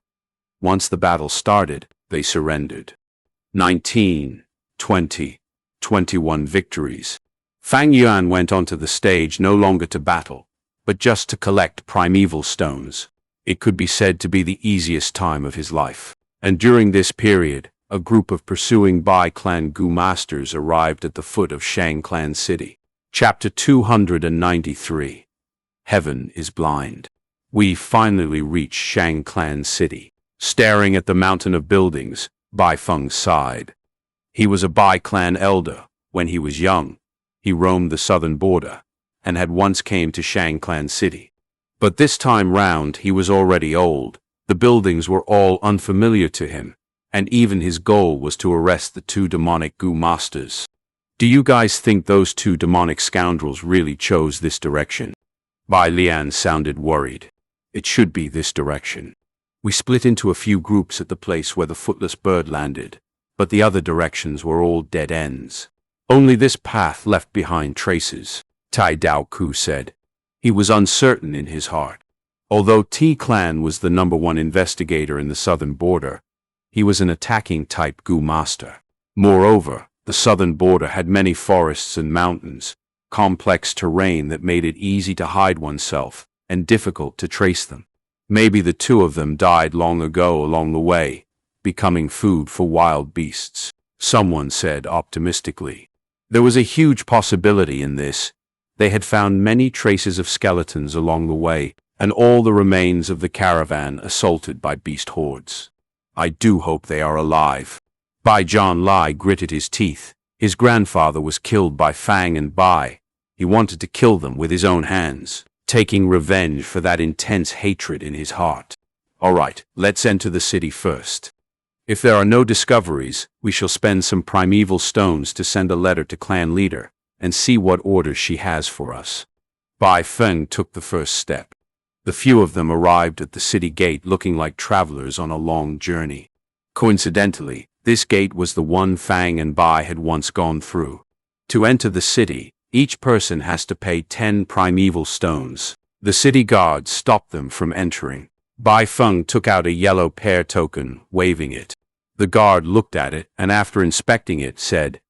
Once the battle started, they surrendered. 19, 20, 21 victories. Fang Yuan went onto the stage no longer to battle, but just to collect primeval stones. It could be said to be the easiest time of his life. And during this period, a group of pursuing Bai clan Gu masters arrived at the foot of Shang Clan City. Chapter 293. Heaven is blind. We finally reached Shang Clan City. Staring at the mountain of buildings, Bai Feng sighed. He was a Bai clan elder. When he was young, he roamed the southern border, and had once came to Shang Clan City. But this time round he was already old. The buildings were all unfamiliar to him, and even his goal was to arrest the 2 demonic Gu masters. Do you guys think those 2 demonic scoundrels really chose this direction? Bai Lian sounded worried. It should be this direction. We split into a few groups at the place where the footless bird landed, but the other directions were all dead ends. Only this path left behind traces, Tai Dao Ku said. He was uncertain in his heart. Although T-Clan was the #1 investigator in the southern border, he was an attacking type Gu master. Moreover, the southern border had many forests and mountains, complex terrain that made it easy to hide oneself and difficult to trace them. Maybe the 2 of them died long ago along the way, becoming food for wild beasts, someone said optimistically. There was a huge possibility in this. They had found many traces of skeletons along the way, and all the remains of the caravan assaulted by beast hordes. I do hope they are alive. Bai Zhan Lai gritted his teeth. His grandfather was killed by Fang and Bai. He wanted to kill them with his own hands, taking revenge for that intense hatred in his heart. All right, let's enter the city first. If there are no discoveries, we shall spend some primeval stones to send a letter to clan leader and see what orders she has for us. Bai Feng took the first step. The few of them arrived at the city gate looking like travelers on a long journey. Coincidentally, this gate was the one Fang and Bai had once gone through. To enter the city, each person has to pay 10 primeval stones. The city guards stopped them from entering. Bai Feng took out a yellow pair token, waving it. The guard looked at it and after inspecting it said,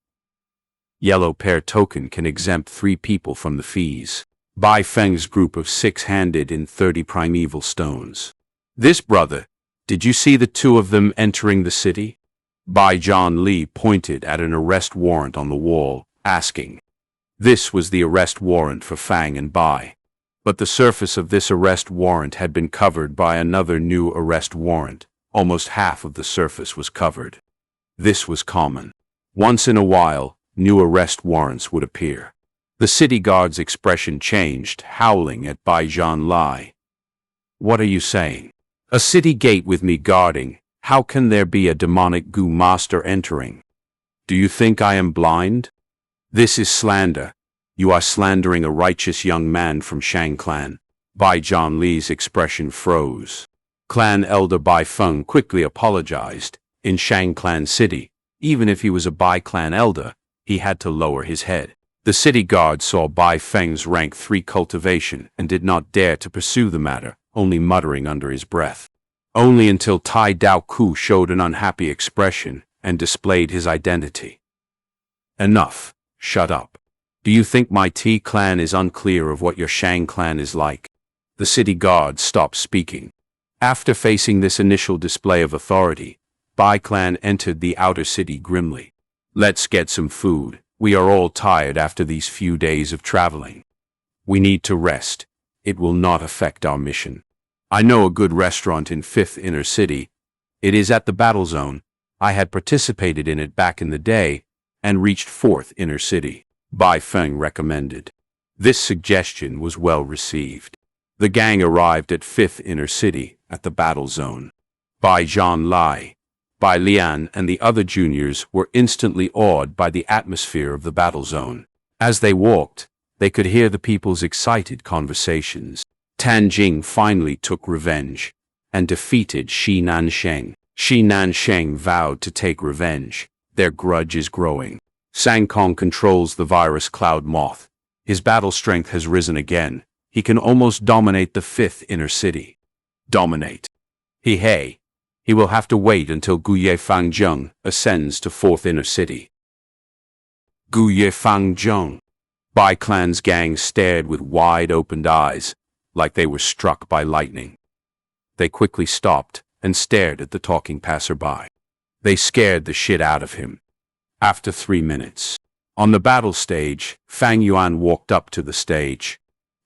"Yellow pair token can exempt 3 people from the fees. Bai Feng's group of 6 handed in 30 primeval stones. This brother, did you see the 2 of them entering the city?" Bai John Li pointed at an arrest warrant on the wall, asking. This was the arrest warrant for Fang and Bai. But the surface of this arrest warrant had been covered by another new arrest warrant. Almost half of the surface was covered. This was common. Once in a while, new arrest warrants would appear. The city guard's expression changed, howling at Bai Zhan Lai. "What are you saying? A city gate with me guarding, how can there be a demonic Gu master entering? Do you think I am blind? This is slander. You are slandering a righteous young man from Shang Clan." Bai Zhan Li's expression froze. Clan elder Bai Feng quickly apologized. In Shang Clan City, even if he was a Bai clan elder, he had to lower his head. The city guard saw Bai Feng's rank 3 cultivation and did not dare to pursue the matter, only muttering under his breath. Only until Tai Dao Ku showed an unhappy expression and displayed his identity. "Enough. Shut up. Do you think my T clan is unclear of what your Shang clan is like?" The city guard stopped speaking. After facing this initial display of authority, Bai clan entered the outer city grimly. "Let's get some food. We are all tired after these few days of traveling. We need to rest. It will not affect our mission. I know a good restaurant in 5th Inner City. It is at the battle zone. I had participated in it back in the day and reached 4th Inner City," Bai Feng recommended. This suggestion was well received. The gang arrived at 5th Inner City at the battle zone. Bai Zhan Lai, Bai Lian and the other juniors were instantly awed by the atmosphere of the battle zone. As they walked, they could hear the people's excited conversations. Tan Jing finally took revenge and defeated Shi Nansheng. Shi Nansheng vowed to take revenge. Their grudge is growing. Sang Kong controls the virus cloud moth. His battle strength has risen again. He can almost dominate the 5th Inner City. Dominate. He will have to wait until Guye Fangjung ascends to 4th Inner City. Guye Fangjung. Bai Clan's gang stared with wide-opened eyes, like they were struck by lightning. They quickly stopped and stared at the talking passerby. They scared the shit out of him. After 3 minutes, on the battle stage, Fang Yuan walked up to the stage.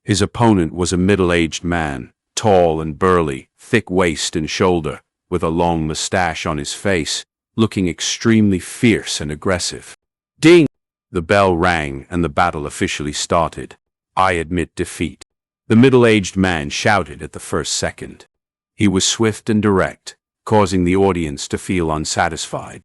His opponent was a middle-aged man, tall and burly, thick waist and shoulder, with a long mustache on his face, looking extremely fierce and aggressive. Ding! The bell rang and the battle officially started. "I admit defeat," the middle-aged man shouted at the first second. He was swift and direct, causing the audience to feel unsatisfied.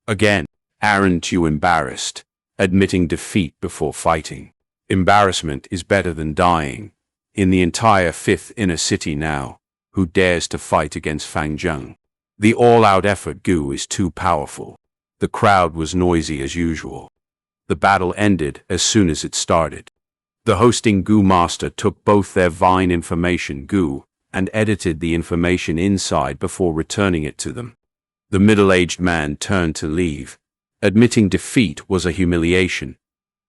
Again, aren't you embarrassed, admitting defeat before fighting? Embarrassment is better than dying. In the entire 5th Inner City now, who dares to fight against Fang Zheng? The all-out effort Gu is too powerful. The crowd was noisy as usual. The battle ended as soon as it started. The hosting Gu master took both their Vine information Gu and edited the information inside before returning it to them. The middle-aged man turned to leave. Admitting defeat was a humiliation,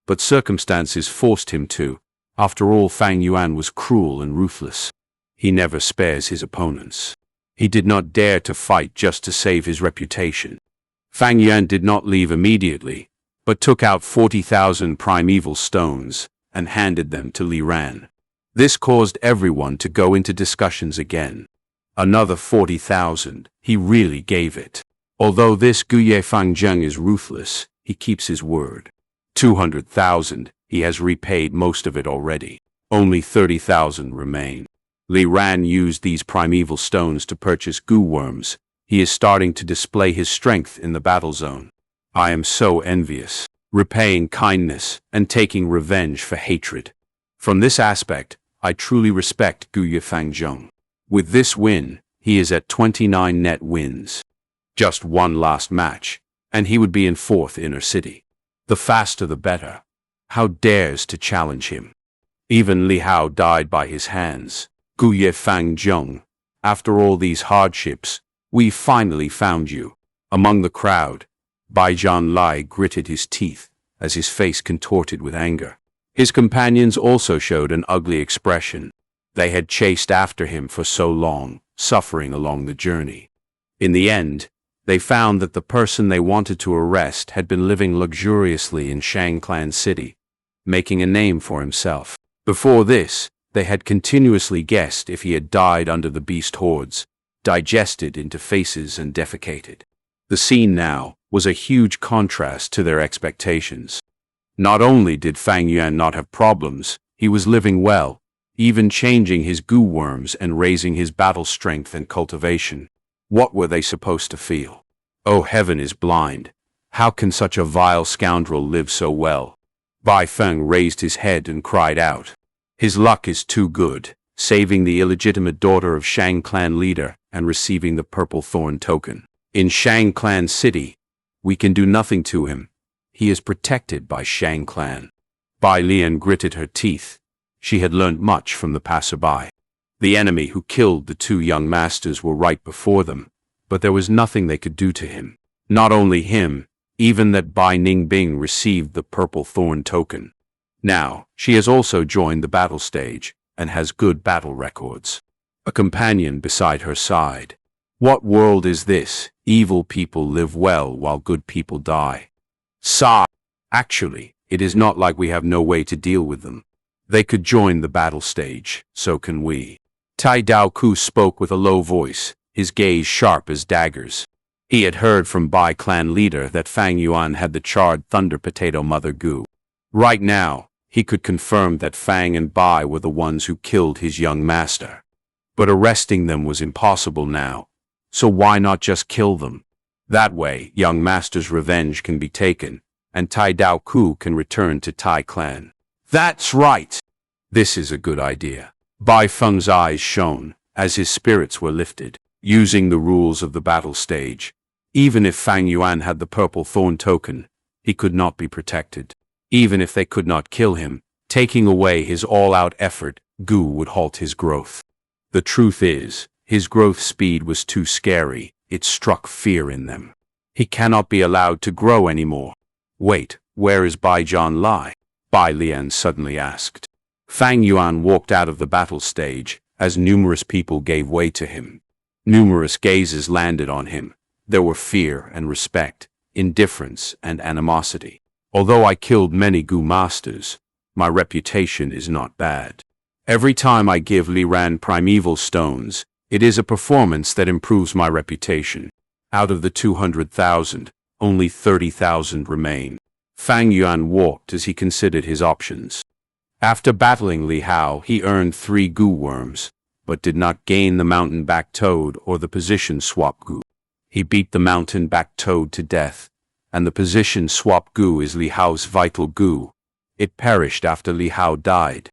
but circumstances forced him to. After all, Fang Yuan was cruel and ruthless. He never spares his opponents. He did not dare to fight just to save his reputation. Fang Yuan did not leave immediately, but took out 40,000 primeval stones and handed them to Li Ran. This caused everyone to go into discussions again. Another 40,000, he really gave it. Although this Guye Fangjung is ruthless, he keeps his word. 200,000, he has repaid most of it already. Only 30,000 remain. Li Ran used these primeval stones to purchase Gu worms. He is starting to display his strength in the battle zone. I am so envious, repaying kindness and taking revenge for hatred. From this aspect, I truly respect Guye Fangjung. With this win, he is at 29 net wins. Just one last match, and he would be in 4th Inner City. The faster the better. How dares to challenge him? Even Li Hao died by his hands. Guye Fangjung, after all these hardships, we finally found you. Among the crowd, Bai Zhan Lai gritted his teeth as his face contorted with anger. His companions also showed an ugly expression. They had chased after him for so long, suffering along the journey. In the end, they found that the person they wanted to arrest had been living luxuriously in Shang Clan City, making a name for himself. Before this, they had continuously guessed if he had died under the beast hordes, digested into faces and defecated. The scene now was a huge contrast to their expectations. Not only did Fang Yuan not have problems, he was living well, even changing his goo worms and raising his battle strength and cultivation. What were they supposed to feel? Oh, heaven is blind. How can such a vile scoundrel live so well? Bai Feng raised his head and cried out. His luck is too good, saving the illegitimate daughter of Shang Clan leader and receiving the Purple Thorn Token. In Shang Clan City, we can do nothing to him. He is protected by Shang Clan. Bai Lian gritted her teeth. She had learned much from the passerby. The enemy who killed the two young masters were right before them, but there was nothing they could do to him. Not only him, even that Bai Ningbing received the Purple Thorn Token. Now, she has also joined the battle stage and has good battle records. A companion beside her side. What world is this? Evil people live well while good people die. Sigh. Actually, it is not like we have no way to deal with them. They could join the battle stage, so can we. Tai Dao Ku spoke with a low voice, his gaze sharp as daggers. He had heard from Bai clan leader that Fang Yuan had the charred thunder potato mother goo. Right now, he could confirm that Fang and Bai were the ones who killed his young master. But arresting them was impossible now, so why not just kill them? That way, young master's revenge can be taken, and Tai Dao Ku can return to Tai clan. That's right! This is a good idea. Bai Feng's eyes shone as his spirits were lifted. Using the rules of the battle stage, even if Fang Yuan had the Purple Thorn Token, he could not be protected. Even if they could not kill him, taking away his all-out effort, goo would halt his growth. The truth is, his growth speed was too scary. It struck fear in them. He cannot be allowed to grow anymore. Wait, where is Bai Zhan Lai? Bai Lian suddenly asked. Fang Yuan walked out of the battle stage as numerous people gave way to him. Numerous gazes landed on him. There were fear and respect, indifference and animosity. Although I killed many goo masters, my reputation is not bad. Every time I give Li Ran primeval stones, it is a performance that improves my reputation. Out of the 200,000, only 30,000 remain. Fang Yuan walked as he considered his options. After battling Li Hao, he earned 3 goo worms, but did not gain the mountain-back toad or the position swap goo. He beat the mountain-back toad to death, and the position swap goo is Li Hao's vital goo. It perished after Li Hao died.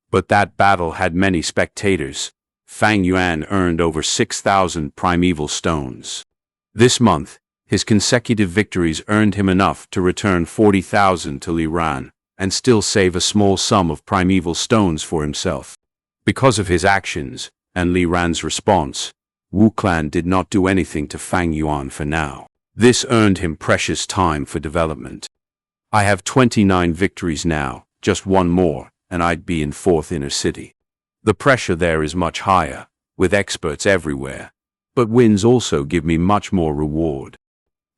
But that battle had many spectators. Fang Yuan earned over 6,000 primeval stones. This month, his consecutive victories earned him enough to return 40,000 to Li Ran, and still save a small sum of primeval stones for himself. Because of his actions, and Li Ran's response, Wu Clan did not do anything to Fang Yuan for now. This earned him precious time for development. I have 29 victories now, just one more, and I'd be in 4th inner city. The pressure there is much higher, with experts everywhere, but wins also give me much more reward.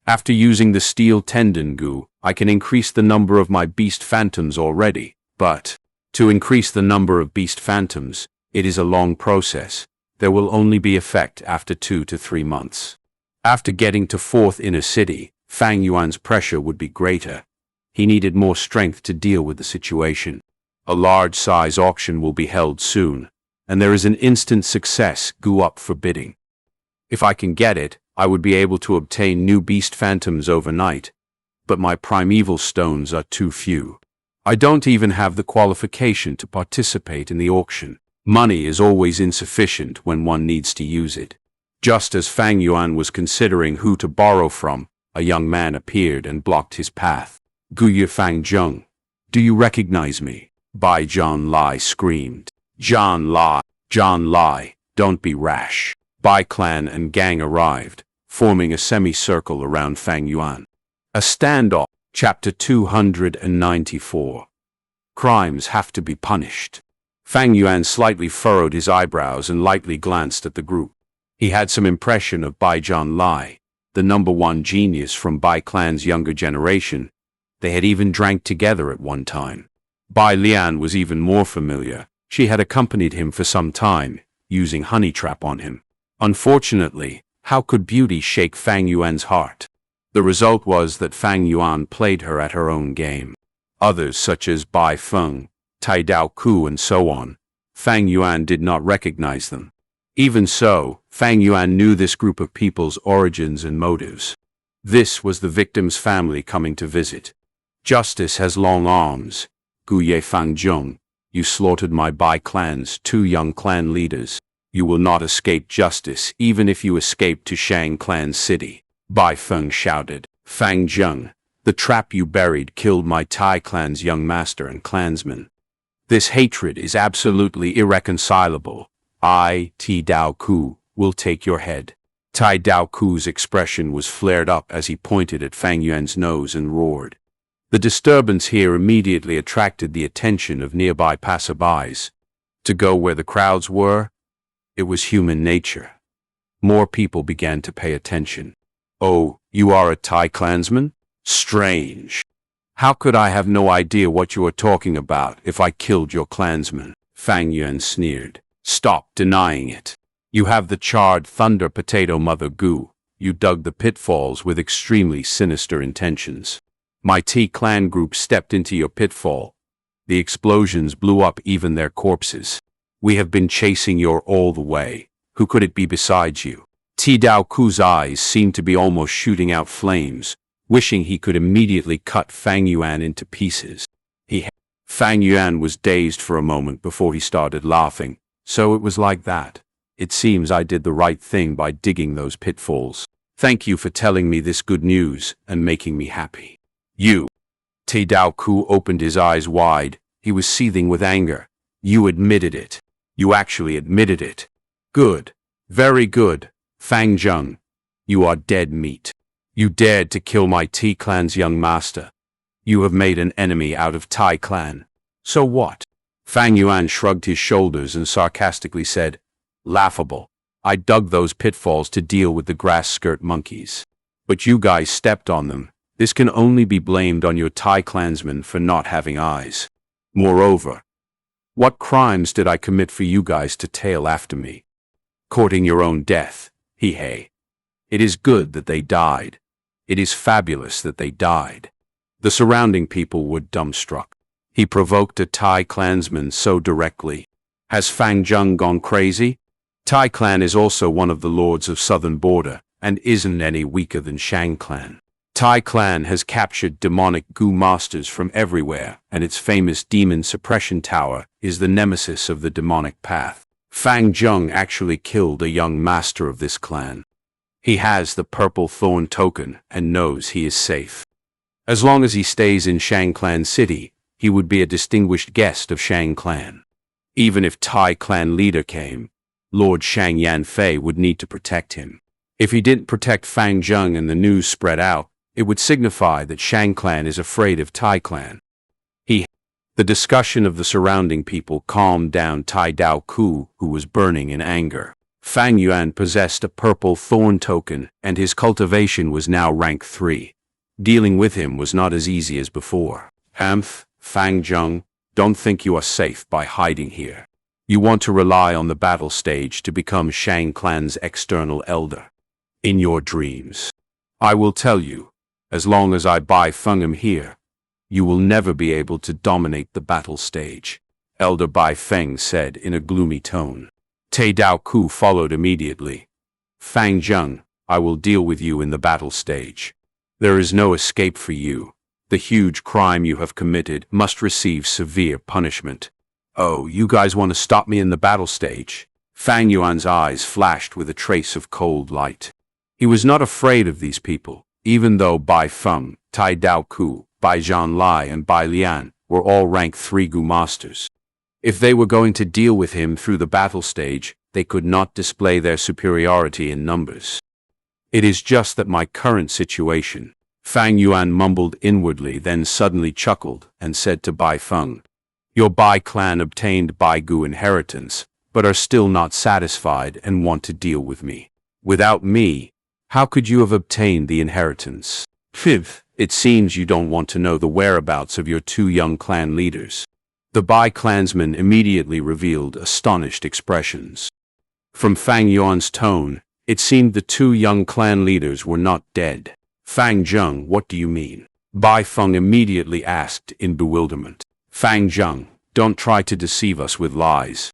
After using the steel tendon goo, I can increase the number of my beast phantoms already, but to increase the number of beast phantoms, it is a long process. There will only be effect after 2 to 3 months. After getting to 4th inner city, Fang Yuan's pressure would be greater. He needed more strength to deal with the situation. A large-size auction will be held soon, and there is an instant success goo up for bidding. If I can get it, I would be able to obtain new beast phantoms overnight, but my primeval stones are too few. I don't even have the qualification to participate in the auction. Money is always insufficient when one needs to use it. Just as Fang Yuan was considering who to borrow from, a young man appeared and blocked his path. Guye Fang Zheng, do you recognize me? Bai Zhan Lai screamed. Zhan Lai, don't be rash. Bai clan and gang arrived, forming a semicircle around Fang Yuan. A standoff. Chapter 294. Crimes have to be punished. Fang Yuan slightly furrowed his eyebrows and lightly glanced at the group. He had some impression of Bai Zhanlai, the #1 genius from Bai clan's younger generation. They had even drank together at one time. Bai Lian was even more familiar. She had accompanied him for some time, using honey trap on him. Unfortunately, how could beauty shake Fang Yuan's heart? The result was that Fang Yuan played her at her own game. Others, such as Bai Feng, Tai Dao Ku, and so on, Fang Yuan did not recognize them. Even so, Fang Yuan knew this group of people's origins and motives. This was the victim's family coming to visit. Justice has long arms. Guye Fangjong, you slaughtered my Bai clan's 2 young clan leaders. You will not escape justice even if you escape to Shang Clan City. Bai Feng shouted. Fang Zheng, the trap you buried killed my Tai clan's young master and clansmen. This hatred is absolutely irreconcilable. I, Tai Dao Ku, will take your head. Tai Dao Ku's expression was flared up as he pointed at Fang Yuan's nose and roared. The disturbance here immediately attracted the attention of nearby passerbys. To go where the crowds were? It was human nature. More people began to pay attention. Oh, you are a Tai clansman? Strange. How could I have no idea what you are talking about if I killed your clansman? Fang Yuan sneered. Stop denying it. You have the charred thunder potato mother goo. You dug the pitfalls with extremely sinister intentions. My T clan group stepped into your pitfall. The explosions blew up even their corpses. We have been chasing you all the way. Who could it be besides you? Tai Dao Ku's eyes seemed to be almost shooting out flames, wishing he could immediately cut Fang Yuan into pieces. Fang Yuan was dazed for a moment before he started laughing. So it was like that. It seems I did the right thing by digging those pitfalls. Thank you for telling me this good news and making me happy. You. Tai Dao Ku opened his eyes wide. He was seething with anger. You admitted it. You actually admitted it. Good. Very good. Fang Zheng, you are dead meat. You dared to kill my Tai clan's young master. You have made an enemy out of Tai clan. So what? Fang Yuan shrugged his shoulders and sarcastically said, Laughable. I dug those pitfalls to deal with the grass skirt monkeys. But you guys stepped on them. This can only be blamed on your Tai clansmen for not having eyes. Moreover, what crimes did I commit for you guys to tail after me? Courting your own death. Hey. It is good that they died. It is fabulous that they died. The surrounding people were dumbstruck. He provoked a Tai clansman so directly. Has Fang Zheng gone crazy? Tai clan is also one of the lords of southern border, and isn't any weaker than Shang Clan. Tai clan has captured demonic goo masters from everywhere, and its famous demon suppression tower is the nemesis of the demonic path. Fang Zheng actually killed a young master of this clan. He has the Purple Thorn Token and knows he is safe. As long as he stays in Shang Clan City, he would be a distinguished guest of Shang Clan. Even if Tai clan leader came, Lord Shang Yanfei would need to protect him. If he didn't protect Fang Zheng and the news spread out, it would signify that Shang Clan is afraid of Tai clan. The discussion of the surrounding people calmed down Tai Dao Ku, who was burning in anger. Fang Yuan possessed a Purple Thorn Token, and his cultivation was now rank 3. Dealing with him was not as easy as before. Fang Zheng, don't think you are safe by hiding here. You want to rely on the battle stage to become Shang Clan's external elder. In your dreams. I will tell you, as long as I Bai Feng am here, you will never be able to dominate the battle stage, Elder Bai Feng said in a gloomy tone. Tai Dao Ku followed immediately. Fang Zheng, I will deal with you in the battle stage. There is no escape for you. The huge crime you have committed must receive severe punishment. Oh, you guys want to stop me in the battle stage? Fang Yuan's eyes flashed with a trace of cold light. He was not afraid of these people, even though Bai Feng, Tai Dao Ku, Bai Zhanlai and Bai Lian were all rank 3 Gu masters. If they were going to deal with him through the battle stage, they could not display their superiority in numbers. It is just that my current situation. Fang Yuan mumbled inwardly, then suddenly chuckled and said to Bai Feng, "Your Bai clan obtained Baigu inheritance, but are still not satisfied and want to deal with me. Without me, how could you have obtained the inheritance? Phew, it seems you don't want to know the whereabouts of your two young clan leaders." The Bai clansmen immediately revealed astonished expressions. From Fang Yuan's tone, it seemed the two young clan leaders were not dead. "Fang Zheng, what do you mean?" Bai Feng immediately asked in bewilderment. "Fang Zheng, don't try to deceive us with lies.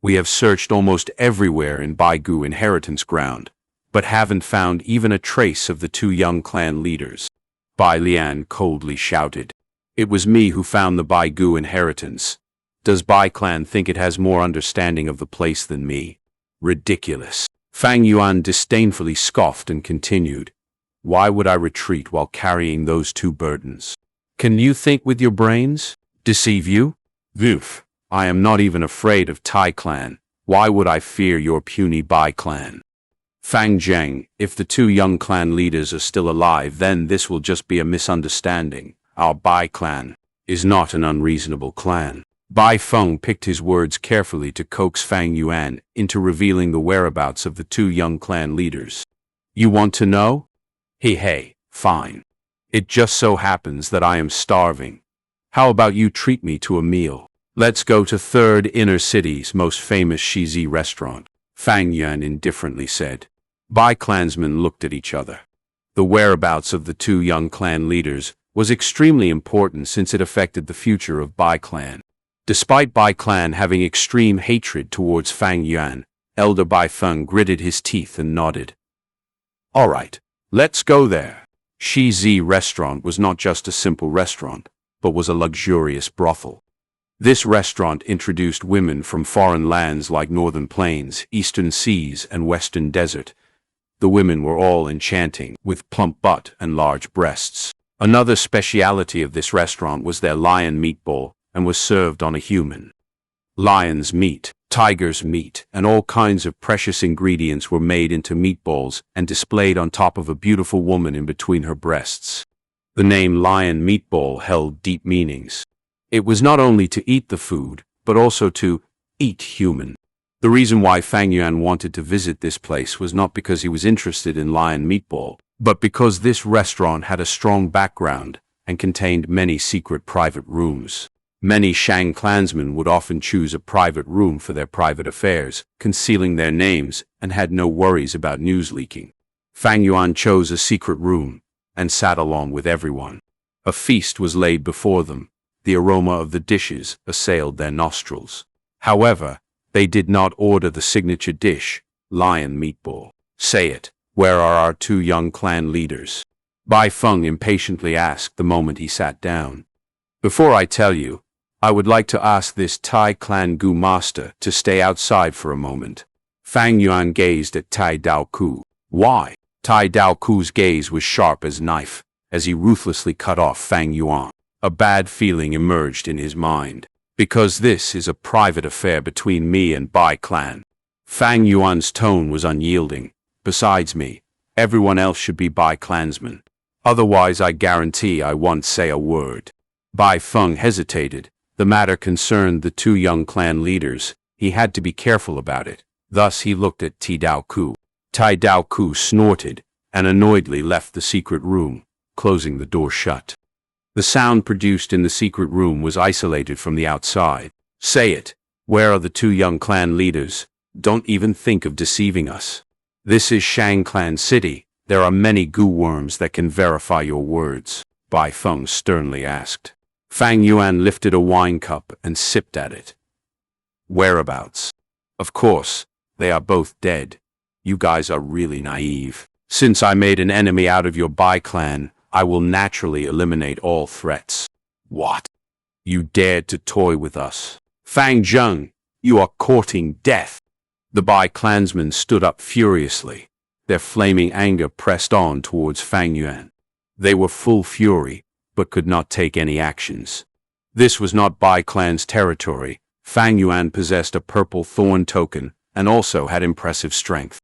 We have searched almost everywhere in Baigu inheritance ground, but haven't found even a trace of the two young clan leaders." Bai Lian coldly shouted. "It was me who found the Baigu inheritance. Does Bai clan think it has more understanding of the place than me? Ridiculous." Fang Yuan disdainfully scoffed and continued, "Why would I retreat while carrying those two burdens? Can you think with your brains? Deceive you? Oof. I am not even afraid of Tai clan. Why would I fear your puny Bai clan? Fang Zheng, if the two young clan leaders are still alive, then this will just be a misunderstanding. Our Bai clan is not an unreasonable clan." Bai Feng picked his words carefully to coax Fang Yuan into revealing the whereabouts of the two young clan leaders. "You want to know? Hey, fine. It just so happens that I am starving. How about you treat me to a meal? Let's go to third inner city's most famous Shizi restaurant," Fang Yuan indifferently said. Bai clansmen looked at each other. The whereabouts of the two young clan leaders was extremely important since it affected the future of Bai clan. Despite Bai clan having extreme hatred towards Fang Yuan, Elder Bai Feng gritted his teeth and nodded. "All right, let's go there." Shizi restaurant was not just a simple restaurant, but was a luxurious brothel. This restaurant introduced women from foreign lands like Northern Plains, Eastern Seas, and Western Desert. The women were all enchanting, with plump butt and large breasts. Another speciality of this restaurant was their lion meatball, and was served on a human. Lion's meat, tiger's meat, and all kinds of precious ingredients were made into meatballs and displayed on top of a beautiful woman in between her breasts. The name lion meatball held deep meanings. It was not only to eat the food, but also to eat human. The reason why Fang Yuan wanted to visit this place was not because he was interested in lion meatball, but because this restaurant had a strong background and contained many secret private rooms. Many Shang clansmen would often choose a private room for their private affairs, concealing their names, and had no worries about news leaking. Fang Yuan chose a secret room and sat along with everyone. A feast was laid before them. The aroma of the dishes assailed their nostrils. However, they did not order the signature dish, lion meatball. "Say it, where are our two young clan leaders?" Bai Feng impatiently asked the moment he sat down. "Before I tell you, I would like to ask this Tai clan Gu master to stay outside for a moment." Fang Yuan gazed at Tai Daoku. "Why?" Tai Daoku's gaze was sharp as knife, as he ruthlessly cut off Fang Yuan. A bad feeling emerged in his mind. "Because this is a private affair between me and Bai clan." Fang Yuan's tone was unyielding. "Besides me, everyone else should be Bai clansmen. Otherwise I guarantee I won't say a word." Bai Feng hesitated. The matter concerned the two young clan leaders. He had to be careful about it. Thus he looked at Tai Daoku. Tai Daoku snorted and annoyedly left the secret room, closing the door shut. The sound produced in the secret room was isolated from the outside. "Say it. Where are the two young clan leaders? Don't even think of deceiving us. This is Shang Clan City. There are many goo worms that can verify your words," Bai Feng sternly asked. Fang Yuan lifted a wine cup and sipped at it. "Whereabouts? Of course, they are both dead. You guys are really naive. Since I made an enemy out of your Bai clan, I will naturally eliminate all threats." "What? You dared to toy with us? Fang Zheng, you are courting death." The Bai clansmen stood up furiously. Their flaming anger pressed on towards Fang Yuan. They were full fury, but could not take any actions. This was not Bai clan's territory. Fang Yuan possessed a Purple Thorn Token and also had impressive strength.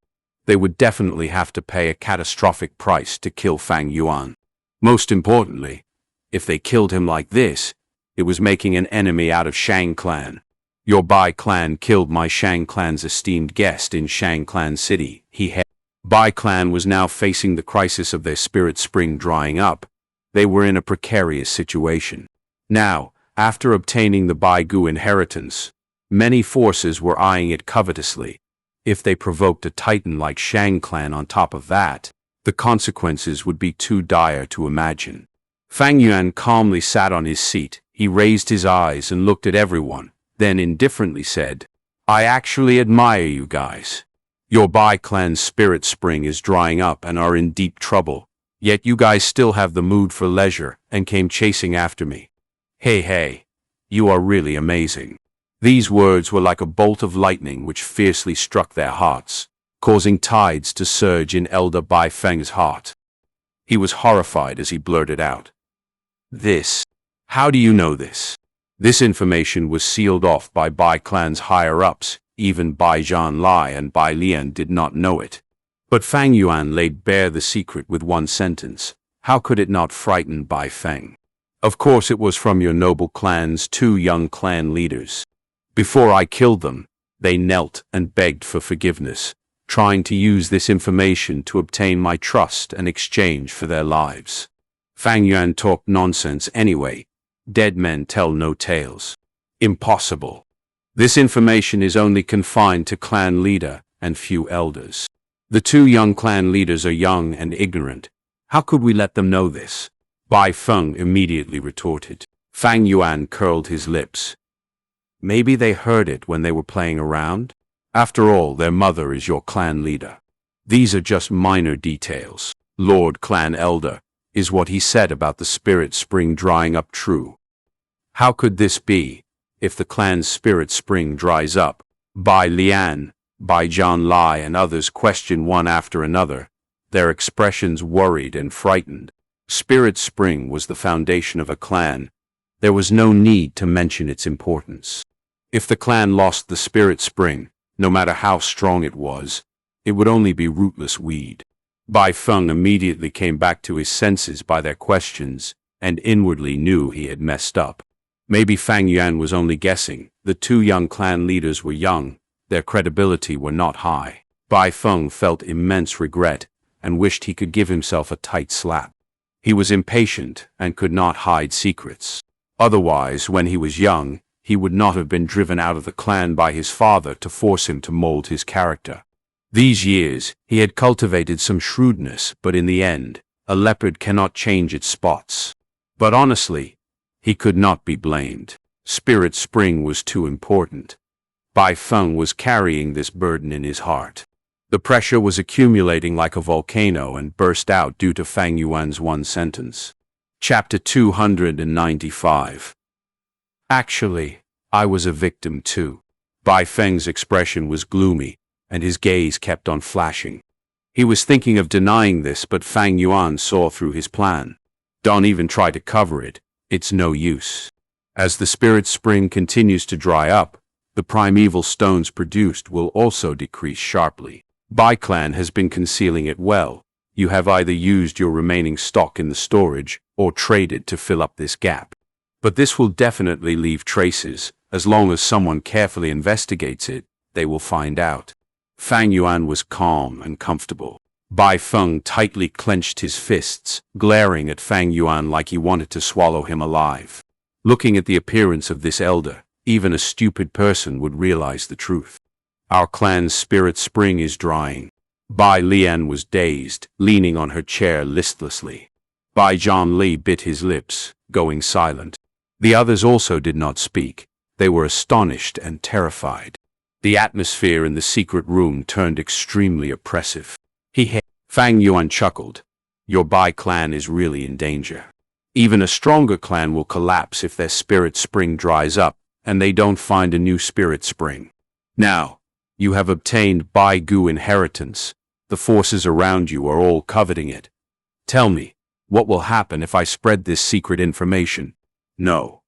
they would definitely have to pay a catastrophic price to kill Fang Yuan. Most importantly, if they killed him like this, it was making an enemy out of Shang Clan. Your Bai clan killed my Shang Clan's esteemed guest in Shang Clan City. Bai clan was now facing the crisis of their spirit spring drying up. They were in a precarious situation. Now, after obtaining the Bai Gu inheritance, many forces were eyeing it covetously. If they provoked a titan like Shang Clan on top of that, the consequences would be too dire to imagine. Fang Yuan calmly sat on his seat. He raised his eyes and looked at everyone, then indifferently said, "I actually admire you guys. Your Bai clan's spirit spring is drying up and are in deep trouble, yet you guys still have the mood for leisure and came chasing after me. Hey, you are really amazing." These words were like a bolt of lightning which fiercely struck their hearts, causing tides to surge in Elder Bai Feng's heart. He was horrified as he blurted out, "This? How do you know this?" This information was sealed off by Bai clan's higher-ups. Even Bai Zhanlai and Bai Lian did not know it. But Fang Yuan laid bare the secret with one sentence. How could it not frighten Bai Feng? "Of course it was from your noble clan's 2 young clan leaders. Before I killed them, they knelt and begged for forgiveness, trying to use this information to obtain my trust and exchange for their lives." Fang Yuan talked nonsense anyway. Dead men tell no tales. Impossible. This information is only confined to clan leader and few elders. The 2 young clan leaders are young and ignorant. How could we let them know this? Bai Feng immediately retorted. Fang Yuan curled his lips. Maybe they heard it when they were playing around? After all, their mother is your clan leader. These are just minor details. Lord Clan Elder, is what he said about the spirit spring drying up true? How could this be? If the clan's spirit spring dries up, Bai Lian, Bai Zhanlai and others question one after another, their expressions worried and frightened. Spirit spring was the foundation of a clan. There was no need to mention its importance. If the clan lost the spirit spring, no matter how strong it would only be rootless weed. Bai Feng immediately came back to his senses by their questions, and inwardly knew he had messed up. Maybe Fang Yuan was only guessing. The 2 young clan leaders were young. Their credibility were not high. Bai Feng felt immense regret and wished he could give himself a tight slap. He was impatient and could not hide secrets. Otherwise, when he was young, he would not have been driven out of the clan by his father to force him to mold his character. These years, he had cultivated some shrewdness, but in the end, a leopard cannot change its spots. But honestly, he could not be blamed. Spirit spring was too important. Bai Feng was carrying this burden in his heart. The pressure was accumulating like a volcano and burst out due to Fang Yuan's one sentence. Chapter 295. Actually, I was a victim too. Bai Feng's expression was gloomy, and his gaze kept on flashing. He was thinking of denying this, but Fang Yuan saw through his plan. Don't even try to cover it. It's no use. As the spirit spring continues to dry up, the primeval stones produced will also decrease sharply. Bai clan has been concealing it well. You have either used your remaining stock in the storage or traded to fill up this gap. But this will definitely leave traces. As long as someone carefully investigates it, they will find out. Fang Yuan was calm and comfortable. Bai Feng tightly clenched his fists, glaring at Fang Yuan like he wanted to swallow him alive. Looking at the appearance of this elder, even a stupid person would realize the truth. Our clan's spirit spring is drying. Bai Lian was dazed, leaning on her chair listlessly. Bai Zhanli bit his lips, going silent. The others also did not speak. They were astonished and terrified. The atmosphere in the secret room turned extremely oppressive. Fang Yuan chuckled. Your Bai clan is really in danger. Even a stronger clan will collapse if their spirit spring dries up, and they don't find a new spirit spring. Now, you have obtained Bai Gu inheritance. The forces around you are all coveting it. Tell me, what will happen if I spread this secret information? No.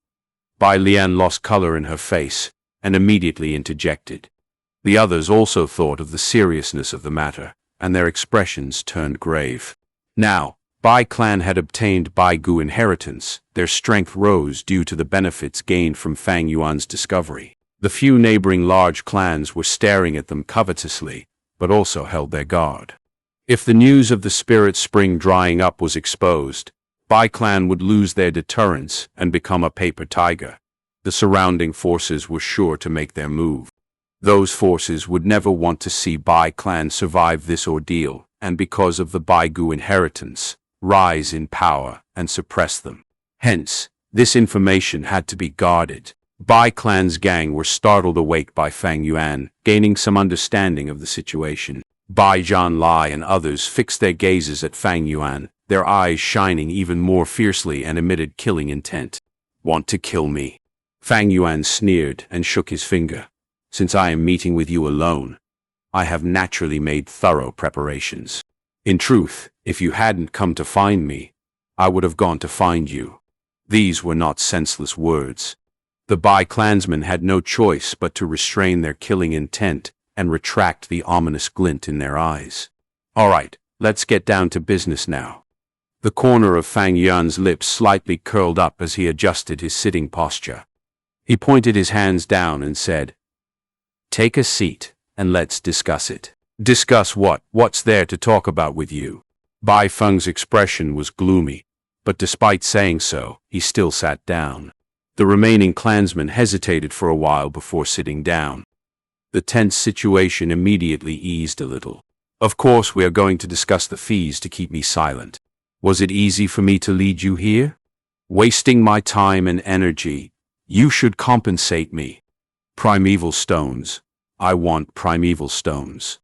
Bai Lian lost color in her face, and immediately interjected. The others also thought of the seriousness of the matter, and their expressions turned grave. Now, Bai clan had obtained Bai Gu inheritance. Their strength rose due to the benefits gained from Fang Yuan's discovery. The few neighboring large clans were staring at them covetously, but also held their guard. If the news of the spirit spring drying up was exposed, Bai clan would lose their deterrence and become a paper tiger. The surrounding forces were sure to make their move. Those forces would never want to see Bai clan survive this ordeal, and because of the Bai Gu inheritance, rise in power and suppress them. Hence, this information had to be guarded. Bai clan's gang were startled awake by Fang Yuan, gaining some understanding of the situation. Bai Zhanlai and others fixed their gazes at Fang Yuan, their eyes shining even more fiercely and emitted killing intent. "Want to kill me?" Fang Yuan sneered and shook his finger. "Since I am meeting with you alone, I have naturally made thorough preparations. In truth, if you hadn't come to find me, I would have gone to find you." These were not senseless words. The Bai clansmen had no choice but to restrain their killing intent and retract the ominous glint in their eyes. "All right, let's get down to business now." The corner of Fang Yuan's lips slightly curled up as he adjusted his sitting posture. He pointed his hands down and said, "Take a seat, and let's discuss it." "Discuss what? What's there to talk about with you?" Bai Feng's expression was gloomy, but despite saying so, he still sat down. The remaining clansmen hesitated for a while before sitting down. The tense situation immediately eased a little. "Of course we are going to discuss the fees to keep me silent. Was it easy for me to lead you here? Wasting my time and energy. You should compensate me. Primeval stones. I want primeval stones.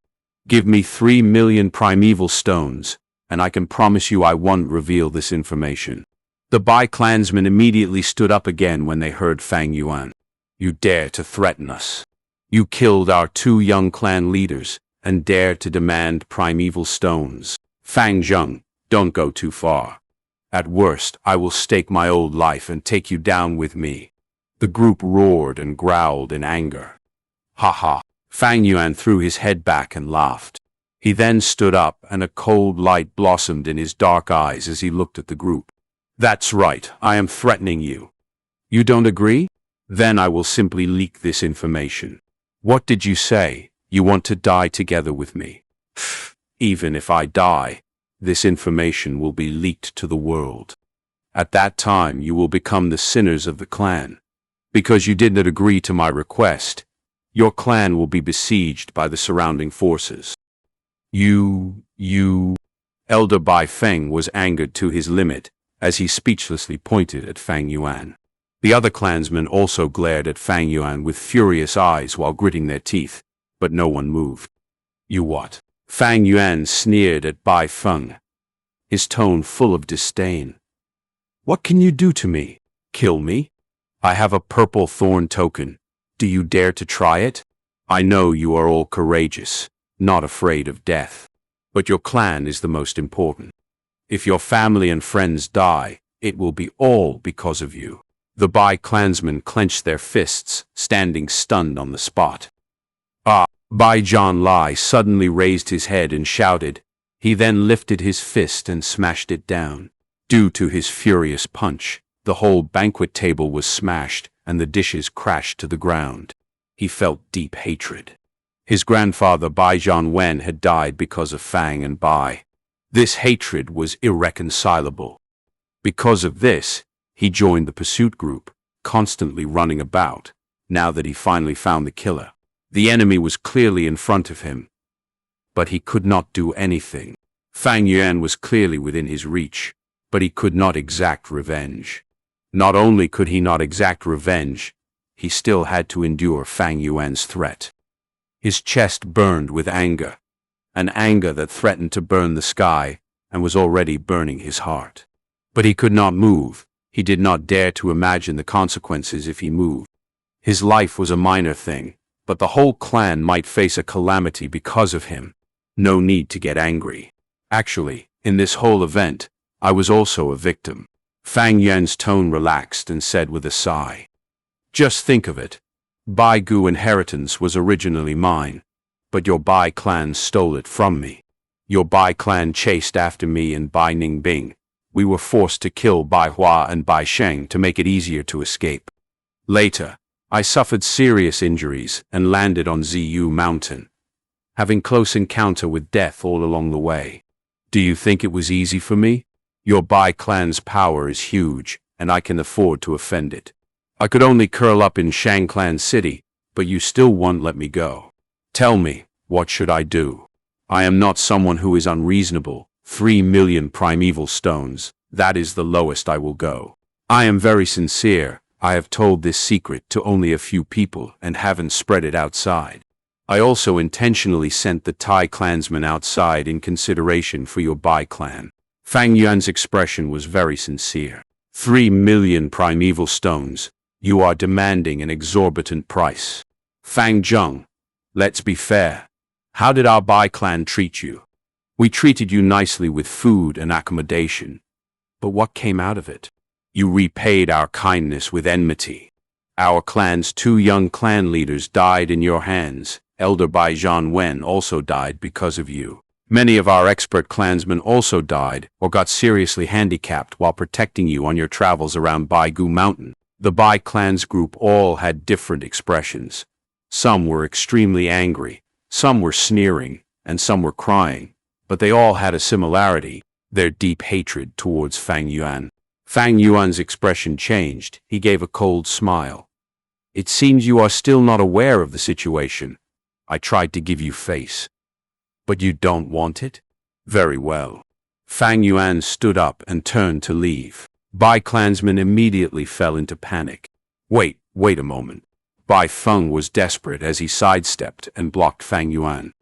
Give me 3 million primeval stones, and I can promise you I won't reveal this information." The Bai clansmen immediately stood up again when they heard Fang Yuan. "You dare to threaten us. You killed our 2 young clan leaders and dare to demand primeval stones. Fang Zheng, don't go too far. At worst, I will stake my old life and take you down with me." The group roared and growled in anger. "Ha ha!" Fang Yuan threw his head back and laughed. He then stood up, and a cold light blossomed in his dark eyes as he looked at the group. "That's right, I am threatening you. You don't agree? Then I will simply leak this information." "What did you say? You want to die together with me?" "Even if I die, this information will be leaked to the world. At that time you will become the sinners of the clan. Because you did not agree to my request, your clan will be besieged by the surrounding forces." You... Elder Bai Feng was angered to his limit as he speechlessly pointed at Fang Yuan. The other clansmen also glared at Fang Yuan with furious eyes while gritting their teeth, but no one moved. "You what?" Fang Yuan sneered at Bai Feng, his tone full of disdain. "What can you do to me? Kill me? I have a Purple Thorn Token. Do you dare to try it? I know you are all courageous, not afraid of death. But your clan is the most important. If your family and friends die, it will be all because of you." The Bai clansmen clenched their fists, standing stunned on the spot. "Ah!" Bai Zhanlai suddenly raised his head and shouted. He then lifted his fist and smashed it down. Due to his furious punch, the whole banquet table was smashed and the dishes crashed to the ground. He felt deep hatred. His grandfather Bai Zhanwen had died because of Fang and Bai. This hatred was irreconcilable. Because of this, he joined the pursuit group, constantly running about, now that he finally found the killer. The enemy was clearly in front of him, but he could not do anything. Fang Yuan was clearly within his reach, but he could not exact revenge. Not only could he not exact revenge, he still had to endure Fang Yuan's threat. His chest burned with anger, an anger that threatened to burn the sky and was already burning his heart. But he could not move. He did not dare to imagine the consequences if he moved. His life was a minor thing, but the whole clan might face a calamity because of him. No need to get angry. Actually, in this whole event, I was also a victim. Fang Yuan's tone relaxed and said with a sigh, "Just think of it. Bai Gu inheritance was originally mine, but your Bai clan stole it from me. Your Bai clan chased after me and Bai Ningbing. We were forced to kill Bai Hua and Bai Sheng to make it easier to escape. Later, I suffered serious injuries and landed on Ziyu Mountain, having close encounter with death all along the way. Do you think it was easy for me? Your Bai clan's power is huge, and I can afford to offend it. I could only curl up in Shang Clan City, but you still won't let me go. Tell me, what should I do? I am not someone who is unreasonable. 3 million primeval stones, that is the lowest I will go. I am very sincere. I have told this secret to only a few people and haven't spread it outside. I also intentionally sent the Tai clansmen outside in consideration for your Bai clan. Fang Yuan's expression was very sincere. 3 million primeval stones. You are demanding an exorbitant price. Fang Zheng, let's be fair. How did our Bai clan treat you? We treated you nicely with food and accommodation. But what came out of it? You repaid our kindness with enmity. Our clan's 2 young clan leaders died in your hands. Elder Bai Wen also died because of you. Many of our expert clansmen also died or got seriously handicapped while protecting you on your travels around Baigu Mountain. The Bai clan's group all had different expressions. Some were extremely angry, some were sneering, and some were crying. But they all had a similarity, their deep hatred towards Fang Yuan. Fang Yuan's expression changed. He gave a cold smile. It seems you are still not aware of the situation. I tried to give you face. But you don't want it? Very well. Fang Yuan stood up and turned to leave. Bai clansmen immediately fell into panic. Wait a moment. Bai Feng was desperate as he sidestepped and blocked Fang Yuan.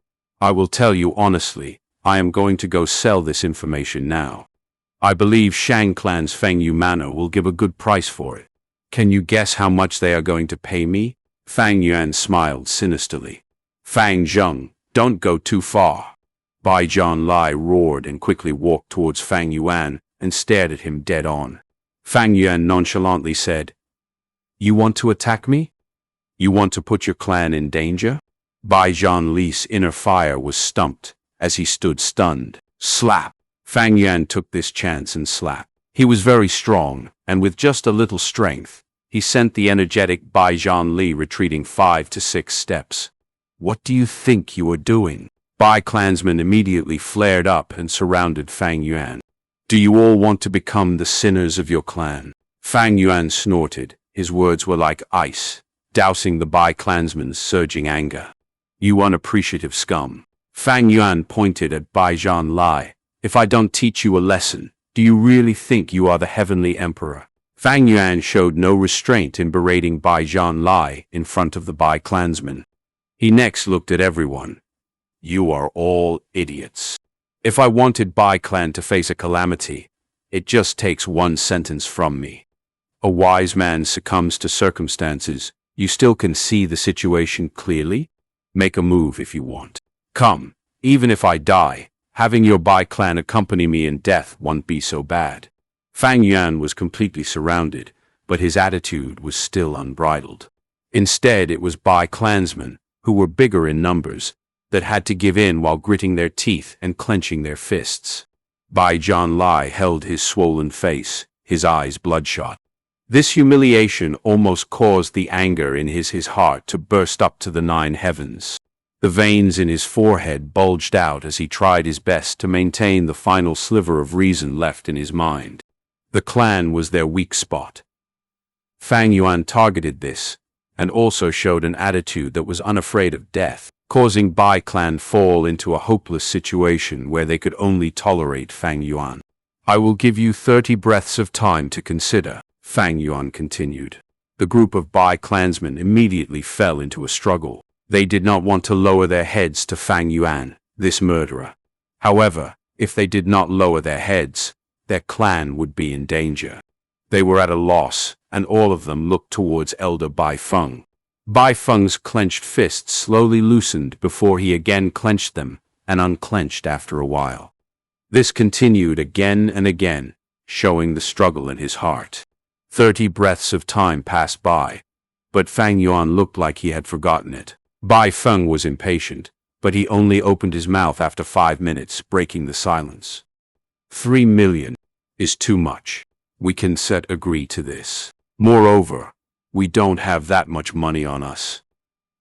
I will tell you honestly, I am going to go sell this information now. I believe Shang Clan's Feng Yu Manor will give a good price for it. Can you guess how much they are going to pay me? Fang Yuan smiled sinisterly. Fang Zheng, don't go too far. Bai Zhan Lai roared and quickly walked towards Fang Yuan and stared at him dead on. Fang Yuan nonchalantly said, You want to attack me? You want to put your clan in danger? Bai Zhan Li's inner fire was stumped as he stood stunned. Slap! Fang Yuan took this chance and slapped. He was very strong, and with just a little strength, he sent the energetic Bai Zhan Li retreating 5 to 6 steps. What do you think you are doing? Bai clansmen immediately flared up and surrounded Fang Yuan. Do you all want to become the sinners of your clan? Fang Yuan snorted. His words were like ice, dousing the Bai clansmen's surging anger. You unappreciative scum. Fang Yuan pointed at Bai Zhan Lai. If I don't teach you a lesson, do you really think you are the heavenly emperor? Fang Yuan showed no restraint in berating Bai Zhan Lai in front of the Bai clansmen. He next looked at everyone. You are all idiots. If I wanted Bai clan to face a calamity, it just takes one sentence from me. A wise man succumbs to circumstances. You still can see the situation clearly? Make a move if you want. Come, even if I die, having your Bai clan accompany me in death won't be so bad. Fang Yuan was completely surrounded, but his attitude was still unbridled. Instead, it was Bai clansmen, who were bigger in numbers, that had to give in while gritting their teeth and clenching their fists. Bai Zhan Lai held his swollen face, his eyes bloodshot. This humiliation almost caused the anger in his heart to burst up to the 9 heavens. The veins in his forehead bulged out as he tried his best to maintain the final sliver of reason left in his mind. The clan was their weak spot. Fang Yuan targeted this, and also showed an attitude that was unafraid of death, causing Bai clan fall into a hopeless situation where they could only tolerate Fang Yuan. I will give you 30 breaths of time to consider, Fang Yuan continued. The group of Bai clansmen immediately fell into a struggle. They did not want to lower their heads to Fang Yuan, this murderer. However, if they did not lower their heads, their clan would be in danger. They were at a loss, and all of them looked towards Elder Bai Feng. Bai Feng's clenched fists slowly loosened before he again clenched them and unclenched after a while. This continued again and again, showing the struggle in his heart. 30 breaths of time passed by, but Fang Yuan looked like he had forgotten it. Bai Feng was impatient, but he only opened his mouth after 5 minutes, breaking the silence. 3 million is too much. We can agree to this. Moreover, we don't have that much money on us.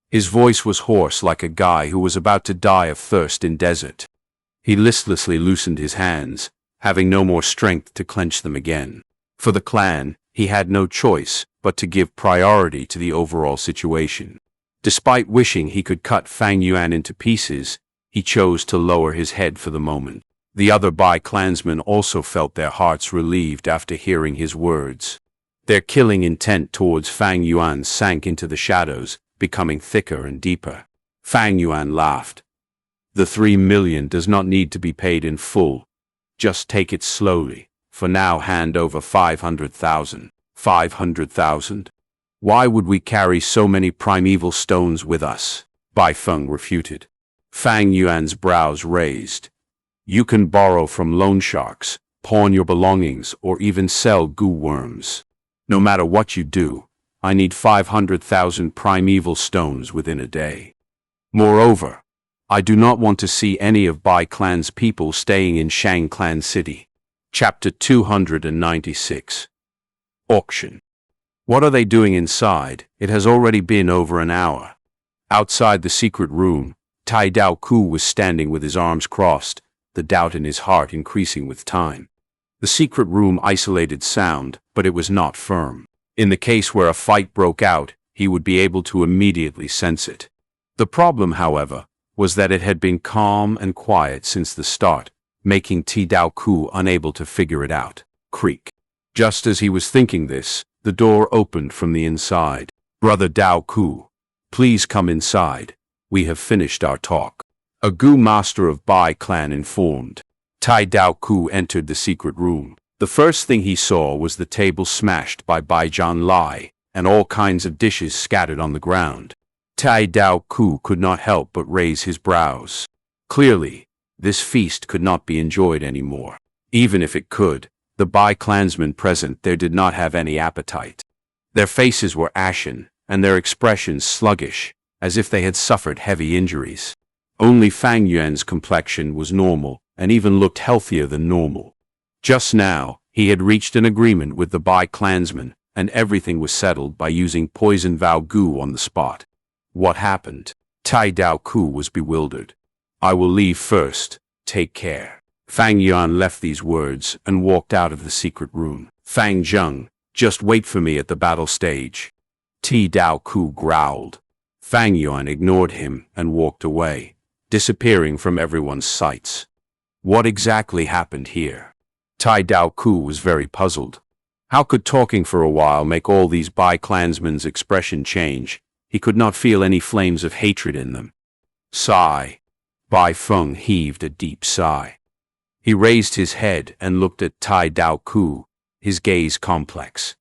His voice was hoarse, like a guy who was about to die of thirst in desert. He listlessly loosened his hands, having no more strength to clench them again. For the clan, he had no choice but to give priority to the overall situation. Despite wishing he could cut Fang Yuan into pieces, he chose to lower his head for the moment. The other Bai clansmen also felt their hearts relieved after hearing his words. Their killing intent towards Fang Yuan sank into the shadows, becoming thicker and deeper. Fang Yuan laughed. The 3 million does not need to be paid in full. Just take it slowly. For now, hand over 500,000. 500,000? Why would we carry so many primeval stones with us? Bai Feng refuted. Fang Yuan's brows raised. You can borrow from loan sharks, pawn your belongings, or even sell goo worms. No matter what you do, I need 500,000 primeval stones within a day. Moreover, I do not want to see any of Bai Clan's people staying in Shang Clan City. Chapter 296. Auction. What are they doing inside? It has already been over an hour. Outside the secret room, Tai Dao Ku was standing with his arms crossed, the doubt in his heart increasing with time. The secret room isolated sound, but it was not firm. In the case where a fight broke out, he would be able to immediately sense it. The problem, however, was that it had been calm and quiet since the start, making Tai Dao Ku unable to figure it out. Creak. Just as he was thinking this, the door opened from the inside. Brother Dao Ku, please come inside. We have finished our talk. A Gu master of Bai clan informed. Tai Dao Ku entered the secret room. The first thing he saw was the table smashed by Bai Zhan Lai, and all kinds of dishes scattered on the ground. Tai Dao Ku could not help but raise his brows. Clearly, this feast could not be enjoyed anymore. Even if it could, the Bai clansmen present there did not have any appetite. Their faces were ashen, and their expressions sluggish, as if they had suffered heavy injuries. Only Fang Yuan's complexion was normal, and even looked healthier than normal. Just now, he had reached an agreement with the Bai clansmen, and everything was settled by using Poison Vow goo on the spot. What happened? Tai Dao Ku was bewildered. I will leave first. Take care. Fang Yuan left these words and walked out of the secret room. Fang Zheng, just wait for me at the battle stage. Tai Dao Ku growled. Fang Yuan ignored him and walked away, disappearing from everyone's sights. What exactly happened here? Tai Dao Ku was very puzzled. How could talking for a while make all these Bai clansmen's expression change? He could not feel any flames of hatred in them. Sigh. Bai Feng heaved a deep sigh. He raised his head and looked at Tai Dao Ku, his gaze complex.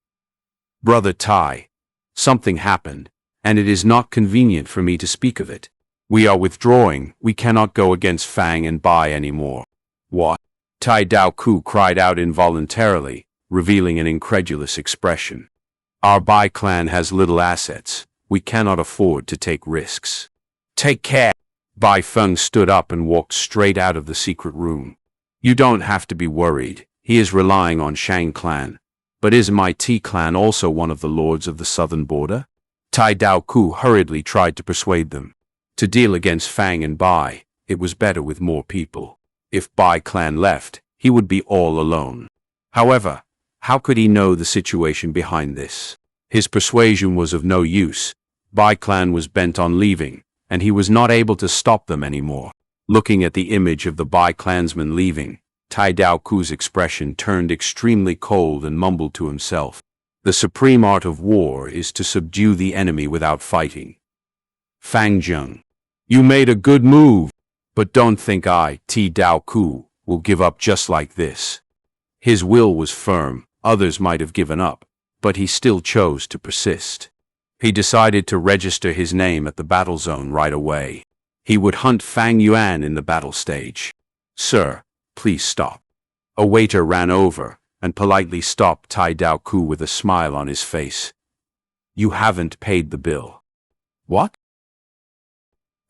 Brother Tai, something happened, and it is not convenient for me to speak of it. We are withdrawing. We cannot go against Fang and Bai anymore. What? Tai Dao Ku cried out involuntarily, revealing an incredulous expression. Our Bai clan has little assets. We cannot afford to take risks. Take care. Bai Feng stood up and walked straight out of the secret room. You don't have to be worried. He is relying on Shang Clan. But is my T clan also one of the lords of the southern border? Tai Dao Ku hurriedly tried to persuade them. To deal against Fang and Bai, it was better with more people. If Bai clan left, he would be all alone. However, how could he know the situation behind this? His persuasion was of no use. Bai clan was bent on leaving, and he was not able to stop them anymore. Looking at the image of the Bai clansmen leaving, Tai Dao Ku's expression turned extremely cold and mumbled to himself. The supreme art of war is to subdue the enemy without fighting. Fang Zheng, you made a good move, but don't think Tai Dao Ku will give up just like this. His will was firm. Others might have given up, but he still chose to persist. He decided to register his name at the battle zone right away. He would hunt Fang Yuan in the battle stage. Sir, please stop. A waiter ran over and politely stopped Tai Dao Ku with a smile on his face. You haven't paid the bill. What?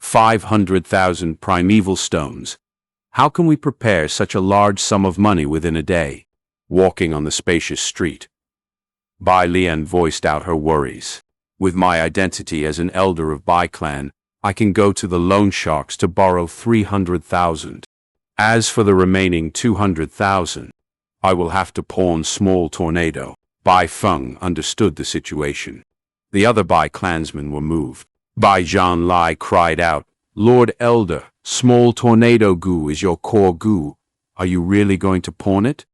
500,000 primeval stones. How can we prepare such a large sum of money within a day? Walking on the spacious street, Bai Lian voiced out her worries. With my identity as an elder of Bai clan, I can go to the loan sharks to borrow 300,000. As for the remaining 200,000, I will have to pawn small tornado. Bai Feng understood the situation. The other Bai clansmen were moved. Bai Zhanlai cried out, "Lord Elder, small tornado goo is your core goo. Are you really going to pawn it?"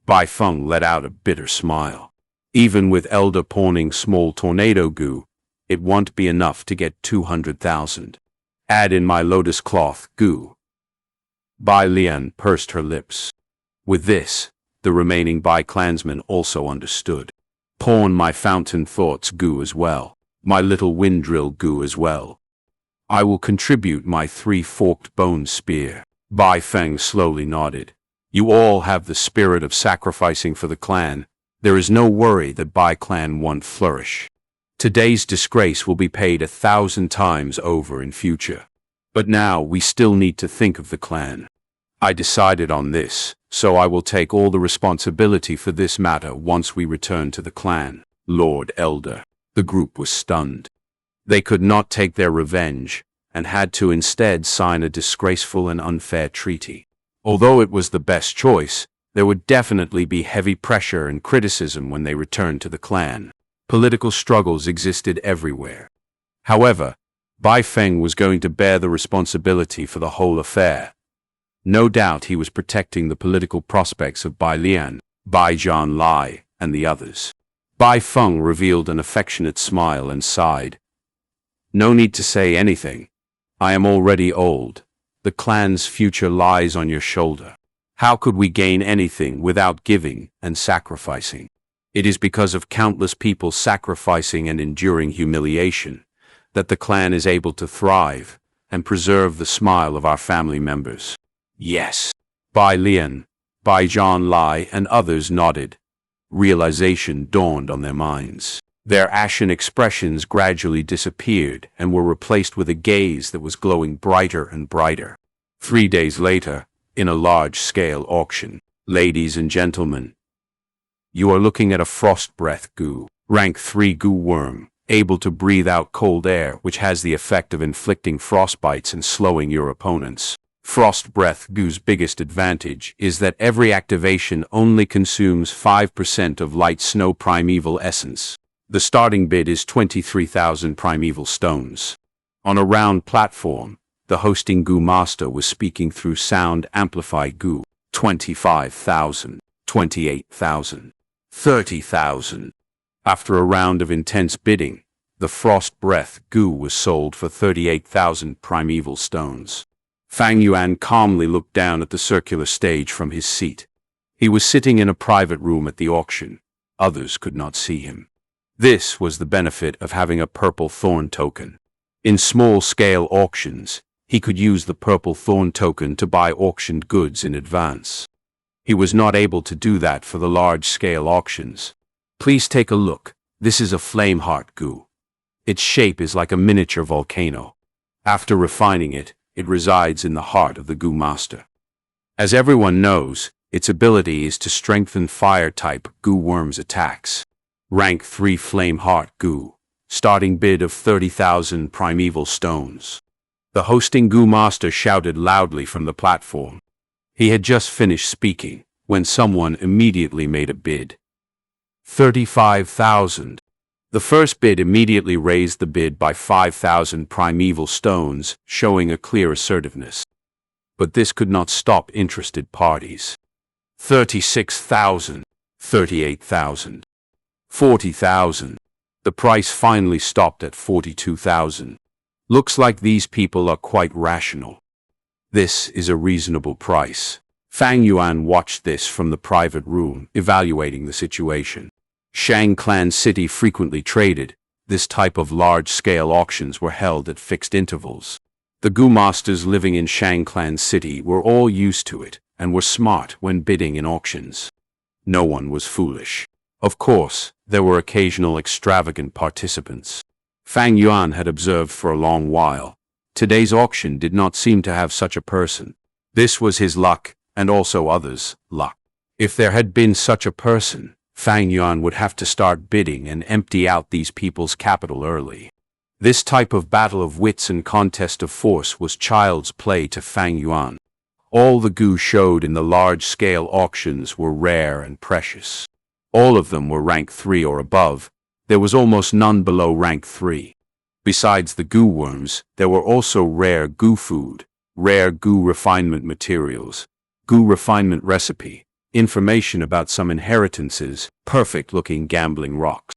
Bai Feng let out a bitter smile. Even with Elder pawning small tornado goo, it won't be enough to get 200,000. Add in my lotus cloth goo. Bai Lian pursed her lips. With this, the remaining Bai clansmen also understood. Pawn my fountain thoughts goo as well. My little wind drill goo as well. I will contribute my 3-forked bone spear. Bai Feng slowly nodded. You all have the spirit of sacrificing for the clan. There is no worry that Bai clan won't flourish. Today's disgrace will be paid 1,000 times over in future. But now we still need to think of the clan. I decided on this, so I will take all the responsibility for this matter once we return to the clan. Lord Elder. The group was stunned. They could not take their revenge, and had to instead sign a disgraceful and unfair treaty. Although it was the best choice, there would definitely be heavy pressure and criticism when they returned to the clan. Political struggles existed everywhere. However, Bai Feng was going to bear the responsibility for the whole affair. No doubt he was protecting the political prospects of Bai Lian, Bai Zhanlai, and the others. Bai Feng revealed an affectionate smile and sighed. No need to say anything. I am already old. The clan's future lies on your shoulder. How could we gain anything without giving and sacrificing? It is because of countless people sacrificing and enduring humiliation that the clan is able to thrive and preserve the smile of our family members. Yes. Bai Lian, Bai Zhanlai, and others nodded. Realization dawned on their minds. Their ashen expressions gradually disappeared and were replaced with a gaze that was glowing brighter and brighter. 3 days later, in a large-scale auction, ladies and gentlemen, you are looking at a frost breath goo, rank 3 goo worm, able to breathe out cold air, which has the effect of inflicting frostbites and slowing your opponents. Frost breath goo's biggest advantage is that every activation only consumes 5% of light snow primeval essence. The starting bid is 23,000 primeval stones. On a round platform, the hosting goo master was speaking through sound amplified goo. 25,000, 28,000, 30,000. After a round of intense bidding, the frost breath goo was sold for 38,000 primeval stones. Fang Yuan calmly looked down at the circular stage from his seat. He was sitting in a private room at the auction. Others could not see him. This was the benefit of having a Purple Thorn Token. In small-scale auctions, he could use the Purple Thorn Token to buy auctioned goods in advance. He was not able to do that for the large-scale auctions. Please take a look. This is a flame heart goo. Its shape is like a miniature volcano. After refining it, it resides in the heart of the goo master. As everyone knows, its ability is to strengthen fire-type goo worms' attacks. Rank 3 flame heart goo. Starting bid of 30,000 primeval stones. The hosting goo master shouted loudly from the platform. He had just finished speaking when someone immediately made a bid. 35,000. The first bid immediately raised the bid by 5,000 primeval stones, showing a clear assertiveness. But this could not stop interested parties. 36,000, 38,000, 40,000. The price finally stopped at 42,000. Looks like these people are quite rational. This is a reasonable price. Fang Yuan watched this from the private room, evaluating the situation. Shang Clan City frequently traded. This type of large-scale auctions were held at fixed intervals. The goo masters living in Shang Clan City were all used to it and were smart when bidding in auctions. No one was foolish. Of course, there were occasional extravagant participants. Fang Yuan had observed for a long while. Today's auction did not seem to have such a person. This was his luck, and also others' luck. If there had been such a person, Fang Yuan would have to start bidding and empty out these people's capital early. This type of battle of wits and contest of force was child's play to Fang Yuan. All the gu showed in the large-scale auctions were rare and precious. All of them were rank 3 or above. There was almost none below rank 3. Besides the gu worms, there were also rare gu food, rare gu refinement materials, gu refinement recipe, information about some inheritances, perfect-looking gambling rocks.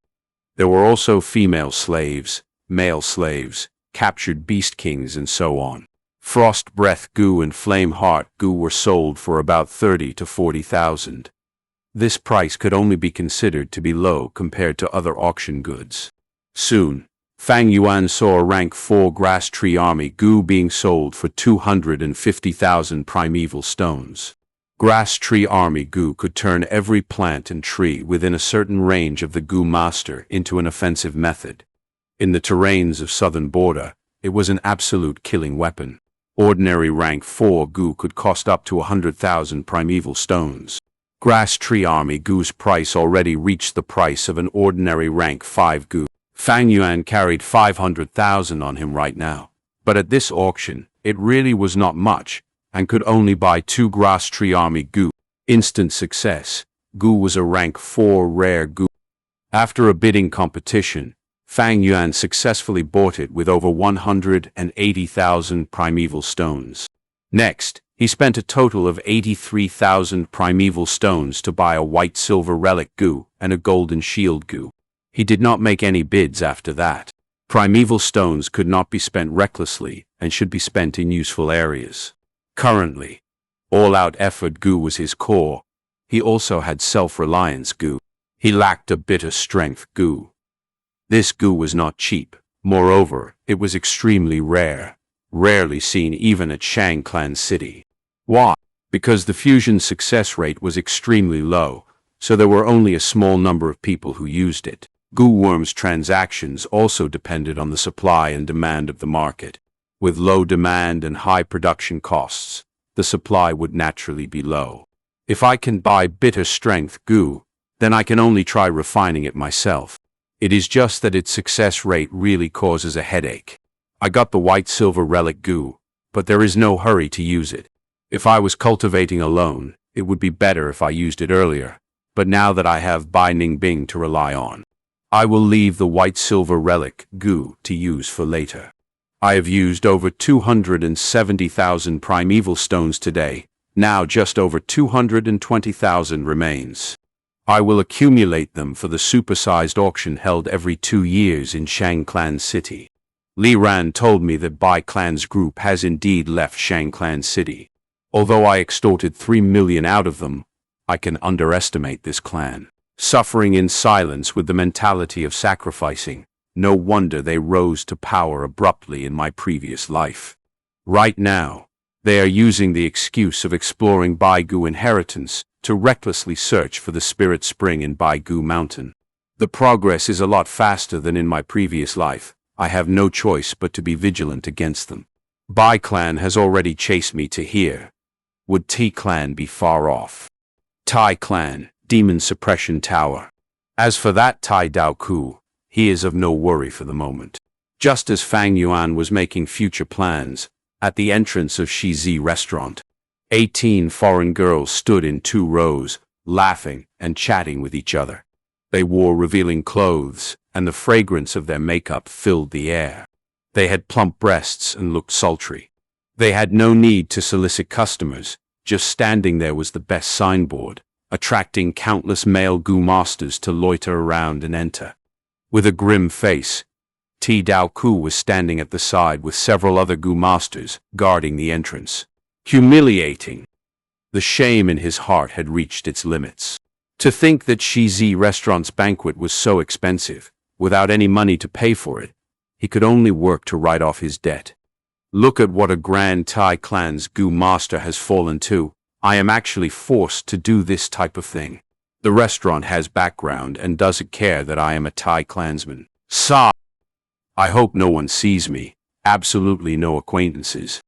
There were also female slaves, male slaves, captured beast kings, and so on. Frost breath gu and flame heart gu were sold for about 30 to 40,000. This price could only be considered to be low compared to other auction goods. Soon, Fang Yuan saw a rank 4 grass tree army gu being sold for 250,000 primeval stones. Grass tree army gu could turn every plant and tree within a certain range of the gu master into an offensive method. In the terrains of southern border, it was an absolute killing weapon. Ordinary rank 4 gu could cost up to 100,000 primeval stones. Grass tree army gu's price already reached the price of an ordinary rank 5 gu. Fang Yuan carried 500,000 on him right now, but at this auction, it really was not much, and could only buy 2 grass tree army gu. Instant success. Gu was a rank 4 rare gu. After a bidding competition, Fang Yuan successfully bought it with over 180,000 primeval stones. Next, he spent a total of 83,000 primeval stones to buy a white silver relic gu and a golden shield gu. He did not make any bids after that. Primeval stones could not be spent recklessly and should be spent in useful areas. Currently, all-out effort gu was his core. He also had self-reliance gu. He lacked a bitter strength gu. This gu was not cheap. Moreover, it was extremely rare, rarely seen even at Shang Clan City. Why? Because the fusion success rate was extremely low, so there were only a small number of people who used it. Gu worms transactions also depended on the supply and demand of the market. With low demand and high production costs, the supply would naturally be low. If I can buy bitter strength gu, then I can only try refining it myself. It is just that its success rate really causes a headache. I got the white silver relic gu, but there is no hurry to use it. If I was cultivating alone, it would be better if I used it earlier, but now that I have Bai Ning Bing to rely on, I will leave the white silver relic gu to use for later. I have used over 270,000 primeval stones today, now just over 220,000 remains. I will accumulate them for the supersized auction held every 2 years in Shang Clan City. Li Ran told me that Bai Clan's group has indeed left Shang Clan City. Although I extorted 3 million out of them, I can underestimate this clan. Suffering in silence with the mentality of sacrificing, no wonder they rose to power abruptly in my previous life. Right now, they are using the excuse of exploring Baigu inheritance to recklessly search for the spirit spring in Baigu Mountain. The progress is a lot faster than in my previous life. I have no choice but to be vigilant against them. Bai Clan has already chased me to here. Would T Clan be far off? Tai Clan, Demon Suppression Tower. As for that Tai Dao Ku, he is of no worry for the moment. Just as Fang Yuan was making future plans, at the entrance of Shizi restaurant, 18 foreign girls stood in 2 rows, laughing and chatting with each other. They wore revealing clothes, and the fragrance of their makeup filled the air. They had plump breasts and looked sultry. They had no need to solicit customers, just standing there was the best signboard, attracting countless male gu masters to loiter around and enter. With a grim face, T Dao Ku was standing at the side with several other gu masters, guarding the entrance. Humiliating. The shame in his heart had reached its limits. To think that Shizi restaurant's banquet was so expensive, without any money to pay for it, he could only work to write off his debt. Look at what a grand Tai Clan's gu master has fallen to. I am actually forced to do this type of thing. The restaurant has background and doesn't care that I am a Tai Clansman. Sigh. I hope no one sees me, Absolutely no acquaintances.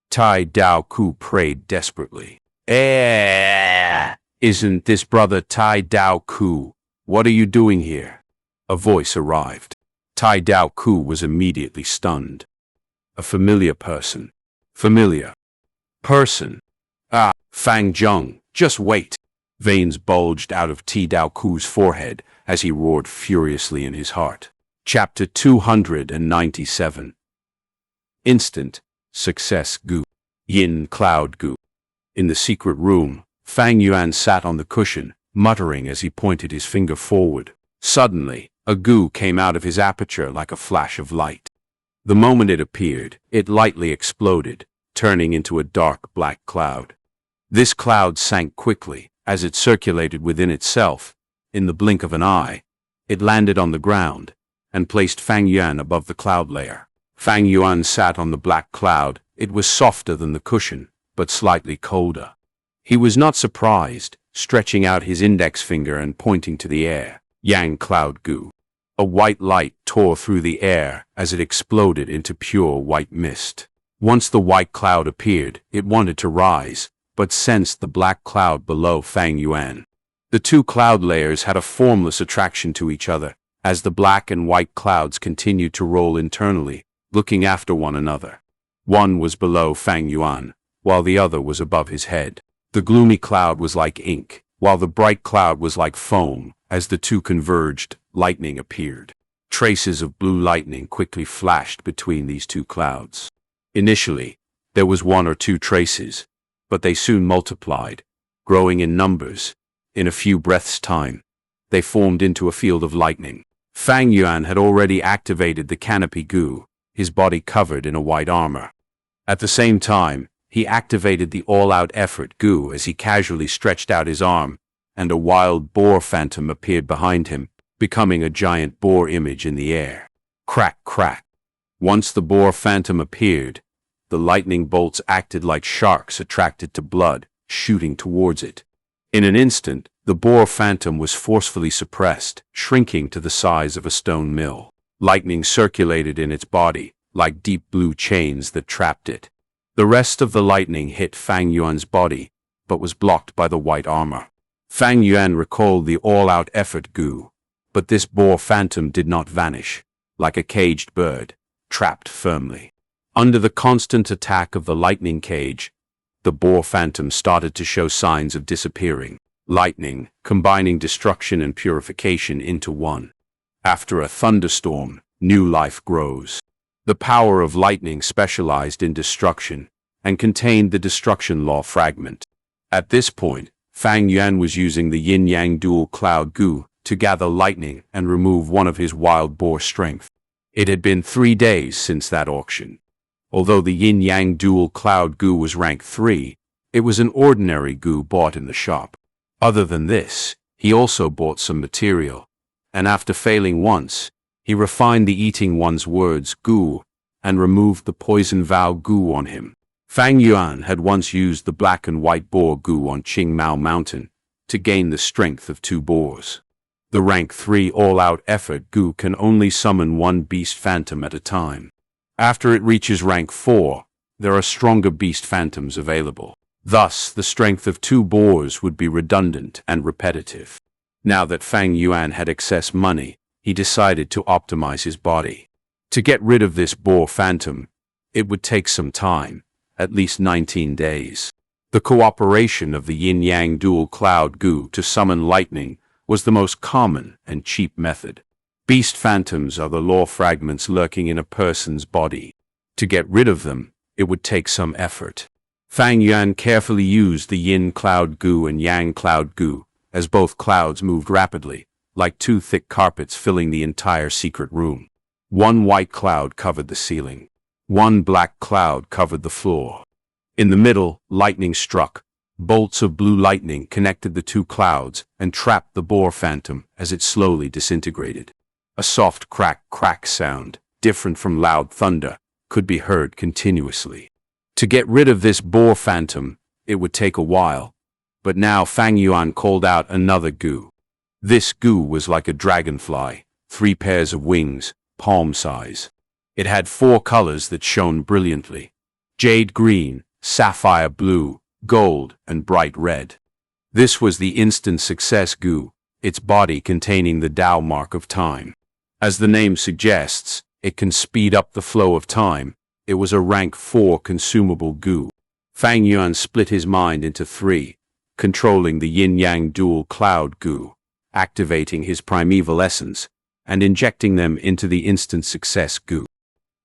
Tai Dao Ku prayed desperately. Isn't this brother Tai Dao Ku? What are you doing here? A voice arrived. Tai Dao Ku was immediately stunned. A familiar person. Familiar person. Ah, Fang Zheng, just wait. Veins bulged out of Tai Dao Ku's forehead as he roared furiously in his heart. Chapter 297. Instant success Gu. Yin Cloud Gu. In the secret room, Fang Yuan sat on the cushion, muttering as he pointed his finger forward. Suddenly, a Gu came out of his aperture like a flash of light. The moment it appeared, it lightly exploded, turning into a dark black cloud. This cloud sank quickly as it circulated within itself. In the blink of an eye, it landed on the ground and placed Fang Yuan above the cloud layer. Fang Yuan sat on the black cloud. It was softer than the cushion, but slightly colder. He was not surprised, stretching out his index finger and pointing to the air. Yang Cloud Gu. A white light tore through the air as it exploded into pure white mist. Once the white cloud appeared, it wanted to rise, but sensed the black cloud below Fang Yuan. The two cloud layers had a formless attraction to each other, as the black and white clouds continued to roll internally, looking after one another. One was below Fang Yuan, while the other was above his head. The gloomy cloud was like ink, while the bright cloud was like foam. As the two converged, lightning appeared. Traces of blue lightning quickly flashed between these two clouds. Initially, there was one or two traces, but they soon multiplied, growing in numbers. In a few breaths' time, they formed into a field of lightning. Fang Yuan had already activated the canopy Gu, his body covered in a white armor. At the same time, he activated the all-out effort Gu as he casually stretched out his arm, and a wild boar phantom appeared behind him, becoming a giant boar image in the air. Crack, crack. Once the boar phantom appeared, the lightning bolts acted like sharks attracted to blood, shooting towards it. In an instant, the boar phantom was forcefully suppressed, shrinking to the size of a stone mill. Lightning circulated in its body, like deep blue chains that trapped it. The rest of the lightning hit Fang Yuan's body, but was blocked by the white armor. Fang Yuan recalled the all-out effort Gu, but this boar phantom did not vanish, like a caged bird, trapped firmly. Under the constant attack of the lightning cage, the boar phantom started to show signs of disappearing. Lightning, combining destruction and purification into one. After a thunderstorm, new life grows. The power of lightning specialized in destruction and contained the destruction law fragment. At this point, Fang Yuan was using the yin-yang dual cloud Gu to gather lightning and remove one of his wild boar strength. It had been 3 days since that auction. Although the yin-yang dual cloud Gu was rank 3, it was an ordinary Gu bought in the shop. Other than this, he also bought some material, and after failing once, he refined the eating one's words Gu and removed the Poison Vow Gu on him. Fang Yuan had once used the black and white boar Gu on Qingmao Mountain to gain the strength of 2 boars. The rank 3 all-out effort Gu can only summon 1 beast phantom at a time. After it reaches rank 4, there are stronger beast phantoms available. Thus, the strength of 2 boars would be redundant and repetitive. Now that Fang Yuan had excess money, he decided to optimize his body. To get rid of this boar phantom, it would take some time, at least 19 days. The cooperation of the yin-yang dual cloud Gu to summon lightning was the most common and cheap method. Beast phantoms are the law fragments lurking in a person's body. To get rid of them, it would take some effort. Fang Yuan carefully used the yin cloud Gu and yang cloud Gu, as both clouds moved rapidly, like 2 thick carpets filling the entire secret room. 1 white cloud covered the ceiling. 1 black cloud covered the floor. In the middle, lightning struck. Bolts of blue lightning connected the 2 clouds and trapped the boar phantom as it slowly disintegrated. A soft crack sound, different from loud thunder, could be heard continuously. To get rid of this boar phantom, it would take a while, but now Fang Yuan called out another Gu. This Gu was like a dragonfly, 3 pairs of wings, palm size. It had 4 colors that shone brilliantly: jade green, sapphire blue, gold, and bright red. This was the instant success goo, its body containing the Tao mark of time. As the name suggests, it can speed up the flow of time. It was a rank 4 consumable goo. Fang Yuan split his mind into 3, controlling the yin-yang dual cloud goo, activating his primeval essence, and injecting them into the instant success goo.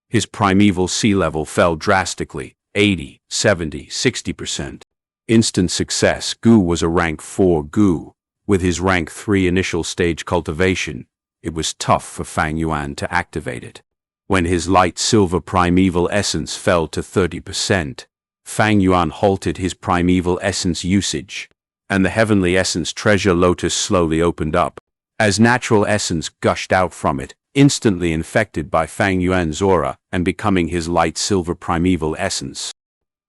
His primeval sea level fell drastically, 80, 70, 60%. Instant success goo was a rank 4 goo. With his rank 3 initial stage cultivation, it was tough for Fang Yuan to activate it. When his light silver primeval essence fell to 30%, Fang Yuan halted his primeval essence usage, and the heavenly essence treasure lotus slowly opened up. As natural essence gushed out from it, instantly infected by Fang Yuan's aura and becoming his light silver primeval essence.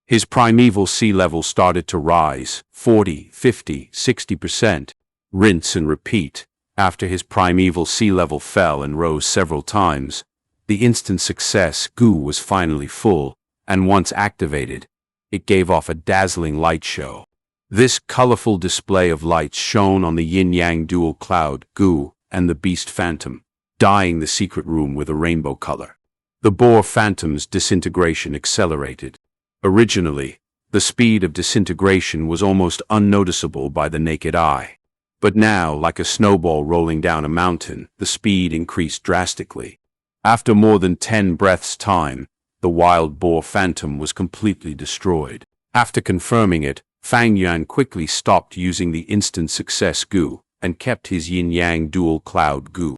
His primeval sea level started to rise, 40, 50, 60%. Rinse and repeat. After his primeval sea level fell and rose several times, the instant success goo was finally full, and once activated, it gave off a dazzling light show. This colorful display of lights shone on the yin-yang dual cloud goo and the beast phantom, dyeing the secret room with a rainbow color. The boar phantom's disintegration accelerated. Originally, the speed of disintegration was almost unnoticeable by the naked eye. But now, like a snowball rolling down a mountain, the speed increased drastically. After more than 10 breaths' time, the wild boar phantom was completely destroyed. After confirming it, Fang Yuan quickly stopped using the instant success goo and kept his yin-yang dual cloud goo.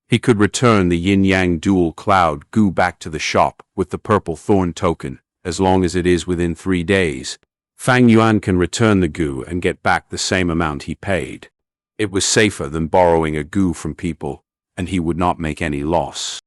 He could return the yin-yang dual cloud goo back to the shop with the Purple Thorn Token, as long as it is within 3 days. Fang Yuan can return the goo and get back the same amount he paid. It was safer than borrowing a goo from people, and he would not make any loss.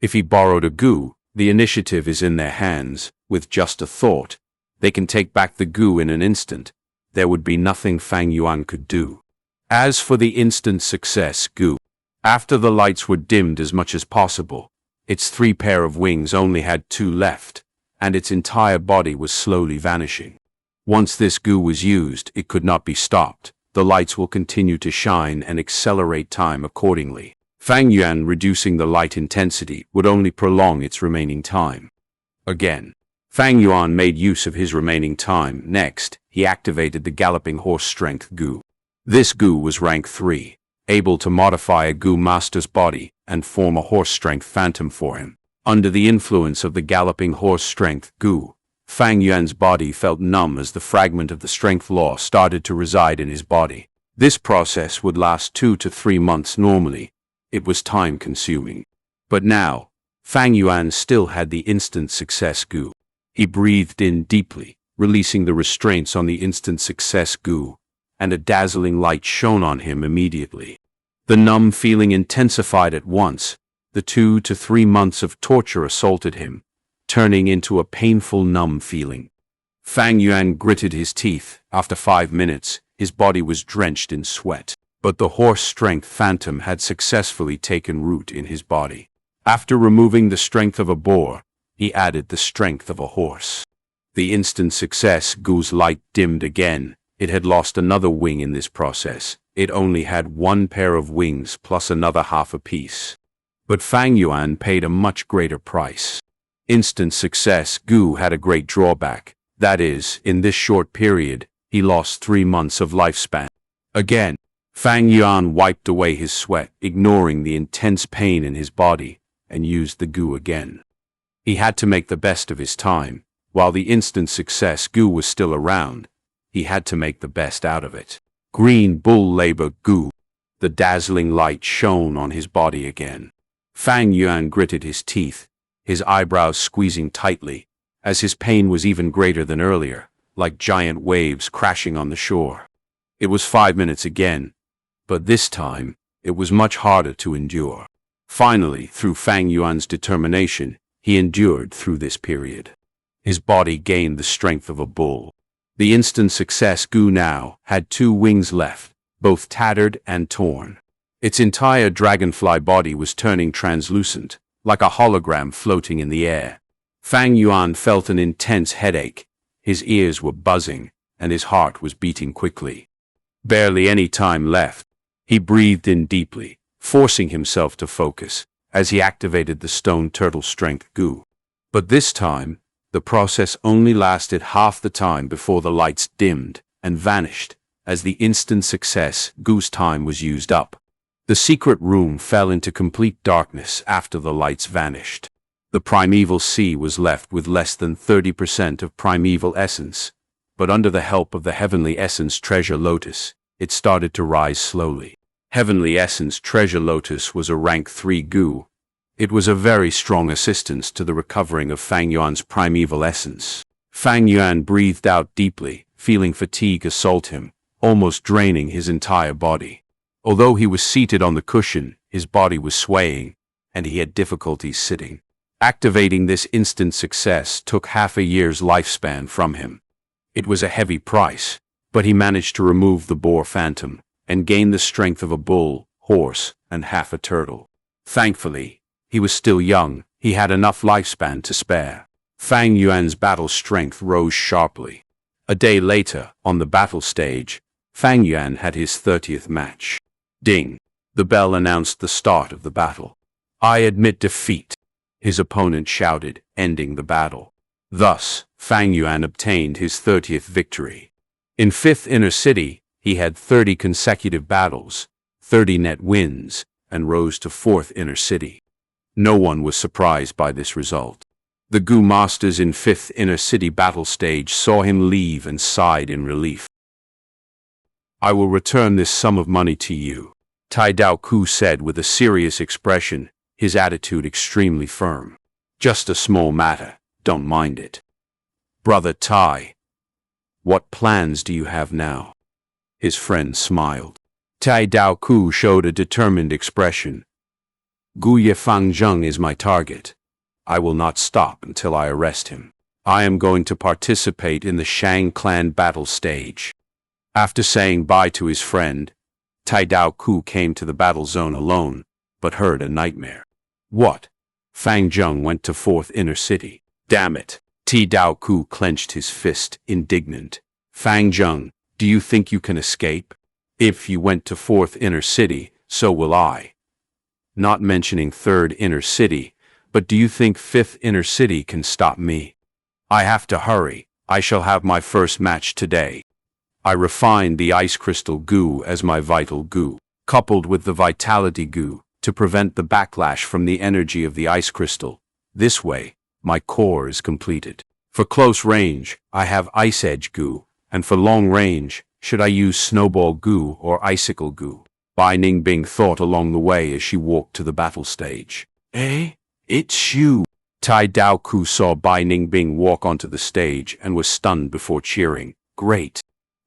If he borrowed a goo, the initiative is in their hands. With just a thought, they can take back the goo in an instant. There would be nothing Fang Yuan could do. As for the instant success goo, after the lights were dimmed as much as possible, its 3 pair of wings only had 2 left, and its entire body was slowly vanishing. Once this goo was used, it could not be stopped. The lights will continue to shine and accelerate time accordingly. Fang Yuan reducing the light intensity would only prolong its remaining time. Again, Fang Yuan made use of his remaining time. Next, he activated the galloping horse strength goo. This goo was rank 3, able to modify a goo master's body and form a horse strength phantom for him. Under the influence of the galloping horse strength goo, Fang Yuan's body felt numb as the fragment of the strength law started to reside in his body. This process would last 2 to 3 months normally. It was time-consuming. But now, Fang Yuan still had the instant success goo. He breathed in deeply, releasing the restraints on the instant success goo, and a dazzling light shone on him immediately. The numb feeling intensified at once. The 2 to 3 months of torture assaulted him, turning into a painful numb feeling. Fang Yuan gritted his teeth. After 5 minutes, his body was drenched in sweat. But the horse strength phantom had successfully taken root in his body. After removing the strength of a boar, he added the strength of a horse. The instant success goo's light dimmed again. It had lost another wing in this process. It only had 1 pair of wings plus another half a piece. But Fang Yuan paid a much greater price. Instant success goo had a great drawback. That is, in this short period, he lost 3 months of lifespan. Again, Fang Yuan wiped away his sweat, ignoring the intense pain in his body, and used the goo again. He had to make the best of his time. While the instant success goo was still around, he had to make the best out of it. Green bull labor goo. The dazzling light shone on his body again. Fang Yuan gritted his teeth, his eyebrows squeezing tightly, as his pain was even greater than earlier, like giant waves crashing on the shore. It was 5 minutes again, but this time, it was much harder to endure. Finally, through Fang Yuan's determination, he endured through this period. His body gained the strength of a bull. The instant success goo now had 2 wings left, both tattered and torn. Its entire dragonfly body was turning translucent, like a hologram floating in the air. Fang Yuan felt an intense headache. His ears were buzzing, and his heart was beating quickly. Barely any time left. He breathed in deeply, forcing himself to focus, as he activated the stone turtle strength goo. But this time, the process only lasted half the time before the lights dimmed and vanished, as the instant success goo's time was used up. The secret room fell into complete darkness after the lights vanished. The primeval sea was left with less than 30% of primeval essence, but under the help of the Heavenly Essence Treasure Lotus, it started to rise slowly. Heavenly Essence Treasure Lotus was a rank 3 goo. It was a very strong assistance to the recovering of Fang Yuan's primeval essence. Fang Yuan breathed out deeply, feeling fatigue assault him, almost draining his entire body. Although he was seated on the cushion, his body was swaying, and he had difficulties sitting. Activating this instant success took half a year's lifespan from him. It was a heavy price, but he managed to remove the boar phantom and gain the strength of a bull, horse, and half a turtle. Thankfully, he was still young. He had enough lifespan to spare. Fang Yuan's battle strength rose sharply. A day later, on the battle stage, Fang Yuan had his 30th match. Ding! The bell announced the start of the battle. "I admit defeat," his opponent shouted, ending the battle. Thus, Fang Yuan obtained his 30th victory. In 5th Inner City, he had 30 consecutive battles, 30 net wins, and rose to 4th Inner City. No one was surprised by this result. The Goo Masters in 5th Inner City battle stage saw him leave and sighed in relief. "I will return this sum of money to you," Tai Dao Ku said with a serious expression, his attitude extremely firm. "Just a small matter, don't mind it." "Brother Tai, what plans do you have now?" His friend smiled. Tai Dao Ku showed a determined expression. "Gu Yifangzheng is my target. I will not stop until I arrest him. I am going to participate in the Shang Clan battle stage." After saying bye to his friend, Tai Dao Ku came to the battle zone alone, but heard a nightmare. "What?" Fang Zheng went to 4th Inner City. "Damn it!" Tai Dao Ku clenched his fist, indignant. "Fang Zheng, do you think you can escape? If you went to 4th Inner City, so will I. Not mentioning 3rd Inner City, but do you think 5th Inner City can stop me? I have to hurry. I shall have my first match today. I refined the ice crystal goo as my vital goo, coupled with the vitality goo, to prevent the backlash from the energy of the ice crystal. This way, my core is completed. For close range, I have ice edge goo, and for long range, should I use snowball goo or icicle goo?" Bai Ningbing thought along the way as she walked to the battle stage. "Eh? It's you." Tai Dao Ku saw Bai Ningbing walk onto the stage and was stunned before cheering. "Great.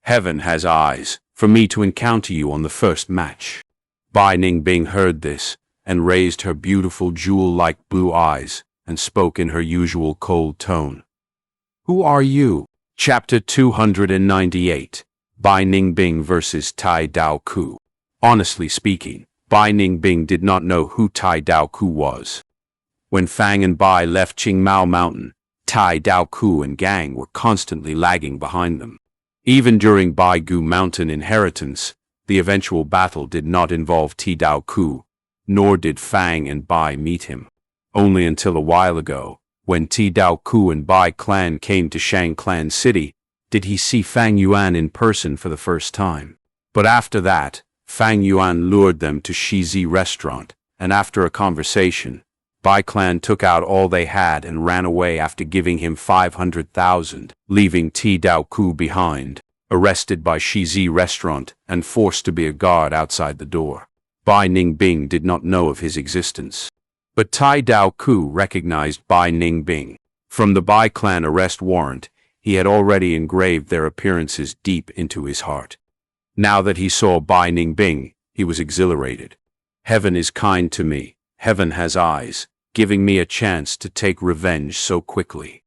Heaven has eyes for me to encounter you on the first match." Bai Ningbing heard this and raised her beautiful jewel-like blue eyes and spoke in her usual cold tone. "Who are you?" Chapter 298. Bai Ningbing versus Tai Dao Ku. Honestly speaking, Bai Ningbing did not know who Tai Dao Ku was. When Fang and Bai left Qingmao Mountain, Tai Dao Ku and gang were constantly lagging behind them. Even during Bai Gu Mountain inheritance, the eventual battle did not involve Tai Dao Ku, nor did Fang and Bai meet him. Only until a while ago, when Tai Dao Ku and Bai clan came to Shang Clan City, did he see Fang Yuan in person for the first time. But after that, Fang Yuan lured them to Shizi restaurant, and after a conversation, Bai clan took out all they had and ran away after giving him 500,000, leaving Tai Dao Ku behind, arrested by Shizi restaurant and forced to be a guard outside the door. Bai Ningbing did not know of his existence. But Tai Dao Ku recognized Bai Ningbing. From the Bai clan arrest warrant, he had already engraved their appearances deep into his heart. Now that he saw Bai Ningbing, he was exhilarated. Heaven is kind to me. Heaven has eyes, giving me a chance to take revenge so quickly.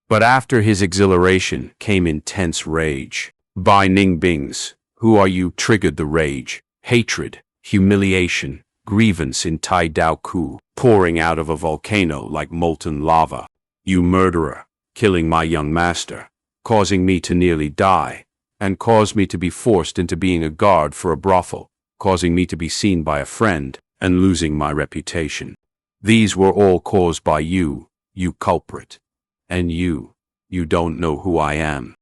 But after his exhilaration came intense rage. Bai Ningbing's, "Who are you?" triggered the rage, hatred, humiliation, grievance in Tai Dao Ku. pouring out of a volcano like molten lava. You murderer, killing my young master, causing me to nearly die, and caused me to be forced into being a guard for a brothel, causing me to be seen by a friend, and losing my reputation. These were all caused by you, you culprit. And you don't know who I am.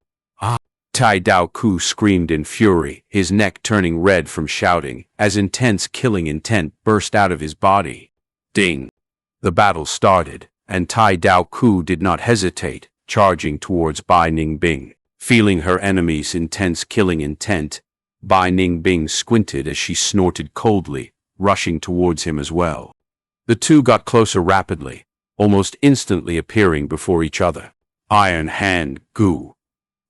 Tai Dao Ku screamed in fury, his neck turning red from shouting, as intense killing intent burst out of his body. Ding! The battle started, and Tai Dao Ku did not hesitate, charging towards Bai Ningbing. Feeling her enemy's intense killing intent, Bai Ningbing squinted as she snorted coldly, rushing towards him as well. The two got closer rapidly, almost instantly appearing before each other. Iron hand gu.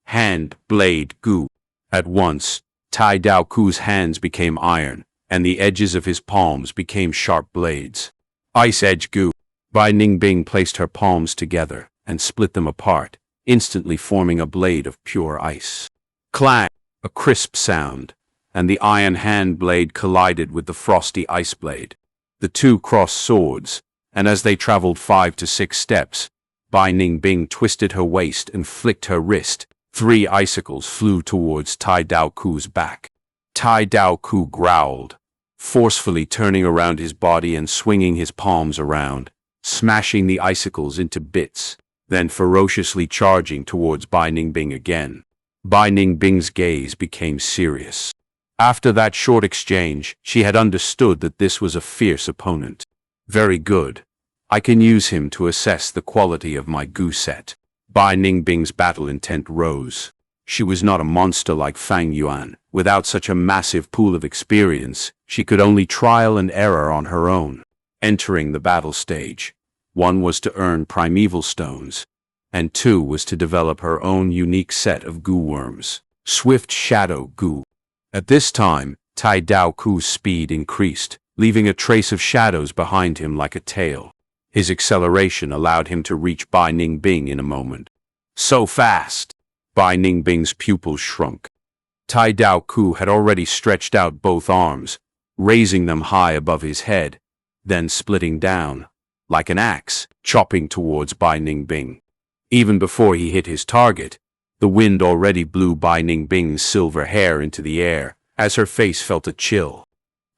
Hand blade gu. At once, Tai Dao Ku's hands became iron, and the edges of his palms became sharp blades. Ice edge gu. Bai Ningbing placed her palms together and split them apart, instantly forming a blade of pure ice. Clang! A crisp sound, and the iron hand blade collided with the frosty ice blade. The two crossed swords, and as they traveled 5 to 6 steps, Bai Ningbing twisted her waist and flicked her wrist. 3 icicles flew towards Tai Dao Ku's back. Tai Dao Ku growled, forcefully turning around his body and swinging his palms around, smashing the icicles into bits, then ferociously charging towards Bai Ningbing again. Bai Ningbing's gaze became serious. After that short exchange, she had understood that this was a fierce opponent. Very good. I can use him to assess the quality of my gu set. Bai Ningbing's battle intent rose. She was not a monster like Fang Yuan. Without such a massive pool of experience, she could only trial and error on her own. Entering the battle stage, 1 was to earn primeval stones, and 2 was to develop her own unique set of gu worms. Swift shadow gu. At this time, Tai Dao Ku's speed increased, leaving a trace of shadows behind him like a tail. His acceleration allowed him to reach Bai Ningbing in a moment. So fast! Bai Ningbing's pupils shrunk. Tai Dao Ku had already stretched out both arms, raising them high above his head, then splitting down, like an axe, chopping towards Bai Ningbing. Even before he hit his target, the wind already blew Bai Ningbing's silver hair into the air, as her face felt a chill.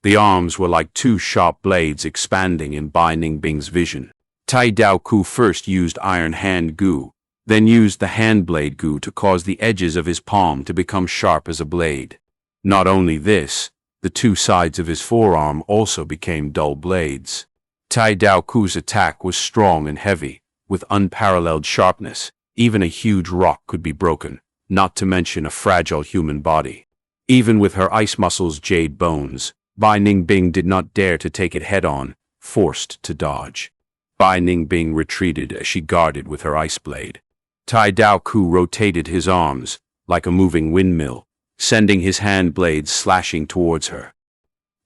The arms were like 2 sharp blades expanding in Bai Ningbing's vision. Tai Dao Ku first used iron hand gu, then used the hand blade gu to cause the edges of his palm to become sharp as a blade. Not only this, the 2 sides of his forearm also became dull blades. Tai Dao Ku's attack was strong and heavy, with unparalleled sharpness. Even a huge rock could be broken, not to mention a fragile human body. Even with her ice muscles jade bones, Bai Ningbing did not dare to take it head-on, forced to dodge. Bai Ningbing retreated as she guarded with her ice blade. Tai Dao Ku rotated his arms, like a moving windmill, sending his hand blades slashing towards her.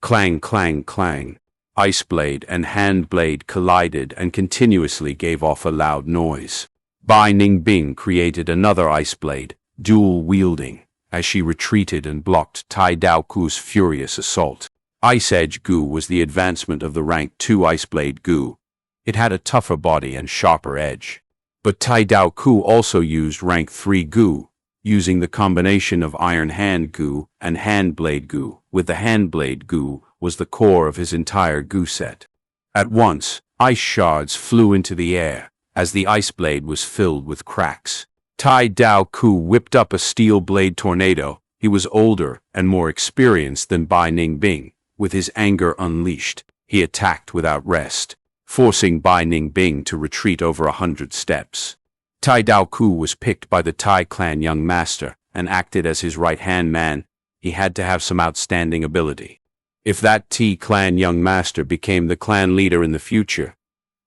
Clang, clang, clang. Ice blade and hand blade collided and continuously gave off a loud noise. Bai Ningbing created another ice blade, dual-wielding, as she retreated and blocked Tai Dao Ku's furious assault. Ice Edge Gu was the advancement of the rank 2 Ice Blade Gu. It had a tougher body and sharper edge. But Tai Dao Ku also used rank 3 Gu, using the combination of Iron Hand Gu and Hand Blade Gu, with the Hand Blade Gu was the core of his entire Gu set. At once, ice shards flew into the air, as the ice blade was filled with cracks. Tai Dao Ku whipped up a steel blade tornado. He was older and more experienced than Bai Ningbing. With his anger unleashed, he attacked without rest, forcing Bai Ningbing to retreat over 100 steps. Tai Dao Ku was picked by the Tai clan young master and acted as his right-hand man. He had to have some outstanding ability. If that Tai clan young master became the clan leader in the future,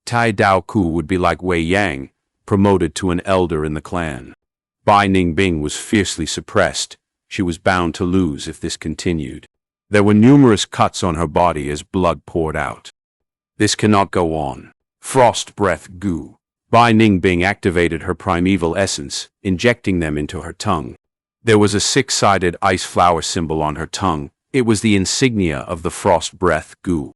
Tai Dao Ku would be like Wei Yang, promoted to an elder in the clan. Bai Ningbing was fiercely suppressed. She was bound to lose if this continued. There were numerous cuts on her body as blood poured out. This cannot go on. Frost Breath Gu. Bai Ningbing activated her primeval essence, injecting them into her tongue. There was a 6-sided ice flower symbol on her tongue. It was the insignia of the Frost Breath Gu.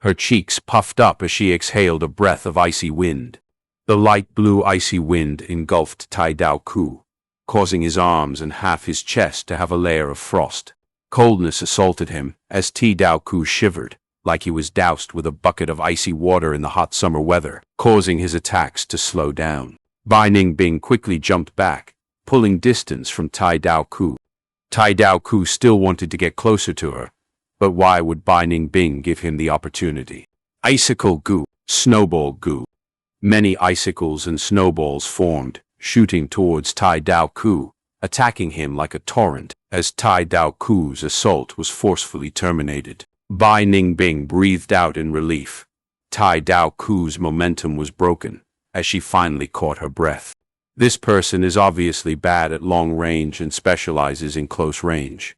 Her cheeks puffed up as she exhaled a breath of icy wind. The light blue icy wind engulfed Tai Dao Ku, causing his arms and half his chest to have a layer of frost. Coldness assaulted him as Tai Dao Ku shivered, like he was doused with a bucket of icy water in the hot summer weather, causing his attacks to slow down. Bai Ningbing quickly jumped back, pulling distance from Tai Dao Ku. Tai Dao Ku still wanted to get closer to her, but why would Bai Ningbing give him the opportunity? Icicle Gu, Snowball Gu. Many icicles and snowballs formed, shooting towards Tai Dao Ku, attacking him like a torrent, as Tai Dao Ku's assault was forcefully terminated. Bai Ningbing breathed out in relief. Tai Dao Ku's momentum was broken, as she finally caught her breath. This person is obviously bad at long range and specializes in close range.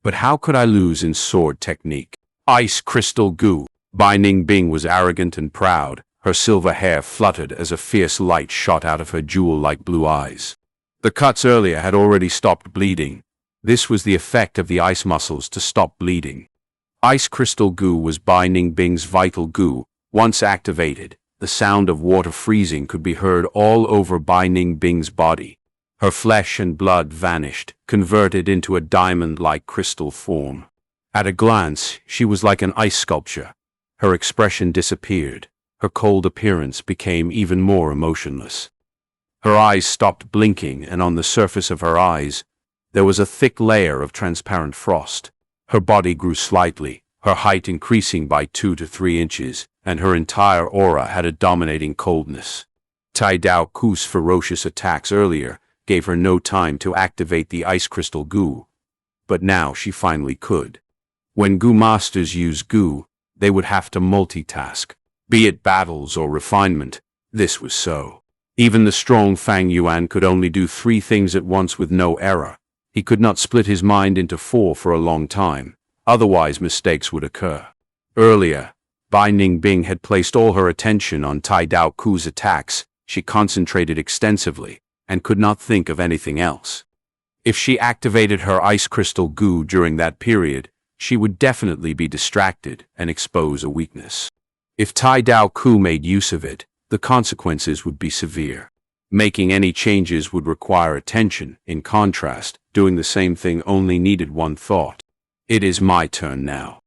But how could I lose in sword technique? Ice Crystal Gu. Bai Ningbing was arrogant and proud. Her silver hair fluttered as a fierce light shot out of her jewel-like blue eyes. The cuts earlier had already stopped bleeding. This was the effect of the ice muscles to stop bleeding. Ice Crystal Gu was Bai Ningbing's vital Gu. Once activated, the sound of water freezing could be heard all over Bai Ningbing's body. Her flesh and blood vanished, converted into a diamond-like crystal form. At a glance, she was like an ice sculpture. Her expression disappeared. Her cold appearance became even more emotionless. Her eyes stopped blinking, and on the surface of her eyes, there was a thick layer of transparent frost. Her body grew slightly, her height increasing by 2 to 3 inches, and her entire aura had a dominating coldness. Tai Dao Ku's ferocious attacks earlier gave her no time to activate the Ice Crystal Gu, but now she finally could. When Gu masters use Gu, they would have to multitask. Be it battles or refinement, this was so. Even the strong Fang Yuan could only do 3 things at once with no error. He could not split his mind into 4 for a long time, otherwise mistakes would occur. Earlier, Bai Ningbing had placed all her attention on Tai Dao Ku's attacks. She concentrated extensively, and could not think of anything else. If she activated her Ice Crystal Gu during that period, she would definitely be distracted and expose a weakness. If Tai Dao Ku made use of it, the consequences would be severe. Making any changes would require attention. In contrast, doing the same thing only needed one thought. It is my turn now.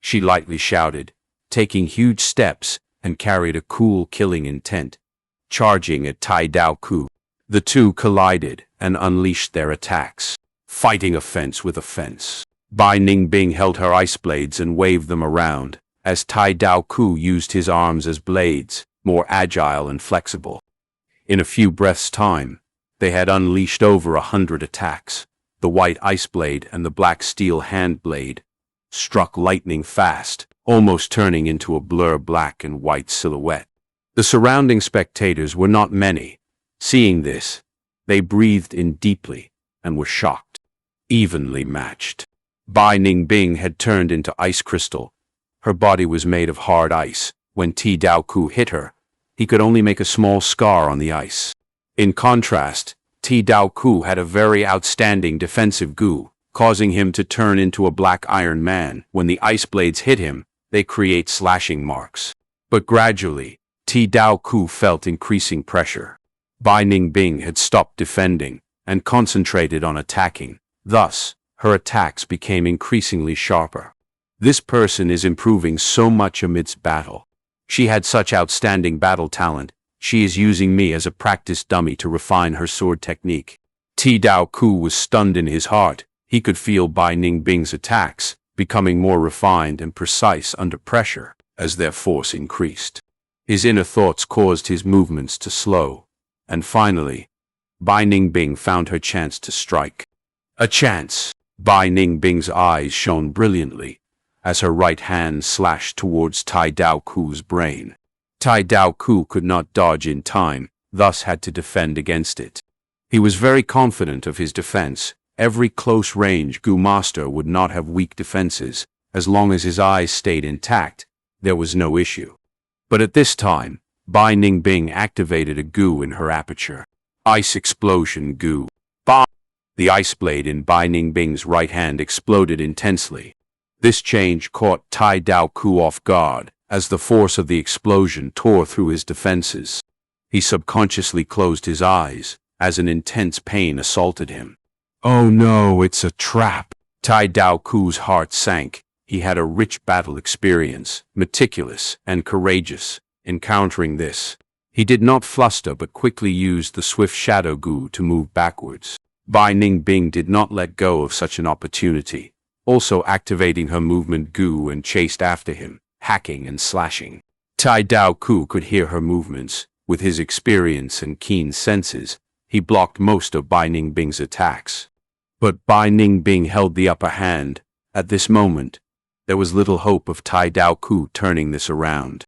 She lightly shouted, taking huge steps, and carried a cool killing intent, charging at Tai Dao Ku. The two collided and unleashed their attacks, fighting offense with offense. Bai Ningbing held her ice blades and waved them around, as Tai Dao Ku used his arms as blades, more agile and flexible. In a few breaths' time, they had unleashed over 100 attacks. The white ice blade and the black steel hand blade struck lightning fast, almost turning into a blur black and white silhouette. The surrounding spectators were not many. Seeing this, they breathed in deeply and were shocked. Evenly matched. Bai Ningbing had turned into ice crystal. Her body was made of hard ice. When Tai Dao Ku hit her, he could only make a small scar on the ice. In contrast, Tai Dao Ku had a very outstanding defensive Gu, causing him to turn into a black iron man. When the ice blades hit him, they create slashing marks. But gradually, Tai Dao Ku felt increasing pressure. Bai Ningbing had stopped defending and concentrated on attacking. Thus, her attacks became increasingly sharper. This person is improving so much amidst battle. She had such outstanding battle talent. She is using me as a practice dummy to refine her sword technique. Tai Dao Ku was stunned in his heart. He could feel Bai Ningbing's attacks becoming more refined and precise under pressure as their force increased. His inner thoughts caused his movements to slow. And finally, Bai Ningbing found her chance to strike. A chance! Bai Ningbing's eyes shone brilliantly as her right hand slashed towards Tai Dao Ku's brain. Tai Dao Ku could not dodge in time, thus had to defend against it. He was very confident of his defense. Every close-range Gu master would not have weak defenses. As long as his eyes stayed intact, there was no issue. But at this time, Bai Ningbing activated a Gu in her aperture. Ice Explosion Gu. Bah! The ice blade in Bai Ningbing's right hand exploded intensely. This change caught Tai Dao Ku off guard, as the force of the explosion tore through his defenses. He subconsciously closed his eyes as an intense pain assaulted him. Oh no, it's a trap. Tai Dao Ku's heart sank. He had a rich battle experience, meticulous and courageous. Encountering this, he did not fluster but quickly used the swift shadow gu to move backwards. Bai Ningbing did not let go of such an opportunity, also activating her movement gu and chased after him, hacking and slashing. Tai Dao Ku could hear her movements. With his experience and keen senses, he blocked most of Bai Ningbing's attacks. But Bai Ningbing held the upper hand. At this moment, there was little hope of Tai Dao Ku turning this around.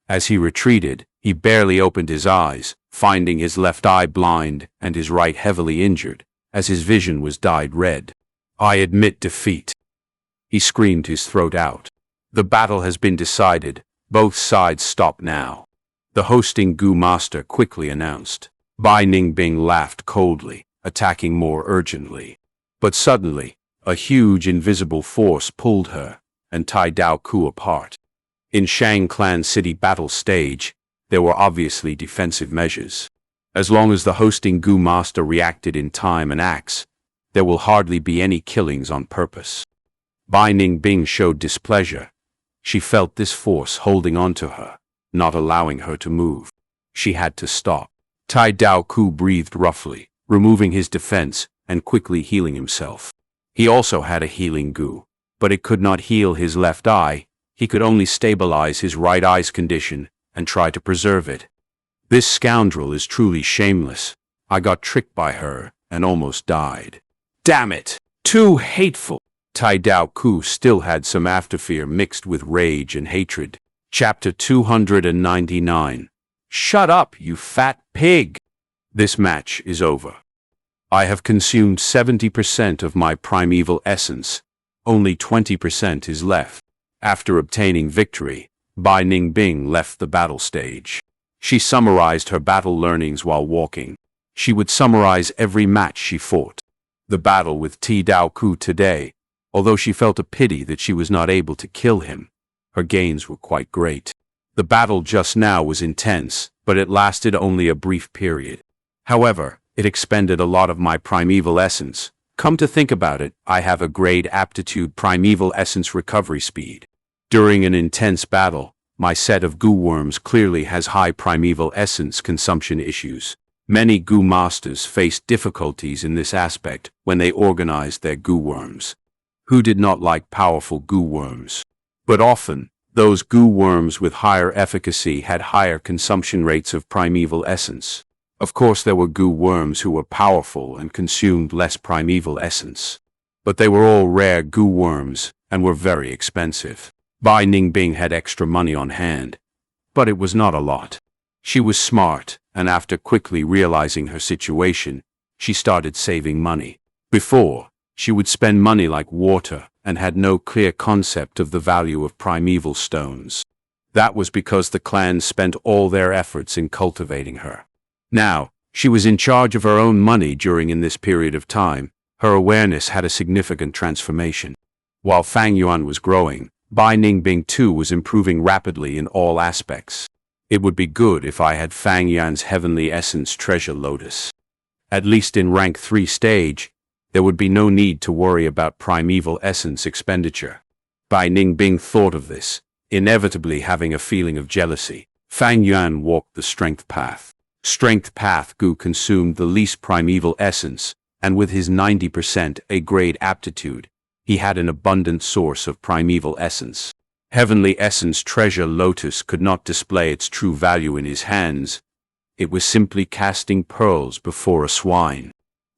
As he retreated, he barely opened his eyes, finding his left eye blind and his right heavily injured, as his vision was dyed red. I admit defeat. He screamed his throat out. The battle has been decided. Both sides stop now. The hosting Gu Master quickly announced. Bai Ningbing laughed coldly, attacking more urgently. But suddenly, a huge invisible force pulled her and Tai Dao Ku apart. In Shang Clan City battle stage, there were obviously defensive measures. As long as the hosting Gu Master reacted in time and acts, there will hardly be any killings on purpose. Bai Ningbing showed displeasure. She felt this force holding onto her, not allowing her to move. She had to stop. Tai Dao Ku breathed roughly, removing his defense and quickly healing himself. He also had a healing gu, but it could not heal his left eye. He could only stabilize his right eye's condition and try to preserve it. This scoundrel is truly shameless. I got tricked by her and almost died. Damn it! Too hateful! Tai Dao Ku still had some afterfear mixed with rage and hatred. Chapter 299. Shut up, you fat pig! This match is over. I have consumed 70% of my primeval essence. Only 20% is left. After obtaining victory, Bai Ningbing left the battle stage. She summarized her battle learnings while walking. She would summarize every match she fought. The battle with Tai Dao Ku today, although she felt a pity that she was not able to kill him, her gains were quite great. The battle just now was intense, but it lasted only a brief period. However, it expended a lot of my primeval essence. Come to think about it, I have a grade aptitude primeval essence recovery speed. During an intense battle, my set of gu worms clearly has high primeval essence consumption issues. Many gu masters faced difficulties in this aspect when they organized their gu worms. Who did not like powerful gu worms? But often, those gu worms with higher efficacy had higher consumption rates of primeval essence. Of course, there were gu worms who were powerful and consumed less primeval essence. But they were all rare gu worms and were very expensive. Bai Ningbing had extra money on hand, but it was not a lot. She was smart, and after quickly realizing her situation, she started saving money. Before, she would spend money like water and had no clear concept of the value of primeval stones. That was because the clans spent all their efforts in cultivating her. Now, she was in charge of her own money in this period of time. Her awareness had a significant transformation. While Fang Yuan was growing, Bai Ningbing too was improving rapidly in all aspects. It would be good if I had Fang Yuan's Heavenly Essence Treasure Lotus. At least in rank 3 stage, there would be no need to worry about primeval essence expenditure. Bai Ningbing thought of this, inevitably having a feeling of jealousy. Fang Yuan walked the strength path. Strength path Gu consumed the least primeval essence, and with his 90% A-grade aptitude, he had an abundant source of primeval essence. Heavenly Essence Treasure Lotus could not display its true value in his hands. It was simply casting pearls before a swine.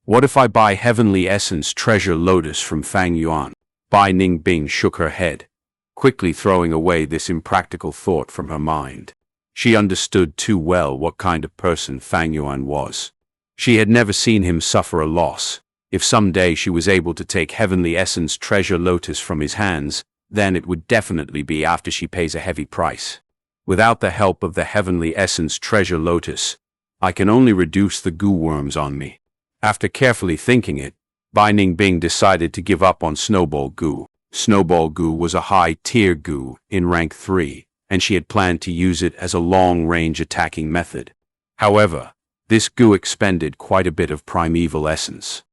What if I buy Heavenly Essence Treasure Lotus from Fang Yuan? Bai Ningbing shook her head, quickly throwing away this impractical thought from her mind. She understood too well what kind of person Fang Yuan was. She had never seen him suffer a loss. If someday she was able to take Heavenly Essence Treasure Lotus from his hands, then it would definitely be after she pays a heavy price. Without the help of the Heavenly Essence Treasure Lotus, I can only reduce the gu worms on me. After carefully thinking it, Bai Ningbing decided to give up on Snowball Gu. Snowball Gu was a high-tier gu in rank 3, and she had planned to use it as a long-range attacking method. However, this goo expended quite a bit of primeval essence.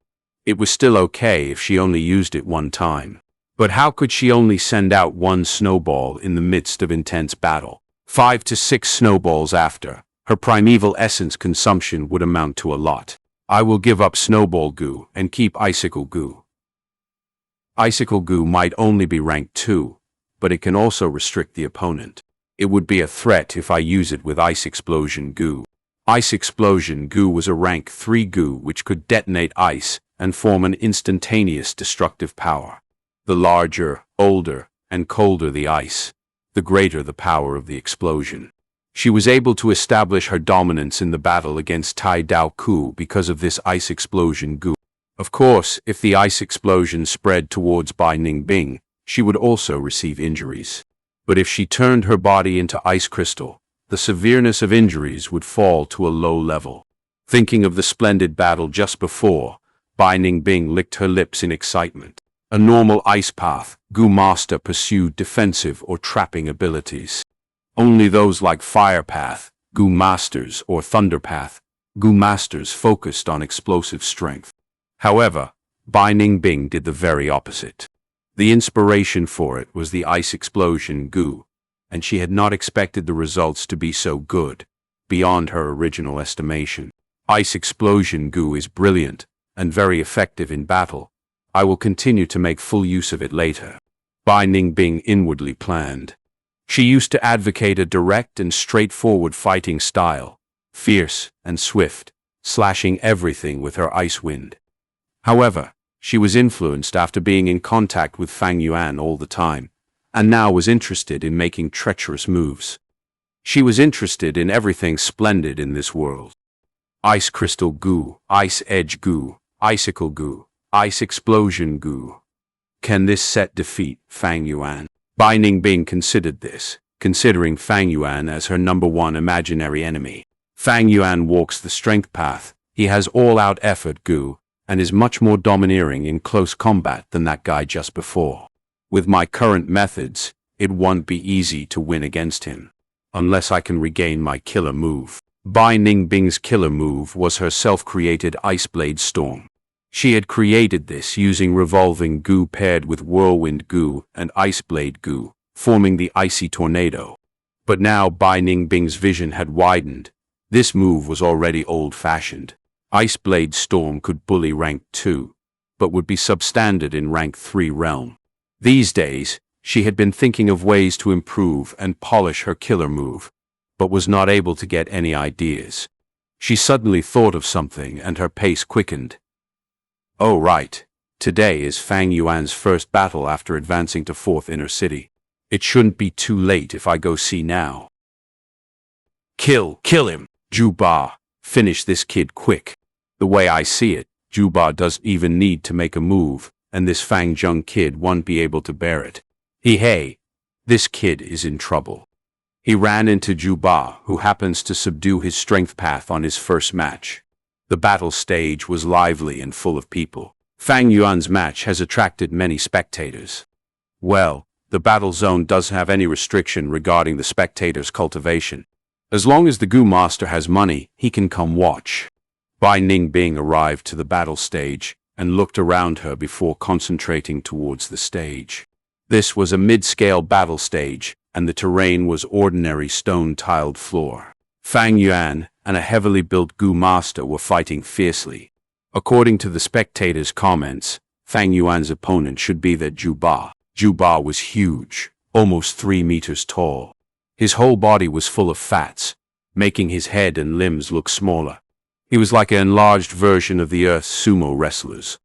It was still okay if she only used it one time. But how could she only send out one snowball in the midst of intense battle? 5 to 6 snowballs after, her primeval essence consumption would amount to a lot. I will give up snowball goo and keep icicle goo. Icicle goo might only be rank 2, but it can also restrict the opponent. It would be a threat if I use it with ice explosion goo. Ice explosion goo was a rank 3 goo which could detonate ice and form an instantaneous destructive power. The larger, older, and colder the ice, the greater the power of the explosion. She was able to establish her dominance in the battle against Tai Dao Ku because of this ice explosion goo. Of course, if the ice explosion spread towards Bai Ningbing, she would also receive injuries. But if she turned her body into ice crystal, the severeness of injuries would fall to a low level. Thinking of the splendid battle just before, Bai Ningbing licked her lips in excitement. A normal ice path, Goo Master pursued defensive or trapping abilities. Only those like Fire Path, Goo Masters, or Thunder Path, Goo Masters focused on explosive strength. However, Bai Ningbing did the very opposite. The inspiration for it was the ice explosion goo, and she had not expected the results to be so good, beyond her original estimation. Ice explosion goo is brilliant and very effective in battle. I will continue to make full use of it later. Bai Ningbing inwardly planned. She used to advocate a direct and straightforward fighting style, fierce and swift, slashing everything with her ice wind. However, she was influenced after being in contact with Fang Yuan all the time, and now was interested in making treacherous moves. She was interested in everything splendid in this world. Ice crystal goo, ice edge goo, icicle goo, ice explosion goo. Can this set defeat Fang Yuan? Bai Ningbing considered this, considering Fang Yuan as her #1 imaginary enemy. Fang Yuan walks the strength path. He has all-out effort goo, and is much more domineering in close combat than that guy just before. With my current methods, it won't be easy to win against him, unless I can regain my killer move. Bai Ningbing's killer move was her self-created Ice Blade Storm. She had created this using revolving goo paired with whirlwind goo and ice blade goo, forming the icy tornado. But now Bai Ningbing's vision had widened. This move was already old-fashioned. Ice Blade Storm could bully rank 2, but would be substandard in rank 3 realm. These days, she had been thinking of ways to improve and polish her killer move, but was not able to get any ideas. She suddenly thought of something and her pace quickened. Oh right, today is Fang Yuan's first battle after advancing to 4th Inner City. It shouldn't be too late if I go see now. Kill him, Zhu Ba. Finish this kid quick. The way I see it, Zhu Ba doesn't even need to make a move, and this Fang Zheng kid won't be able to bear it. Hey, this kid is in trouble. He ran into Zhu Ba, who happens to subdue his strength path on his first match. The battle stage was lively and full of people. Fang Yuan's match has attracted many spectators. Well, the battle zone doesn't have any restriction regarding the spectators' cultivation. As long as the Goo Master has money, he can come watch. Bai Ningbing arrived to the battle stage and looked around her before concentrating towards the stage. This was a mid-scale battle stage, and the terrain was ordinary stone-tiled floor. Fang Yuan and a heavily built Goo Master were fighting fiercely. According to the spectators' comments, Fang Yuan's opponent should be that Zhu Ba. Zhu Ba was huge, almost 3 meters tall. His whole body was full of fats, making his head and limbs look smaller. He was like an enlarged version of the Earth's sumo wrestlers.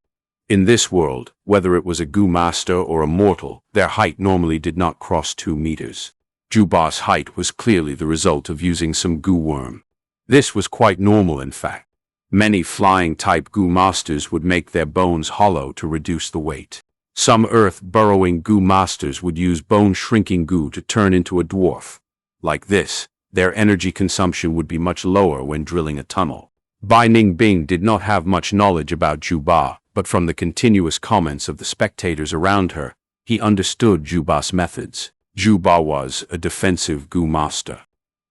In this world, whether it was a Goo Master or a mortal, their height normally did not cross 2 meters. Zhu Ba's height was clearly the result of using some goo worm. This was quite normal, in fact. Many flying-type Goo Masters would make their bones hollow to reduce the weight. Some earth-burrowing Goo Masters would use bone-shrinking goo to turn into a dwarf. Like this, their energy consumption would be much lower when drilling a tunnel. Bai Ningbing did not have much knowledge about Zhu Ba, but from the continuous comments of the spectators around her, he understood Zhu Ba's methods. Zhu Ba was a defensive goo master.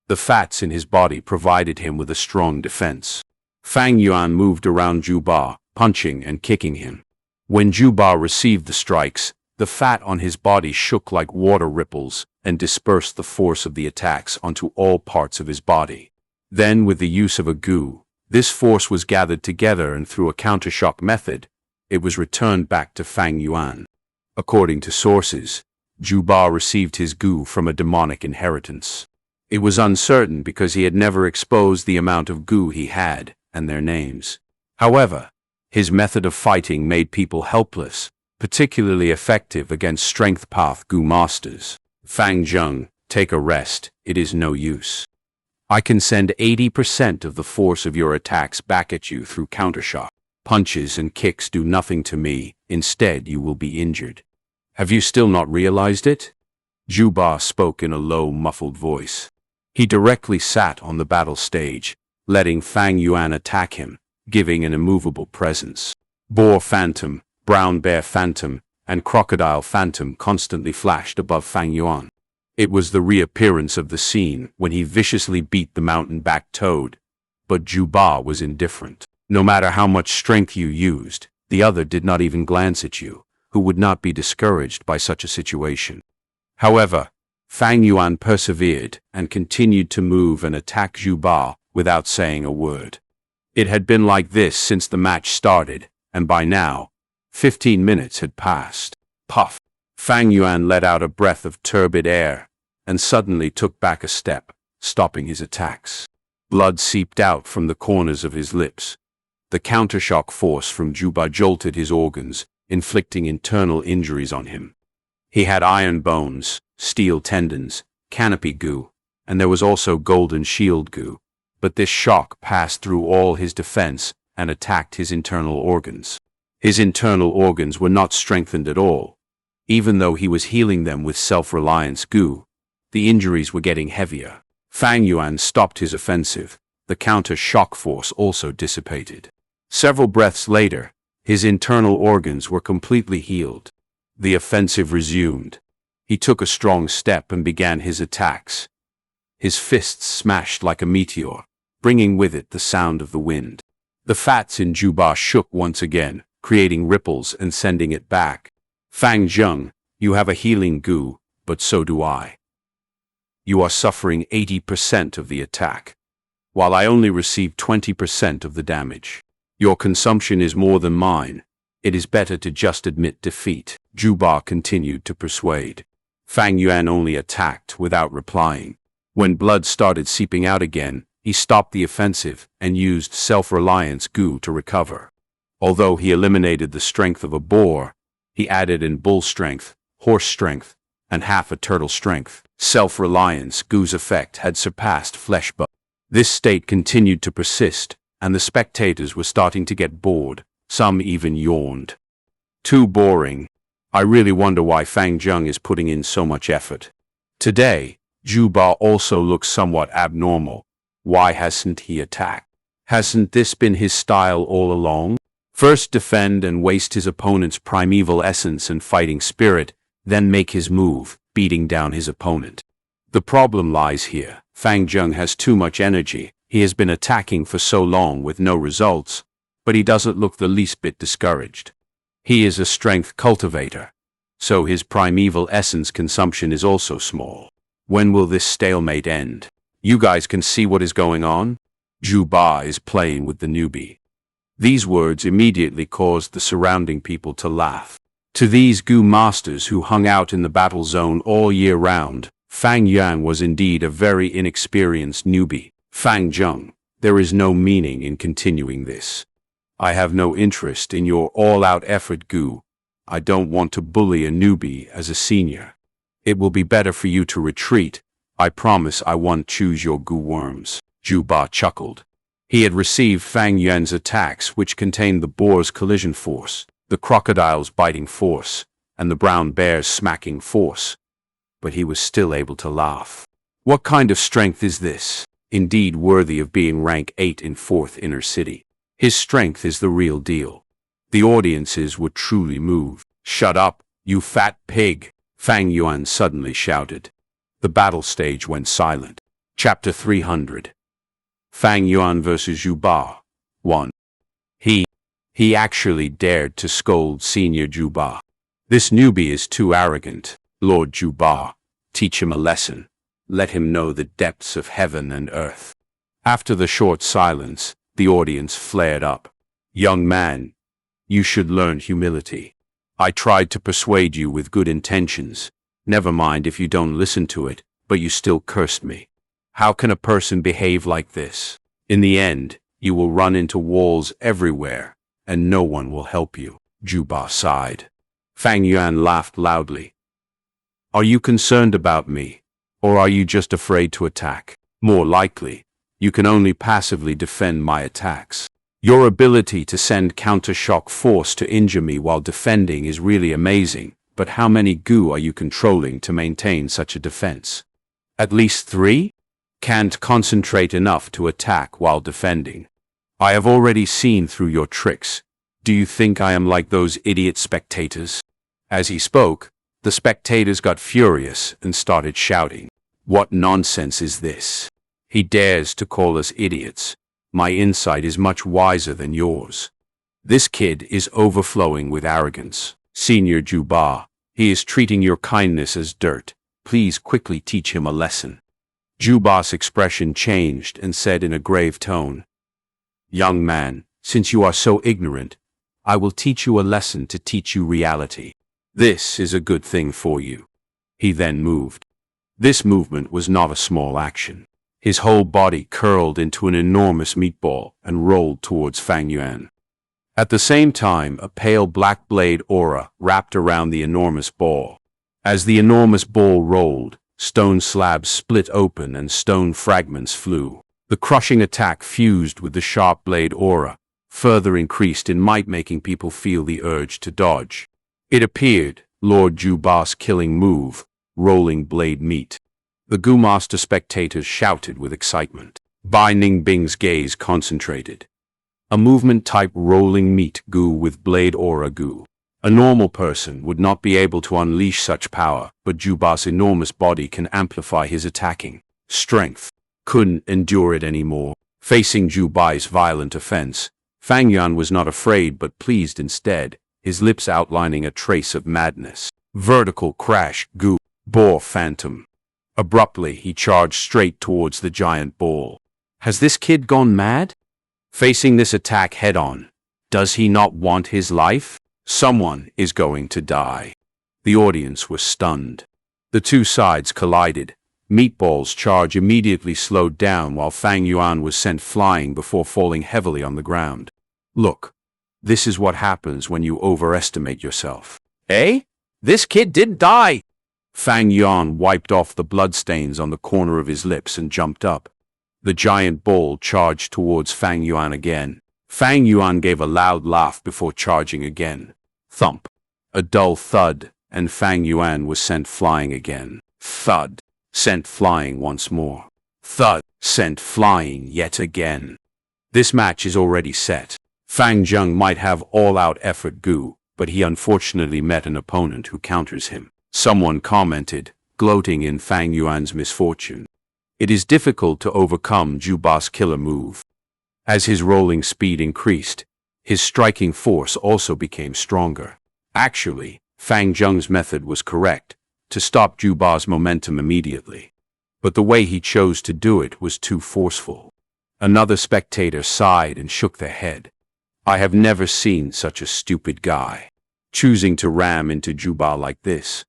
The fats in his body provided him with a strong defense. Fang Yuan moved around Zhu Ba, punching and kicking him. When Zhu Ba received the strikes, the fat on his body shook like water ripples and dispersed the force of the attacks onto all parts of his body. Then, with the use of a goo, this force was gathered together and through a countershock method, it was returned back to Fang Yuan. According to sources, Zhu Ba received his goo from a demonic inheritance. It was uncertain because he had never exposed the amount of goo he had and their names. However, his method of fighting made people helpless, particularly effective against strength path goo masters. Fang Zheng, take a rest, it is no use. I can send 80% of the force of your attacks back at you through countershock. Punches and kicks do nothing to me, instead you will be injured. Have you still not realized it? Zhu Ba spoke in a low, muffled voice. He directly sat on the battle stage, letting Fang Yuan attack him, giving an immovable presence. Boar Phantom, Brown Bear Phantom, and Crocodile Phantom constantly flashed above Fang Yuan. It was the reappearance of the scene when he viciously beat the mountain-backed toad. But Zhu Ba was indifferent. No matter how much strength you used, the other did not even glance at you, who would not be discouraged by such a situation. However, Fang Yuan persevered and continued to move and attack Zhu Ba without saying a word. It had been like this since the match started, and by now, 15 minutes had passed. Puff! Fang Yuan let out a breath of turbid air, and suddenly took back a step, stopping his attacks. Blood seeped out from the corners of his lips. The countershock force from Zhu Ba jolted his organs, inflicting internal injuries on him. He had iron bones, steel tendons, canopy goo, and there was also golden shield goo, but this shock passed through all his defense and attacked his internal organs. His internal organs were not strengthened at all. Even though he was healing them with self-reliance goo, the injuries were getting heavier. Fang Yuan stopped his offensive. The counter-shock force also dissipated. Several breaths later, his internal organs were completely healed. The offensive resumed. He took a strong step and began his attacks. His fists smashed like a meteor, bringing with it the sound of the wind. The fats in Zhu Ba shook once again, creating ripples and sending it back. Fang Zheng, you have a healing goo, but so do I. You are suffering 80% of the attack, while I only receive 20% of the damage. Your consumption is more than mine. It is better to just admit defeat. Zhu Ba continued to persuade. Fang Yuan only attacked without replying. When blood started seeping out again, he stopped the offensive and used self-reliance goo to recover. Although he eliminated the strength of a boar, he added in bull strength, horse strength, and half a turtle strength. Self-reliance goo's effect had surpassed flesh bone. This state continued to persist, and the spectators were starting to get bored. Some even yawned. Too boring. I really wonder why Fang Zheng is putting in so much effort. Today, Zhu Ba also looks somewhat abnormal. Why hasn't he attacked? Hasn't this been his style all along? First defend and waste his opponent's primeval essence and fighting spirit, then make his move, beating down his opponent. The problem lies here. Fang Zheng has too much energy. He has been attacking for so long with no results, but he doesn't look the least bit discouraged. He is a strength cultivator, so his primeval essence consumption is also small. When will this stalemate end? You guys can see what is going on? Zhu Ba is playing with the newbie. These words immediately caused the surrounding people to laugh. To these goo masters who hung out in the battle zone all year round, Fang Yuan was indeed a very inexperienced newbie. Fang Zheng, there is no meaning in continuing this. I have no interest in your all-out effort goo. I don't want to bully a newbie as a senior. It will be better for you to retreat. I promise I won't choose your goo worms. Zhu Ba chuckled. He had received Fang Yuan's attacks, which contained the boar's collision force, the crocodile's biting force, and the brown bear's smacking force. But he was still able to laugh. What kind of strength is this? Indeed worthy of being rank 8 in 4th Inner City. His strength is the real deal. The audiences were truly moved. Shut up, you fat pig. Fang Yuan suddenly shouted. The battle stage went silent. Chapter 300. Fang Yuan vs. Zhu Ba. 1. He actually dared to scold Senior Zhu Ba. This newbie is too arrogant. Lord Zhu Ba, teach him a lesson. Let him know the depths of heaven and earth. After the short silence, the audience flared up. Young man, you should learn humility. I tried to persuade you with good intentions. Never mind if you don't listen to it, but you still cursed me. How can a person behave like this? In the end, you will run into walls everywhere, and no one will help you. Zhu Ba sighed. Fang Yuan laughed loudly. Are you concerned about me, or are you just afraid to attack? More likely, you can only passively defend my attacks. Your ability to send counter-shock force to injure me while defending is really amazing, but how many Gu are you controlling to maintain such a defense? At least 3? Can't concentrate enough to attack while defending. I have already seen through your tricks. Do you think I am like those idiot spectators? As he spoke, the spectators got furious and started shouting. What nonsense is this? He dares to call us idiots. My insight is much wiser than yours. This kid is overflowing with arrogance. Senior Zhu Ba, he is treating your kindness as dirt. Please quickly teach him a lesson. Zhu Ba's expression changed and said in a grave tone, Young man, since you are so ignorant, I will teach you a lesson to teach you reality. This is a good thing for you. He then moved. This movement was not a small action. His whole body curled into an enormous meatball and rolled towards Fang Yuan. At the same time, a pale black blade aura wrapped around the enormous ball. As the enormous ball rolled, stone slabs split open and stone fragments flew. The crushing attack fused with the sharp blade aura, further increased in might, making people feel the urge to dodge. It appeared, Lord Zhu Ba's killing move, rolling blade meat. The Gu Master spectators shouted with excitement. Bai Ning Bing's gaze concentrated. A movement-type rolling meat Gu with blade aura Gu. A normal person would not be able to unleash such power, but Zhu Ba's enormous body can amplify his attacking strength. Couldn't endure it anymore. Facing Zhu Ba's violent offense, Fang Yuan was not afraid but pleased instead, his lips outlining a trace of madness. Vertical crash Gu. Boar Phantom. Abruptly, he charged straight towards the giant ball. Has this kid gone mad? Facing this attack head-on, does he not want his life? Someone is going to die. The audience was stunned. The two sides collided. Meatball's charge immediately slowed down while Fang Yuan was sent flying before falling heavily on the ground. Look, this is what happens when you overestimate yourself. Eh? This kid didn't die! Fang Yuan wiped off the bloodstains on the corner of his lips and jumped up. The giant ball charged towards Fang Yuan again. Fang Yuan gave a loud laugh before charging again. Thump. A dull thud, and Fang Yuan was sent flying again. Thud. Sent flying once more. Thud. Sent flying yet again. This match is already set. Fang Zheng might have all-out effort Gu, but he unfortunately met an opponent who counters him. Someone commented, gloating in Fang Yuan's misfortune. It is difficult to overcome Zhu Ba's killer move. As his rolling speed increased, his striking force also became stronger. Actually, Fang Zheng's method was correct, to stop Zhu Ba's momentum immediately. But the way he chose to do it was too forceful. Another spectator sighed and shook their head. I have never seen such a stupid guy. Choosing to ram into Zhu Ba like this,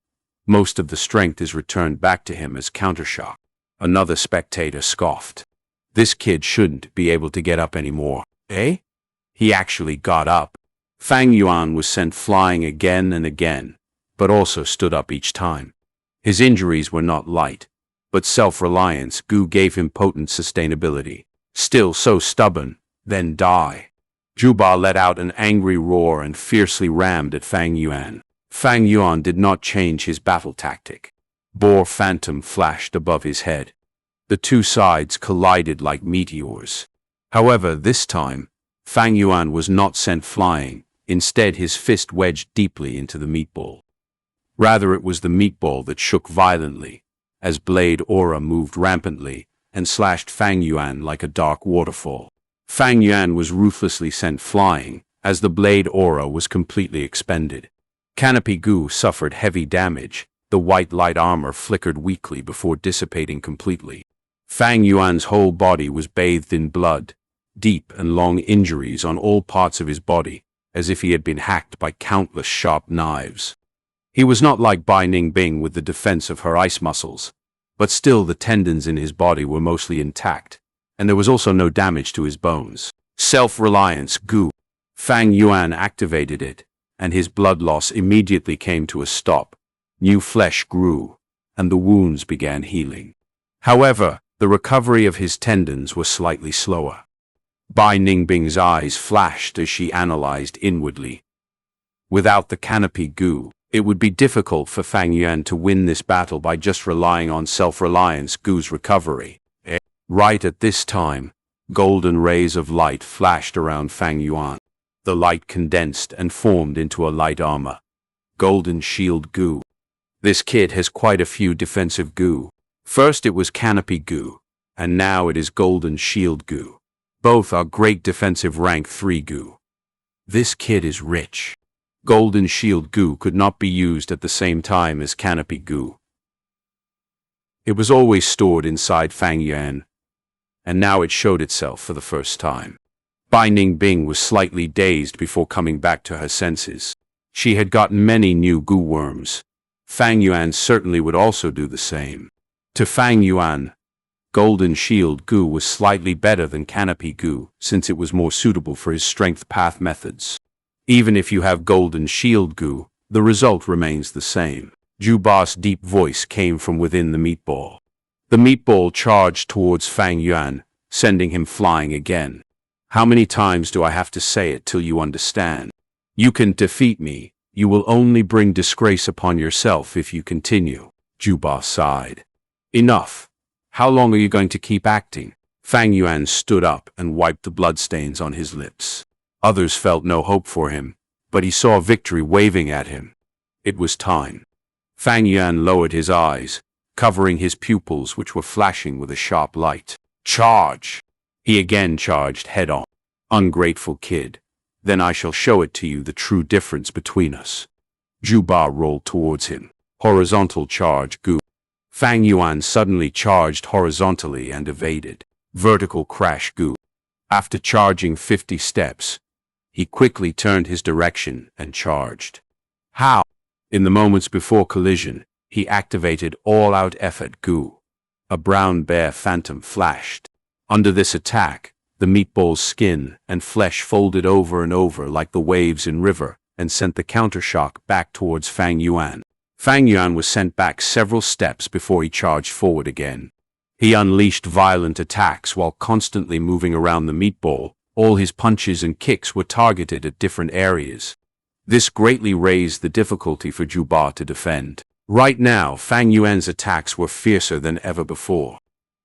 most of the strength is returned back to him as countershock. Another spectator scoffed. This kid shouldn't be able to get up anymore. Eh? He actually got up. Fang Yuan was sent flying again and again, but also stood up each time. His injuries were not light, but self-reliance Gu gave him potent sustainability. Still so stubborn, then die. Zhu Ba let out an angry roar and fiercely rammed at Fang Yuan. Fang Yuan did not change his battle tactic. Boar Phantom flashed above his head. The two sides collided like meteors. However, this time, Fang Yuan was not sent flying. Instead, his fist wedged deeply into the meatball. Rather, it was the meatball that shook violently, as blade aura moved rampantly and slashed Fang Yuan like a dark waterfall. Fang Yuan was ruthlessly sent flying, as the blade aura was completely expended. Canopy Gu suffered heavy damage. The white light armor flickered weakly before dissipating completely. Fang Yuan's whole body was bathed in blood, deep and long injuries on all parts of his body, as if he had been hacked by countless sharp knives. He was not like Bai Ningbing with the defense of her ice muscles, but still the tendons in his body were mostly intact, and there was also no damage to his bones. Self-reliance Gu. Fang Yuan activated it, and his blood loss immediately came to a stop. New flesh grew, and the wounds began healing. However, the recovery of his tendons was slightly slower. Bai Ningbing's eyes flashed as she analyzed inwardly. Without the Canopy Gu, it would be difficult for Fang Yuan to win this battle by just relying on self-reliance Gu's recovery. Right at this time, golden rays of light flashed around Fang Yuan. The light condensed and formed into a light armor. Golden Shield Gu. This kid has quite a few defensive Gu. First it was Canopy Gu, and now it is Golden Shield Gu. Both are great defensive rank 3 Gu. This kid is rich. Golden Shield Gu could not be used at the same time as Canopy Gu. It was always stored inside Fang Yuan, and now it showed itself for the first time. Bai Ningbing was slightly dazed before coming back to her senses. She had gotten many new Gu worms. Fang Yuan certainly would also do the same. To Fang Yuan, Golden Shield Gu was slightly better than Canopy Gu, since it was more suitable for his strength path methods. Even if you have Golden Shield Gu, the result remains the same. Zhu Ba's deep voice came from within the meatball. The meatball charged towards Fang Yuan, sending him flying again. How many times do I have to say it till you understand? You can defeat me. You will only bring disgrace upon yourself if you continue. Zhu Ba sighed. Enough. How long are you going to keep acting? Fang Yuan stood up and wiped the bloodstains on his lips. Others felt no hope for him, but he saw victory waving at him. It was time. Fang Yuan lowered his eyes, covering his pupils which were flashing with a sharp light. Charge! He again charged head-on. Ungrateful kid. Then I shall show it to you the true difference between us. Zhu Ba rolled towards him. Horizontal charge Gu. Fang Yuan suddenly charged horizontally and evaded. Vertical crash Gu. After charging 50 steps, he quickly turned his direction and charged. How? In the moments before collision, he activated all-out effort Gu. A brown bear phantom flashed. Under this attack, the meatball's skin and flesh folded over and over like the waves in river and sent the countershock back towards Fang Yuan. Fang Yuan was sent back several steps before he charged forward again. He unleashed violent attacks while constantly moving around the meatball. All his punches and kicks were targeted at different areas. This greatly raised the difficulty for Zhu Ba to defend. Right now, Fang Yuan's attacks were fiercer than ever before.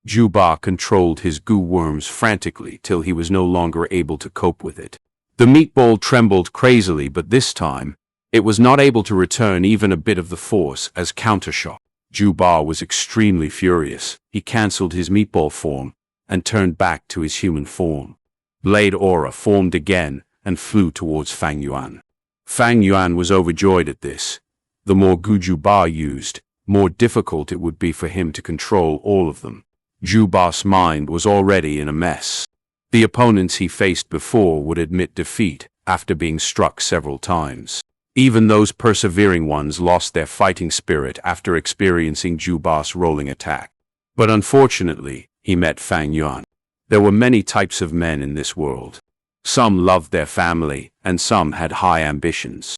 Zhu Ba controlled his Gu worms frantically till he was no longer able to cope with it. The meatball trembled crazily, but this time, it was not able to return even a bit of the force as countershock. Zhu Ba was extremely furious. He cancelled his meatball form and turned back to his human form. Blade aura formed again and flew towards Fang Yuan. Fang Yuan was overjoyed at this. The more Gu Zhu Ba used, more difficult it would be for him to control all of them. Zhu Ba's mind was already in a mess. The opponents he faced before would admit defeat after being struck several times. Even those persevering ones lost their fighting spirit after experiencing Zhu Ba's rolling attack. But unfortunately, he met Fang Yuan. There were many types of men in this world. Some loved their family, and some had high ambitions.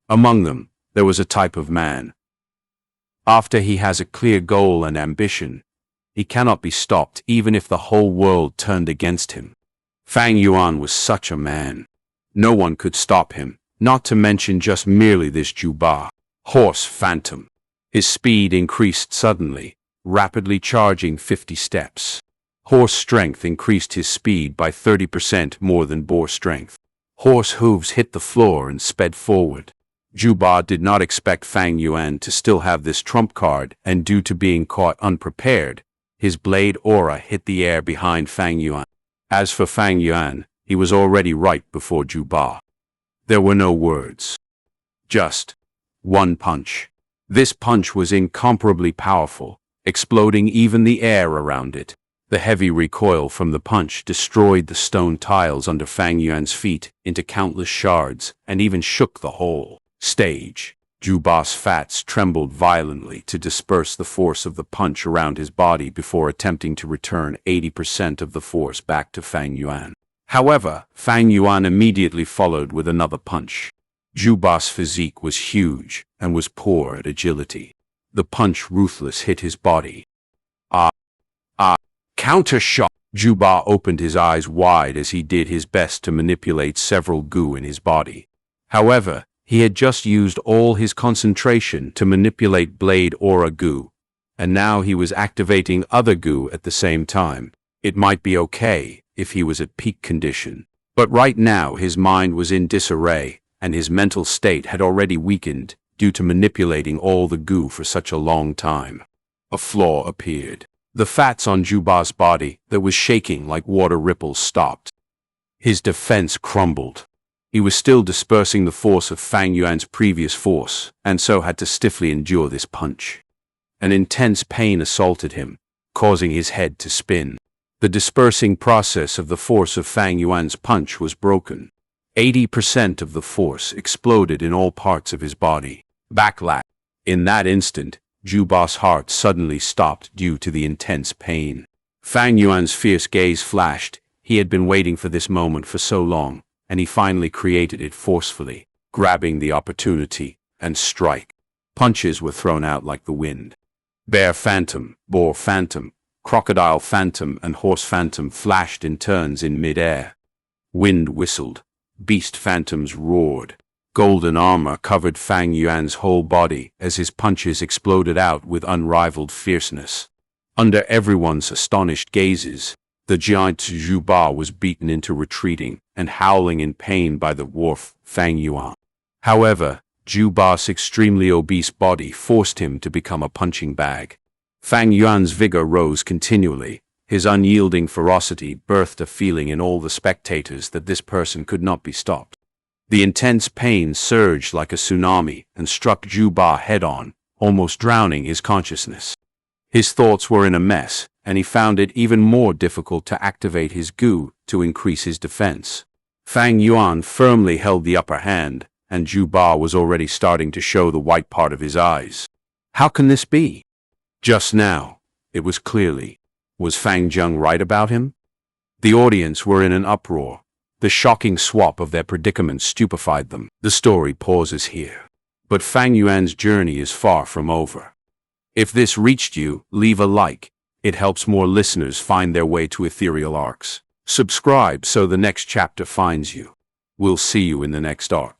Among them, there was a type of man. After he has a clear goal and ambition, he cannot be stopped even if the whole world turned against him. Fang Yuan was such a man. No one could stop him, not to mention just merely this Zhu Ba. Horse Phantom. His speed increased suddenly, rapidly charging 50 steps. Horse strength increased his speed by 30% more than boar strength. Horse hooves hit the floor and sped forward. Zhu Ba did not expect Fang Yuan to still have this trump card, and due to being caught unprepared, his blade aura hit the air behind Fang Yuan. As for Fang Yuan, he was already right before Zhu Ba. There were no words. Just one punch. This punch was incomparably powerful, exploding even the air around it. The heavy recoil from the punch destroyed the stone tiles under Fang Yuan's feet into countless shards and even shook the whole stage. Zhu Ba's fats trembled violently to disperse the force of the punch around his body before attempting to return 80% of the force back to Fang Yuan. However, Fang Yuan immediately followed with another punch. Zhu Ba's physique was huge and was poor at agility. The punch ruthless hit his body. Counter shot! Zhu Ba opened his eyes wide as he did his best to manipulate several goo in his body. However, he had just used all his concentration to manipulate blade aura goo, and now he was activating other goo at the same time. It might be okay if he was at peak condition, but right now his mind was in disarray, and his mental state had already weakened due to manipulating all the goo for such a long time. A flaw appeared. The fats on Zhu Ba's body that was shaking like water ripples stopped. His defense crumbled. He was still dispersing the force of Fang Yuan's previous force, and so had to stiffly endure this punch. An intense pain assaulted him, causing his head to spin. The dispersing process of the force of Fang Yuan's punch was broken. 80% of the force exploded in all parts of his body. Backlash. In that instant, Zhu Ba's heart suddenly stopped due to the intense pain. Fang Yuan's fierce gaze flashed. He had been waiting for this moment for so long, and he finally created it forcefully, grabbing the opportunity and strike. Punches were thrown out like the wind. Bear Phantom, Boar Phantom, Crocodile Phantom, and Horse Phantom flashed in turns in mid-air. Wind whistled. Beast Phantoms roared. Golden armor covered Fang Yuan's whole body as his punches exploded out with unrivaled fierceness. Under everyone's astonished gazes, the giant Zhu Ba was beaten into retreating and howling in pain by the dwarf Fang Yuan. However, Zhu Ba's extremely obese body forced him to become a punching bag. Fang Yuan's vigor rose continually. His unyielding ferocity birthed a feeling in all the spectators that this person could not be stopped. The intense pain surged like a tsunami and struck Zhu Ba head-on, almost drowning his consciousness. His thoughts were in a mess, and he found it even more difficult to activate his goo to increase his defense. Fang Yuan firmly held the upper hand, and Zhu Ba was already starting to show the white part of his eyes. How can this be? Just now, it was clearly. Was Fang Zheng right about him? The audience were in an uproar. The shocking swap of their predicament stupefied them. The story pauses here. But Fang Yuan's journey is far from over. If this reached you, leave a like. It helps more listeners find their way to ethereal arcs. Subscribe so the next chapter finds you. We'll see you in the next arc.